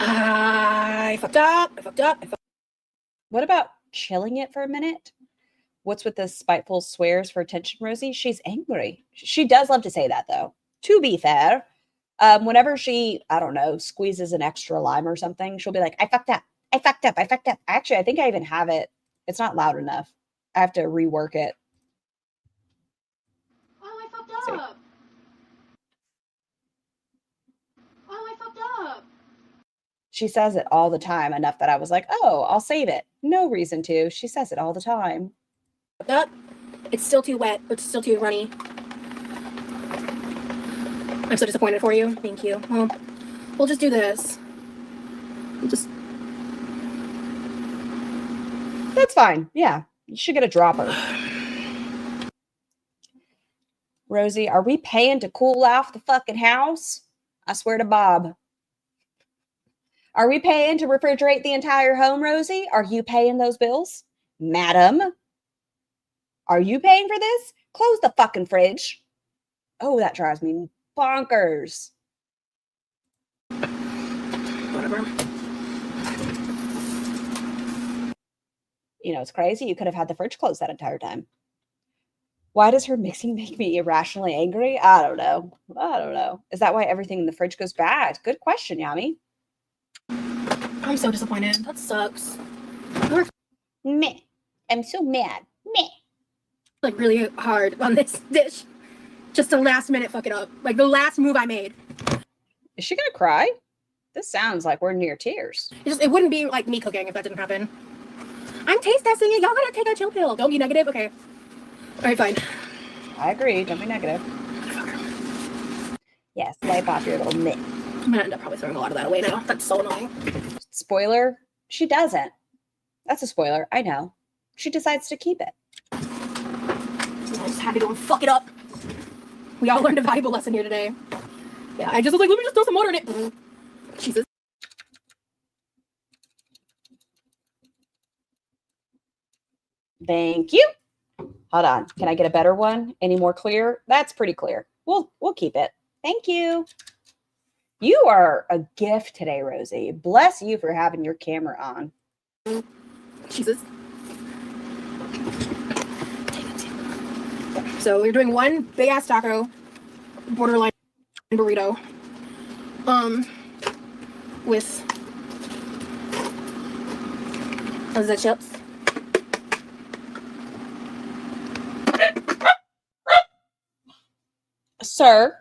I fucked up. What about chilling it for a minute? What's with the spiteful swears for attention, Rosie? She's angry. She does love to say that, though. To be fair, whenever she, I don't know, squeezes an extra lime or something, she'll be like, I fucked up. Actually, I think I even have it. It's not loud enough. I have to rework it. Oh, I fucked up. She says it all the time, enough that I was like, oh, I'll save it. No reason to. She says it all the time. Up. It's still too wet. It's still too runny. I'm so disappointed for you. Thank you. Well, we'll just do this. That's fine. Yeah. You should get a dropper. Rosie, are we paying to cool off the fucking house? I swear to Bob. Are we paying to refrigerate the entire home, Rosie? Are you paying those bills? Madam? Are you paying for this? Close the fucking fridge. Oh, that drives me bonkers. Whatever. You know, it's crazy. You could have had the fridge closed that entire time. Why does her mixing make me irrationally angry? I don't know. Is that why everything in the fridge goes bad? Good question, Yami. I'm so disappointed. That sucks. Meh. I'm so mad. Meh. Like really hard on this dish. Just to last minute fuck it up. Like the last move I made. Is she gonna cry? This sounds like we're near tears. It wouldn't be like me cooking if that didn't happen. I'm taste testing it. Y'all gotta take a chill pill. Don't be negative. Okay. All right, fine. I agree. Don't be negative. Yes, wipe off your little mitt. I'm gonna end up probably throwing a lot of that away now. That's so annoying. Spoiler, she doesn't. That's a spoiler. I know. She decides to keep it. I just had to go and fuck it up. We all learned a valuable lesson here today. Yeah, I just was like, let me just throw some water in it. Jesus. Thank you. Hold on. Can I get a better one? Any more clear? That's pretty clear. We'll keep it. Thank you. You are a gift today, Rosie. Bless you for having your camera on. Jesus. So we're doing one big ass taco, borderline burrito, with the chips. Sir,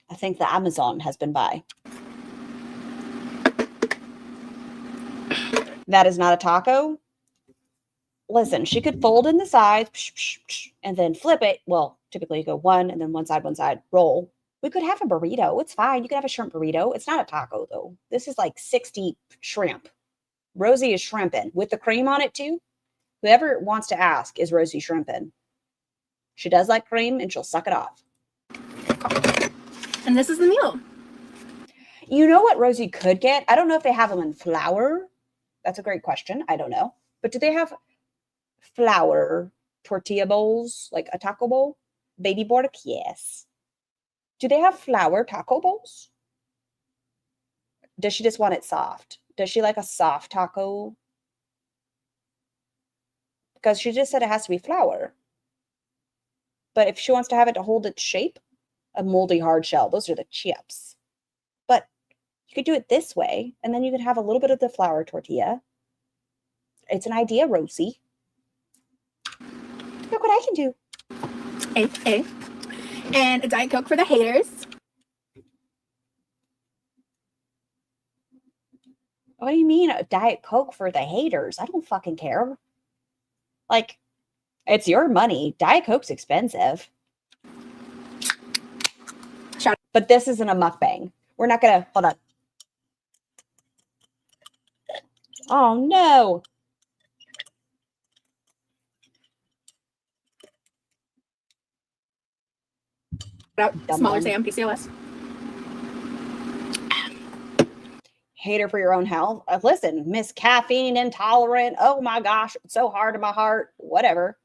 I think the Amazon has been by. That is not a taco. Listen, she could fold in the sides and then flip it. Well, typically you go one and then one side, roll. We could have a burrito. It's fine. You could have a shrimp burrito. It's not a taco, though. This is like 60 shrimp. Rosie is shrimping with the cream on it, too. Whoever wants to ask, is Rosie shrimping? She does like cream, and she'll suck it off. And this is the meal. You know what Rosie could get? I don't know if they have them in flour. That's a great question. I don't know. But do they have flour tortilla bowls, like a taco bowl? Baby Bork, yes. Do they have flour taco bowls? Does she just want it soft? Does she like a soft taco? Because she just said it has to be flour. But if she wants to have it to hold its shape, a moldy hard shell, those are the chips. But you could do it this way, and then you could have a little bit of the flour tortilla. It's an idea, Rosie. Look what I can do. A. And a Diet Coke for the haters. What do you mean a Diet Coke for the haters? I don't fucking care. Like, it's your money. Diet Coke's expensive. But this isn't a mukbang. We're not gonna, hold on. Oh no. Smaller Sam, PCOS. Hater for your own health. Listen, Miss Caffeine Intolerant. Oh my gosh, it's so hard in my heart. Whatever.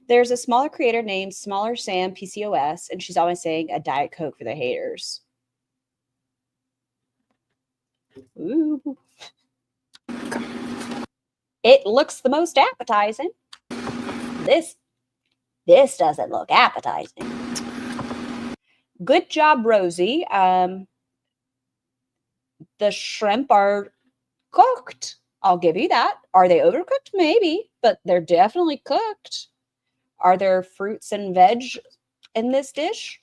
There's a smaller creator named Smaller Sam PCOS, and she's always saying a Diet Coke for the haters. Ooh. It looks the most appetizing. This doesn't look appetizing. Good job, Rosie. The shrimp are cooked. I'll give you that. Are they overcooked? Maybe, but they're definitely cooked. Are there fruits and veg in this dish?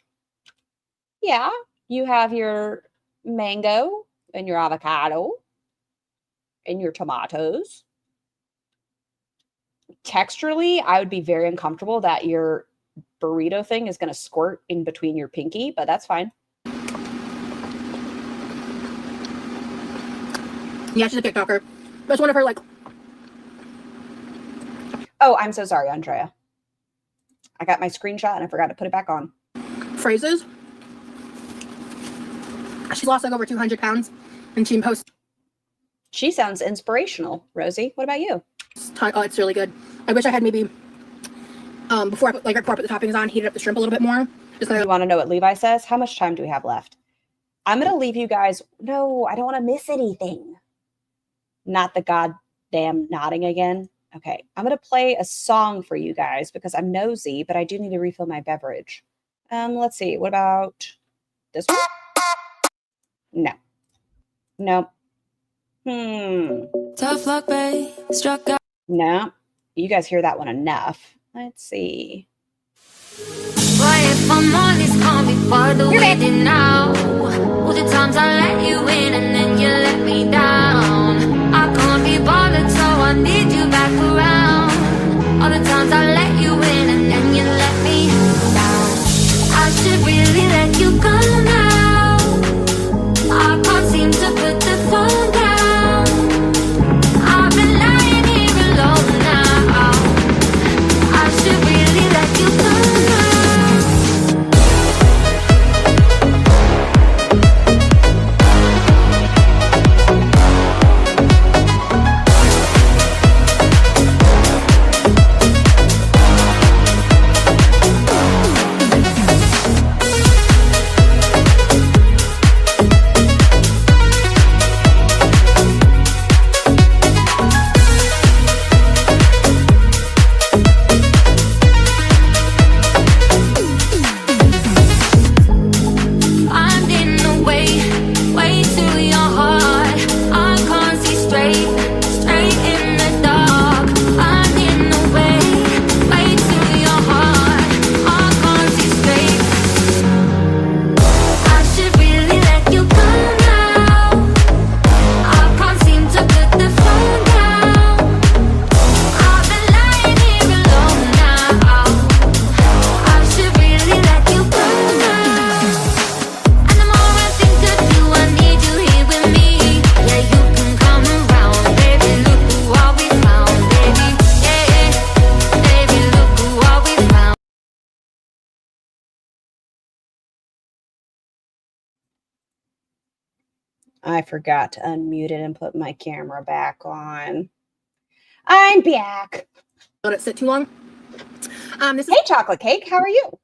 Yeah, you have your mango and your avocado and your tomatoes. Texturally, I would be very uncomfortable that your burrito thing is going to squirt in between your pinky, but that's fine. Yeah, she's a TikToker. That's one of her, like... Oh, I'm so sorry, Andrea. I got my screenshot and I forgot to put it back on. Phrases. She's lost like over 200 pounds and she posts. She sounds inspirational, Rosie. What about you? Oh, it's really good. I wish I had maybe, before I put the toppings on, heated up the shrimp a little bit more. Just You want to know what Levi says? How much time do we have left? I'm going to leave you guys. No, I don't want to miss anything. Not the goddamn nodding again. Okay, I'm going to play a song for you guys because I'm nosy, but I do need to refill my beverage. Let's see. What about this one? No. Tough luck, babe. Struck out. No. You guys hear that one enough. Let's see. Why if I'm honest, can't be farther with it now. All the times I let you in and then you let me down. I can't be bothered, so I need you back around. All the times I let you in and then you let me down. I should really let you go now. I can't seem to put the phone down. I've been lying here alone now. I should really let you go now. I forgot to unmute it and put my camera back on. I'm back. Let it sit too long. This is Hey, chocolate cake. How are you?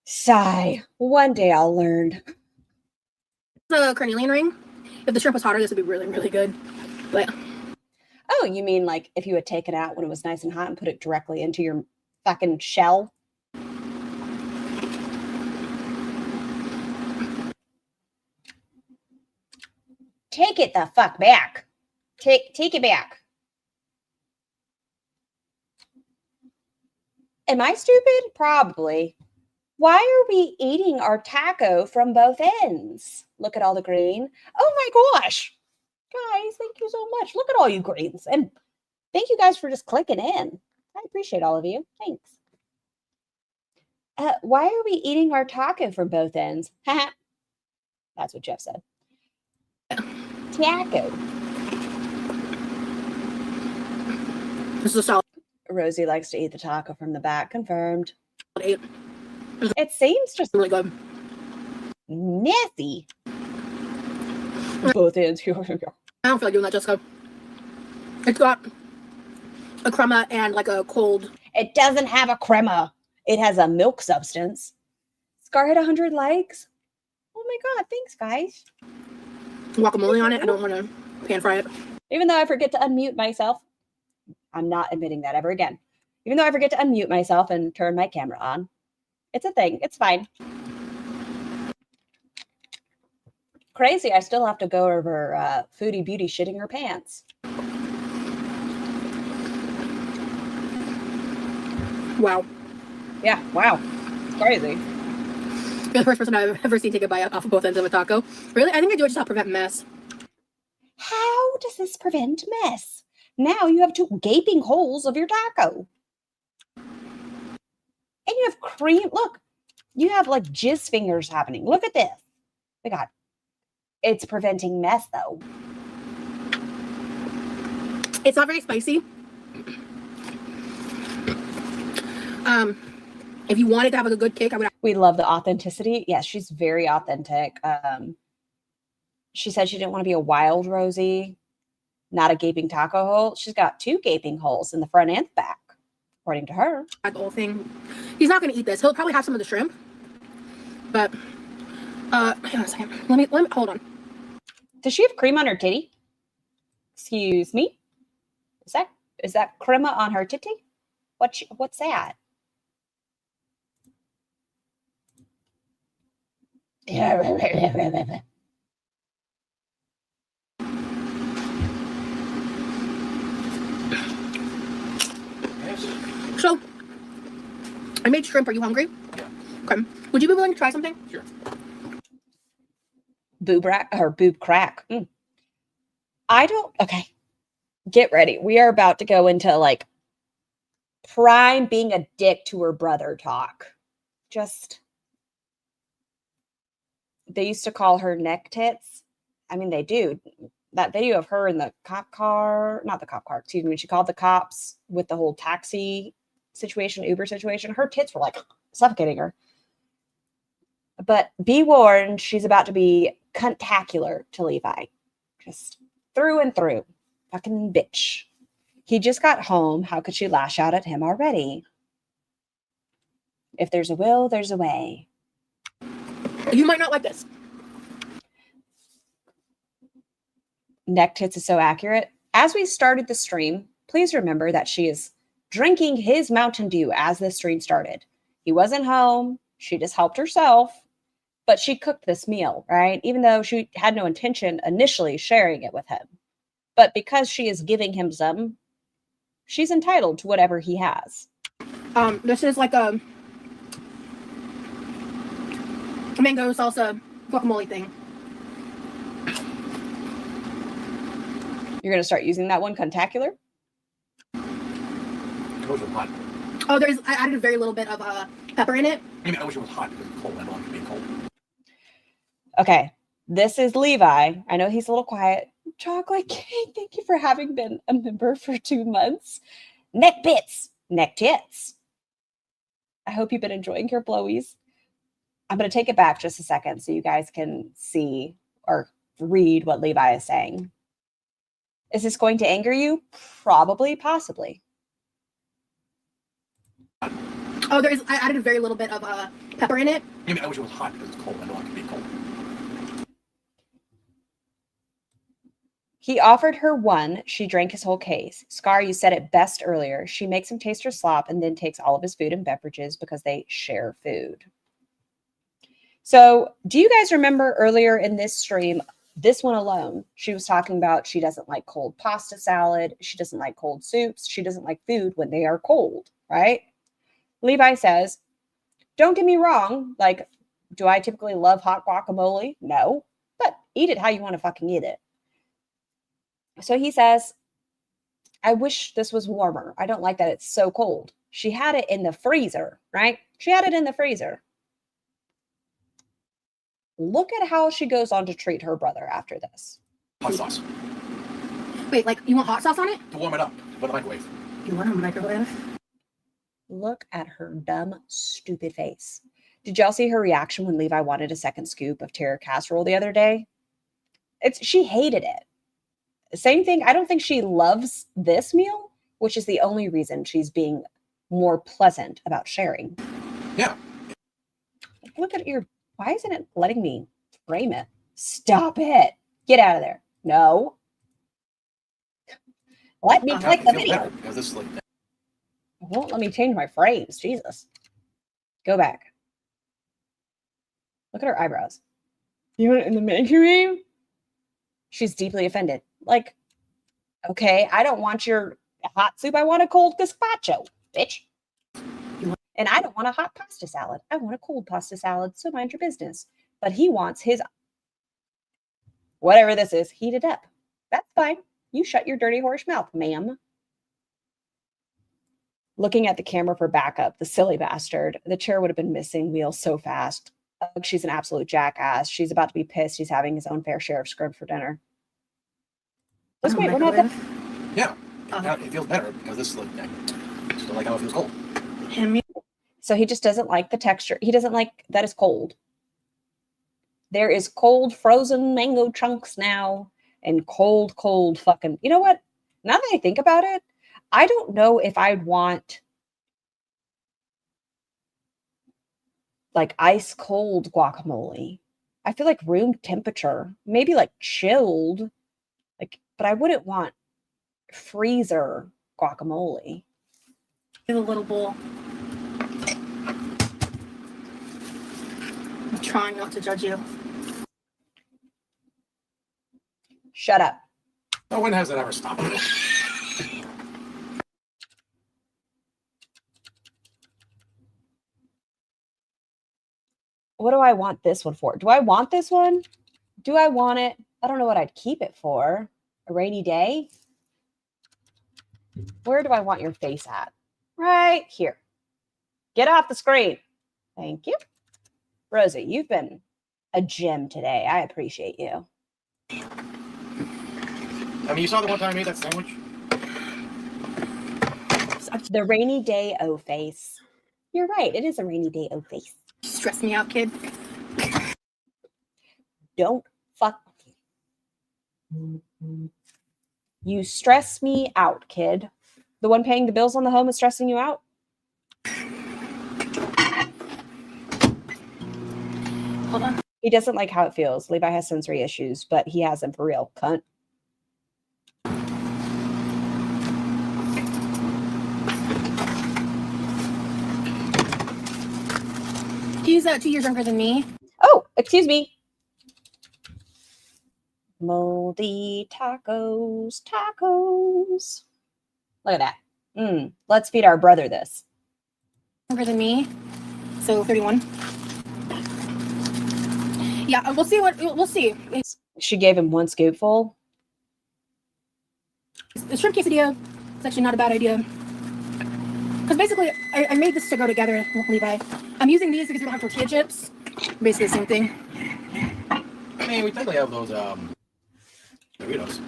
Sigh. One day I'll learn. the carnelian ring. If the shrimp was hotter, this would be really, really good. But Oh, you mean like if you had taken it out when it was nice and hot and put it directly into your fucking shell? take it the fuck back. Take it back. Am I stupid? Probably. Why are we eating our taco from both ends? Look at all the green. Oh my gosh. Guys, thank you so much. Look at all you greens. And thank you guys for just clicking in. I appreciate all of you. Thanks. Why are we eating our taco from both ends? That's what Jeff said. Taco. This is a solid Rosie likes to eat the taco from the back. Confirmed. 8. It seems just Really good. nasty. Both ends. I don't feel like doing that, Jessica. It's got a crema and like a cold. It doesn't have a crema. It has a milk substance. Scar hit 100 likes. Oh my god, thanks guys. Guacamole on it. I don't want to pan fry it. Even though I forget to unmute myself, I'm not admitting that ever again. Even though I forget to unmute myself and turn my camera on. It's a thing. It's fine. Crazy. I still have to go over Foodie Beauty shitting her pants. Wow. Yeah, wow. It's crazy. You're the first person I've ever seen take a bite off of both ends of a taco. Really? I think I do it just to help prevent mess. How does this prevent mess? Now you have 2 gaping holes of your taco. And you have cream. Look, you have like jizz fingers happening. Look at this. Oh my God. It's preventing mess though. It's not very spicy. If you wanted to have like a good kick, I would. We love the authenticity. Yes, she's very authentic. She said she didn't want to be a wild Rosie, not a gaping taco hole. She's got 2 gaping holes in the front and the back, according to her. The whole thing. He's not going to eat this. He'll probably have some of the shrimp. But, hang on a second. Let me hold on. Does she have cream on her titty? Excuse me? Is that crema on her titty? What's that? So, I made shrimp. Are you hungry? Yeah. Okay. Would you be willing to try something? Sure. Boob crack. Okay. Get ready. We are about to go into like prime being a dick to her brother talk. They used to call her neck tits. I mean, they do. That video of her in the cop car, not the cop car, excuse me, when she called the cops with the whole taxi situation, Uber situation, her tits were like suffocating her. But be warned, she's about to be cuntacular to Levi. Just through and through. Fucking bitch. He just got home. How could she lash out at him already? If there's a will, there's a way. You might not like this. Neck tits is so accurate. As we started the stream, please remember that she is drinking his Mountain Dew as the stream started. He wasn't home. She just helped herself. But she cooked this meal, right? Even though she had no intention initially sharing it with him. But because she is giving him some, she's entitled to whatever he has. This is like a mango salsa guacamole thing. You're going to start using that one, cuntacular? I wish it was hot. Oh, I added a very little bit of pepper in it. I mean, I wish it was hot because it's cold. I don't like it being cold. Okay, this is Levi. I know he's a little quiet. Chocolate cake, thank you for having been a member for 2 months. Neck bits, neck tits. I hope you've been enjoying your blowies. I'm going to take it back just a second so you guys can see or read what Levi is saying. Is this going to anger you? Probably, possibly. Oh, I added a very little bit of pepper in it. I mean, I wish it was hot because it's cold. I don't like it being cold. He offered her one. She drank his whole case. Scar, you said it best earlier. She makes him taste her slop and then takes all of his food and beverages because they share food. So do you guys remember earlier in this stream, This one alone, she was talking about she doesn't like cold pasta salad. She doesn't like cold soups. She doesn't like food when they are cold, right? Levi says, don't get me wrong. Like, do I typically love hot guacamole? No, but eat it how you want to fucking eat it. So he says, I wish this was warmer. I don't like that it's so cold. She had it in the freezer, right? She had it in the freezer. Look at how she goes on to treat her brother after this. Hot sauce. Wait, like you want hot sauce on it? To warm it up. Put in the microwave. You want a microwave? Look at her dumb, stupid face. Did y'all see her reaction when Levi wanted a second scoop of terror casserole the other day? She hated it. Same thing. I don't think she loves this meal, which is the only reason she's being more pleasant about sharing. Yeah. Look at your, why isn't it letting me frame it? Stop it. Get out of there. No. Let me click the video. Because this is like It won't let me change my frames. Jesus. Go back. Look at her eyebrows. You want it in the microwave? She's deeply offended. Like, okay, I don't want your hot soup. I want a cold gazpacho, bitch. And I don't want a hot pasta salad. I want a cold pasta salad. So mind your business. But he wants his, whatever this is, heated up. That's fine. You shut your dirty horse mouth, ma'am. Looking at the camera for backup, the silly bastard. The chair would have been missing wheels so fast. She's an absolute jackass. She's about to be pissed. He's having his own fair share of scrub for dinner. Let's wait. We're not done. yeah. It feels better because this is like still like how it feels cold. So he just doesn't like the texture. He doesn't like that it's cold. There is cold frozen mango chunks now and cold fucking. You know what? Now that I think about it, I don't know if I'd want like ice cold guacamole. I feel like room temperature, maybe like chilled, like, but I wouldn't want freezer guacamole. Give a little bowl. I'm trying not to judge you. Shut up. No, when has that ever stopped? What do I want this one for? Do I want this one? Do I want it? I don't know what I'd keep it for. A rainy day? Where do I want your face at? Right here. Get off the screen. Thank you. Rosie, you've been a gem today. I appreciate you. I mean, you saw the one time I made that sandwich? The rainy day O face. You're right. It is a rainy day O face. Stress me out, kid. Don't fuck. You stress me out, kid. The one paying the bills on the home is stressing you out? Hold on. He doesn't like how it feels. Levi has sensory issues, but he has them for real. Cunt. He's 2 years younger than me. Oh, excuse me. Moldy tacos, tacos. Look at that. Let's feed our brother this. Younger than me. So 31. Yeah, we'll see we'll see. She gave him one scoopful. The shrimp quesadilla is actually not a bad idea. Because basically, I made this to go together with Levi. I'm using these because we don't have tortilla chips. Basically the same thing. I mean, we technically have those Doritos.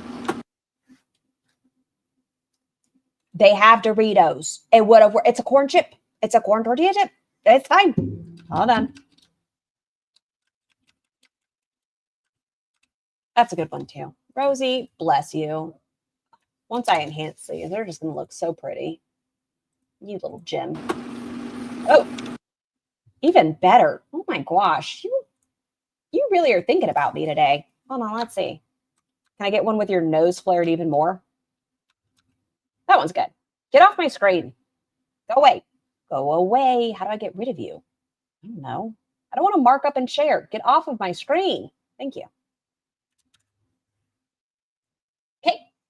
They have Doritos. It would have. It's a corn chip. It's a corn tortilla chip. It's fine. Hold on. That's a good one too. Rosie, bless you. Once I enhance these, they're just going to look so pretty. You little gem. Oh, even better. Oh my gosh. You really are thinking about me today. Hold on, let's see. Can I get one with your nose flared even more? That one's good. Get off my screen. Go away. Go away. How do I get rid of you? I don't know. I don't want to mark up and share. Get off of my screen. Thank you.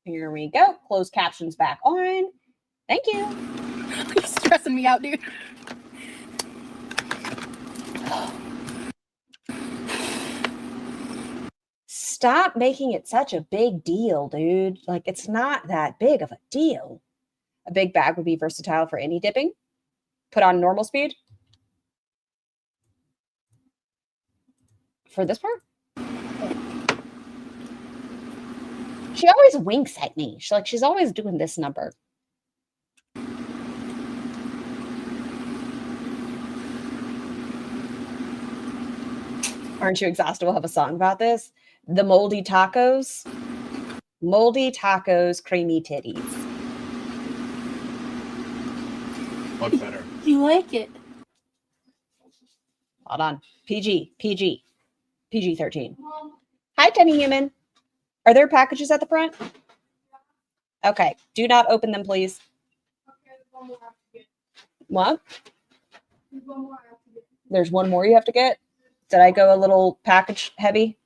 Here we go. Closed captions back on. Thank you. You're stressing me out, dude. Stop making it such a big deal, dude. Like, it's not that big of a deal. A big bag would be versatile for any dipping. Put on normal speed. For this part? She always winks at me. She's always doing this number. Aren't you exhausted? We'll have a song about this. The moldy tacos. Moldy tacos, creamy titties. Much better. You like it? Hold on. PG-13. Hi, Tiny Human. Are there packages at the front? Okay. Do not open them, please. What? There's one more you have to get? Did I go a little package heavy?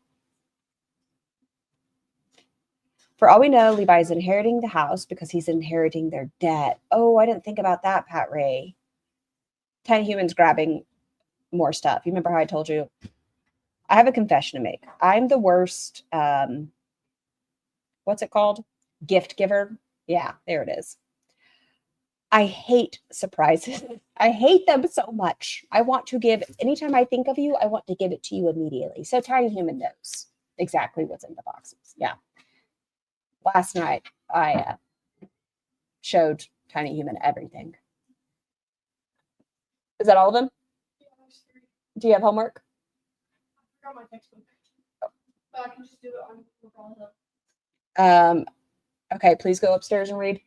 For all we know, Levi is inheriting the house because he's inheriting their debt. Oh, I didn't think about that, Pat Ray. Tiny Human's grabbing more stuff. You remember how I told you? I have a confession to make. I'm the worst, what's it called? Gift giver. Yeah, there it is. I hate surprises. I hate them so much. I want to give, anytime I think of you, I want to give it to you immediately. So Tiny Human knows exactly what's in the boxes. Yeah. Last night, I showed Tiny Human everything. Is that all of them? Do you have homework? I forgot my textbook. But I can just do it on. Okay, please go upstairs and read.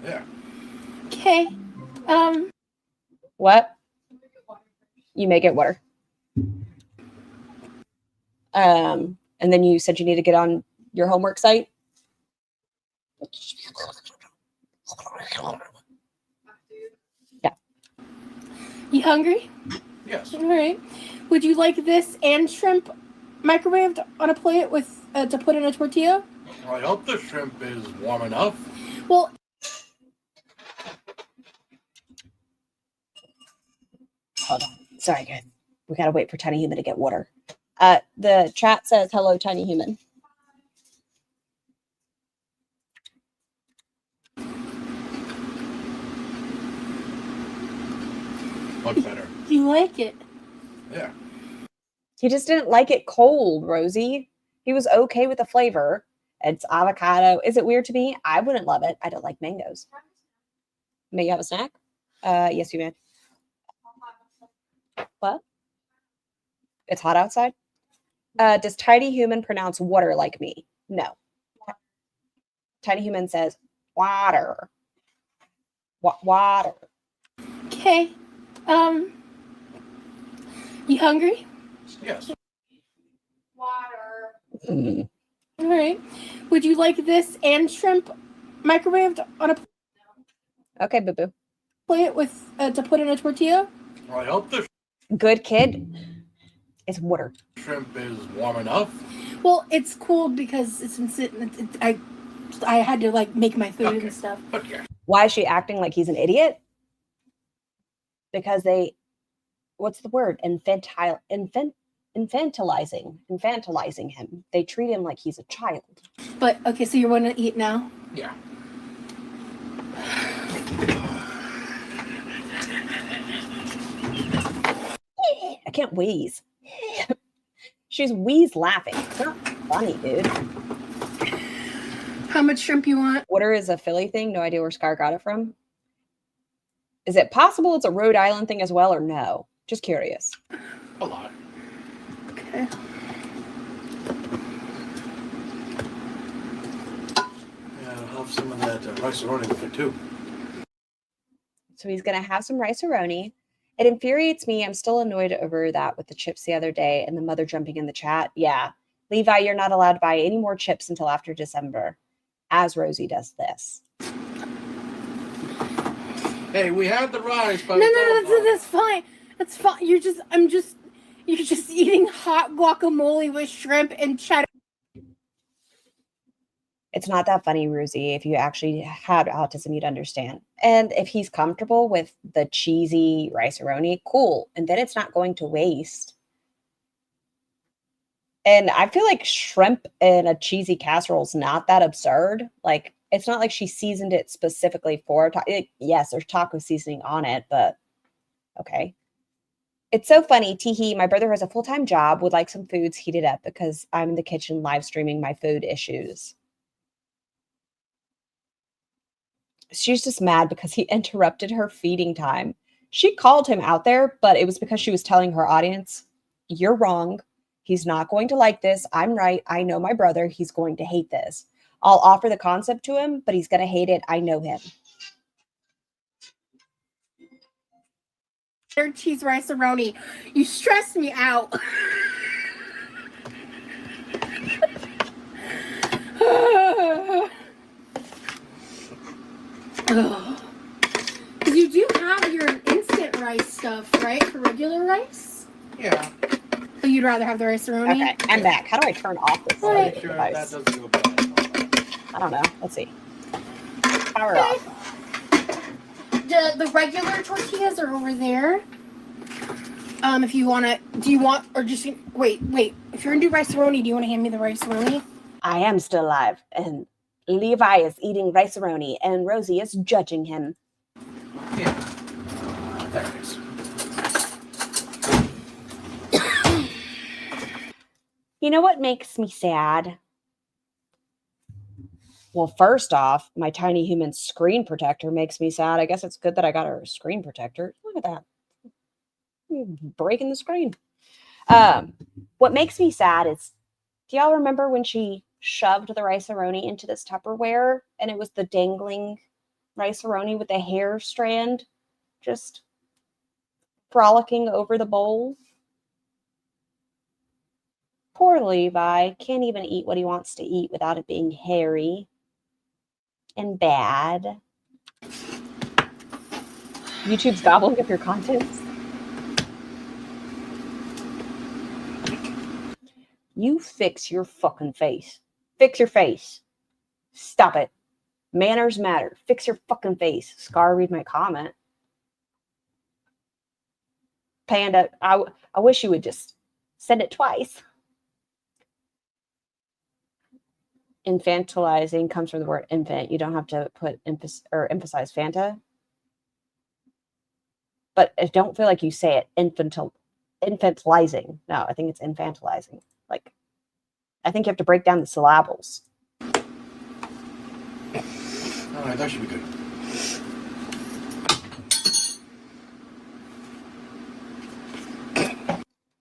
Yeah. Okay. What? You may get water. And then you said you need to get on your homework site. Yeah. You hungry? Yes. All right. Would you like this and shrimp microwaved on a plate with to put in a tortilla? I hope the shrimp is warm enough. Well, Hold on. Sorry, guys. We gotta wait for Tiny Human to get water. The chat says, hello, Tiny Human. Much better. you like it? Yeah. He just didn't like it cold, Rosie. He was okay with the flavor. It's avocado. Is it weird to me? I wouldn't love it. I don't like mangoes. May you have a snack? Yes, you may. What? It's hot outside? Does Tiny Human pronounce water like me? No. Tiny Human says water. Water. Okay. You hungry? Yes. Mm. All right. Would you like this and shrimp microwaved on a Okay, boo-boo. plate with to put in a tortilla? I hope the Good kid. It's water. shrimp is warm enough. Well, it's cool because it's been sitting. I had to like make my food and stuff. Okay. Why is she acting like he's an idiot? Because what's the word? Infantilizing him. They treat him like he's a child. But okay, so you're going to eat now? Yeah. I can't wheeze. She's wheeze laughing. It's not funny, dude. How much shrimp you want? Water is a Philly thing. No idea where Scar got it from. Is it possible it's a Rhode Island thing as well, or no? Just curious. A lot. Okay. Yeah, I'll have some of that rice-a-roni with it too. So he's going to have some rice-a-roni. It infuriates me. I'm still annoyed over that with the chips the other day and the mother jumping in the chat. Yeah. Levi, you're not allowed to buy any more chips until after December, as Rosie does this. Hey, we had the rice, but No, that's fine. That's fine. You're just eating hot guacamole with shrimp and cheddar. It's not that funny, Rosie. If you actually had autism, you'd understand. And if he's comfortable with the cheesy rice-a-roni, cool. And then it's not going to waste. And I feel like shrimp in a cheesy casserole is not that absurd. Like, it's not like she seasoned it specifically for yes, there's taco seasoning on it, but okay. It's so funny. Teehee, my brother has a full-time job, would like some foods heated up because I'm in the kitchen live streaming my food issues. She's just mad because he interrupted her feeding time. She called him out there, but it was because she was telling her audience, you're wrong. He's not going to like this. I'm right. I know my brother. He's going to hate this. I'll offer the concept to him, but he's going to hate it. I know him. Cheese rice-a-roni. You stress me out. You do have your instant rice stuff, right? For regular rice? Yeah. So you'd rather have the rice-a-roni? Okay, I'm back. How do I turn off this Make sure device? that doesn't go bad. I don't know. Let's see. Power off. The regular tortillas are over there. If you want to, do you want, or just, wait. If you're going to do rice-a-roni, do you want to hand me the rice-a-roni? I am still alive, and Levi is eating rice-a-roni, and Rosie is judging him. Yeah. There it is. You know what makes me sad? Well, first off, my tiny human screen protector makes me sad. I guess it's good that I got her a screen protector. Look at that. Breaking the screen. What makes me sad is, do y'all remember when she shoved the rice-a-roni into this Tupperware and it was the dangling rice-a-roni with a hair strand just frolicking over the bowl? Poor Levi can't even eat what he wants to eat without it being hairy and bad. YouTube's gobbling up your contents. You fix your fucking face. Fix your face. Stop it. Manners matter. Fix your fucking face. Scar, read my comment. Panda, I wish you would just send it twice. Infantilizing comes from the word infant. You don't have to put emphasize Fanta. But I don't feel like you say it infantilizing. No, I think it's infantilizing. Like, I think you have to break down the syllables. All right, that should be good.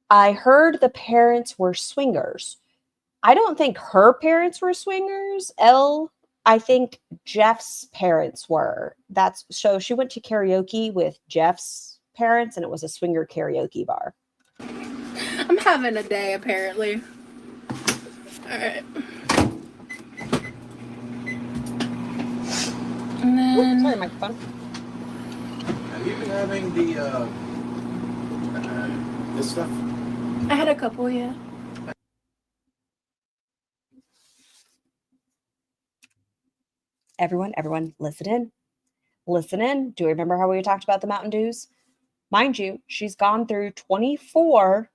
I heard the parents were swingers. I don't think her parents were swingers. I think Jeff's parents were. So she went to karaoke with Jeff's parents, and it was a swinger karaoke bar. I'm having a day, apparently. All right. And then... Sorry, microphone. Have you been having the, this stuff? I had a couple, yeah. Everyone, listen in. Listen in. Do you remember how we talked about the Mountain Dews? Mind you, she's gone through 24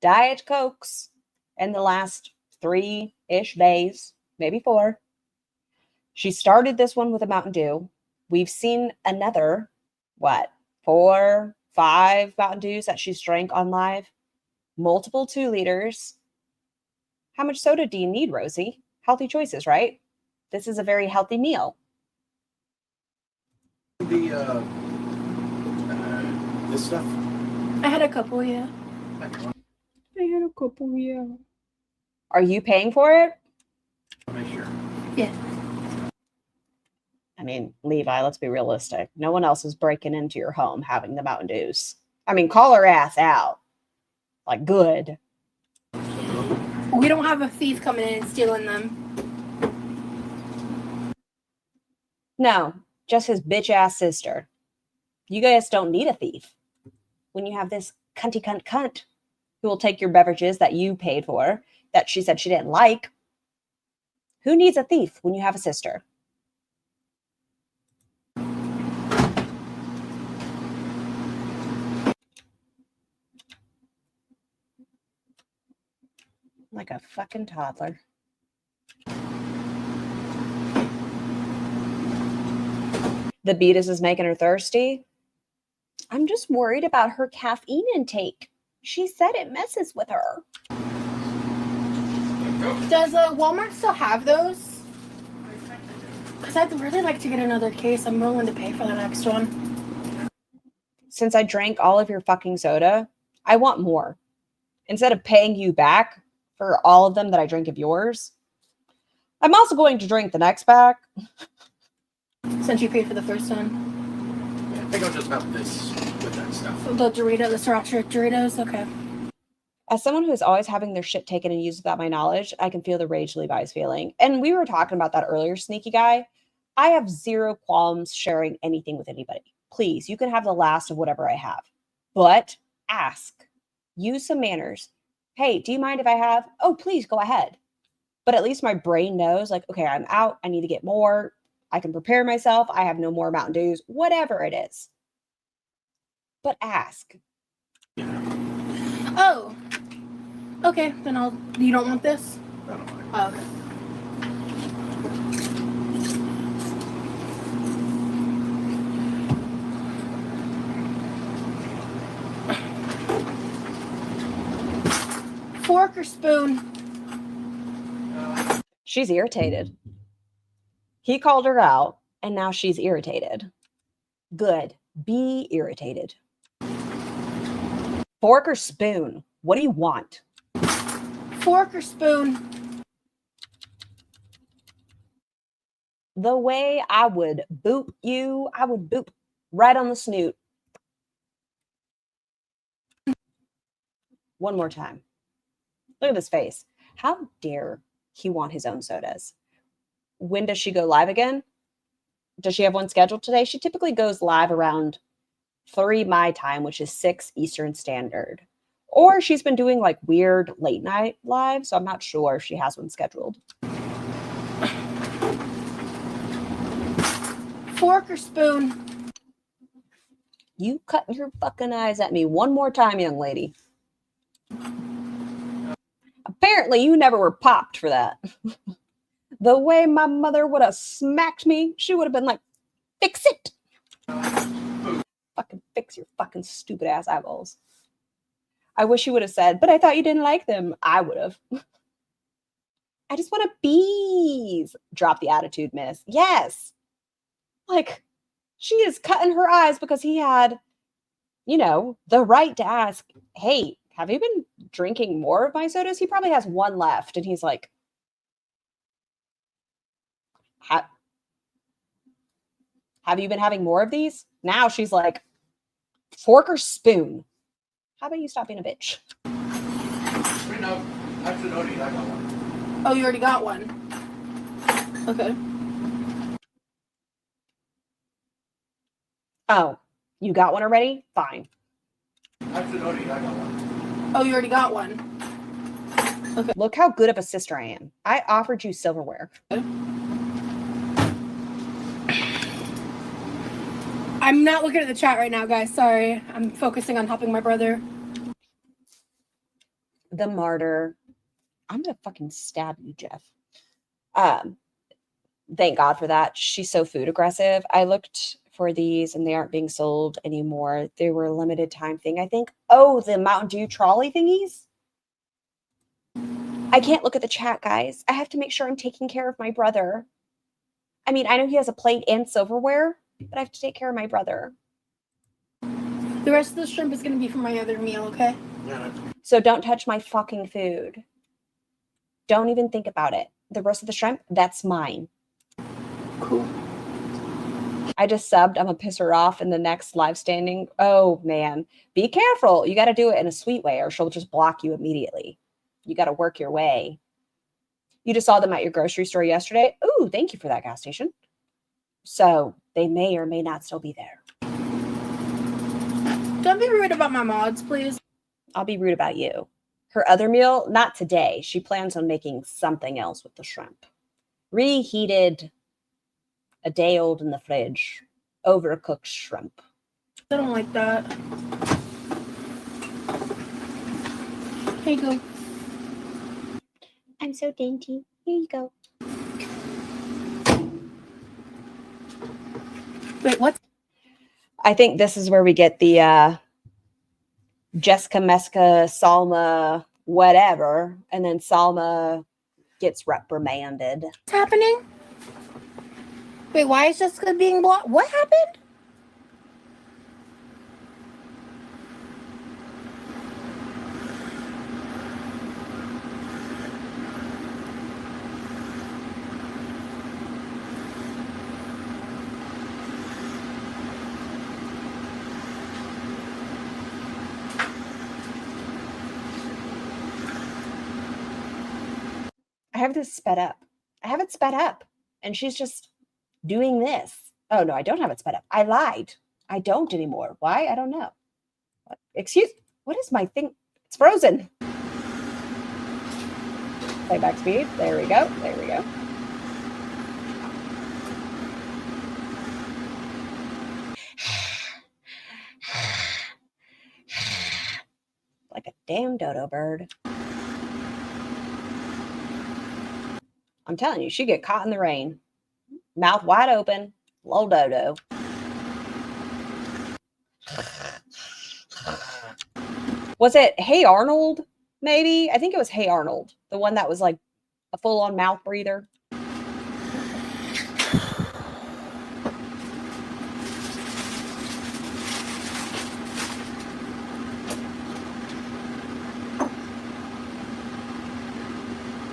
Diet Cokes in the last 3-ish days, maybe 4. She started this one with a Mountain Dew. We've seen another, 4, 5 Mountain Dews that she's drank on live. Multiple 2 liters. How much soda do you need, Rosie? Healthy choices, right? This is a very healthy meal. The, this stuff? I had a couple, yeah. Are you paying for it? Make sure. Yeah. I mean, Levi, let's be realistic. No one else is breaking into your home having the Mountain Dews. I mean, call her ass out. Like, good. We don't have a thief coming in and stealing them. No, just his bitch ass sister. You guys don't need a thief. When you have this cunty cunt who will take your beverages that you paid for, that she said she didn't like, Who needs a thief when you have a sister? Like a fucking toddler. The Beatus is making her thirsty. I'm just worried about her caffeine intake. She said it messes with her. Does Walmart still have those? Because I'd really like to get another case. I'm willing to pay for the next one. Since I drank all of your fucking soda, I want more. Instead of paying you back for all of them that I drink of yours, I'm also going to drink the next pack. Since you paid for the first one. Yeah, I think I'll just about this with that stuff. The Dorito, the sriracha Doritos? Okay. As someone who is always having their shit taken and used without my knowledge, I can feel the rage Levi's feeling. And we were talking about that earlier, sneaky guy. I have zero qualms sharing anything with anybody. Please, you can have the last of whatever I have. But ask. Use some manners. Hey, do you mind if I have? Oh, please go ahead. But at least my brain knows, like, okay, I'm out. I need to get more. I can prepare myself. I have no more Mountain Dews, whatever it is. But ask. Oh. Okay, then you don't want this? I don't know. Oh, okay. Fork or spoon? She's irritated. He called her out, and now she's irritated. Good. Be irritated. Fork or spoon? What do you want? Fork or spoon? The way I would boop you, I would boop right on the snoot. One more time. Look at this face. How dare he want his own sodas? When does she go live again? Does she have one scheduled today? She typically goes live around 3 my time, which is 6 Eastern Standard. Or she's been doing like weird late night lives, so I'm not sure if she has one scheduled. Fork or spoon? You cut your fucking eyes at me one more time, young lady. Apparently, you never were popped for that. The way my mother would have smacked me, she would have been like, fix it. Fucking fix your fucking stupid ass eyeballs. I wish you would have said, but I thought you didn't like them. I would have. I just want to bees. Drop the attitude, miss. Yes. Like, she is cutting her eyes because he had, you know, the right to ask, hey, have you been drinking more of my sodas? He probably has one left. And he's like, have you been having more of these? Now she's like, fork or spoon? How about you stop being a bitch? No, actually, no, I got one. Oh, you already got one. Okay. Oh, you got one already? Fine. Actually, no, I got one. Oh, you already got one. Okay. Look how good of a sister I am. I offered you silverware. I'm not looking at the chat right now, guys. Sorry. I'm focusing on helping my brother. The martyr. I'm gonna fucking stab you, Jeff. Thank God for that. She's so food aggressive. I looked for these and they aren't being sold anymore. They were a limited time thing, I think. Oh, the Mountain Dew trolley thingies? I can't look at the chat, guys. I have to make sure I'm taking care of my brother. I mean, I know he has a plate and silverware, but I have to take care of my brother. The rest of the shrimp is going to be for my other meal, okay? Yeah. So don't touch my fucking food. Don't even think about it. The rest of the shrimp, that's mine. Cool. I just subbed. I'm going to piss her off in the next live standing. Oh, man. Be careful. You got to do it in a sweet way or she'll just block you immediately. You got to work your way. You just saw them at your grocery store yesterday. Ooh, thank you for that gas station. So they may or may not still be there. Don't be rude about my mods, please. I'll be rude about you. Her other meal, not today. She plans on making something else with the shrimp. reheated, a day old in the fridge, overcooked shrimp. I don't like that. Here you go. I'm so dainty. Here you go. Wait, what? I think this is where we get the Jessica Meska, Salma, whatever, and then Salma gets reprimanded. What's happening? Wait, why is Jessica being blocked? What happened? I have this sped up. I have it sped up. And she's just doing this. Oh, no, I don't have it sped up. I lied. I don't anymore. Why? I don't know. What? Excuse. What is my thing? It's frozen. Playback speed. There we go. There we go. Like a damn dodo bird. I'm telling you, she get caught in the rain. Mouth wide open. Low dodo. Was it Hey Arnold? Maybe? I think it was Hey Arnold. The one that was like a full-on mouth breather.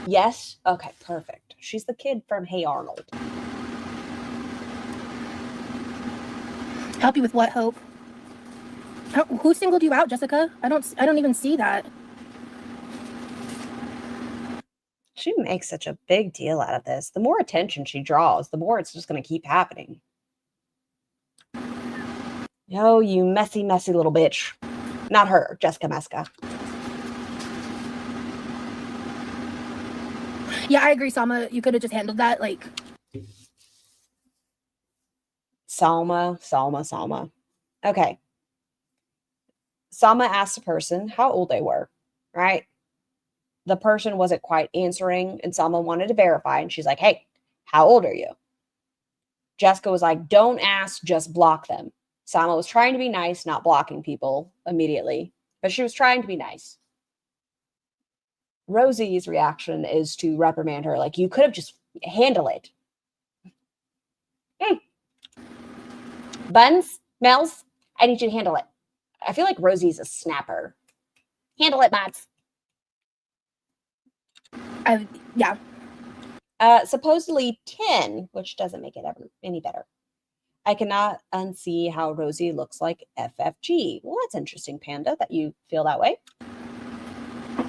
Yes? Okay, perfect. She's the kid from Hey Arnold. Help you with what, Hope? Who singled you out, Jessica? I don't even see that. She makes such a big deal out of this. The more attention she draws, the more it's just going to keep happening. Oh, you messy, messy little bitch. Not her, Jessica Meska. Yeah, I agree, Salma. You could have just handled that, like... Salma. Okay. Salma asked the person how old they were, right? The person wasn't quite answering, and Salma wanted to verify, and she's like, hey, how old are you? Jessica was like, don't ask, just block them. Salma was trying to be nice, not blocking people immediately, but she was trying to be nice. Rosie's reaction is to reprimand her, like, you could have just handled it. Buns, Mel's, I need you to handle it. I feel like Rosie's a snapper. Handle it, Mats. Yeah. Supposedly 10, which doesn't make it ever any better. I cannot unsee how Rosie looks like FFG. Well, that's interesting, Panda, that you feel that way.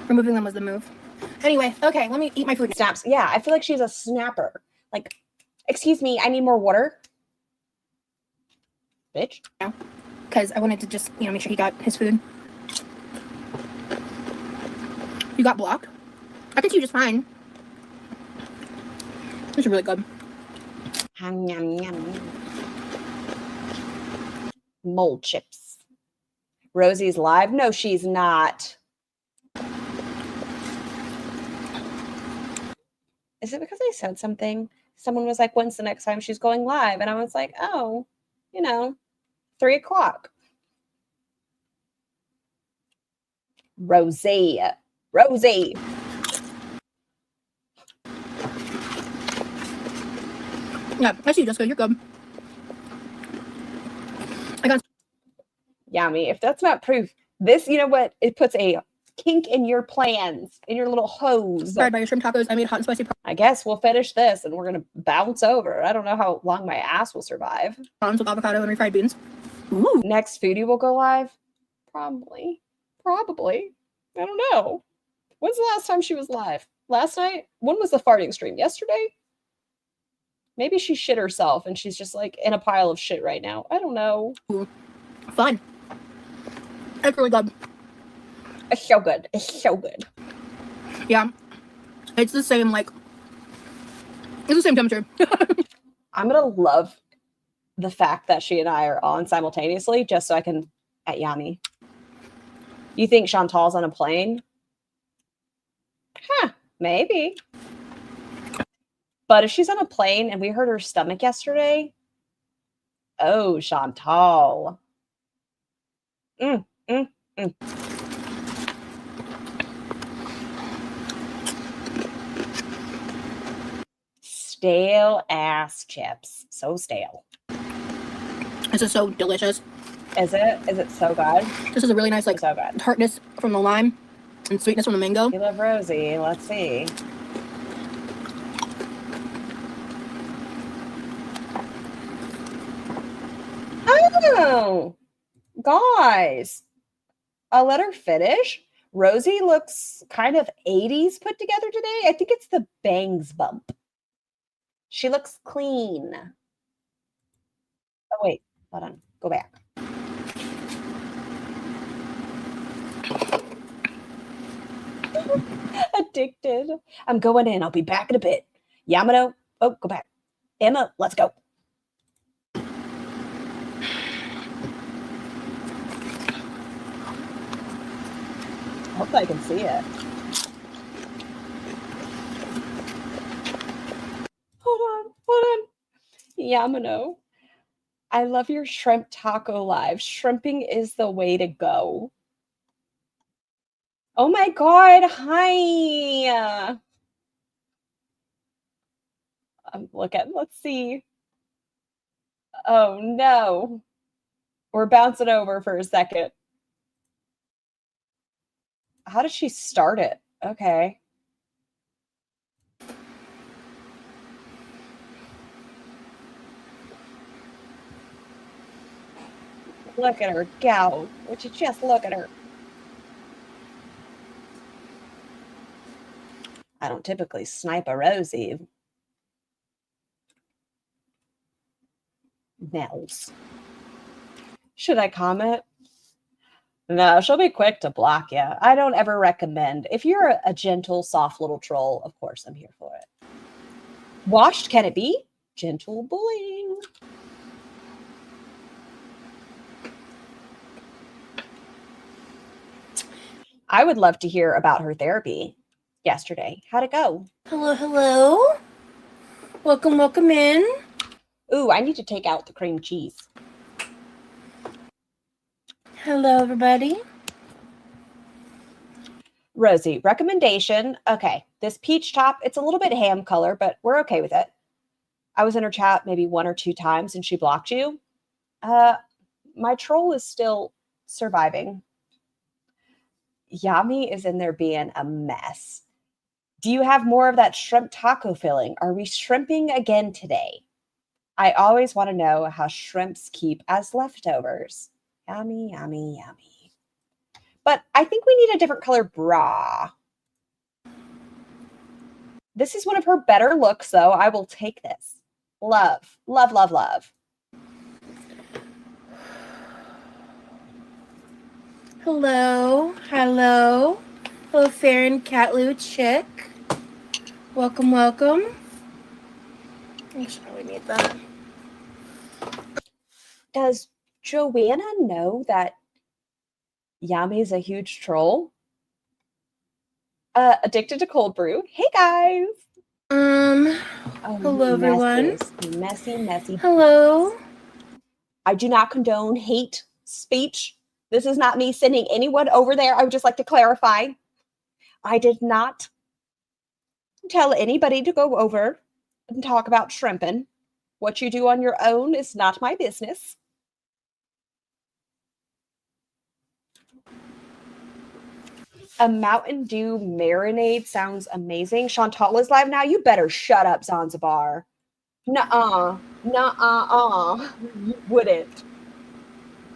Removing them was the move. Anyway, okay, let me eat my food. Snaps. Yeah, I feel like she's a snapper. Like, excuse me, I need more water. Bitch. Because I wanted to just, make sure he got his food. You got blocked? I can see you just fine. This is really good. Mold chips. Rosie's live? No, she's not. Is it because I said something? Someone was like, when's the next time she's going live? And I was like, oh, 3 o'clock. Rosie. Yeah, I see you, Jessica. You're good. I got... Yummy. If that's not proof, this, you know what? It puts a kink in your plans, in your little hose. Inspired by your shrimp tacos, I made hot and spicy I guess we'll finish this and we're going to bounce over. I don't know how long my ass will survive. prawns with avocado and refried beans. Ooh. Next Foodie will go live? Probably. I don't know. When's the last time she was live? Last night? When was the farting stream? Yesterday? Maybe she shit herself and she's just like in a pile of shit right now. I don't know. Ooh. Fun. It's really good. It's so good. Yeah. It's the same, It's the same temperature. I'm going to love the fact that she and I are on simultaneously just so I can at Yami. You think Chantal's on a plane? Huh, maybe. But if she's on a plane and we heard her stomach yesterday, oh, Chantal. Mm, mm, mm. Stale ass chips. So stale. This is so delicious. Is it? Is it so good? This is a really nice like so good. tartness from the lime and sweetness from the mango. You love Rosie. Let's see. Oh, guys. I'll let her finish. Rosie looks kind of 80s put together today. I think it's the bangs bump. She looks clean. Oh, wait. Hold on. Go back. Addicted. I'm going in. I'll be back in a bit. Yamano. Oh, go back. Emma, let's go. Hope I can see it. Hold on. Yamano. I love your shrimp taco live. Shrimping is the way to go. Oh my God. Hi. Let's see. Oh no. We're bouncing over for a second. How did she start it? Okay. Look at her go. Would you just look at her? I don't typically snipe a Rosie. Nels. Should I comment? No, she'll be quick to block you. I don't ever recommend. If you're a gentle, soft little troll, of course I'm here for it. Washed can it be? Gentle bullying. I would love to hear about her therapy yesterday. How'd it go? Hello. Welcome in. Ooh, I need to take out the cream cheese. Hello, everybody. Rosie, recommendation. Okay, this peach top, it's a little bit ham color, but we're okay with it. I was in her chat maybe 1 or 2 times and she blocked you. My troll is still surviving. Yami is in there being a mess. Do you have more of that shrimp taco filling? Are we shrimping again today? I always want to know how shrimps keep as leftovers. Yummy, yummy, yummy. But I think we need a different color bra. This is one of her better looks, though. I will take this. Love, love, love, love. Hello, Fair and Catloo Chick. Welcome. I should probably need that. Does Joanna know that Yami's a huge troll? Addicted to cold brew. Hey guys. Hello everyone. Messy. Hello. I do not condone hate speech. This is not me sending anyone over there. I would just like to clarify. I did not tell anybody to go over and talk about shrimping. What you do on your own is not my business. A Mountain Dew marinade sounds amazing. Chantal is live now. You better shut up, Zanzibar. Nuh-uh. You wouldn't.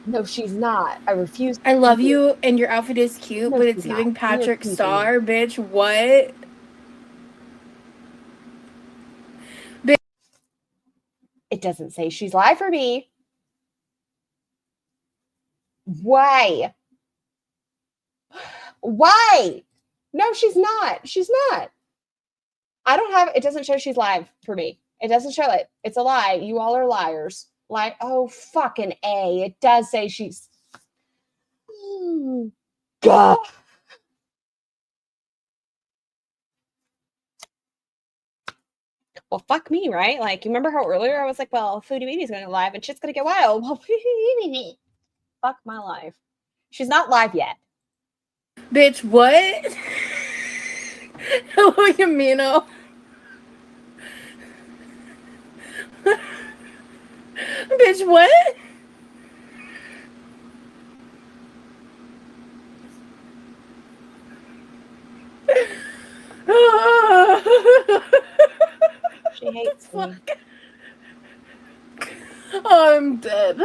No, she's not. I refuse. I love you, and your outfit is cute, No, but it's she's giving not. Patrick You're Star, bitch. What? It doesn't say she's live for me. Why? No, she's not. She's not. I don't have, it doesn't show she's live for me. It doesn't show it. It's a lie. You all are liars. Like, oh, fucking A. It does say she's. God. Well, fuck me, right? Like, you remember how earlier I was like, well, Foodie Beauty's going to go live and shit's going to get wild. Well, fuck my life. She's not live yet. Bitch, what? Hello, Yamino. Bitch, what? She hates me. Oh, I'm dead.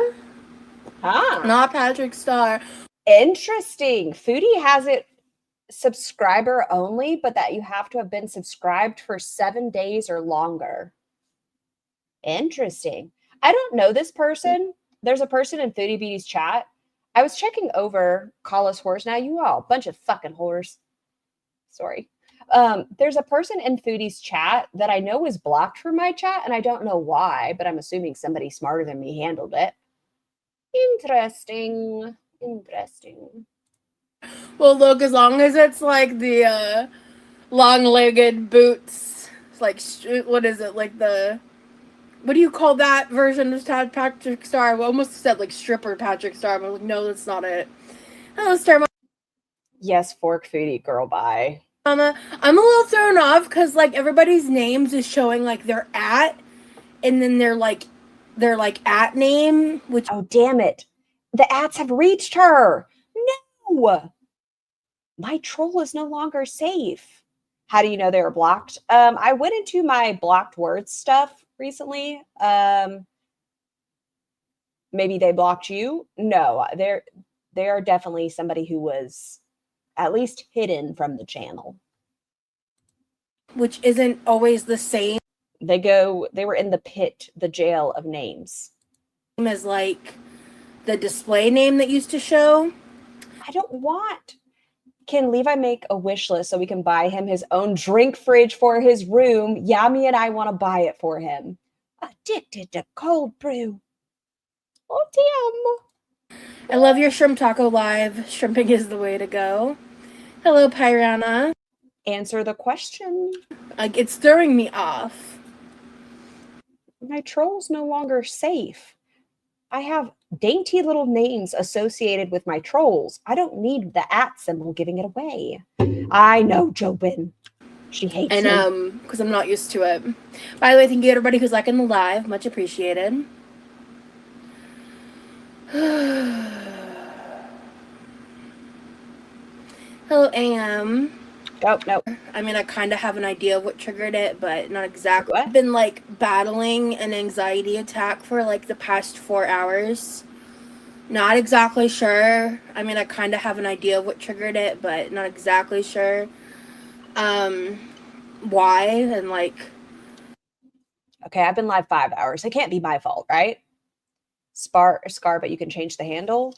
Ah. Not Patrick Star. Interesting. Foodie has it subscriber only, but that you have to have been subscribed for 7 days or longer. Interesting. I don't know this person. There's a person in Foodie Beauty's chat. I was checking over Call Us Whores. Now you all, bunch of fucking whores. Sorry. There's a person in Foodie's chat that I know is blocked from my chat, and I don't know why, but I'm assuming somebody smarter than me handled it. Interesting. Interesting. Well, look, as long as it's like the long-legged boots, it's like, what is it? Like the, what do you call that version of Patrick Star? I almost said like stripper Patrick Star, but like, no, that's not it. Hello, Star Yes, Fork Foodie, girl, bye. Mama. I'm a little thrown off because like everybody's names is showing like their at, and then they're like at name, which, Oh, damn it. The ads have reached her. No. My troll is no longer safe. How do you know they were blocked? I went into my blocked words stuff recently. Maybe they blocked you. No, they are definitely somebody who was at least hidden from the channel. which isn't always the same They were in the pit, the jail of names. as like the display name that used to show. I don't want. Can Levi make a wish list so we can buy him his own drink fridge for his room? Yami and I want to buy it for him. Addicted to cold brew. Oh, damn. I love your shrimp taco live. Shrimping is the way to go. Hello, Pyrana. Answer the question. Like, it's throwing me off. My troll's no longer safe. I have dainty little names associated with my trolls. I don't need the @ symbol giving it away. I know, Jobin. She hates me. And because I'm not used to it. By the way, thank you everybody who's liking the live. Much appreciated. Hello, Am. Oh, no. I mean, I kind of have an idea of what triggered it, but not exactly. What? I've been, like, battling an anxiety attack for, like, the past 4 hours. Not exactly sure. I mean, I kind of have an idea of what triggered it, but not exactly sure. Why, and, like... Okay, I've been live 5 hours. It can't be my fault, right? Scar, but you can change the handle?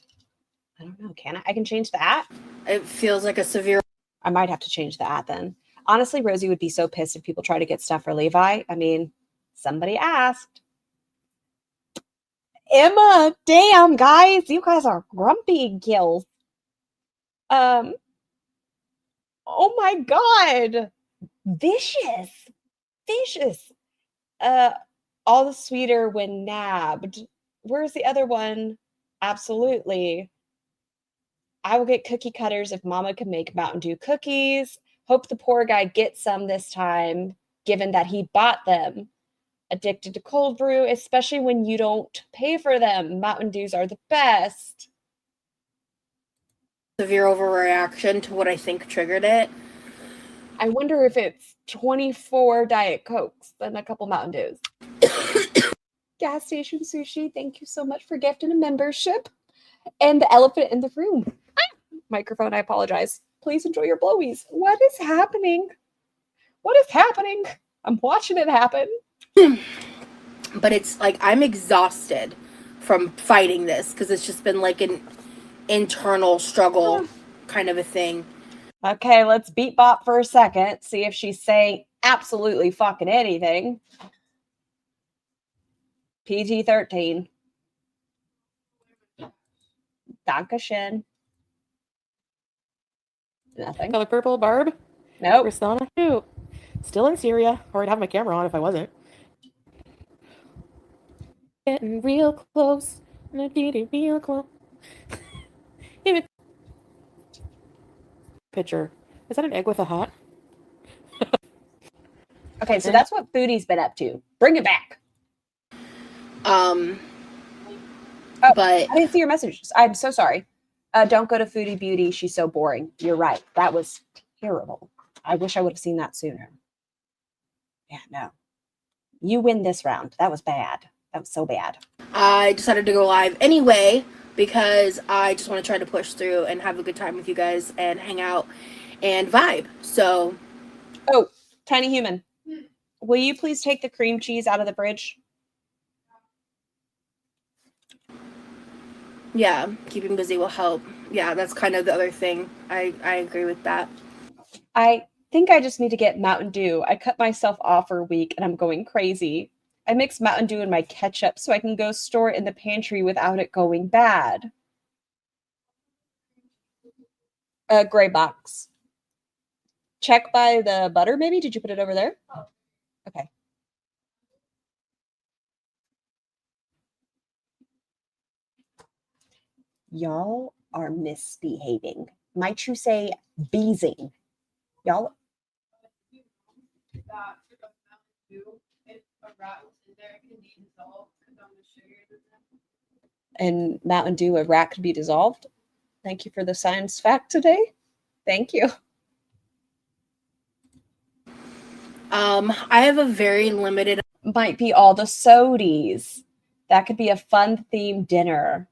I don't know. Can I? I can change the @ It feels like a severe... I might have to change the @ then. Honestly, Rosie would be so pissed if people try to get stuff for Levi. I mean, somebody asked. Emma, damn, guys. You guys are grumpy gills. Oh my God. Vicious. Vicious. All the sweeter when nabbed. Where's the other one? Absolutely. I will get cookie cutters if Mama can make Mountain Dew cookies. Hope the poor guy gets some this time, given that he bought them. Addicted to cold brew, especially when you don't pay for them. Mountain Dews are the best. severe overreaction to what I think triggered it. I wonder if it's 24 Diet Cokes and a couple Mountain Dews. Gas Station Sushi, thank you so much for gifting a membership. And the elephant in the room. Microphone, I apologize. Please enjoy your blowies. What is happening? What is happening? I'm watching it happen. But it's like I'm exhausted from fighting this because it's just been like an internal struggle kind of a thing. Okay, let's beat bop for a second. See if she's saying absolutely fucking anything. PG-13. Dankeschön. Nothing. Color purple, Barb. Nope. Ristana. Shoot. Still in Syria. Or I'd have my camera on if I wasn't. Getting real close. Real close. Picture. Is that an egg with a hat? Okay, so that's what Foodie's been up to. Bring it back. But I didn't see your messages. I'm so sorry. Don't go to Foodie Beauty. She's so boring. You're right. That was terrible. I wish I would have seen that sooner. Yeah, no. You win this round. That was bad. That was so bad. I decided to go live anyway because I just want to try to push through and have a good time with you guys and hang out and vibe. So. Oh, Tiny Human. Will you please take the cream cheese out of the fridge? Yeah, keeping busy will help. Yeah, that's kind of the other thing. I agree with that. I think I just need to get Mountain Dew. I cut myself off for a week and I'm going crazy. I mix Mountain Dew in my ketchup so I can go store it in the pantry without it going bad. Gray box. Check by the butter, maybe? Did you put it over there? Oh. Okay. Y'all are misbehaving. Might you say beezing? Y'all. And Mountain Dew, a rat could be dissolved. Thank you for the science fact today. Thank you. I have a very limited. Might be all the sodies. That could be a fun themed dinner.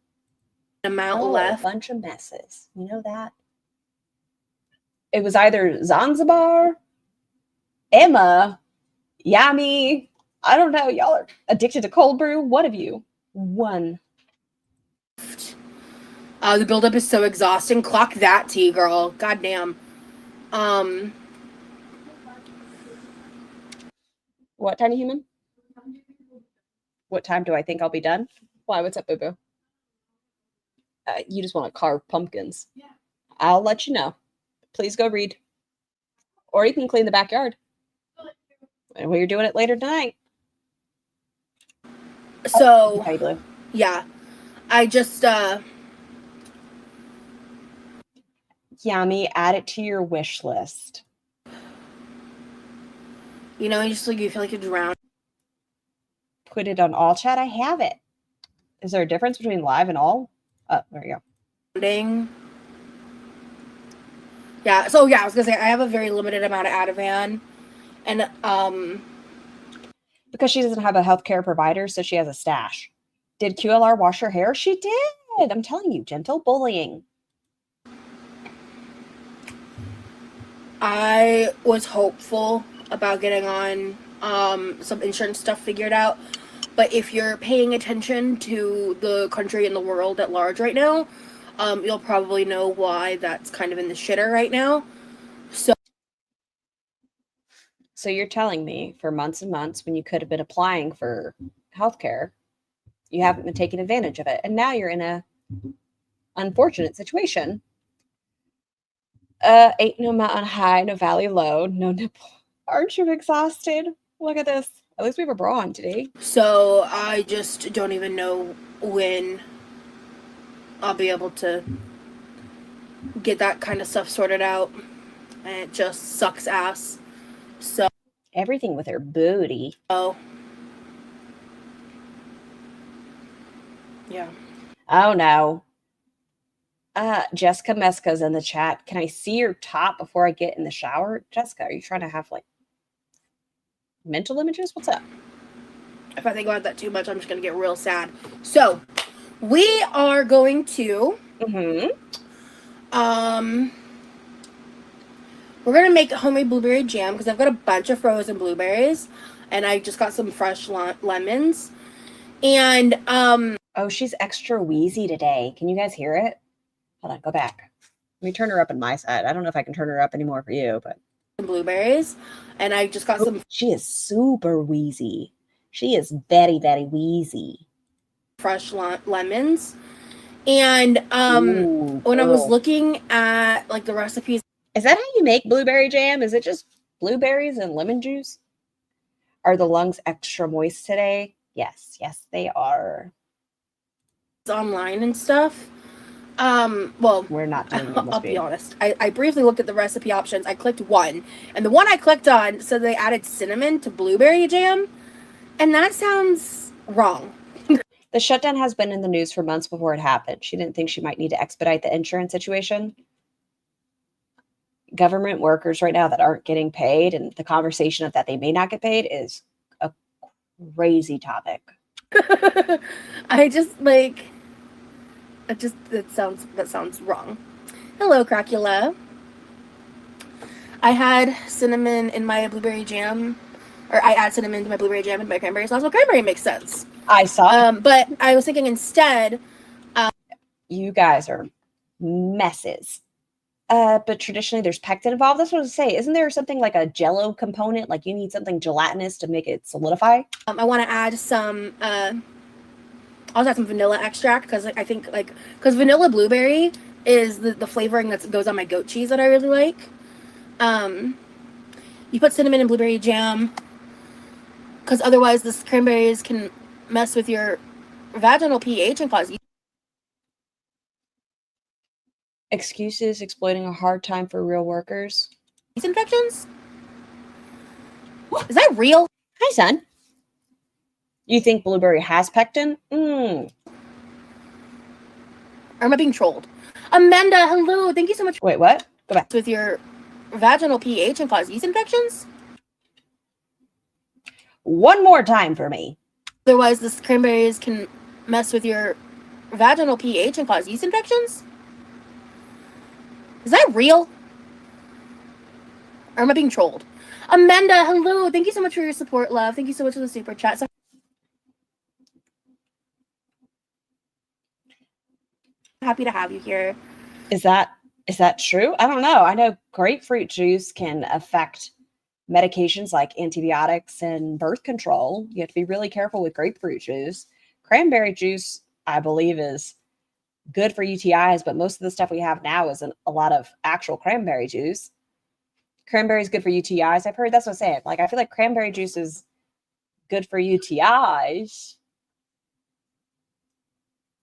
Amount left. A bunch of messes. You know that? It was either Zanzibar, Emma, Yami. I don't know. Y'all are addicted to cold brew. What have you? One. The buildup is so exhausting. Clock that, tea girl. Goddamn. What, Tiny Human? What time do I think I'll be done? Why? What's up, Boo Boo? You just want to carve pumpkins. Yeah. I'll let you know. Please go read. Or you can clean the backyard. And you're doing it later tonight. So, Hi, Blue. Yeah. I just, Yummy, add it to your wish list. You know, you just like, you feel like you're drowning. Put it on all chat. I have it. Is there a difference between live and all? Oh, there you go. Ding. Yeah, so yeah, I was gonna say I have a very limited amount of Ativan, and because she doesn't have a healthcare provider, so she has a stash. Did QLR wash her hair? She did. I'm telling you, gentle bullying. I was hopeful about getting on some insurance stuff figured out, but if you're paying attention to the country and the world at large right now, you'll probably know why that's kind of in the shitter right now. So you're telling me for months and months when you could have been applying for healthcare, you haven't been taking advantage of it. And now you're in a unfortunate situation. Ain't no mountain high, no valley low, no nipple. Aren't you exhausted? Look at this. At least we have a bra on today. So I just don't even know when I'll be able to get that kind of stuff sorted out. And it just sucks ass. So everything with her booty. Oh. Yeah. Oh no. Jessica Meska's in the chat. Can I see your top before I get in the shower? Jessica, are you trying to have like mental images? What's up? If I think about that too much, I'm just gonna get real sad. So we are going to we're gonna make homemade blueberry jam because I've got a bunch of frozen blueberries and I just got some fresh lemons. And oh, she's extra wheezy today. Can you guys hear it? Hold on, go back. Let me turn her up on my side. I don't know if I can turn her up anymore for you, but blueberries, and I just got some. She is super wheezy. She is very, very wheezy. Fresh lemons, and Ooh, when I was girl. looking at like the recipes, Is that how you make blueberry jam? Is it just blueberries and lemon juice? Are the lungs extra moist today? Yes, yes, they are. online and stuff. Well, We're not doing I'll be honest. I briefly looked at the recipe options. I clicked one, and the one I clicked on said they added cinnamon to blueberry jam, and that sounds wrong. The shutdown has been in the news for months before it happened. She didn't think she might need to expedite the insurance situation. Government workers right now that aren't getting paid, and the conversation of that they may not get paid is a crazy topic. That sounds wrong. Hello, Cracula. I had cinnamon in my blueberry jam, or I add cinnamon to my blueberry jam and my cranberry sauce. Well, cranberry makes sense. I saw. But I was thinking instead. You guys are messes. But traditionally there's pectin involved. That's what I was saying. Isn't there something like a jello component? Like you need something gelatinous to make it solidify? I want to add some. I'll add some vanilla extract because I think because vanilla blueberry is the flavoring that goes on my goat cheese that I really like. You put cinnamon in blueberry jam because otherwise the cranberries can mess with your vaginal pH and cause Excuses exploiting a hard time for real workers. yeast infections. Is that real? Hi, son. You think blueberry has pectin? Or am I being trolled? Amanda, hello. Thank you so much. Wait, what? Go back. With your vaginal pH and cause yeast infections? One more time for me. Otherwise, the cranberries can mess with your vaginal pH and cause yeast infections? Is that real? Or am I being trolled? Amanda, hello. Thank you so much for your support, love. Thank you so much for the super chat. So happy to have you here. Is that true? I don't know. I know grapefruit juice can affect medications like antibiotics and birth control. You have to be really careful with grapefruit juice. Cranberry juice, I believe, is good for UTIs, but most of the stuff we have now isn't a lot of actual cranberry juice. Cranberry is good for UTIs. I've heard that's what I'm saying. Like, I feel like cranberry juice is good for UTIs.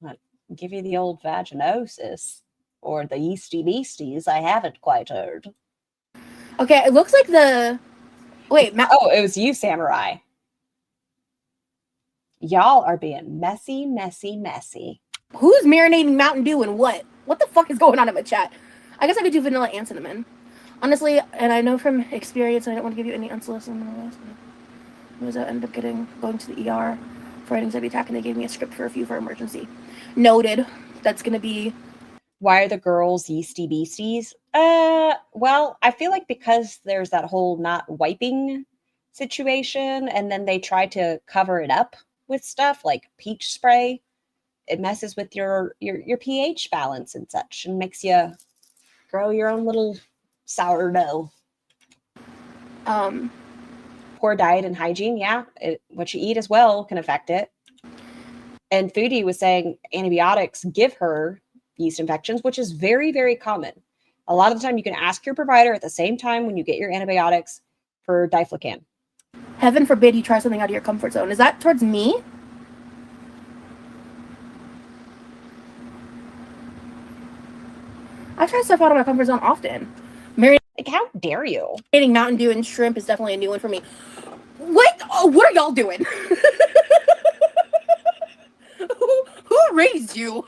But give you the old vaginosis or the yeasty beasties. I haven't quite heard. Okay, it looks like the... Wait, oh, it was you, Samurai. Y'all are being messy, messy, messy. Who's marinating Mountain Dew and what? What the fuck is going on in my chat? I guess I could do vanilla and cinnamon. Honestly, and I know from experience, and I don't want to give you any unsolicited advice, but I ended up going to the ER for an anxiety attack, and they gave me a script for a few for emergency. Noted. That's going to be... Why are the girls yeasty beasties? Well, I feel like because there's that whole not wiping situation, and then they try to cover it up with stuff like peach spray. It messes with your pH balance and such, and makes you grow your own little sourdough. Poor diet and hygiene, yeah. What you eat as well can affect it. And Foodie was saying antibiotics give her yeast infections, which is very, very common. A lot of the time you can ask your provider at the same time when you get your antibiotics for diflucan. Heaven forbid you try something out of your comfort zone. Is that towards me? I try stuff out of my comfort zone often. Like, how dare you? Eating Mountain Dew and shrimp is definitely a new one for me. What? Oh, what are y'all doing? Who raised you?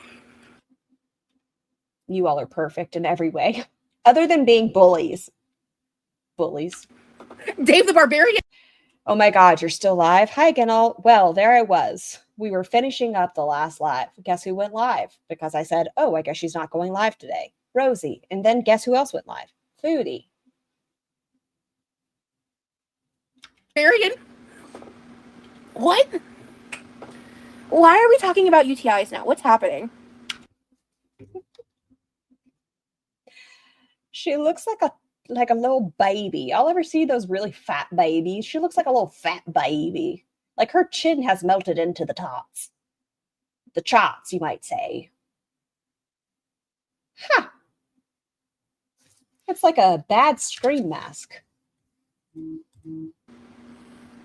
You all are perfect in every way, other than being bullies. Bullies. Dave the Barbarian. Oh my God, you're still live? Hi again, all. Well, there I was. We were finishing up the last live. Guess who went live? Because I said, oh, I guess she's not going live today. Rosie. And then guess who else went live? Foodie. Barbarian. What? Why are we talking about UTIs now? What's happening? She looks like a like a little baby. I'll ever see those really fat babies. She looks like a little fat baby. Like her chin has melted into the tots. The chots, you might say. Huh. It's like a bad scream mask.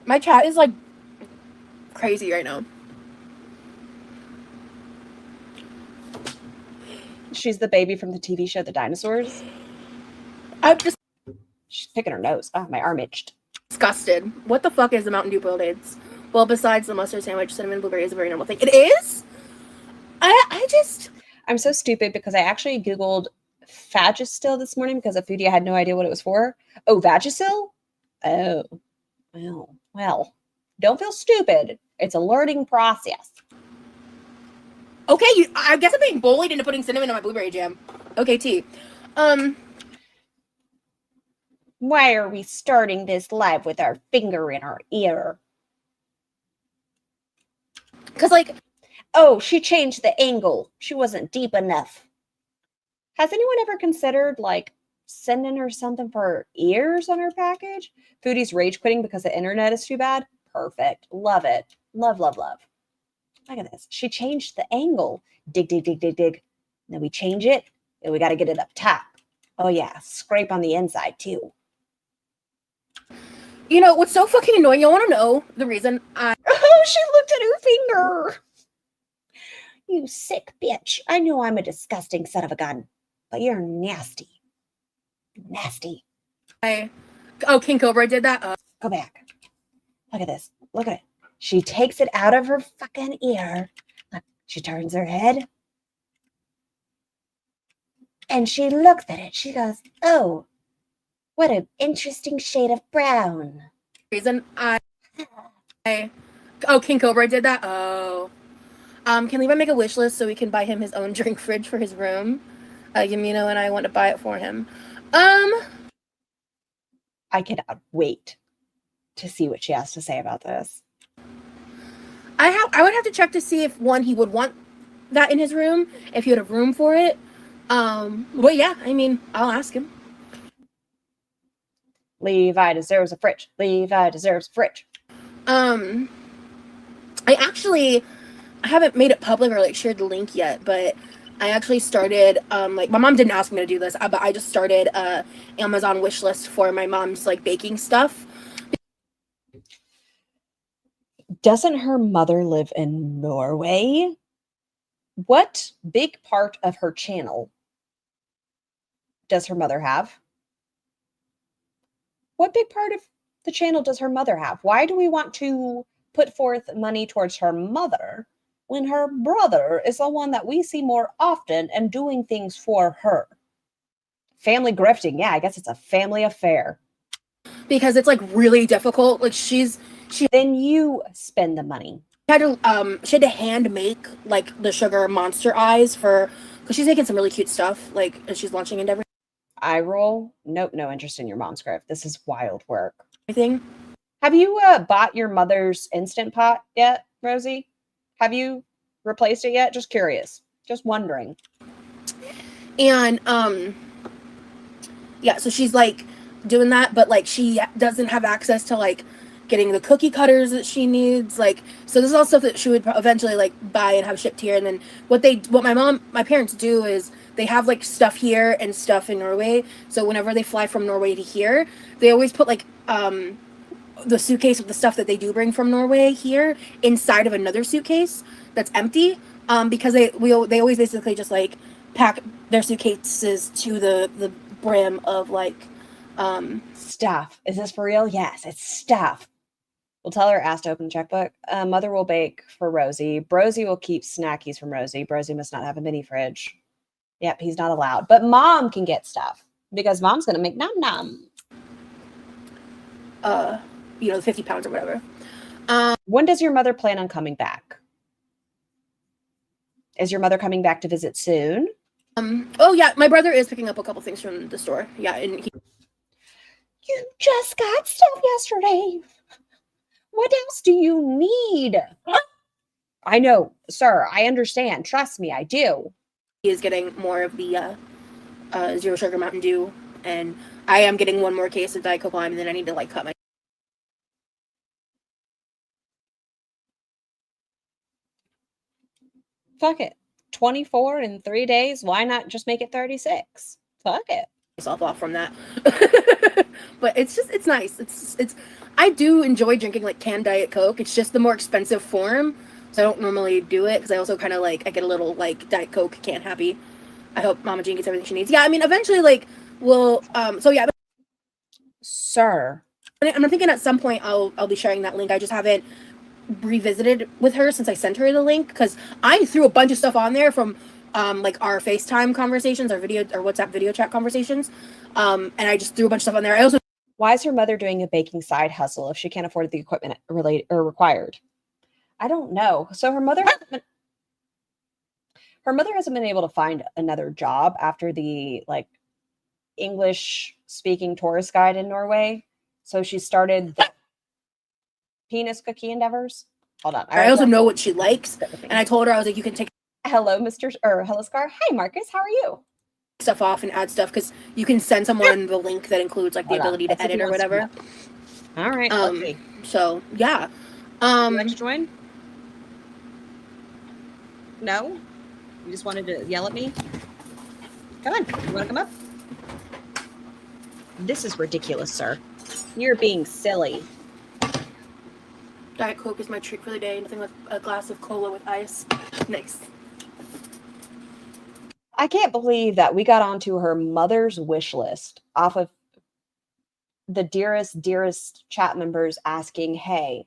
My cat is like crazy right now. She's the baby from the TV show The Dinosaurs. I'm just She's picking her nose. Oh, my arm itched. disgusted. What the fuck is the Mountain Dew boiled eggs? Well, besides the mustard sandwich, cinnamon blueberry is a very normal thing. It is? I'm so stupid because I actually Googled Vagisil this morning because of Foodie. I had no idea what it was for. Oh, Vagisil? Oh, well, don't feel stupid. It's a learning process. Okay, I guess I'm being bullied into putting cinnamon in my blueberry jam. Okay, T. Why are we starting this live with our finger in our ear? Because, like... Oh, she changed the angle. She wasn't deep enough. Has anyone ever considered, like, sending her something for her ears on her package? Foodie's rage quitting because the internet is too bad? Perfect. Love it. Love, love, love. Look at this. She changed the angle. Dig, dig, dig, dig, dig. Then we change it, and we got to get it up top. Oh, yeah. Scrape on the inside, too. You know, what's so fucking annoying, you want to know the reason I... Oh, she looked at her finger. You sick bitch. I know I'm a disgusting son of a gun, but you're nasty. Nasty. Oh, King Cobra did that? Go back. Look at this. Look at it. She takes it out of her fucking ear. Look, she turns her head. And she looks at it. She goes, oh, what an interesting shade of brown. Reason Oh, King Cobra did that? Oh. Can Levi make a wish list so we can buy him his own drink fridge for his room? Yamino and I want to buy it for him. I cannot wait to see what she has to say about this. I would have to check to see if he would want that in his room, if he would have room for it. But yeah, I mean, I'll ask him. Levi deserves a fridge. Levi deserves a fridge. I haven't made it public or like shared the link yet, but I actually started like my mom didn't ask me to do this, but I just started Amazon wish list for my mom's like baking stuff. Doesn't her mother live in Norway? What big part of her channel does her mother have? What big part of the channel does her mother have? Why do we want to put forth money towards her mother when her brother is the one that we see more often and doing things for her? Family grifting. Yeah, I guess it's a family affair. Because it's like really difficult. Like then you spend the money. She had to hand make like the sugar monster eyes because she's making some really cute stuff like as she's launching into everything. Eye roll. Nope, no interest in your mom's grift. This is wild work. Everything. Have you bought your mother's Instant Pot yet, Rosie? Have you replaced it yet? Just curious. Just wondering. And yeah, so she's like doing that, but like she doesn't have access to like getting the cookie cutters that she needs. Like, so this is all stuff that she would eventually like buy and have shipped here. And then what my parents do is they have like stuff here and stuff in Norway. So whenever they fly from Norway to here, they always put like the suitcase with the stuff that they do bring from Norway here inside of another suitcase that's empty. Because they always basically just like pack their suitcases to the brim of like stuff. Is this for real? Yes, it's stuff. We'll tell her ass to open the checkbook. Mother will bake for Rosie. Brosie will keep snackies from Rosie. Brosie must not have a mini fridge. Yep, he's not allowed. But mom can get stuff because mom's gonna make nom. 50 pounds or whatever. When does your mother plan on coming back? Is your mother coming back to visit soon? Oh yeah, my brother is picking up a couple things from the store. Yeah, and you just got stuff yesterday. What else do you need? I know, sir. I understand. Trust me, I do. He is getting more of the Zero Sugar Mountain Dew and I am getting one more case of Diet Coke Lime, and then I need to like cut my. Fuck it. 24 in 3 days. Why not just make it 36? Fuck it. Myself off from that. But it's nice. It's I do enjoy drinking like canned Diet Coke. It's just the more expensive form, so I don't normally do it because I also kind of like I get a little like Diet Coke can happy. I hope Mama Jean gets everything she needs. Yeah, I mean eventually like we'll so yeah. Sir. And I'm thinking at some point I'll be sharing that link. I just haven't revisited with her since I sent her the link because I threw a bunch of stuff on there from like our FaceTime conversations, our video or WhatsApp video chat conversations. And I just threw a bunch of stuff on there. I also Why is her mother doing a baking side hustle if she can't afford the equipment required? I don't know. So her mother hasn't been able to find another job after the like English speaking tourist guide in Norway. So she started the penis cookie endeavors. Hold on. I also know what she likes. And I told her, I was like, you can take hello, hello, Scar. Hi, Marcus. How are you? stuff off and add stuff because you can send someone the link that includes like the ability to edit or whatever. All right. So yeah. Would you like to join? No? You just wanted to yell at me? Come on. You want to come up? This is ridiculous, sir. You're being silly. Diet Coke is my treat for the day. Nothing like a glass of cola with ice. Nice. I can't believe that we got onto her mother's wish list off of the dearest chat members asking, hey,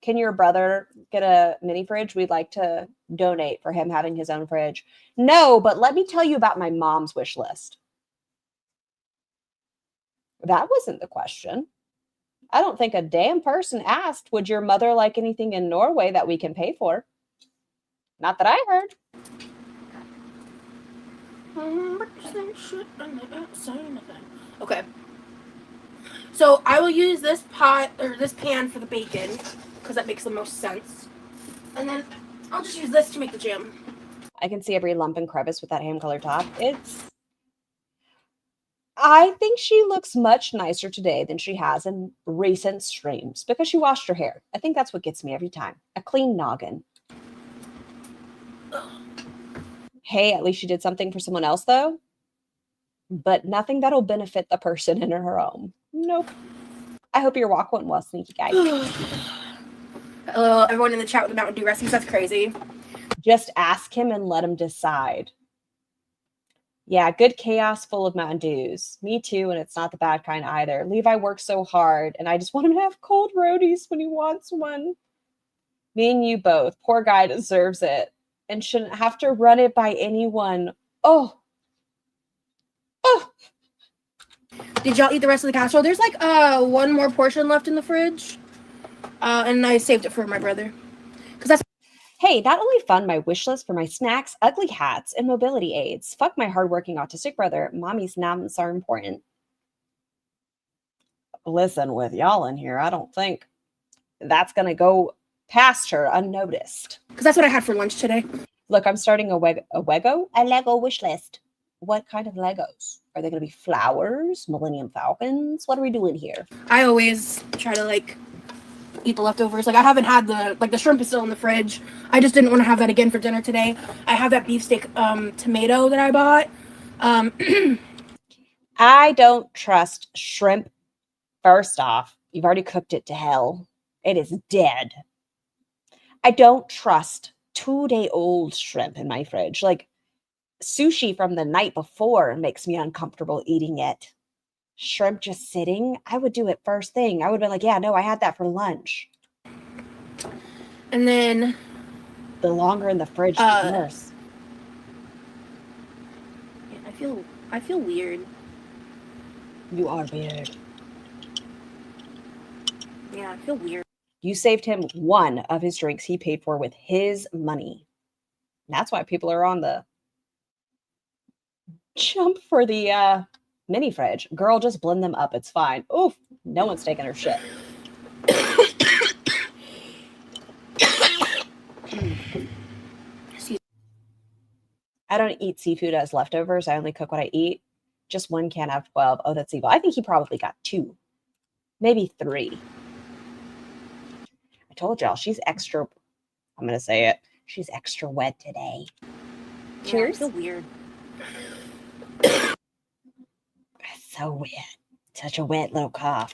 can your brother get a mini fridge? We'd like to donate for him having his own fridge. No, but let me tell you about my mom's wish list. That wasn't the question. I don't think a damn person asked, would your mother like anything in Norway that we can pay for? Not that I heard. Okay. So I will use this pot or this pan for the bacon because that makes the most sense. And then I'll just use this to make the jam. I can see every lump and crevice with that ham color top. I think she looks much nicer today than she has in recent streams because she washed her hair. I think that's what gets me every time. A clean noggin. Hey, at least she did something for someone else, though. But nothing that'll benefit the person in her home. Nope. I hope your walk went well, sneaky guy. Hello, everyone in the chat with the Mountain Dew recipes. That's crazy. Just ask him and let him decide. Yeah, good chaos full of Mountain Dews. Me too, and it's not the bad kind either. Levi works so hard, and I just want him to have cold roadies when he wants one. Me and you both. Poor guy deserves it and shouldn't have to run it by anyone. Oh. Did y'all eat the rest of the casserole? There's like one more portion left in the fridge. And I saved it for my brother. Because that's Hey, not only fund my wish list for my snacks, ugly hats, and mobility aids. Fuck my hardworking autistic brother. Mommy's noms are important. Listen, with y'all in here, I don't think that's going to go past her unnoticed. because that's what I had for lunch today. Look, I'm starting a Lego wish list. What kind of Legos? Are they going to be flowers, Millennium Falcons? What are we doing here? I always try to like eat the leftovers. Like I haven't had the shrimp is still in the fridge. I just didn't want to have that again for dinner today. I have that beefsteak tomato that I bought. I don't trust shrimp. First off, you've already cooked it to hell. It is dead. I don't trust 2-day-old shrimp in my fridge. Like sushi from the night before makes me uncomfortable eating it. Shrimp just sitting, I would do it first thing. I would be like, yeah, no, I had that for lunch. And then The longer in the fridge, the worse. I feel weird. You are weird. Yeah, I feel weird. You saved him one of his drinks he paid for with his money. That's why people are on the jump for the mini fridge. Girl, just blend them up. It's fine. Oof, no one's taking her shit. I don't eat seafood as leftovers. I only cook what I eat. Just 1 can out of 12. Oh, that's evil. I think he probably got 2, maybe 3. I told y'all she's extra. I'm gonna say it. She's extra wet today. Cheers. Yeah, I feel weird. So wet. Such a wet little cough.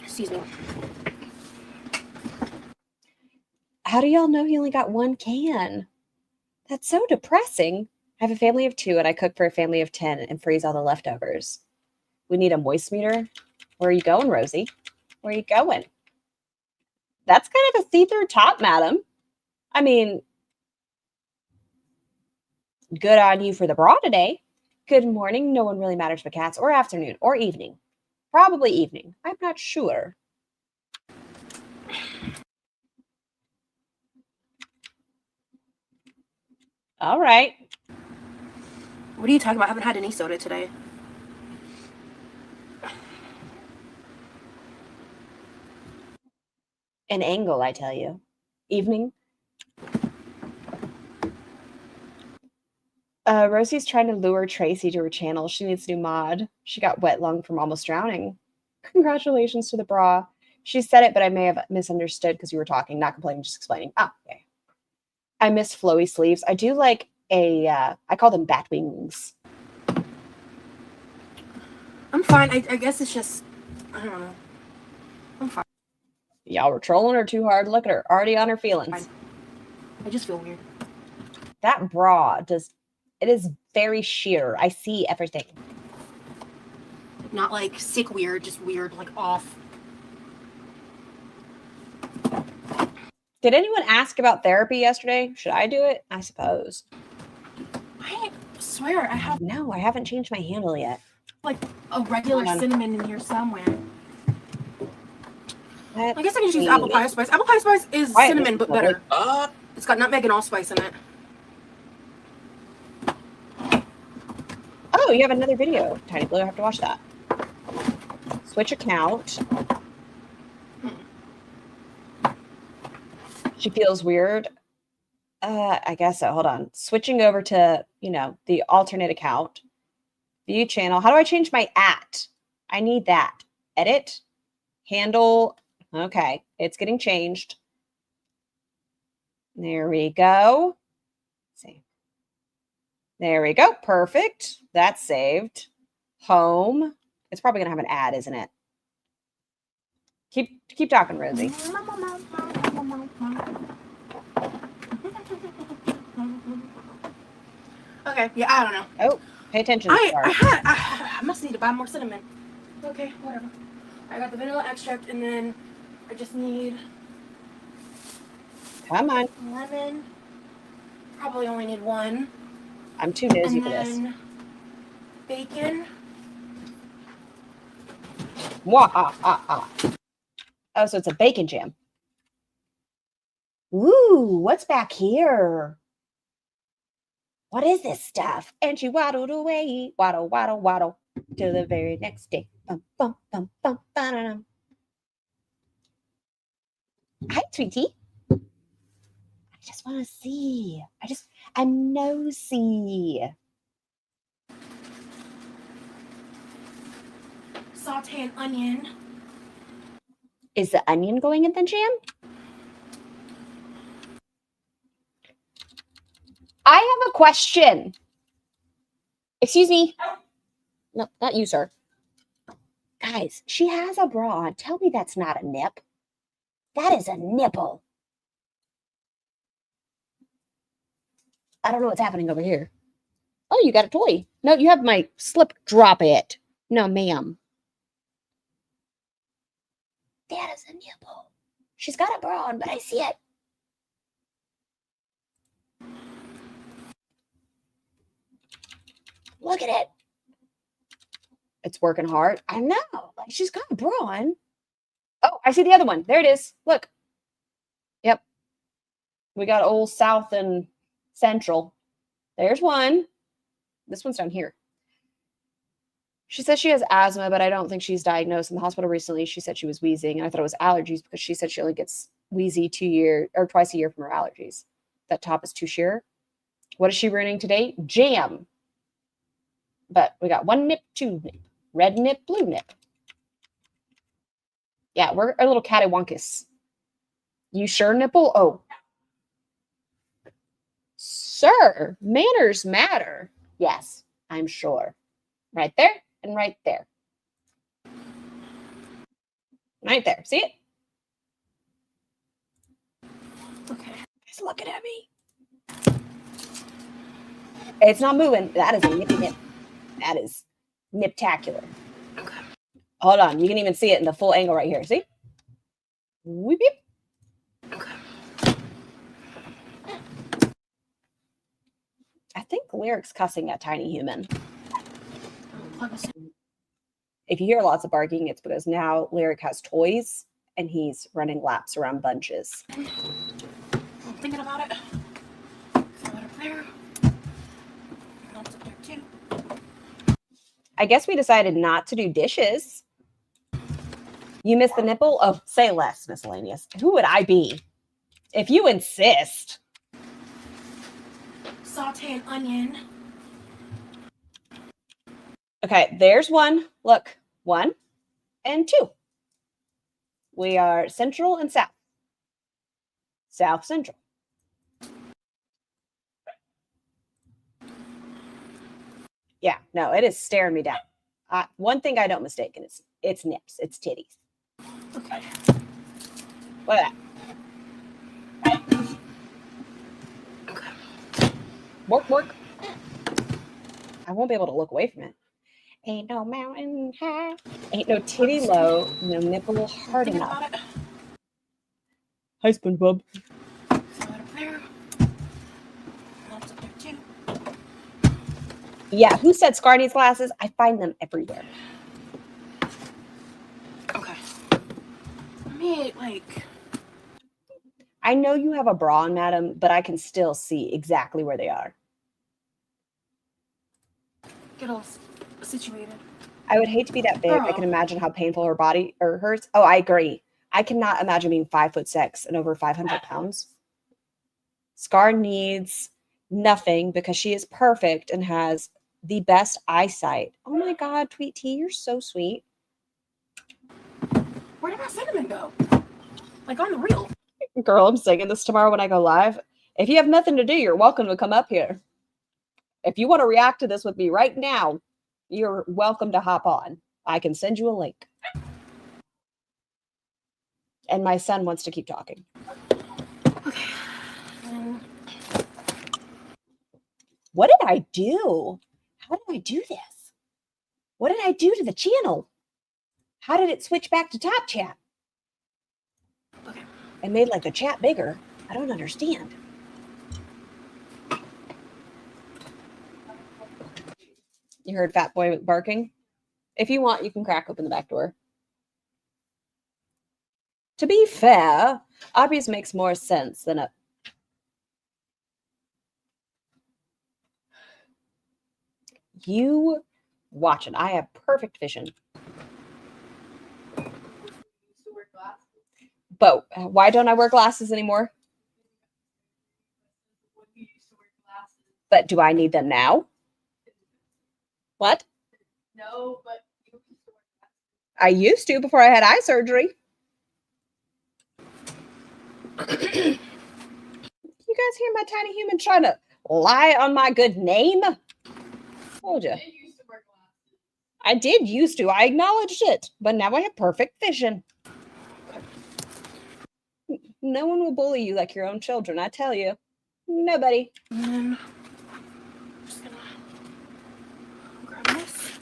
Excuse me. How do y'all know he only got 1 can? That's so depressing. I have a family of 2 and I cook for a family of 10 and freeze all the leftovers. We need a moist meter. Where are you going, Rosie? Where are you going? That's kind of a see-through top, madam. I mean, good on you for the bra today. Good morning. No one really matters but cats. Or afternoon or evening. Probably evening. I'm not sure. All right. What are you talking about? I haven't had any soda today. An angle, I tell you. Evening. Rosie's trying to lure Tracy to her channel. She needs new mod. She got wet lung from almost drowning. Congratulations to the bra. She said it, but I may have misunderstood because you were talking, not complaining, just explaining. Oh, okay. I miss flowy sleeves. I do like I call them bat wings. I'm fine. I guess it's just, I don't know. I'm fine. Y'all were trolling her too hard. Look at her, already on her feelings. I just feel weird. That bra it is very sheer. I see everything. Not like sick weird, just weird, like off. Did anyone ask about therapy yesterday? Should I do it? I suppose. I swear I have No, I haven't changed my handle yet. like a regular cinnamon in here somewhere. Let's I guess I can just use see. apple pie spice. Apple pie spice is Right, cinnamon, but better. Uh, It's got nutmeg and allspice in it. Oh, you have another video, Tiny Blue. I have to watch that. Switch account. She feels weird. I guess so. Hold on. Switching over to, the alternate account. View channel. How do I change my @? I need that. Edit. Handle. Okay. It's getting changed. There we go. Let's see. There we go. Perfect. That's saved. Home. It's probably going to have an ad, isn't it? Keep talking, Rosie. Okay, yeah, I don't know. Oh, pay attention. I must need to buy more cinnamon. Okay, whatever. I got the vanilla extract, and then I just need Come on. lemon. Probably only need 1. I'm too nosy And for this. then bacon. Oh, so it's a bacon jam. Ooh, what's back here? What is this stuff? And she waddled away, waddle, waddle, waddle, till the very next day. Bum, bum, bum, bum, ba-da-dum. Hi, sweetie. I just want to see. I'm nosy. Saute an onion. Is the onion going in the jam? I have a question. Excuse me. No, not you, sir. Guys, she has a bra on. Tell me that's not a nip. That is a nipple. I don't know what's happening over here. Oh, you got a toy. No, you have my slip. Drop it. No, ma'am. That is a nipple. She's got a bra on, but I see it. Look at it. It's working hard. I know. Like, she's got a bra on. Oh, I see the other one. There it is. Look. Yep. We got old South and Central. There's one. This one's down here. She says she has asthma, but I don't think she's diagnosed. In the hospital recently, she said she was wheezing, and I thought it was allergies because she said she only gets wheezy twice a year from her allergies. That top is too sheer. What is she ruining today? Jam. But we got 1 nip, 2 nip. Red nip, blue nip. Yeah, we're a little cattywampus. You sure, nipple? Oh. Sir, manners matter. Yes, I'm sure. Right there and right there. Right there. See it? Okay. He's looking at me. It's not moving. That is a nippy nip. That is niptacular. Okay. Hold on. You can even see it in the full angle right here. See? Whoop, whoop. Okay. I think Lyric's cussing at Tiny Human. If you hear lots of barking, it's because now Lyric has toys and he's running laps around bunches. I'm thinking about it. Throw it up there. That's up there too. I guess we decided not to do dishes. You missed the nipple? Oh, say less, miscellaneous. Who would I be? If you insist. Saute an onion. Okay, there's 1. Look, 1 and 2. We are central and south. South central. Yeah, no, it is staring me down. One thing I don't mistake, and it's nips, it's titties. Okay. Look at that. Okay. Work, work. I won't be able to look away from it. Ain't no mountain high. Ain't no titty low. No nipple hard Thinking enough. about it. Hi, SpongeBob. Throw it up there. That's up there too. Yeah, who said Scar needs glasses? I find them everywhere. Okay. Let me like. I know you have a bra on, madam, but I can still see exactly where they are. Get all situated. I would hate to be that big. I can imagine how painful her body or hurts. Oh, I agree. I cannot imagine being 5'6" and over 500 pounds. Scar needs nothing because she is perfect and has the best eyesight. Oh my God, Tweet T, you're so sweet. Where did my cinnamon go? Like on the reel. Girl, I'm singing this tomorrow when I go live. If you have nothing to do, you're welcome to come up here. If you want to react to this with me right now, you're welcome to hop on. I can send you a link. And my son wants to keep talking. Okay. What did I do? How did I do this? What did I do to the channel? How did it switch back to Top Chat? Okay. I made like the chat bigger. I don't understand. You heard Fat Boy barking? If you want, you can crack open the back door. To be fair, obvious makes more sense than a... You watch it. I have perfect vision. But why don't I wear glasses anymore? But do I need them now? What? No, but you used to wear glasses. I used to before I had eye surgery. You guys hear my tiny human trying to lie on my good name? Told you. You used to wear glasses. I did used to. I acknowledged it. But now I have perfect vision. No one will bully you like your own children, I tell you. Nobody. And then I'm just gonna grab this.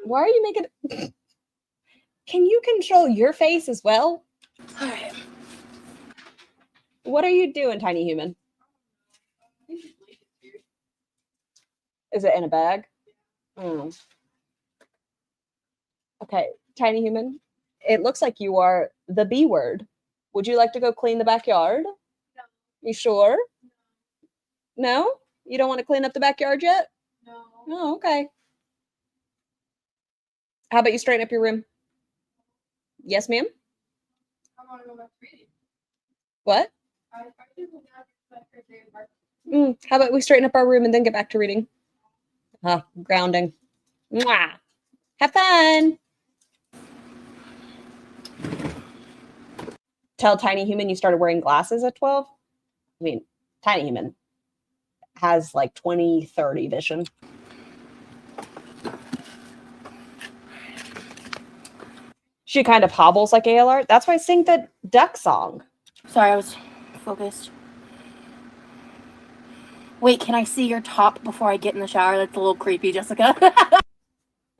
Why are you making... Can you control your face as well? All right. What are you doing, tiny human? I think it's blanket here. Is it in a bag? Mm. Okay, tiny human. It looks like you are the B word. Would you like to go clean the backyard? No. You sure? No? You don't want to clean up the backyard yet? No. Oh, okay. How about you straighten up your room? Yes, ma'am? I want to go back to reading. What? How about we straighten up our room and then get back to reading? Grounding. Mwah. Have fun. Tell Tiny Human you started wearing glasses at 12? I mean, Tiny Human has like 20/30 vision. She kind of hobbles like ALR. That's why I sing the duck song. Sorry, I was focused. Wait, can I see your top before I get in the shower? That's a little creepy, Jessica.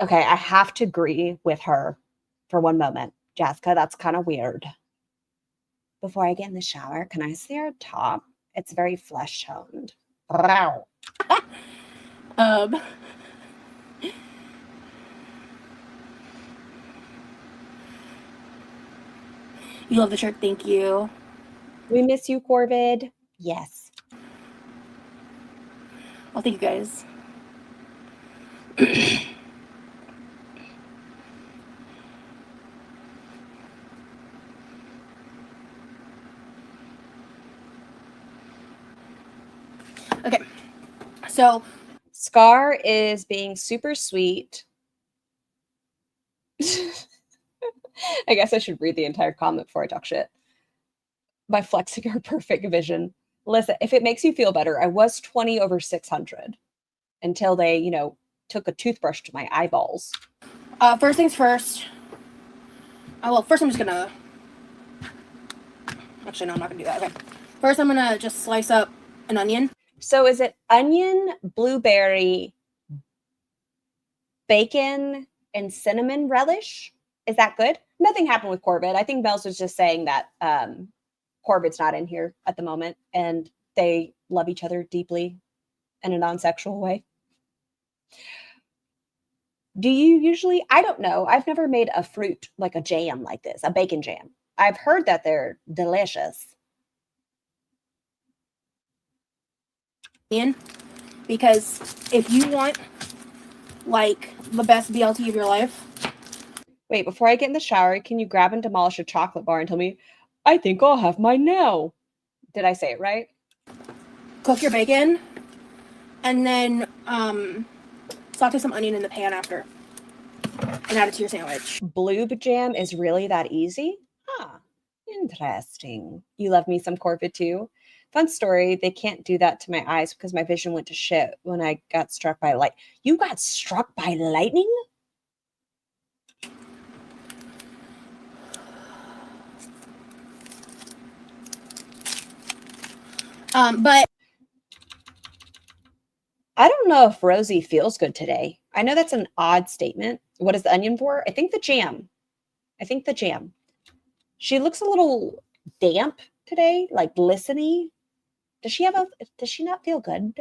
Okay, I have to agree with her for one moment. Jessica, that's kind of weird. Before I get in the shower, can I see her top? It's very flesh toned. You love the shirt, thank you. We miss you, Corvid. Yes. Well, thank you guys. Okay, so Scar is being super sweet. I guess I should read the entire comment before I talk shit. By flexing her perfect vision. Listen, if it makes you feel better, I was 20/600 until they, took a toothbrush to my eyeballs. First things first. Well, first I'm just gonna. Actually, no, I'm not gonna do that. Okay. First, I'm gonna just slice up an onion. So is it onion, blueberry, bacon, and cinnamon relish? Is that good? Nothing happened with Corbett. I think Mel's was just saying that Corbett's not in here at the moment, and they love each other deeply in a non-sexual way. Do you usually? I don't know. I've never made a fruit, like a jam like this, a bacon jam. I've heard that they're delicious. Because if you want like the best BLT of your life. Wait, before I get in the shower, can you grab and demolish a chocolate bar and tell me, I think I'll have mine now? Did I say it right? Cook your bacon and then saute some onion in the pan after and add it to your sandwich. Bloob jam is really that easy? Huh. Interesting. You love me some Corvid too? Fun story. They can't do that to my eyes because my vision went to shit when I got struck by light. You got struck by lightning? But I don't know if Rosie feels good today. I know that's an odd statement. What is the onion for? I think the jam. She looks a little damp today, like glistening. Does she not feel good?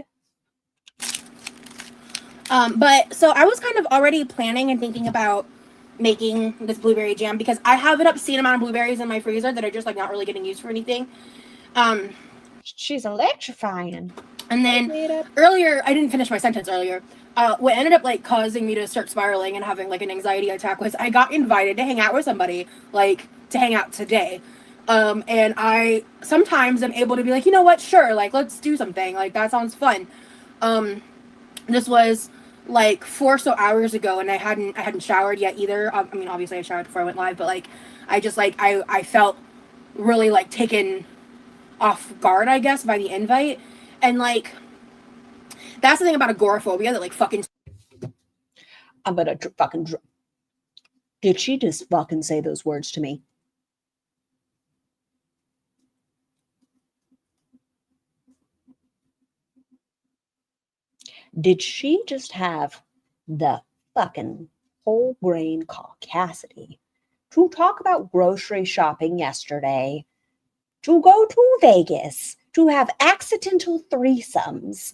But so I was kind of already planning and thinking about making this blueberry jam because I have an obscene amount of blueberries in my freezer that are just like not really getting used for anything. She's electrifying. And then earlier, I didn't finish my sentence earlier. What ended up like causing me to start spiraling and having like an anxiety attack was I got invited to hang out with somebody, like to hang out today. And I sometimes am able to be like, you know what, sure, like let's do something, like that sounds fun. This was like 4 or so hours ago, and I hadn't showered yet either. I mean, obviously I showered before I went live, but like I just like I felt really like taken off guard, I guess, by the invite. And like that's the thing about agoraphobia that like fucking I'm gonna fucking did she just fucking say those words to me? Did she just have the fucking whole brain caucasity to talk about grocery shopping yesterday, to go to Vegas, to have accidental threesomes?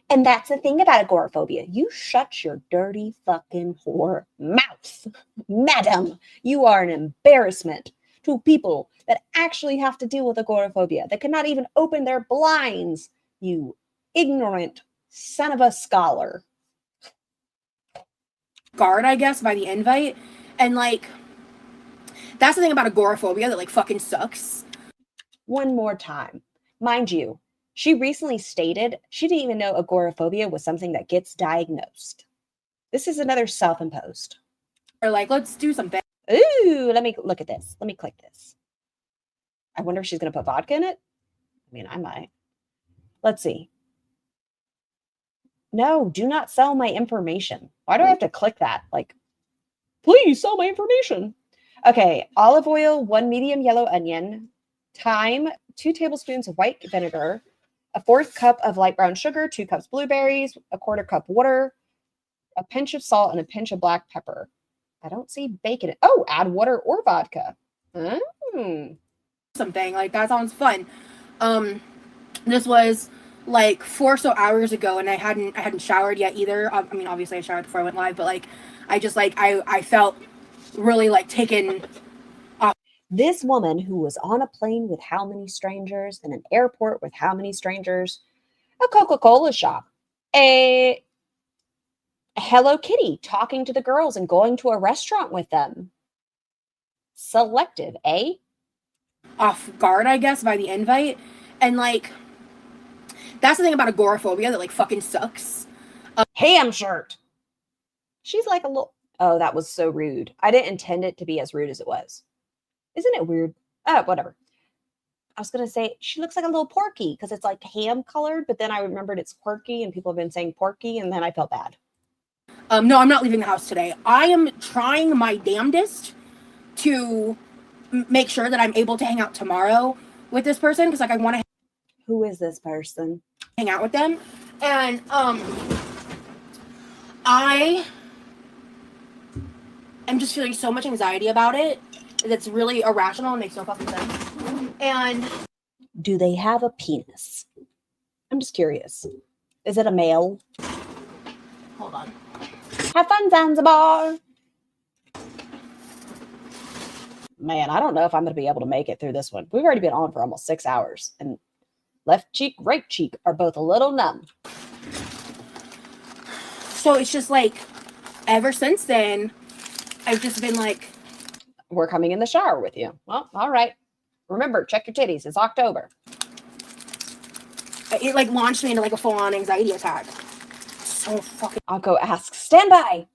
And that's the thing about agoraphobia. You shut your dirty fucking whore mouth. Madam, you are an embarrassment to people that actually have to deal with agoraphobia, that cannot even open their blinds, you ignorant son of a scholar. Guard, I guess, by the invite. And like that's the thing about agoraphobia that like fucking sucks. one more time. Mind you, she recently stated she didn't even know agoraphobia was something that gets diagnosed. This is another self-imposed. Or like, let's do something. Ooh, let me look at this. Let me click this. I wonder if she's going to put vodka in it. I mean, I might. Let's see. No, do not sell my information. Why do I have to click that? Like, please sell my information. Okay, olive oil, 1 medium yellow onion, thyme, 2 tablespoons of white vinegar, a 1/4 cup of light brown sugar, 2 cups blueberries, a 1/4 cup water, a pinch of salt, and a pinch of black pepper. I don't see bacon. Oh, add water or vodka. Something like that sounds fun. This was like 4 or so hours ago, and I hadn't showered yet either. I mean, obviously I showered before I went live, but like I just like I felt really like taken off. This woman who was on a plane with how many strangers, in an airport with how many strangers, a Coca-Cola shop, a Hello Kitty talking to the girls and going to a restaurant with them. Selective, eh? Off guard, I guess, by the invite. And like, that's the thing about agoraphobia that like fucking sucks. Ham shirt. She's like a little, oh, that was so rude. I didn't intend it to be as rude as it was. Isn't it weird? Oh, whatever. I was going to say, she looks like a little porky because it's like ham colored, but then I remembered it's quirky and people have been saying porky, and then I felt bad. No, I'm not leaving the house today. I am trying my damnedest to make sure that I'm able to hang out tomorrow with this person, because like I want to. Who is this person? Hang out with them, and I am just feeling so much anxiety about it that's really irrational and makes no fucking sense. And do they have a penis? I'm just curious. Is it a male? Hold on. Have fun, Zanzibar. Man, I don't know if I'm going to be able to make it through this one. We've already been on for almost 6 hours, and left cheek, right cheek are both a little numb. So it's just like, ever since then, I've just been like, we're coming in the shower with you. Well, all right. Remember, check your titties. It's October. It like launched me into like a full-on anxiety attack. So fucking. I'll go ask. Stand by.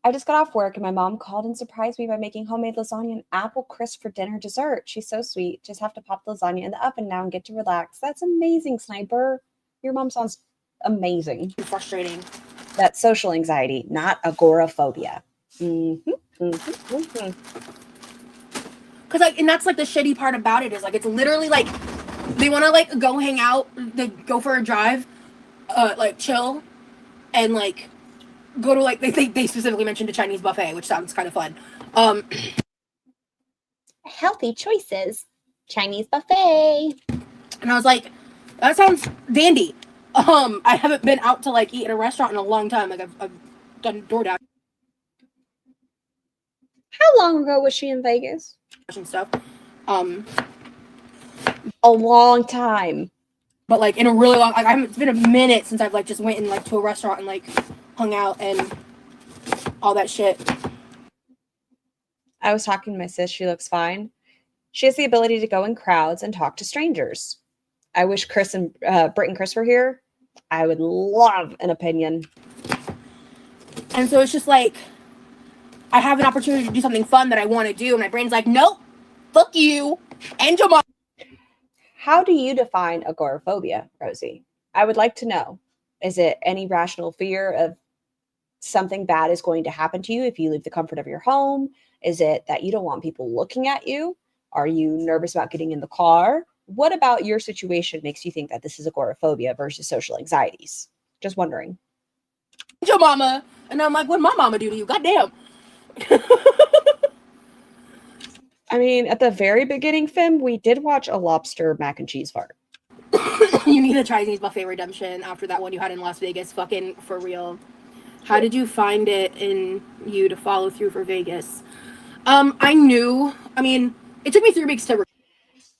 I just got off work and my mom called and surprised me by making homemade lasagna and apple crisp for dinner dessert. She's so sweet. Just have to pop the lasagna in the oven now and get to relax. That's amazing, Sniper. Your mom sounds amazing. Frustrating. That's social anxiety, not agoraphobia. Cause like, and that's like the shitty part about it is like, it's literally like, they want to like go hang out, they go for a drive, like chill, and like go to like, they specifically mentioned a Chinese buffet, which sounds kind of fun. Healthy choices. Chinese buffet. And I was like, that sounds dandy. I haven't been out to like eat at a restaurant in a long time. Like I've done DoorDash How long ago was she in Vegas? and stuff. A long time. But like in a really long, like it's been a minute since I've like just went in like to a restaurant and like hung out and all that shit. I was talking to my sis. She looks fine. She has the ability to go in crowds and talk to strangers. I wish Chris and Britt and Chris were here. I would love an opinion. And so it's just like, I have an opportunity to do something fun that I want to do, and my brain's like, nope, fuck you, and your mom. How do you define agoraphobia, Rosie? I would like to know. Is it any rational fear of something bad is going to happen to you if you leave the comfort of your home? Is it that you don't want people looking at you? Are you nervous about getting in the car? What about your situation makes you think that this is agoraphobia versus social anxieties? Just wondering. Your mama. And I'm like, what'd my mama do to you? Goddamn. I mean, at the very beginning, Fim, we did watch a lobster mac and cheese fart. You need a Chinese buffet redemption after that one you had in Las Vegas. Fucking for real. How did you find it in you to follow through for Vegas? I knew. I mean, it took me 3 weeks to.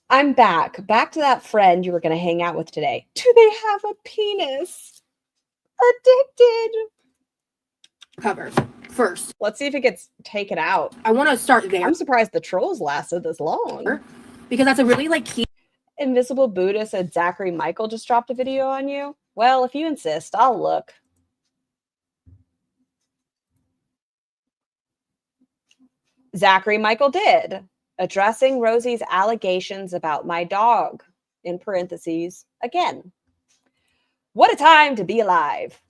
I'm back. Back to that friend you were going to hang out with today. Do they have a penis? Addicted. Cover first. Let's see if it gets taken out. I want to start there. I'm surprised the trolls lasted this long. Because that's a really like key. Invisible Buddha said Zachary Michael just dropped a video on you. Well, if you insist, I'll look. Zachary Michael did, addressing Rosie's allegations about my dog, in parentheses, again. What a time to be alive.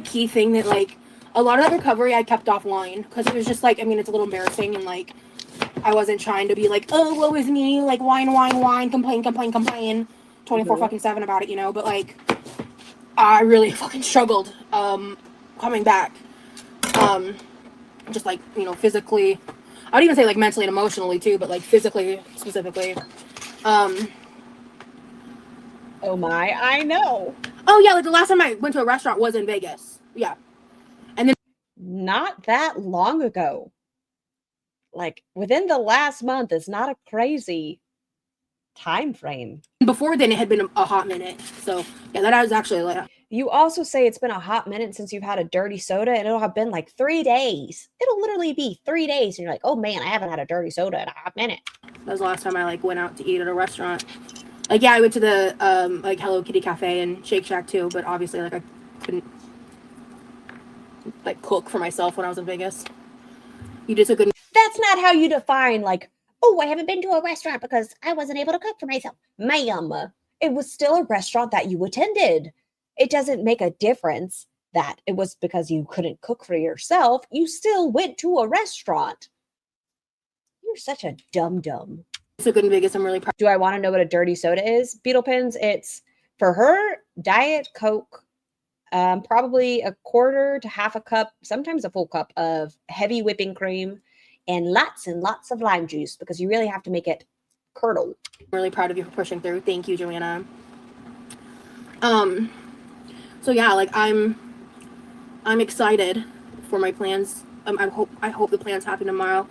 Key thing that, like, a lot of that recovery I kept offline because it was just like, I mean, it's a little embarrassing, and like, I wasn't trying to be like, oh, woe is me, like, whine, complain 24 fucking 7 about it, you know, but like, I really fucking struggled coming back. Just like, you know, physically, I would even say like mentally and emotionally too, but like physically specifically. Oh my, I know. Oh yeah, like the last time I went to a restaurant was in Vegas. Yeah. And then not that long ago. Like within the last month is not a crazy time frame. Before then it had been a hot minute. So yeah, that was actually like. You also say it's been a hot minute since you've had a dirty soda, and it'll have been like 3 days. It'll literally be 3 days, and you're like, oh man, I haven't had a dirty soda in a hot minute. That was the last time I like went out to eat at a restaurant. Like yeah, I went to the like Hello Kitty Cafe and Shake Shack too, but obviously like I couldn't like cook for myself when I was in Vegas. You just couldn't. That's not how you define like, oh, I haven't been to a restaurant because I wasn't able to cook for myself. Ma'am, it was still a restaurant that you attended. It doesn't make a difference that it was because you couldn't cook for yourself. You still went to a restaurant. You're such a dum-dum. So good in Vegas. I'm really proud. Do I want to know what a dirty soda is? Beetle Pins, it's for her, Diet Coke, probably a quarter to half a cup, sometimes a full cup of heavy whipping cream and lots of lime juice because you really have to make it curdle. I'm really proud of you for pushing through. Thank you, Joanna. So yeah, like I'm excited for my plans. I hope the plans happen tomorrow.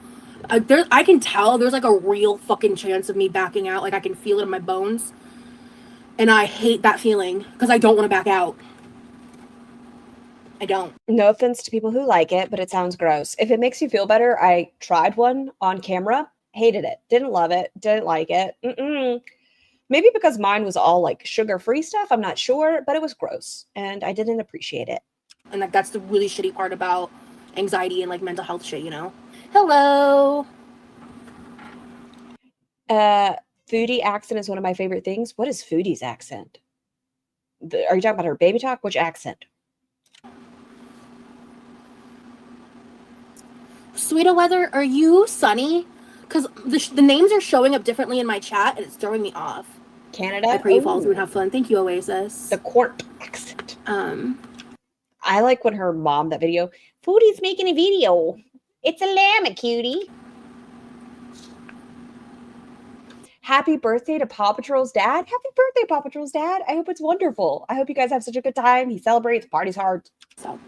I can tell there's like a real fucking chance of me backing out. Like I can feel it in my bones, and I hate that feeling because I don't want to back out. I don't. No offense to people who like it, but it sounds gross. If it makes you feel better, I tried one on camera, hated it, didn't love it, didn't like it. Maybe because mine was all like sugar-free stuff, I'm not sure, but it was gross and I didn't appreciate it. And like that's the really shitty part about anxiety and like mental health shit, you know? Hello. Foodie accent is one of my favorite things. What is Foodie's accent? Are you talking about her baby talk? Which accent? Sweeter weather, are you Sunny? Because the names are showing up differently in my chat and it's throwing me off. Canada? I pray you follow through and have fun. Thank you, Oasis. The court accent. I like when her mom, that video, Foodie's making a video. It's a llama, cutie. Happy birthday to Paw Patrol's dad. Happy birthday, Paw Patrol's dad. I hope it's wonderful. I hope you guys have such a good time. He celebrates, parties hard. So,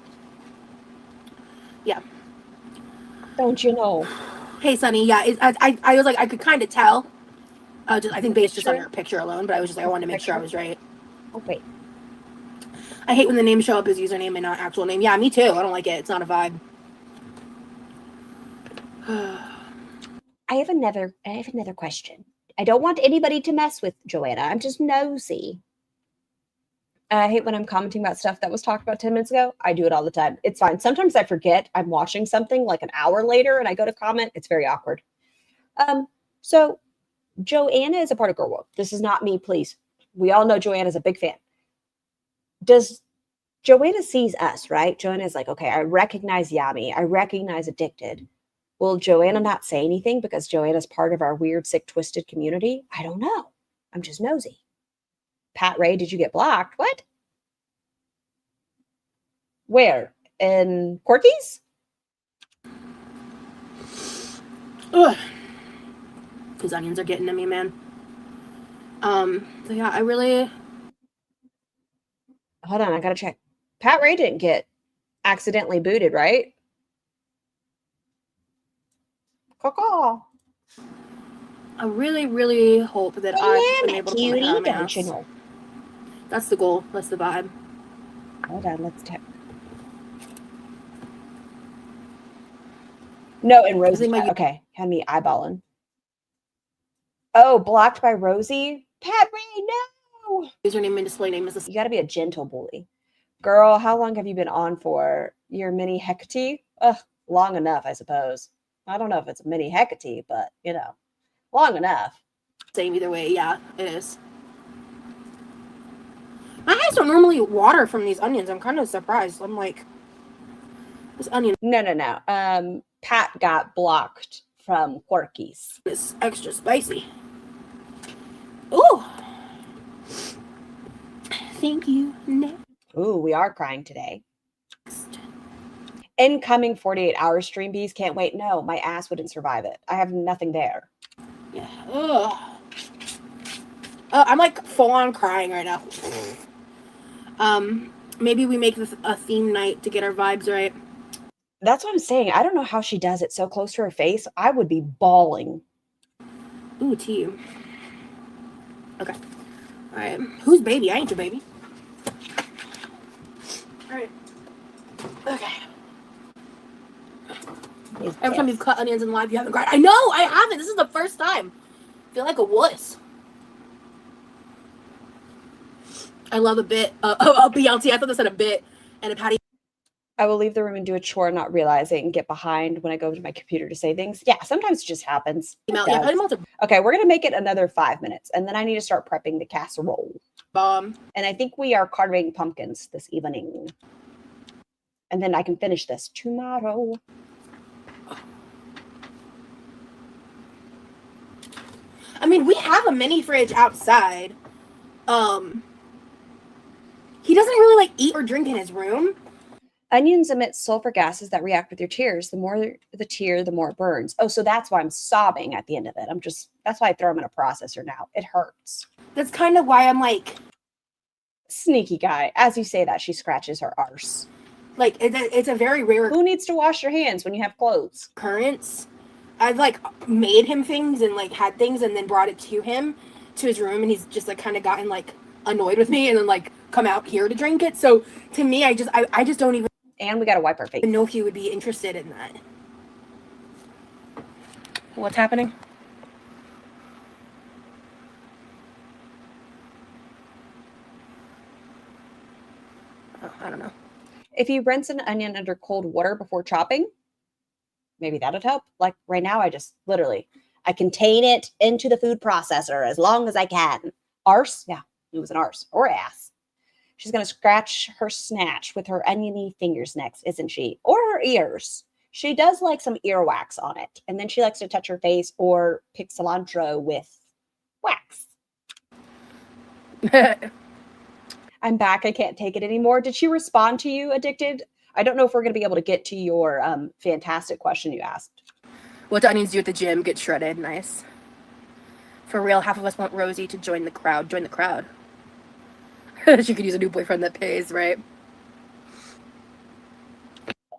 yeah. Don't you know? Hey, Sunny. Yeah, I was like, I could kind of tell. I think based just on her picture alone, but I was just like, I wanted to make sure I was right. Oh, wait. I hate when the names show up as username and not actual name. Yeah, me too. I don't like it. It's not a vibe. I have another question. I don't want anybody to mess with Joanna. I'm just nosy. I hate when I'm commenting about stuff that was talked about 10 minutes ago. I do it all the time. It's fine. Sometimes I forget I'm watching something like an hour later and I go to comment. It's very awkward. So Joanna is a part of Girl World. This is not me, please. We all know Joanna's a big fan. Does Joanna sees us, right? Joanna's like, okay, I recognize Yami. I recognize Addicted. Will Joanna not say anything because Joanna's part of our weird, sick, twisted community? I don't know. I'm just nosy. Pat Ray, did you get blocked? What? Where? In Quirky's? Ugh. These onions are getting to me, man. So yeah, I really... Hold on, I gotta check. Pat Ray didn't get accidentally booted, right? Caw. I really, really hope that I've been able to pull my hair out of my ass. Know? That's the goal. That's the vibe. Hold on, let's check. No, and Rosie. Okay, had me eyeballing. Oh, blocked by Rosie? Padme, no! Username and display name is the You got to be a gentle bully. Girl, how long have you been on for? Your mini Hecate? Ugh, long enough, I suppose. I don't know if it's a mini Hecate, but, you know, long enough. same either way. Yeah, it is. My eyes don't normally water from these onions. I'm kind of surprised. I'm like, this onion No. Pat got blocked from Quirky's. is extra spicy. Ooh. Thank you. Next. Ooh, we are crying today. Incoming 48-hour stream bees. Can't wait. No, my ass wouldn't survive it. I have nothing there. Yeah. Ugh. I'm like full on crying right now. Maybe we make this a theme night to get our vibes right. That's what I'm saying. I don't know how she does it so close to her face. I would be bawling. Ooh, tea. Okay. All right. Who's baby? I ain't your baby. All right. Okay. Every time you've cut onions in live, you haven't cried. I know, I haven't. This is the first time. I feel like a wuss. I love a bit. A BLT. I thought this had a bit and a patty. I will leave the room and do a chore, not realizing, and get behind when I go to my computer to say things. Yeah, sometimes it just happens. It Yeah, does. patty melts are Okay, we're going to make it another 5 minutes, and then I need to start prepping the casserole. bomb. And I think we are carving pumpkins this evening. And then I can finish this tomorrow. I mean, we have a mini fridge outside. He doesn't really like eat or drink in his room. Onions emit sulfur gases that react with your tears. The more the tear, the more it burns. Oh, so that's why I'm sobbing at the end of it. That's why I throw them in a processor now. It hurts. That's kind of why I'm like, Sneaky guy. As you say that, she scratches her arse. like it's a very rare Who needs to wash your hands when you have clothes? occurrence. I've like made him things and like had things and then brought it to him to his room, and he's just like kind of gotten like annoyed with me and then like come out here to drink it. So to me, I just don't even And we got to wipe our face. know if he would be interested in that. What's happening? Oh, I don't know. If you rinse an onion under cold water before chopping, maybe that'd help. Like right now, I contain it into the food processor as long as I can. Arse? Yeah, it was an arse or ass. She's going to scratch her snatch with her oniony fingers next, isn't she? Or her ears. She does like some earwax on it. And then she likes to touch her face or pick cilantro with wax. I'm back. I can't take it anymore. Did she respond to you, Addicted? I don't know if we're going to be able to get to your fantastic question you asked. What do onions do at the gym? Get shredded. Nice. For real, half of us want Rosie to join the crowd. Join the crowd. She could use a new boyfriend that pays, right?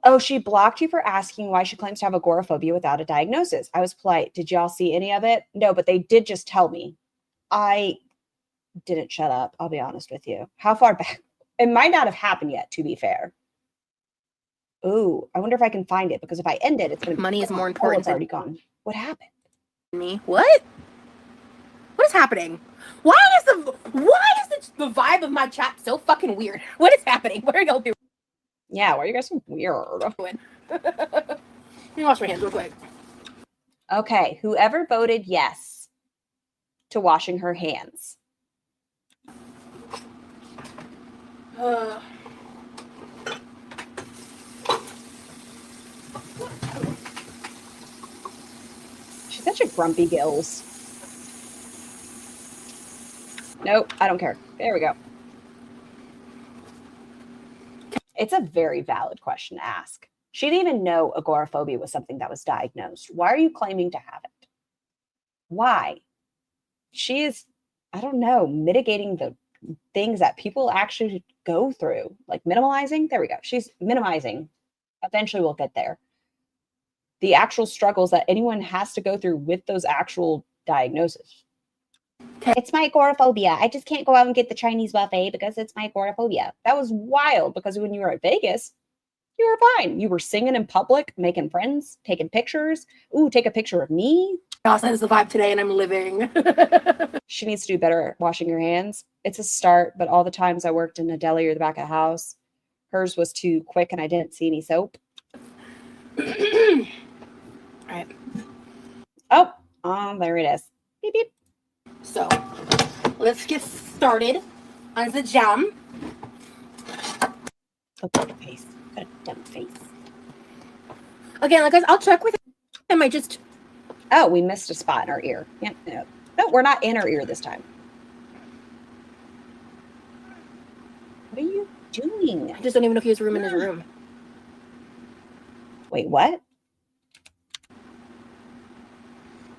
Oh, she blocked you for asking why she claims to have agoraphobia without a diagnosis. I was polite. Did y'all see any of it? No, but they did just tell me. I didn't shut up. I'll be honest with you. How far back? It might not have happened yet, to be fair. Ooh, I wonder if I can find it, because if I end it, it's going to be Money is more Oh, important it's already gone. What happened? Me? What? What is happening? Why is the vibe of my chat so fucking weird? What is happening? What are y'all doing? Yeah, why are you guys so weird? Let me wash my hands real quick. Okay, whoever voted yes to washing her hands. She's such a grumpy gills. Nope, I don't care. There we go. It's a very valid question to ask. She didn't even know agoraphobia was something that was diagnosed. Why are you claiming to have it? Why? She is, I don't know, mitigating the things that people actually go through, like minimalizing. There we go. She's minimizing. Eventually we'll get there. The actual struggles that anyone has to go through with those actual diagnoses. It's my agoraphobia. I just can't go out and get the Chinese buffet because it's my agoraphobia. That was wild, because when you were at Vegas, you were fine. You were singing in public, making friends, taking pictures. Ooh, take a picture of me. Chaos is the vibe today, and I'm living. She needs to do better at washing her hands. It's a start, but all the times I worked in a deli or the back of the house, hers was too quick and I didn't see any soap. All right. Oh, there it is. Beep, beep. So, let's get started on the jam. Look at your face. Got a dumb face. Again, like, guys, I'll check with him. I just... Oh, we missed a spot in our ear. Yeah, no, we're not in our ear this time. What are you doing? I just don't even know if he has room in his room. Wait, what?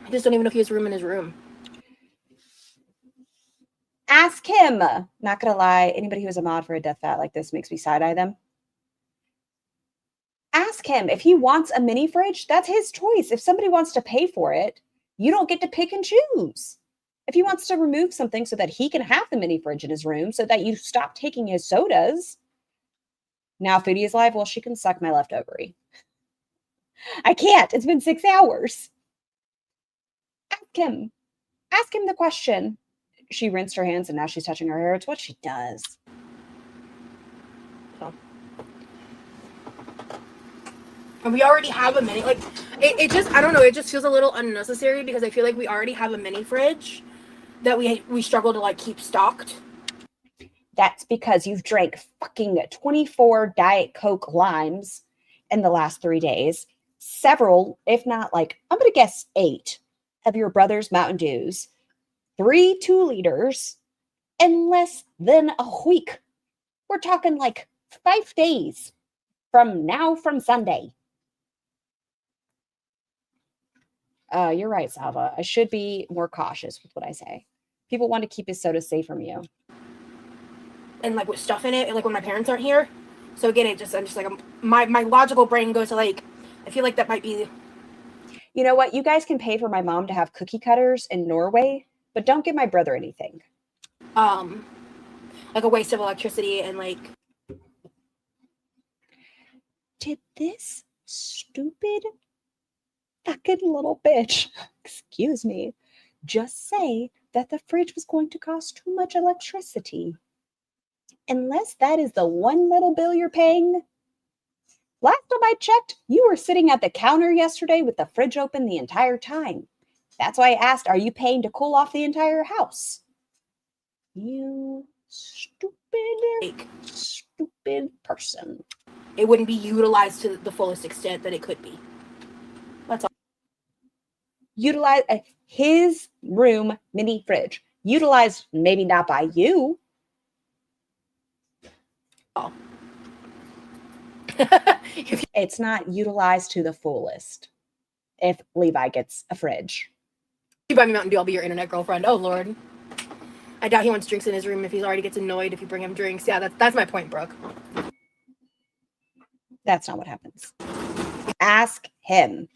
I just don't even know if he has room in his room. Ask him. Not gonna lie, anybody who is a mod for a death fat like this makes me side-eye them. Ask him. If he wants a mini fridge, that's his choice. If somebody wants to pay for it, you don't get to pick and choose. If he wants to remove something so that he can have the mini fridge in his room so that you stop taking his sodas. Now Foodie is live. Well, she can suck my left ovary. I can't. It's been 6 hours. Ask him. Ask him the question. She rinsed her hands and now she's touching her hair. It's what she does. So. And we already have a mini, like, it just, I don't know, it just feels a little unnecessary because I feel like we already have a mini fridge that we struggle to, like, keep stocked. That's because you've drank fucking 24 Diet Coke limes in the last 3 days. Several, if not, like, I'm going to guess 8 of your brother's Mountain Dews. 3 2-liters in less than a week. We're talking, like, 5 days from Sunday. You're right, Salva. I should be more cautious with what I say. People want to keep his soda safe from you. And, like, with stuff in it, like, when my parents aren't here. So, again, I'm just like, my logical brain goes to, like, I feel like that might be... You know what? You guys can pay for my mom to have cookie cutters in Norway, but don't give my brother anything. Like, a waste of electricity and, like... Did this stupid fucking little bitch, excuse me, just say that the fridge was going to cost too much electricity? Unless that is the one little bill you're paying. Last time I checked, you were sitting at the counter yesterday with the fridge open the entire time. That's why I asked, are you paying to cool off the entire house? You stupid person. It wouldn't be utilized to the fullest extent that it could be. That's all. Utilize his room mini fridge. Utilized maybe not by you. Oh. It's not utilized to the fullest if Levi gets a fridge. You buy me Mountain Dew, I'll be your internet girlfriend. Oh, Lord. I doubt he wants drinks in his room if he already gets annoyed if you bring him drinks. Yeah, that's my point, Brooke. That's not what happens. Ask him.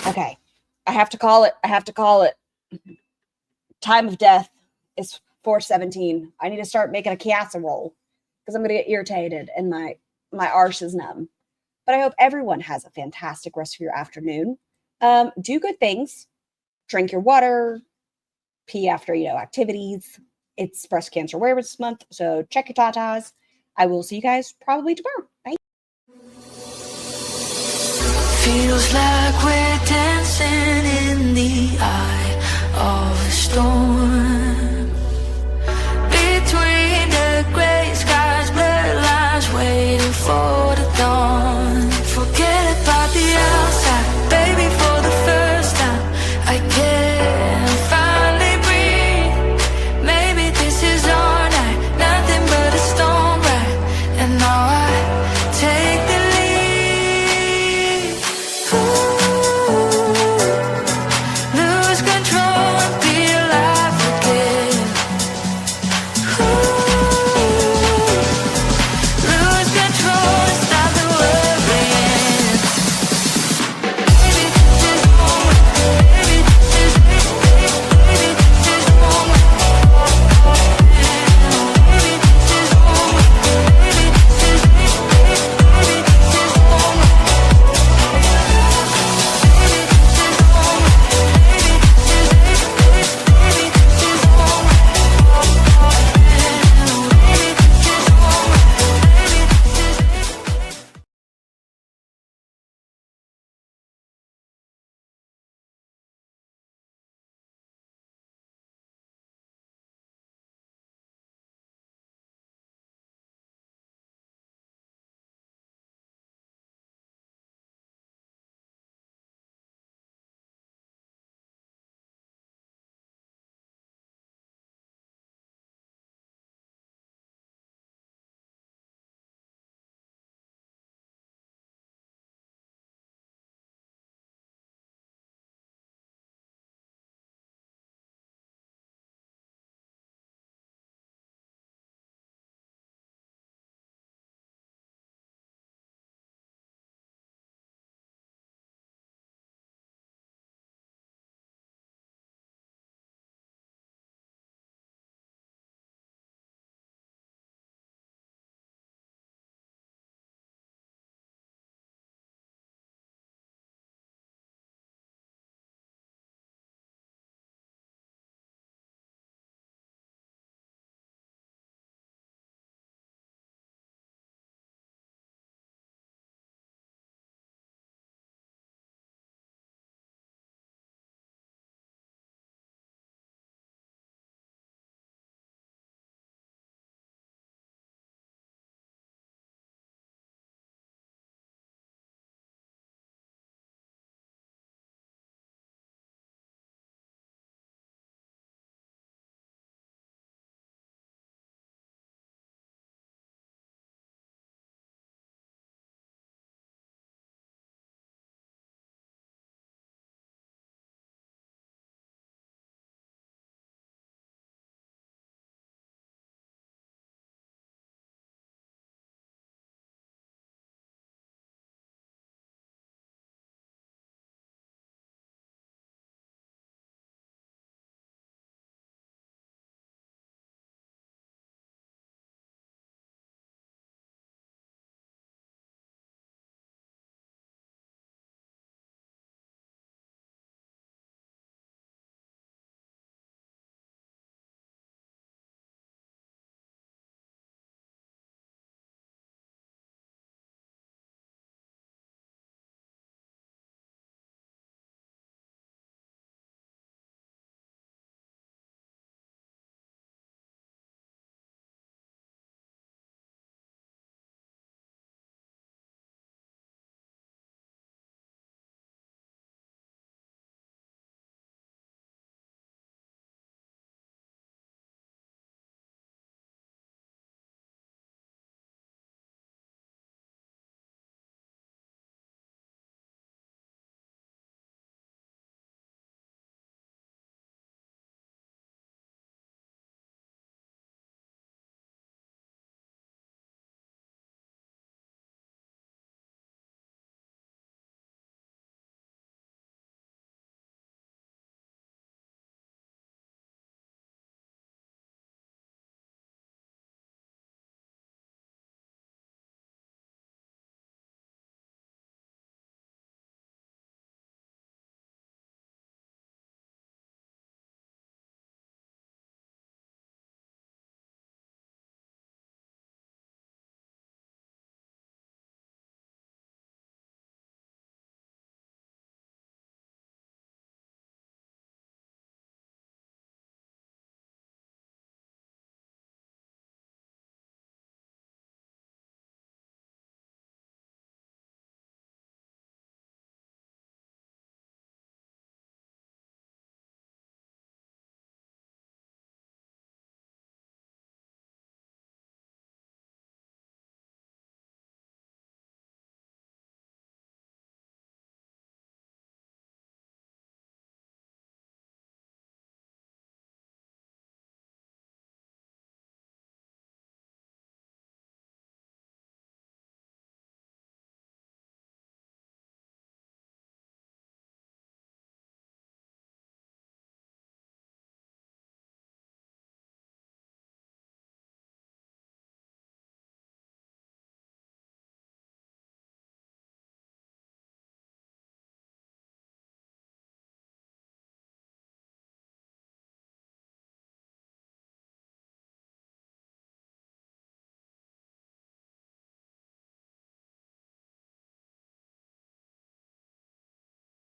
Okay. I have to call it. Time of death is 4:17. I need to start making a casserole because I'm going to get irritated and my arse is numb. But I hope everyone has a fantastic rest of your afternoon. Do good things. Drink your water. Pee after, activities. It's Breast Cancer Awareness Month, so check your tatas. I will see you guys probably tomorrow. Bye. Feels like we're